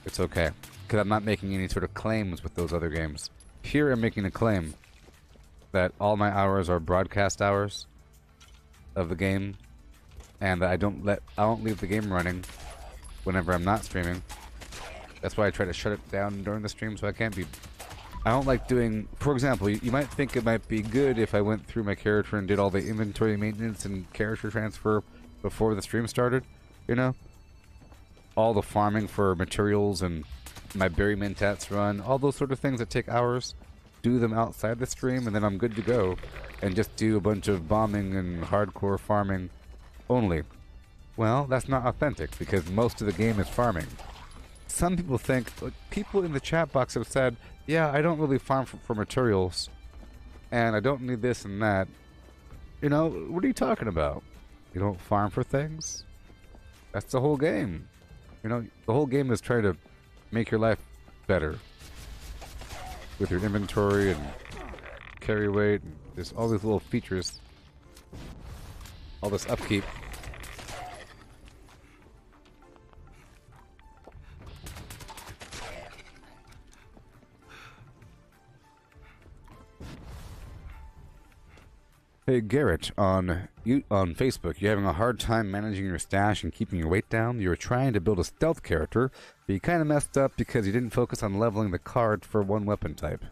it's okay. Because I'm not making any sort of claims with those other games. Here I'm making a claim that all my hours are broadcast hours of the game, and that I don't leave the game running whenever I'm not streaming. That's why I try to shut it down during the stream, so I can't be... I don't like doing... For example, you might think it might be good if I went through my character and did all the inventory maintenance and character transfer before the stream started, you know? All the farming for materials and my berry mentats run, all those sort of things that take hours, do them outside the stream, and then I'm good to go, and just do a bunch of bombing and hardcore farming only. Well, that's not authentic, because most of the game is farming. Some people think, like, people in the chat box have said, yeah, I don't really farm for materials, and I don't need this and that. You know, what are you talking about? You don't farm for things? That's the whole game. You know, the whole game is trying to make your life better. With your inventory and carry weight, and there's all these little features. All this upkeep. Hey Garrett, on Facebook, you're having a hard time managing your stash and keeping your weight down. You were trying to build a stealth character, but you kind of messed up because you didn't focus on leveling the card for one weapon type.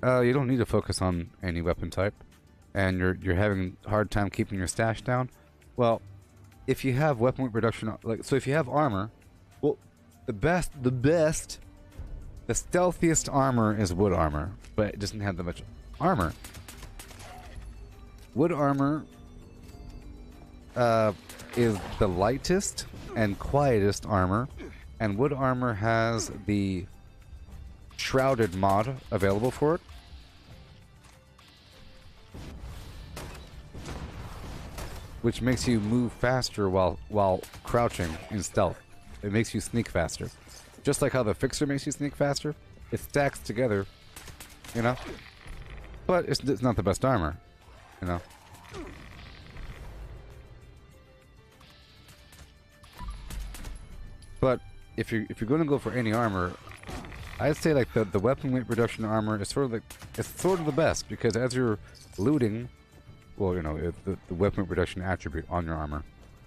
You don't need to focus on any weapon type, and you're having a hard time keeping your stash down. Well, if you have weapon weight reduction, so if you have armor, well, the stealthiest armor is wood armor, but it doesn't have that much armor. Wood armor is the lightest and quietest armor, and wood armor has the shrouded mod available for it. Which makes you move faster while crouching in stealth. It makes you sneak faster. Just like how the fixer makes you sneak faster, it stacks together, you know? But it's not the best armor, you know? But if you're going to go for any armor, I'd say like the weapon weight reduction armor is sort of the best, because as you're looting, well, you know, the weapon weight reduction attribute on your armor,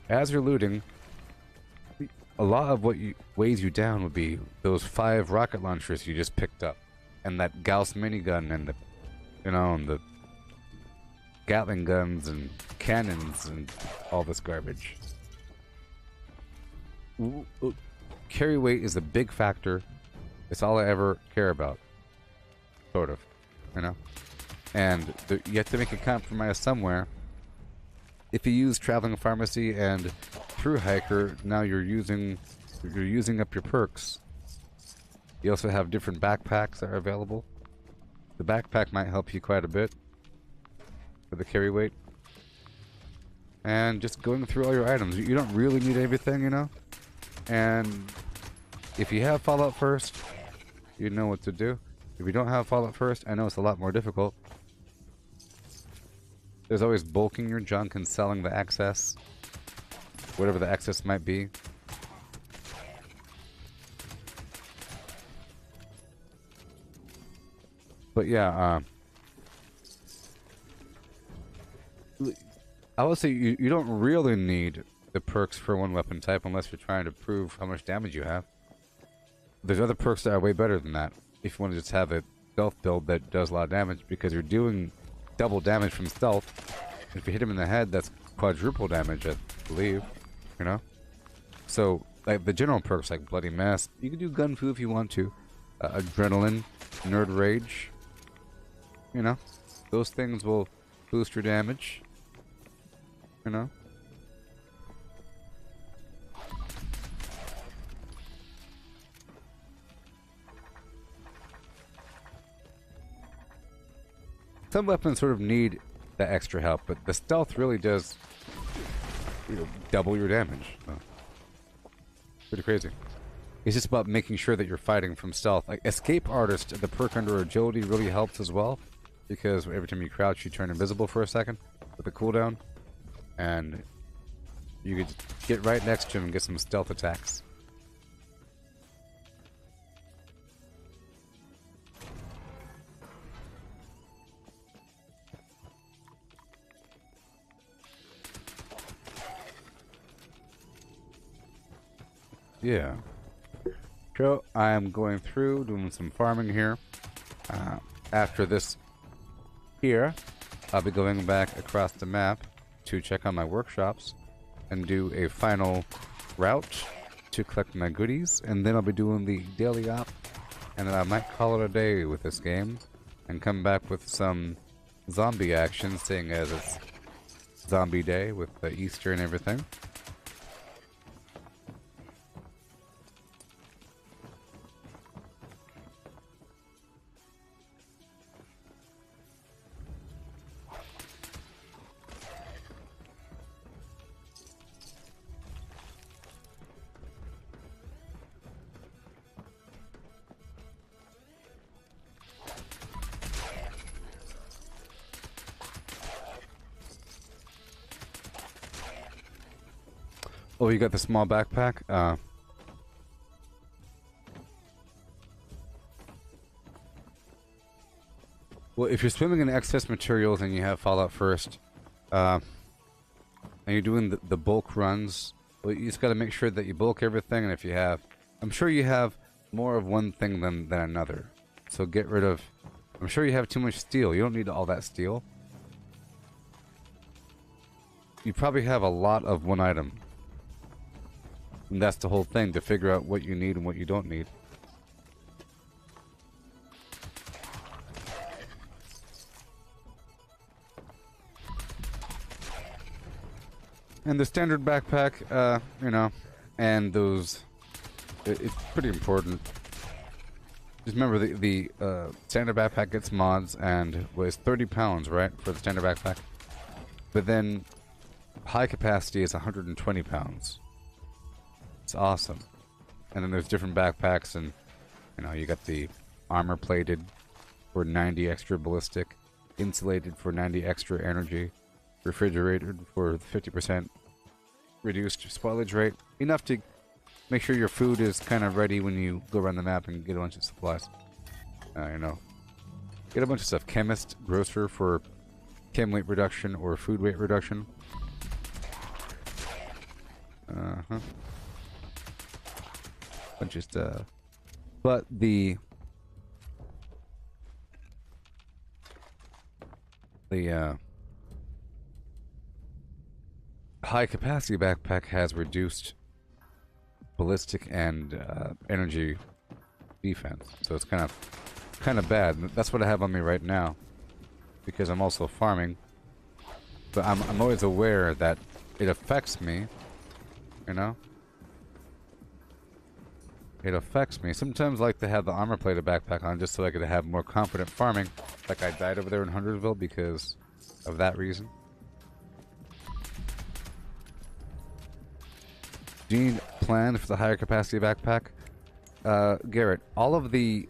as you're looting, a lot of what weighs you down would be those 5 rocket launchers you just picked up, and that Gauss minigun, and the Gatling guns and cannons and all this garbage. Carry weight is a big factor. It's all I ever care about, sort of, you know. and you have to make a compromise somewhere. If you use Traveling Pharmacy and Through Hiker, now you're using up your perks. You also have different backpacks that are available. The backpack might help you quite a bit for the carry weight. And just going through all your items. You don't really need everything, you know? And if you have Fallout First, you know what to do. If you don't have Fallout First, I know it's a lot more difficult. There's always bulking your junk and selling the excess. Whatever the excess might be. But yeah, I would say you don't really need the perks for one weapon type unless you're trying to prove how much damage you have. There's other perks that are way better than that. If you want to just have a stealth build that does a lot of damage, because you're doing double damage from stealth. If you hit him in the head, that's quadruple damage, I believe. You know? So, like the general perks like Bloody Mess, you can do Gun Fu if you want to. Adrenaline, Nerd Rage. You know? Those things will boost your damage. You know? Some weapons sort of need that extra help, but the stealth really does, you know, double your damage. So, pretty crazy. It's just about making sure that you're fighting from stealth. Like Escape Artist, the perk under Agility really helps as well, because every time you crouch, you turn invisible for a second with a cooldown, and you could get right next to him and get some stealth attacks. Yeah. So I'm going through, doing some farming here. After this here, I'll be going back across the map to check on my workshops and do a final route to collect my goodies, and then I'll be doing the daily op, and then I might call it a day with this game and come back with some zombie action, seeing as it's zombie day with the Easter and everything. Oh, you got the small backpack? Well, if you're swimming in excess materials and you have Fallout First, and you're doing the bulk runs, well, you just got to make sure that you bulk everything, and if you have... I'm sure you have more of one thing than another. So get rid of... I'm sure you have too much steel. You don't need all that steel. You probably have a lot of one item. And that's the whole thing, to figure out what you need and what you don't need. And the standard backpack, you know, and those... it's pretty important. Just remember, the standard backpack gets mods and weighs 30 pounds, right, for the standard backpack. But then high capacity is 120 pounds. It's awesome. And then there's different backpacks, and you know, you got the armor plated for 90 extra ballistic, insulated for 90 extra energy, refrigerated for 50% reduced spoilage rate, enough to make sure your food is kind of ready when you go around the map and get a bunch of supplies. You know, get a bunch of stuff. Chemist, grocer for chem weight reduction or food weight reduction. Bunch of stuff. But the high capacity backpack has reduced ballistic and energy defense, so it's kind of bad. That's what I have on me right now. because I'm also farming. But I'm always aware that it affects me, you know? It affects me. Sometimes I like to have the armor plated backpack on just so I could have more confident farming. Like I died over there in Huntersville because of that reason. Do you need plans for the higher capacity backpack? Garrett, all of the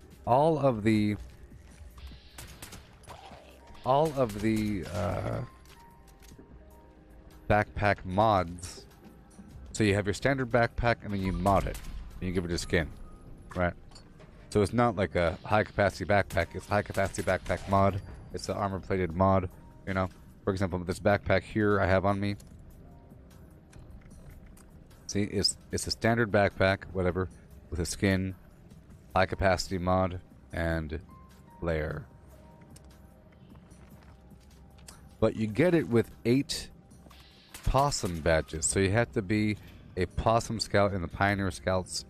backpack mods. So you have your standard backpack and then you mod it. And you give it a skin. Right? So it's not like a high capacity backpack, it's a high capacity backpack mod. It's an armor plated mod, you know. For example, this backpack here I have on me. See, it's a standard backpack, whatever, with a skin, high capacity mod, and layer. But you get it with 8 possum badges, so you have to be a possum scout in the Pioneer Scouts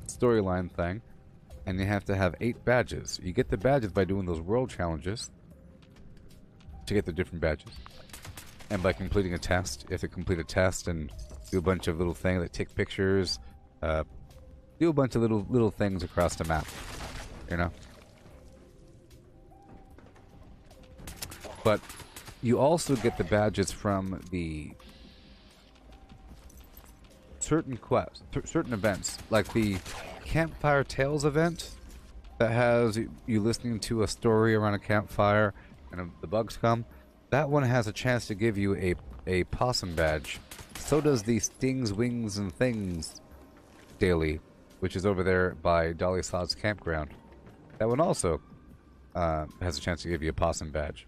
storyline thing, and you have to have 8 badges. You get the badges by doing those world challenges to get the different badges, and by completing a test. You have to complete a test and do a bunch of little things, like take pictures, do a bunch of little things across the map, you know. But you also get the badges from the certain quests, certain events, like the Campfire Tales event that has you listening to a story around a campfire and the bugs come. That one has a chance to give you a possum badge. So does the Stings, Wings, and Things daily, which is over there by Dolly Sod's campground. That one also has a chance to give you a possum badge.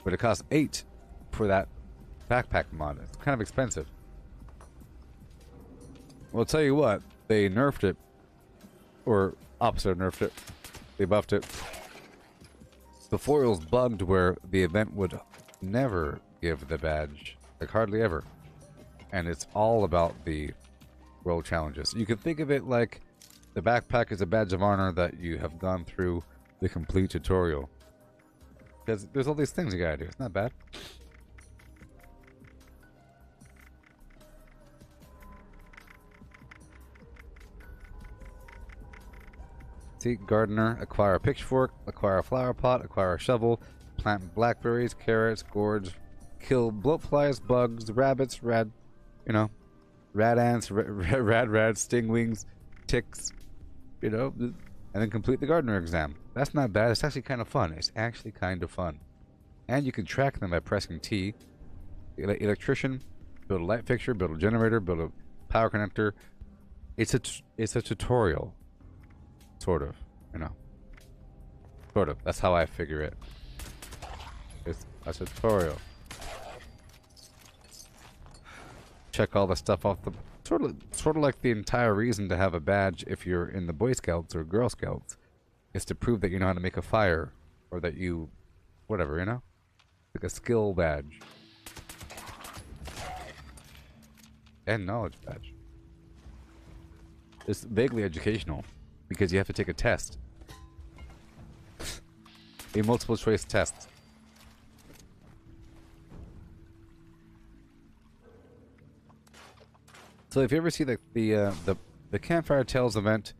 But it costs 8 for that backpack mod. It's kind of expensive. Well, I'll tell you what, they nerfed it. Or opposite of nerfed it. They buffed it. Before it was bugged where the event would never give the badge. Like hardly ever. And it's all about the world challenges. You can think of it like the backpack is a badge of honor that you have gone through the complete tutorial. Because there's all these things you gotta do. It's not bad. See, gardener, acquire a pitchfork, acquire a flower pot, acquire a shovel, plant blackberries, carrots, gourds, kill bloatflies, bugs, rabbits, rad ants, rad, stingwings, ticks, you know, and then complete the gardener exam. That's not bad. It's actually kind of fun. It's actually kind of fun. And you can track them by pressing T. Electrician, build a light fixture, build a generator, build a power connector. It's a tutorial. Sort of, you know. Sort of. That's how I figure it. It's a tutorial. Check all the stuff off the... Sort of like the entire reason to have a badge if you're in the Boy Scouts or Girl Scouts is to prove that you know how to make a fire. Or that you... whatever, you know? Like a skill badge. And knowledge badge. It's vaguely educational. Because you have to take a test. A multiple choice test. So if you ever see the Campfire Tales event,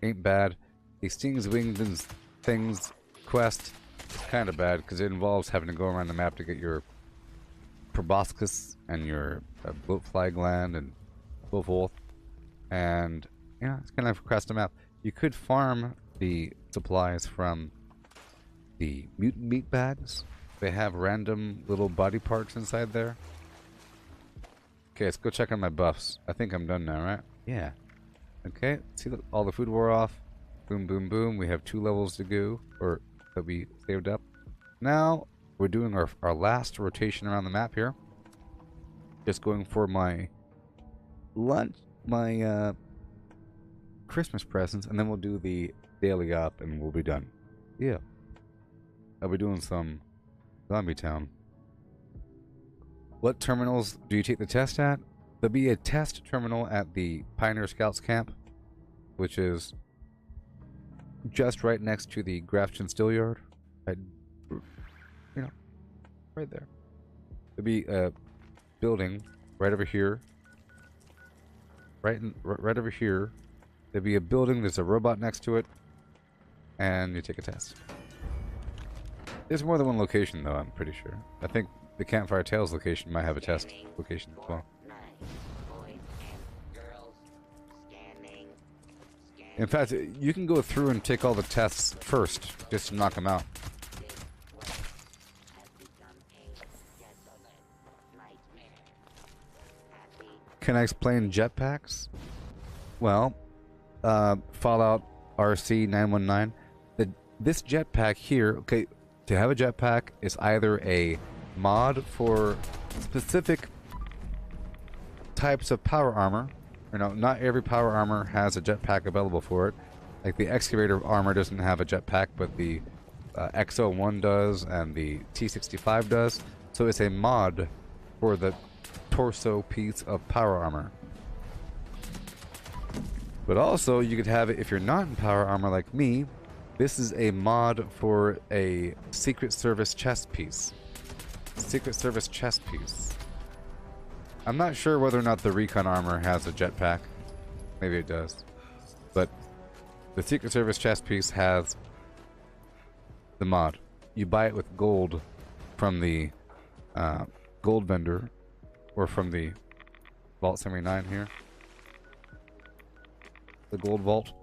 ain't bad. The Stings, Wings, and Things quest is kind of bad because it involves having to go around the map to get your proboscis and your bloatfly gland and so forth. And yeah, it's kind of across the map. You could farm the supplies from the mutant meat bags. They have random little body parts inside there. Okay, let's go check on my buffs. I think I'm done now, right? Yeah. Okay, see, all the food wore off. Boom, boom, boom. We have 2 levels to go, or that we saved up. Now, we're doing our last rotation around the map here. Just going for my lunch, my Christmas presents, and then we'll do the daily up and we'll be done. Yeah. I'll be doing some Zombie Town. What terminals do you take the test at? There'll be a test terminal at the Pioneer Scouts camp, which is just right next to the Grafton Still Yard. you know, right there. There'd be a building right over here. Right over here. There'd be a building, there's a robot next to it, and you take a test. There's more than one location, though, I'm pretty sure. I think the Campfire Tales location might have a test location as well. In fact, you can go through and take all the tests first, just to knock them out. Can I explain jetpacks? Well, Fallout RC 919. This jetpack here, okay, to have a jetpack is either a mod for specific types of power armor. You know, not every power armor has a jetpack available for it. Like the excavator armor doesn't have a jetpack, but the XO1 does and the T65 does. So it's a mod for the torso piece of power armor. But also, you could have it if you're not in power armor like me. This is a mod for a Secret Service chest piece. Secret Service chest piece. I'm not sure whether or not the recon armor has a jetpack. Maybe it does. But the Secret Service chest piece has the mod. You buy it with gold from the gold vendor or from the Vault 79 here. The gold vault.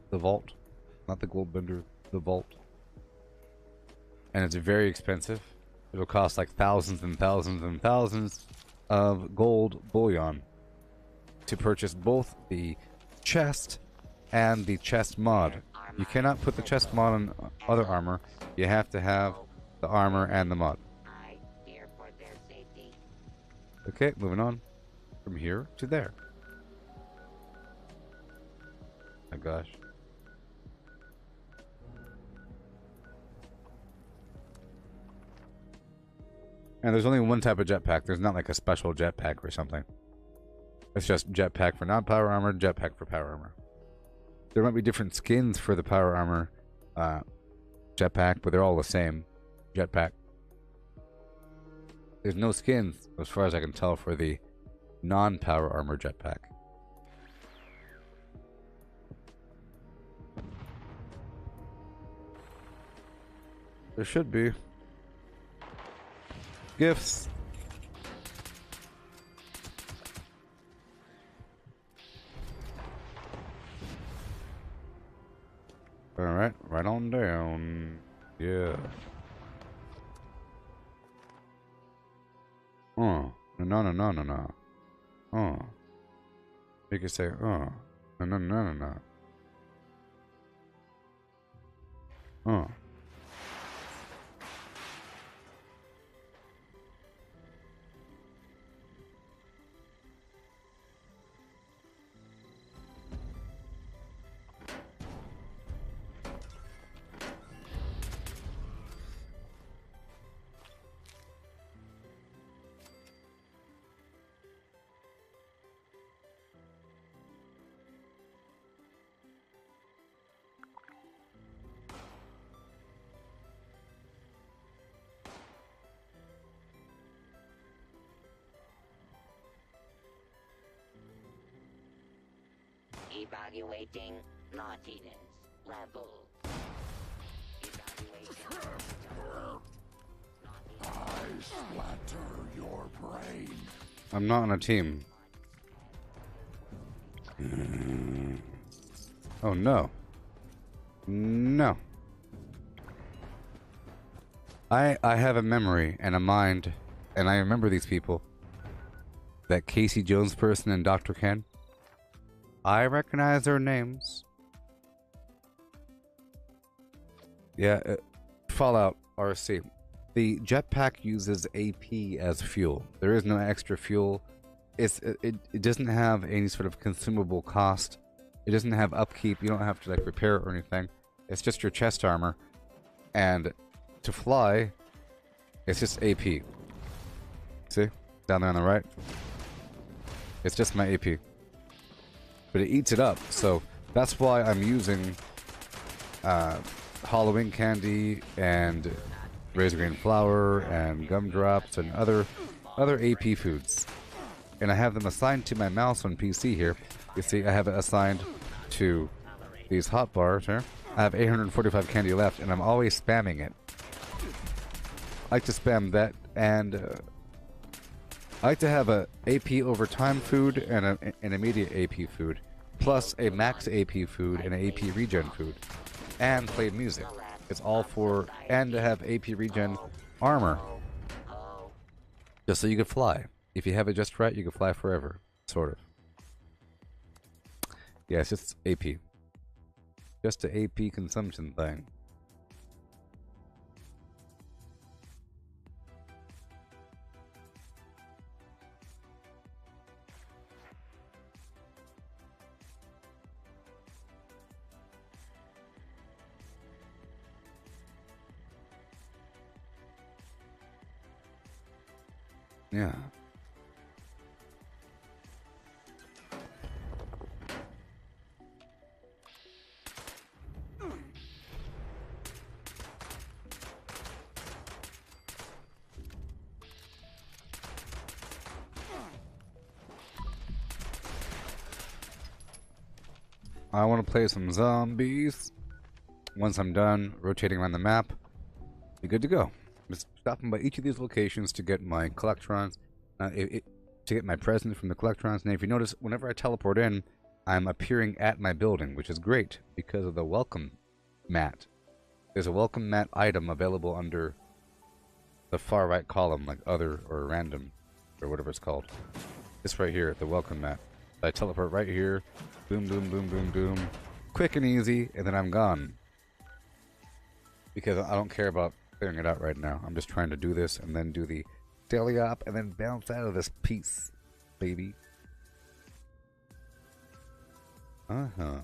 The vault. Not the gold vendor, the vault. And it's very expensive. It'll cost like thousands and thousands and thousands of gold bullion to purchase both the chest and the chest mod. You cannot put the chest mod on other armor. You have to have the armor and the mod. Okay, moving on. From here to there. My gosh. And there's only one type of jetpack. There's not like a special jetpack or something. It's just jetpack for non-power armor, jetpack for power armor. There might be different skins for the power armor jetpack, but they're all the same jetpack. There's no skins, as far as I can tell, for the non-power armor jetpack. There should be. Gifts. Alright, right on down. Yeah. Oh. No. Oh. You could say, oh. No. Oh. Evaluating naughtiness level. Evaluating I splatter your brain. I'm not on a team. Oh no. No. I have a memory and a mind, and I remember these people. That Casey Jones person and Dr. Ken. I recognize their names. Yeah, Fallout RC. The jetpack uses AP as fuel. There is no extra fuel. It doesn't have any sort of consumable cost. It doesn't have upkeep. You don't have to like repair it or anything. It's just your chest armor. And to fly, it's just AP. See? Down there on the right. It's just my AP. But it eats it up, so that's why I'm using Halloween candy and razor grain flour and gumdrops and other AP foods. And I have them assigned to my mouse on PC here. You see, I have it assigned to these hot bars here. I have 845 candy left, and I'm always spamming it. I like to spam that, and I like to have a AP over time food and an immediate AP food, plus a max AP food and an AP regen food, and play music. It's all for, and to have AP regen armor, just so you can fly. If you have it just right, you can fly forever, sort of. Yeah, it's just AP. Just an AP consumption thing. Yeah. I want to play some zombies. Once I'm done rotating around the map, be good to go. Just stopping by each of these locations to get my collectrons, to get my presents from the collectrons. And if you notice, whenever I teleport in, I'm appearing at my building, which is great because of the welcome mat. There's a welcome mat item available under the far right column, like other or random or whatever it's called. This right here, the welcome mat. I teleport right here, boom, boom, boom, boom, boom, quick and easy, and then I'm gone. Because I don't care about clearing it out right now. I'm just trying to do this and then do the daily op and then bounce out of this piece, baby. Uh-huh.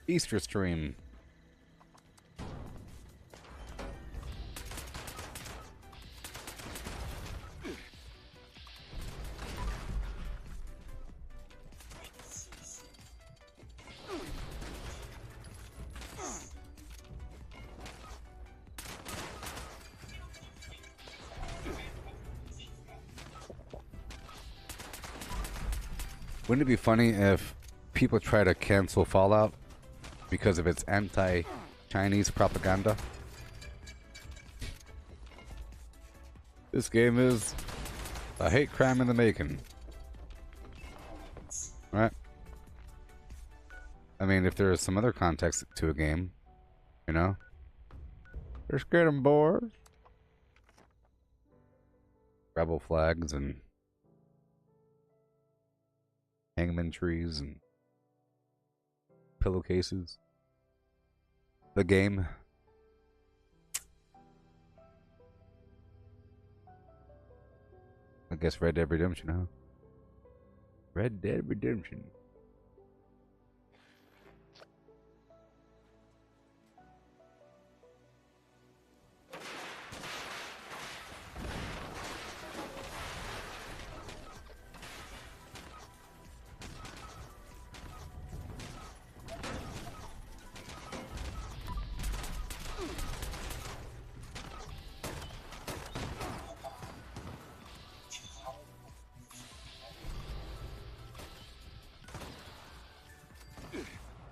Easter stream. Wouldn't it be funny if people try to cancel Fallout because of its anti-Chinese propaganda? This game is a hate crime in the making. Right? I mean, if there is some other context to a game, you know? They're scared of boars. Rebel flags and hangman trees and pillowcases. The game. I guess Red Dead Redemption, huh? Red Dead Redemption.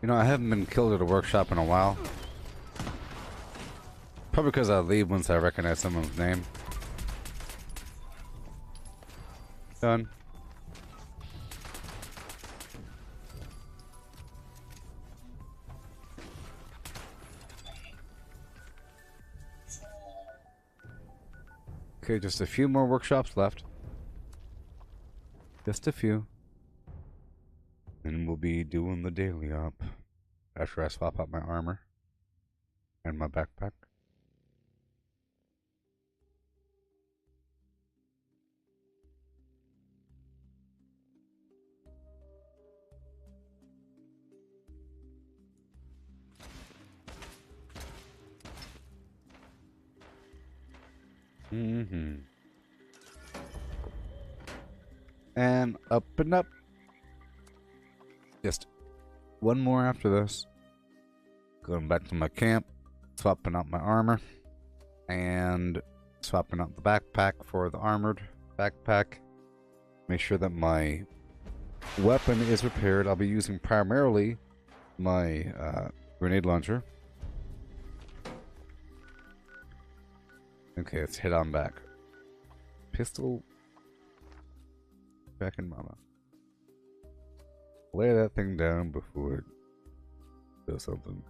You know, I haven't been killed at a workshop in a while. Probably because I leave once I recognize someone's name. Done. Okay, just a few more workshops left. Just a few. And we'll be doing the daily op after I swap out my armor and my backpack. Mm-hmm. And up and up. Just one more after this. Going back to my camp, swapping out my armor, and swapping out the backpack for the armored backpack. Make sure that my weapon is repaired. I'll be using primarily my grenade launcher. Okay, let's head on back. Pistol back in mama. Lay that thing down before it does something.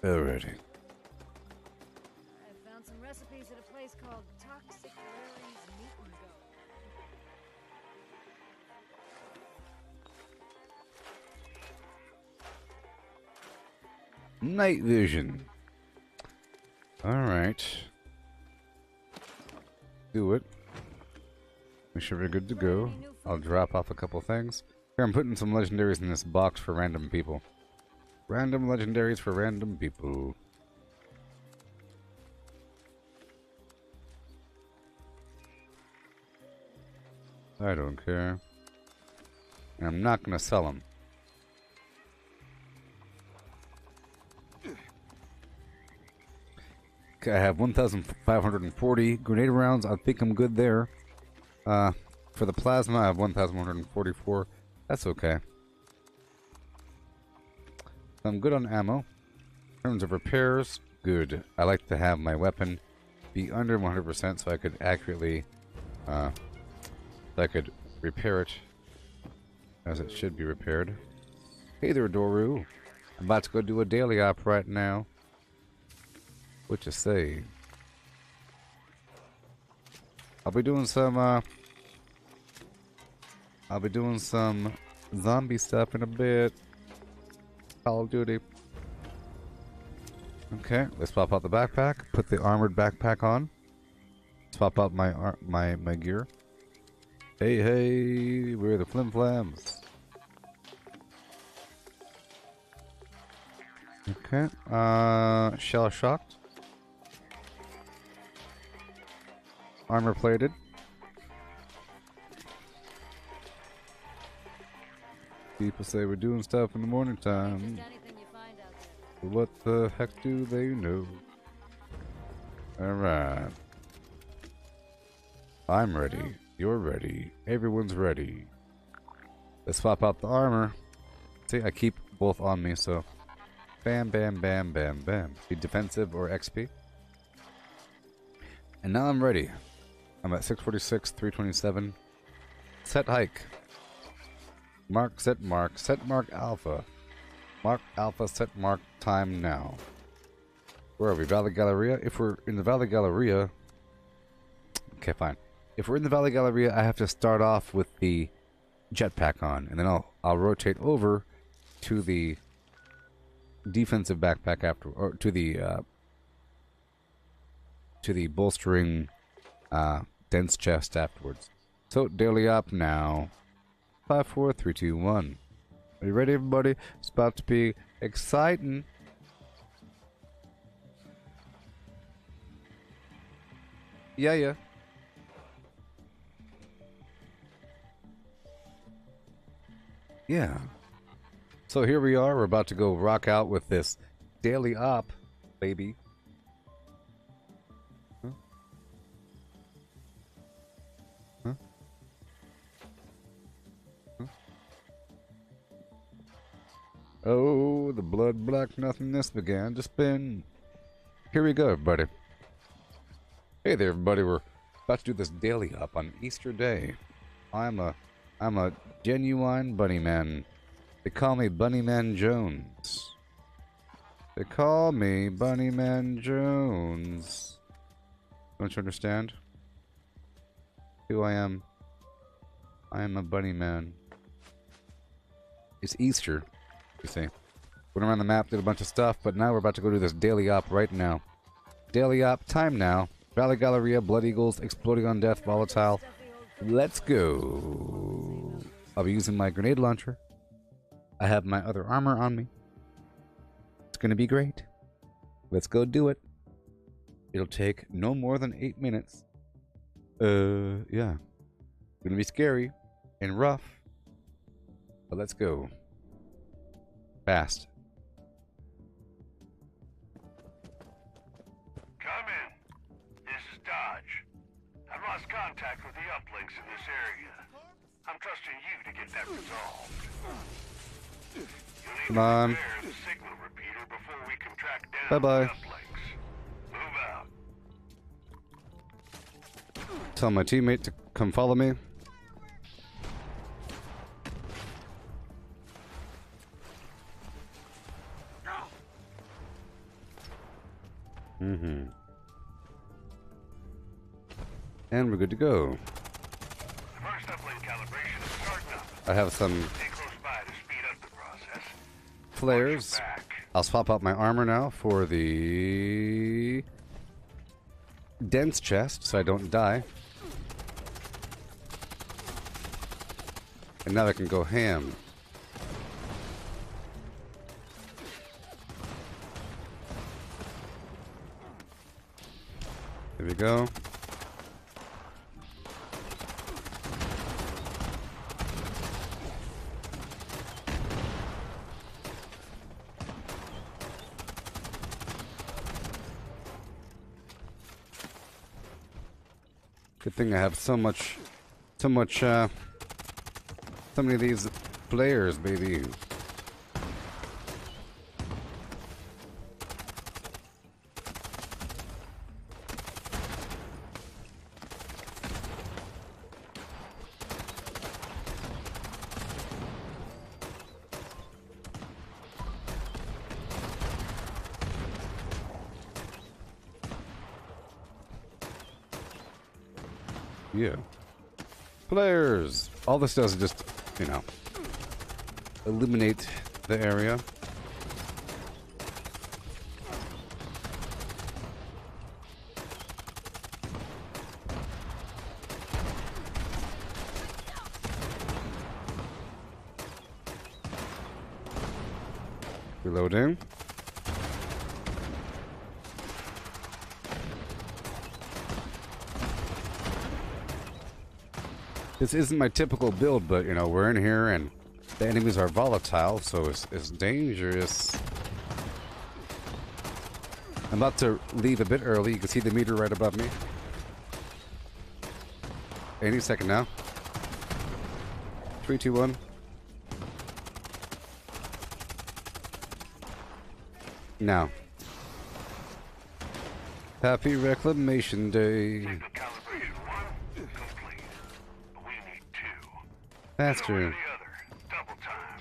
Alrighty. I found some recipes at a place called Toxic Larry's Meat and Go. Night vision. Alright. Do it. Make sure we're good to go. I'll drop off a couple things. Here, I'm putting some legendaries in this box for random people. Random legendaries for random people. I don't care. And I'm not gonna sell them. Okay, I have 1,540 grenade rounds. I think I'm good there. For the plasma, I have 1,144. That's okay. I'm good on ammo. In terms of repairs, good. I like to have my weapon be under 100% so I could accurately, so I could repair it as it should be repaired. Hey there, Doru. I'm about to go do a daily op right now. What you say? I'll be doing some zombie stuff in a bit. Call of Duty. Okay, let's swap out the backpack. Put the armored backpack on. Swap out my gear. Hey, we're the Flim Flams. Okay, shell shocked. Armor plated. People say we're doing stuff in the morning time. What the heck do they know? Alright. I'm ready. You're ready. Everyone's ready. Let's swap out the armor. See, I keep both on me, so bam, bam, bam, bam, bam. Be defensive or XP. And now I'm ready. I'm at 646, 327. Set hike. Mark, set mark alpha. Mark alpha, set mark time now. Where are we? Valley Galleria? If we're in the Valley Galleria... Okay, fine. If we're in the Valley Galleria, I have to start off with the jetpack on, and then I'll rotate over to the defensive backpack after, or to the bolstering dense chest afterwards. So daily up now. 5, 4, 3, 2, 1. Are you ready, everybody? It's about to be exciting. Yeah. Yeah. So here we are. We're about to go rock out with this daily op, baby. Huh? Huh? Huh? Oh, the blood black nothingness began to spin. Here we go, everybody. Hey there, everybody. We're about to do this daily up on Easter Day. I'm a genuine bunny man. They call me Bunnyman Jones. They call me Bunnyman Jones. Don't you understand who I am? I am a bunny man. It's Easter, you see. Went around the map, did a bunch of stuff, but now we're about to go do this daily op right now. Daily op, time now. Valley Galleria, Blood Eagles, Exploding on Death, Volatile. Let's go. I'll be using my grenade launcher. I have my other armor on me. It's gonna be great. Let's go do it. It'll take no more than 8 minutes. Yeah. Gonna be scary and rough. But let's go. Fast. Come in. This is Dodge. I've lost contact with the uplinks in this area. I'm trusting you to get that resolved. You'll need Come to on. repair the signal repeater before we can track down Bye-bye. the uplinks. Move out. Tell my teammate to come follow me. Mm-hmm. And we're good to go. First uplink calibration is starting up. I have some Stay close by to speed up the process. flares. Back. I'll swap out my armor now for the dense chest so I don't die. And now I can go ham. There we go. Good thing I have so many of these players, baby. Yeah. Players! All this does is just, you know, illuminate the area. Reloading. This isn't my typical build, but, you know, we're in here and the enemies are volatile, so it's dangerous. I'm about to leave a bit early. You can see the meter right above me. Any second now. 3, 2, 1. Now. Happy Reclamation Day. Signal calibration 1 complete. We need 2. Faster. One or the other. Double time.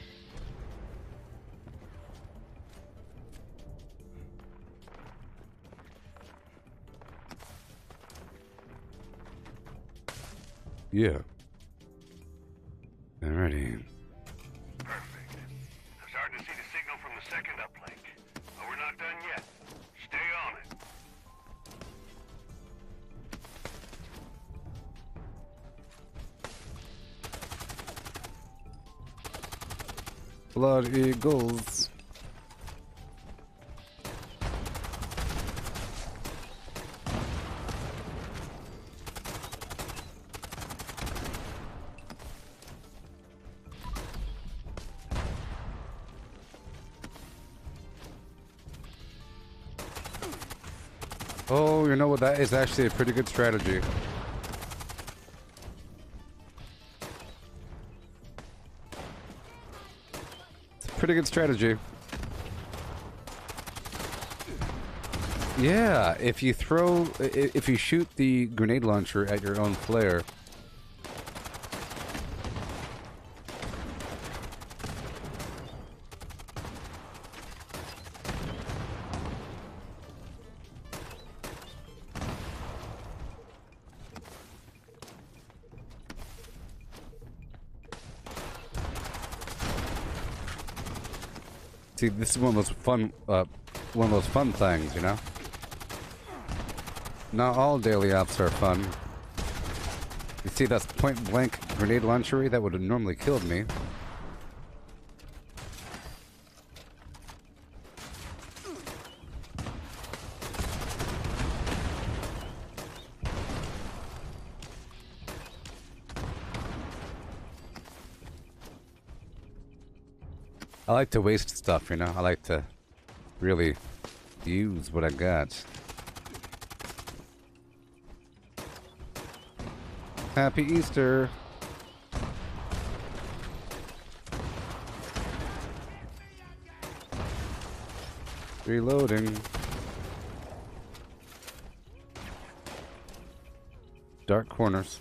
Yeah. Alrighty. Perfect. I'm starting to see the signal from the second uplink. But we're not done yet. Stay on it. Blood Eagles. Oh, you know what? That is actually a pretty good strategy. It's a pretty good strategy. Yeah, if you shoot the grenade launcher at your own flare. See, this is one of those fun things, you know? Not all daily ops are fun. You see, that's point-blank grenade launchery that would have normally killed me. I like to waste stuff, you know? I like to really use what I got. Happy Easter! Reloading. Dark corners.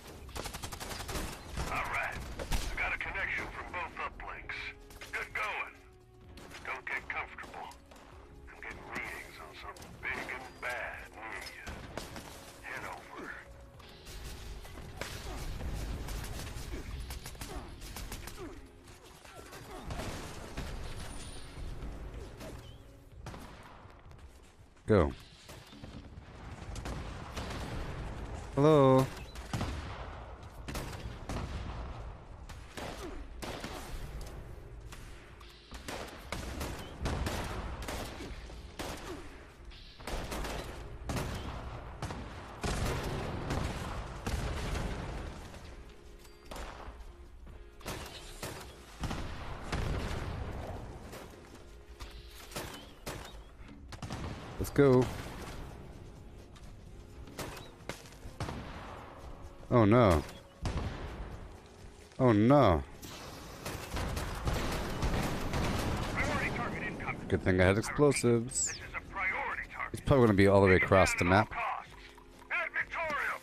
Alright. I got a connection from both uplinks. Good going. Don't get comfortable. I'm getting readings on something big and bad near you. Head over. Go. Hello. Let's go. Oh no. Oh no. Priority target incoming. Good thing I had explosives. This is a priority target. It's probably going to be all the way across the map. Costs. At Victorium.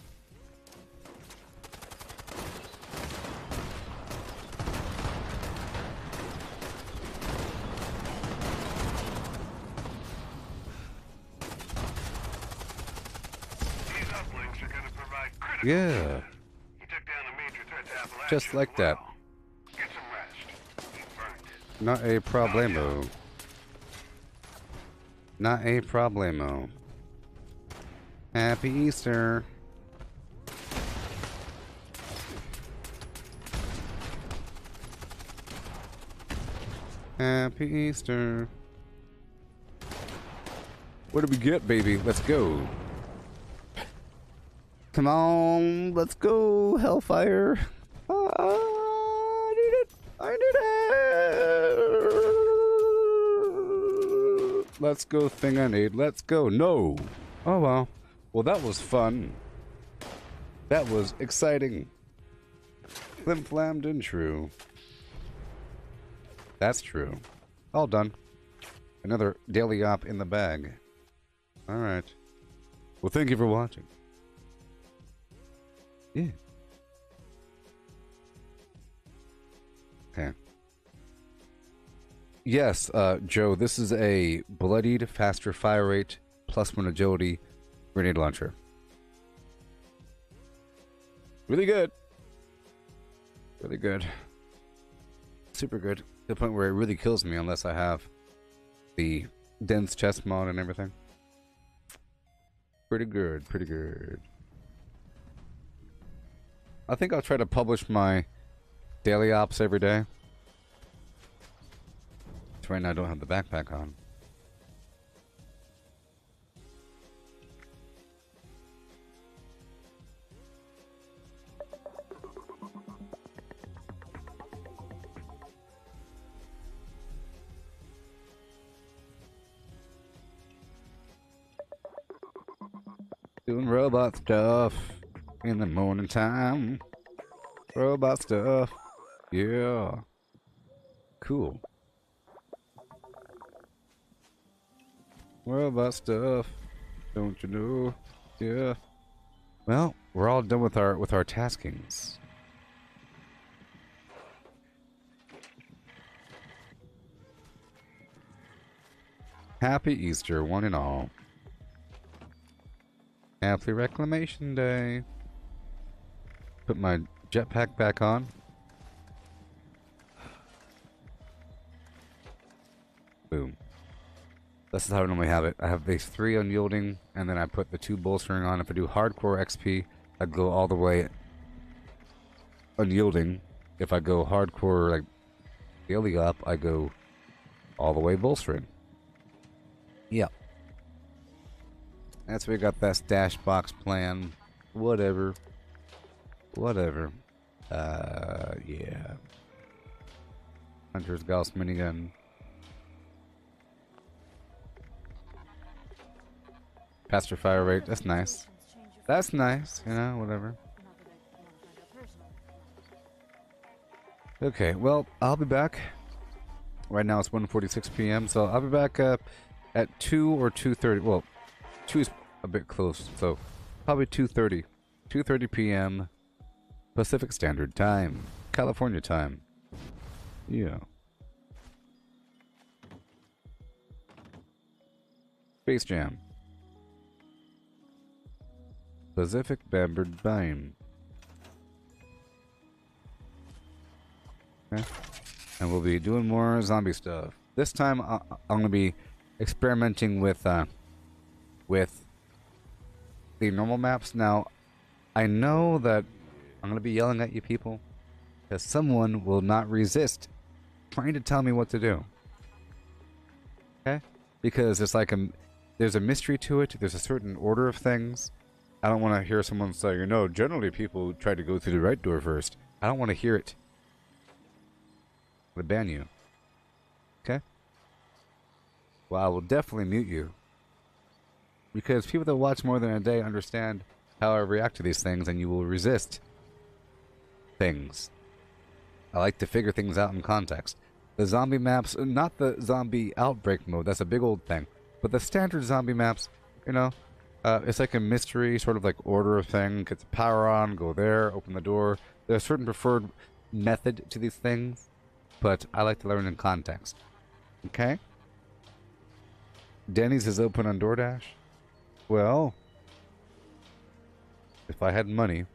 These uplinks are going to provide critical. Yeah. He took down a major threat to Appalachia. Just like that. Well, get some rest. He burned it. Not a problemo. Not a problemo. Happy Easter. Happy Easter. What do we get, baby? Let's go. Come on, let's go, Hellfire. I need it. I need it. Let's go, thing I need. Let's go. No. Oh, well. Well, that was fun. That was exciting. Flim-flammed and true. That's true. All done. Another daily op in the bag. All right. Well, thank you for watching. Yeah. Okay. Yes, Joe, this is a bloodied, faster fire rate, +1 agility grenade launcher. Really good. Really good. Super good. To the point where it really kills me unless I have the dense chest mod and everything. Pretty good, pretty good. I think I'll try to publish my daily ops every day. So right now I don't have the backpack on. Doing robot stuff in the morning time. Robot stuff. Yeah. Cool. Robot stuff. Don't you know? Yeah. Well, we're all done with our taskings. Happy Easter, one and all. Happy Reclamation Day. Put my jetpack back on. Boom. This is how I normally have it. I have these 3 unyielding, and then I put the 2 bolstering on. If I do hardcore XP, I go all the way unyielding. If I go hardcore, like, daily up, I go all the way bolstering. Yep. That's where we got that stash box plan. Whatever. Whatever. Yeah. Hunter's Gauss minigun. Faster fire rate. That's nice. That's nice. You know, whatever. Okay, well, I'll be back. Right now it's 1:46 p.m., so I'll be back at 2 or 2:30. Well, 2 is a bit close, so probably 2:30. 2:30 p.m. Pacific Standard Time. California time. Yeah. Space Jam. Pacific Bambered Time. Okay. And we'll be doing more zombie stuff. This time I'm going to be experimenting with the normal maps. Now, I know that I'm going to be yelling at you people because someone will not resist trying to tell me what to do. Okay? Because it's like there's a mystery to it. There's a certain order of things. I don't want to hear someone say, you know, generally people try to go through the right door first. I don't want to hear it. I'm going to ban you. Okay? Well, I will definitely mute you. Because people that watch more than a day understand how I react to these things, and you will resist things. I like to figure things out in context. The zombie maps, not the zombie outbreak mode, that's a big old thing. But the standard zombie maps, you know, it's like a mystery, sort of like order of thing. Get the power on, go there, open the door. There's a certain preferred method to these things, but I like to learn in context. Okay? Denny's is open on DoorDash? Well, if I had money,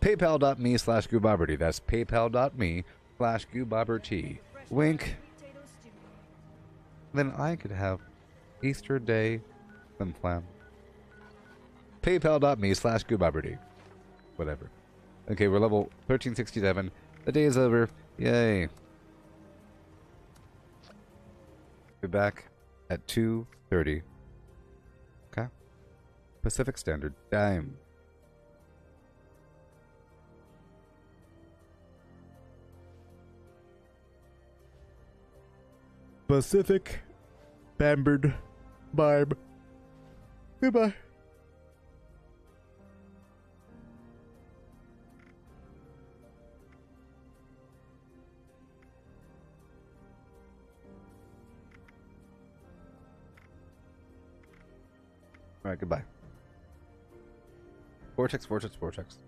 paypal.me/Gooboberti. That's paypal.me/Gooboberti. Wink. Then I could have Easter Day Flim Flam. PayPal.me/Gooboberti. Whatever. Okay, we're level 1367. The day is over. Yay. Be back at 2:30. Okay? Pacific Standard Time. Pacific Bambered Vibe. Goodbye. Alright, goodbye. Vortex, vortex, vortex.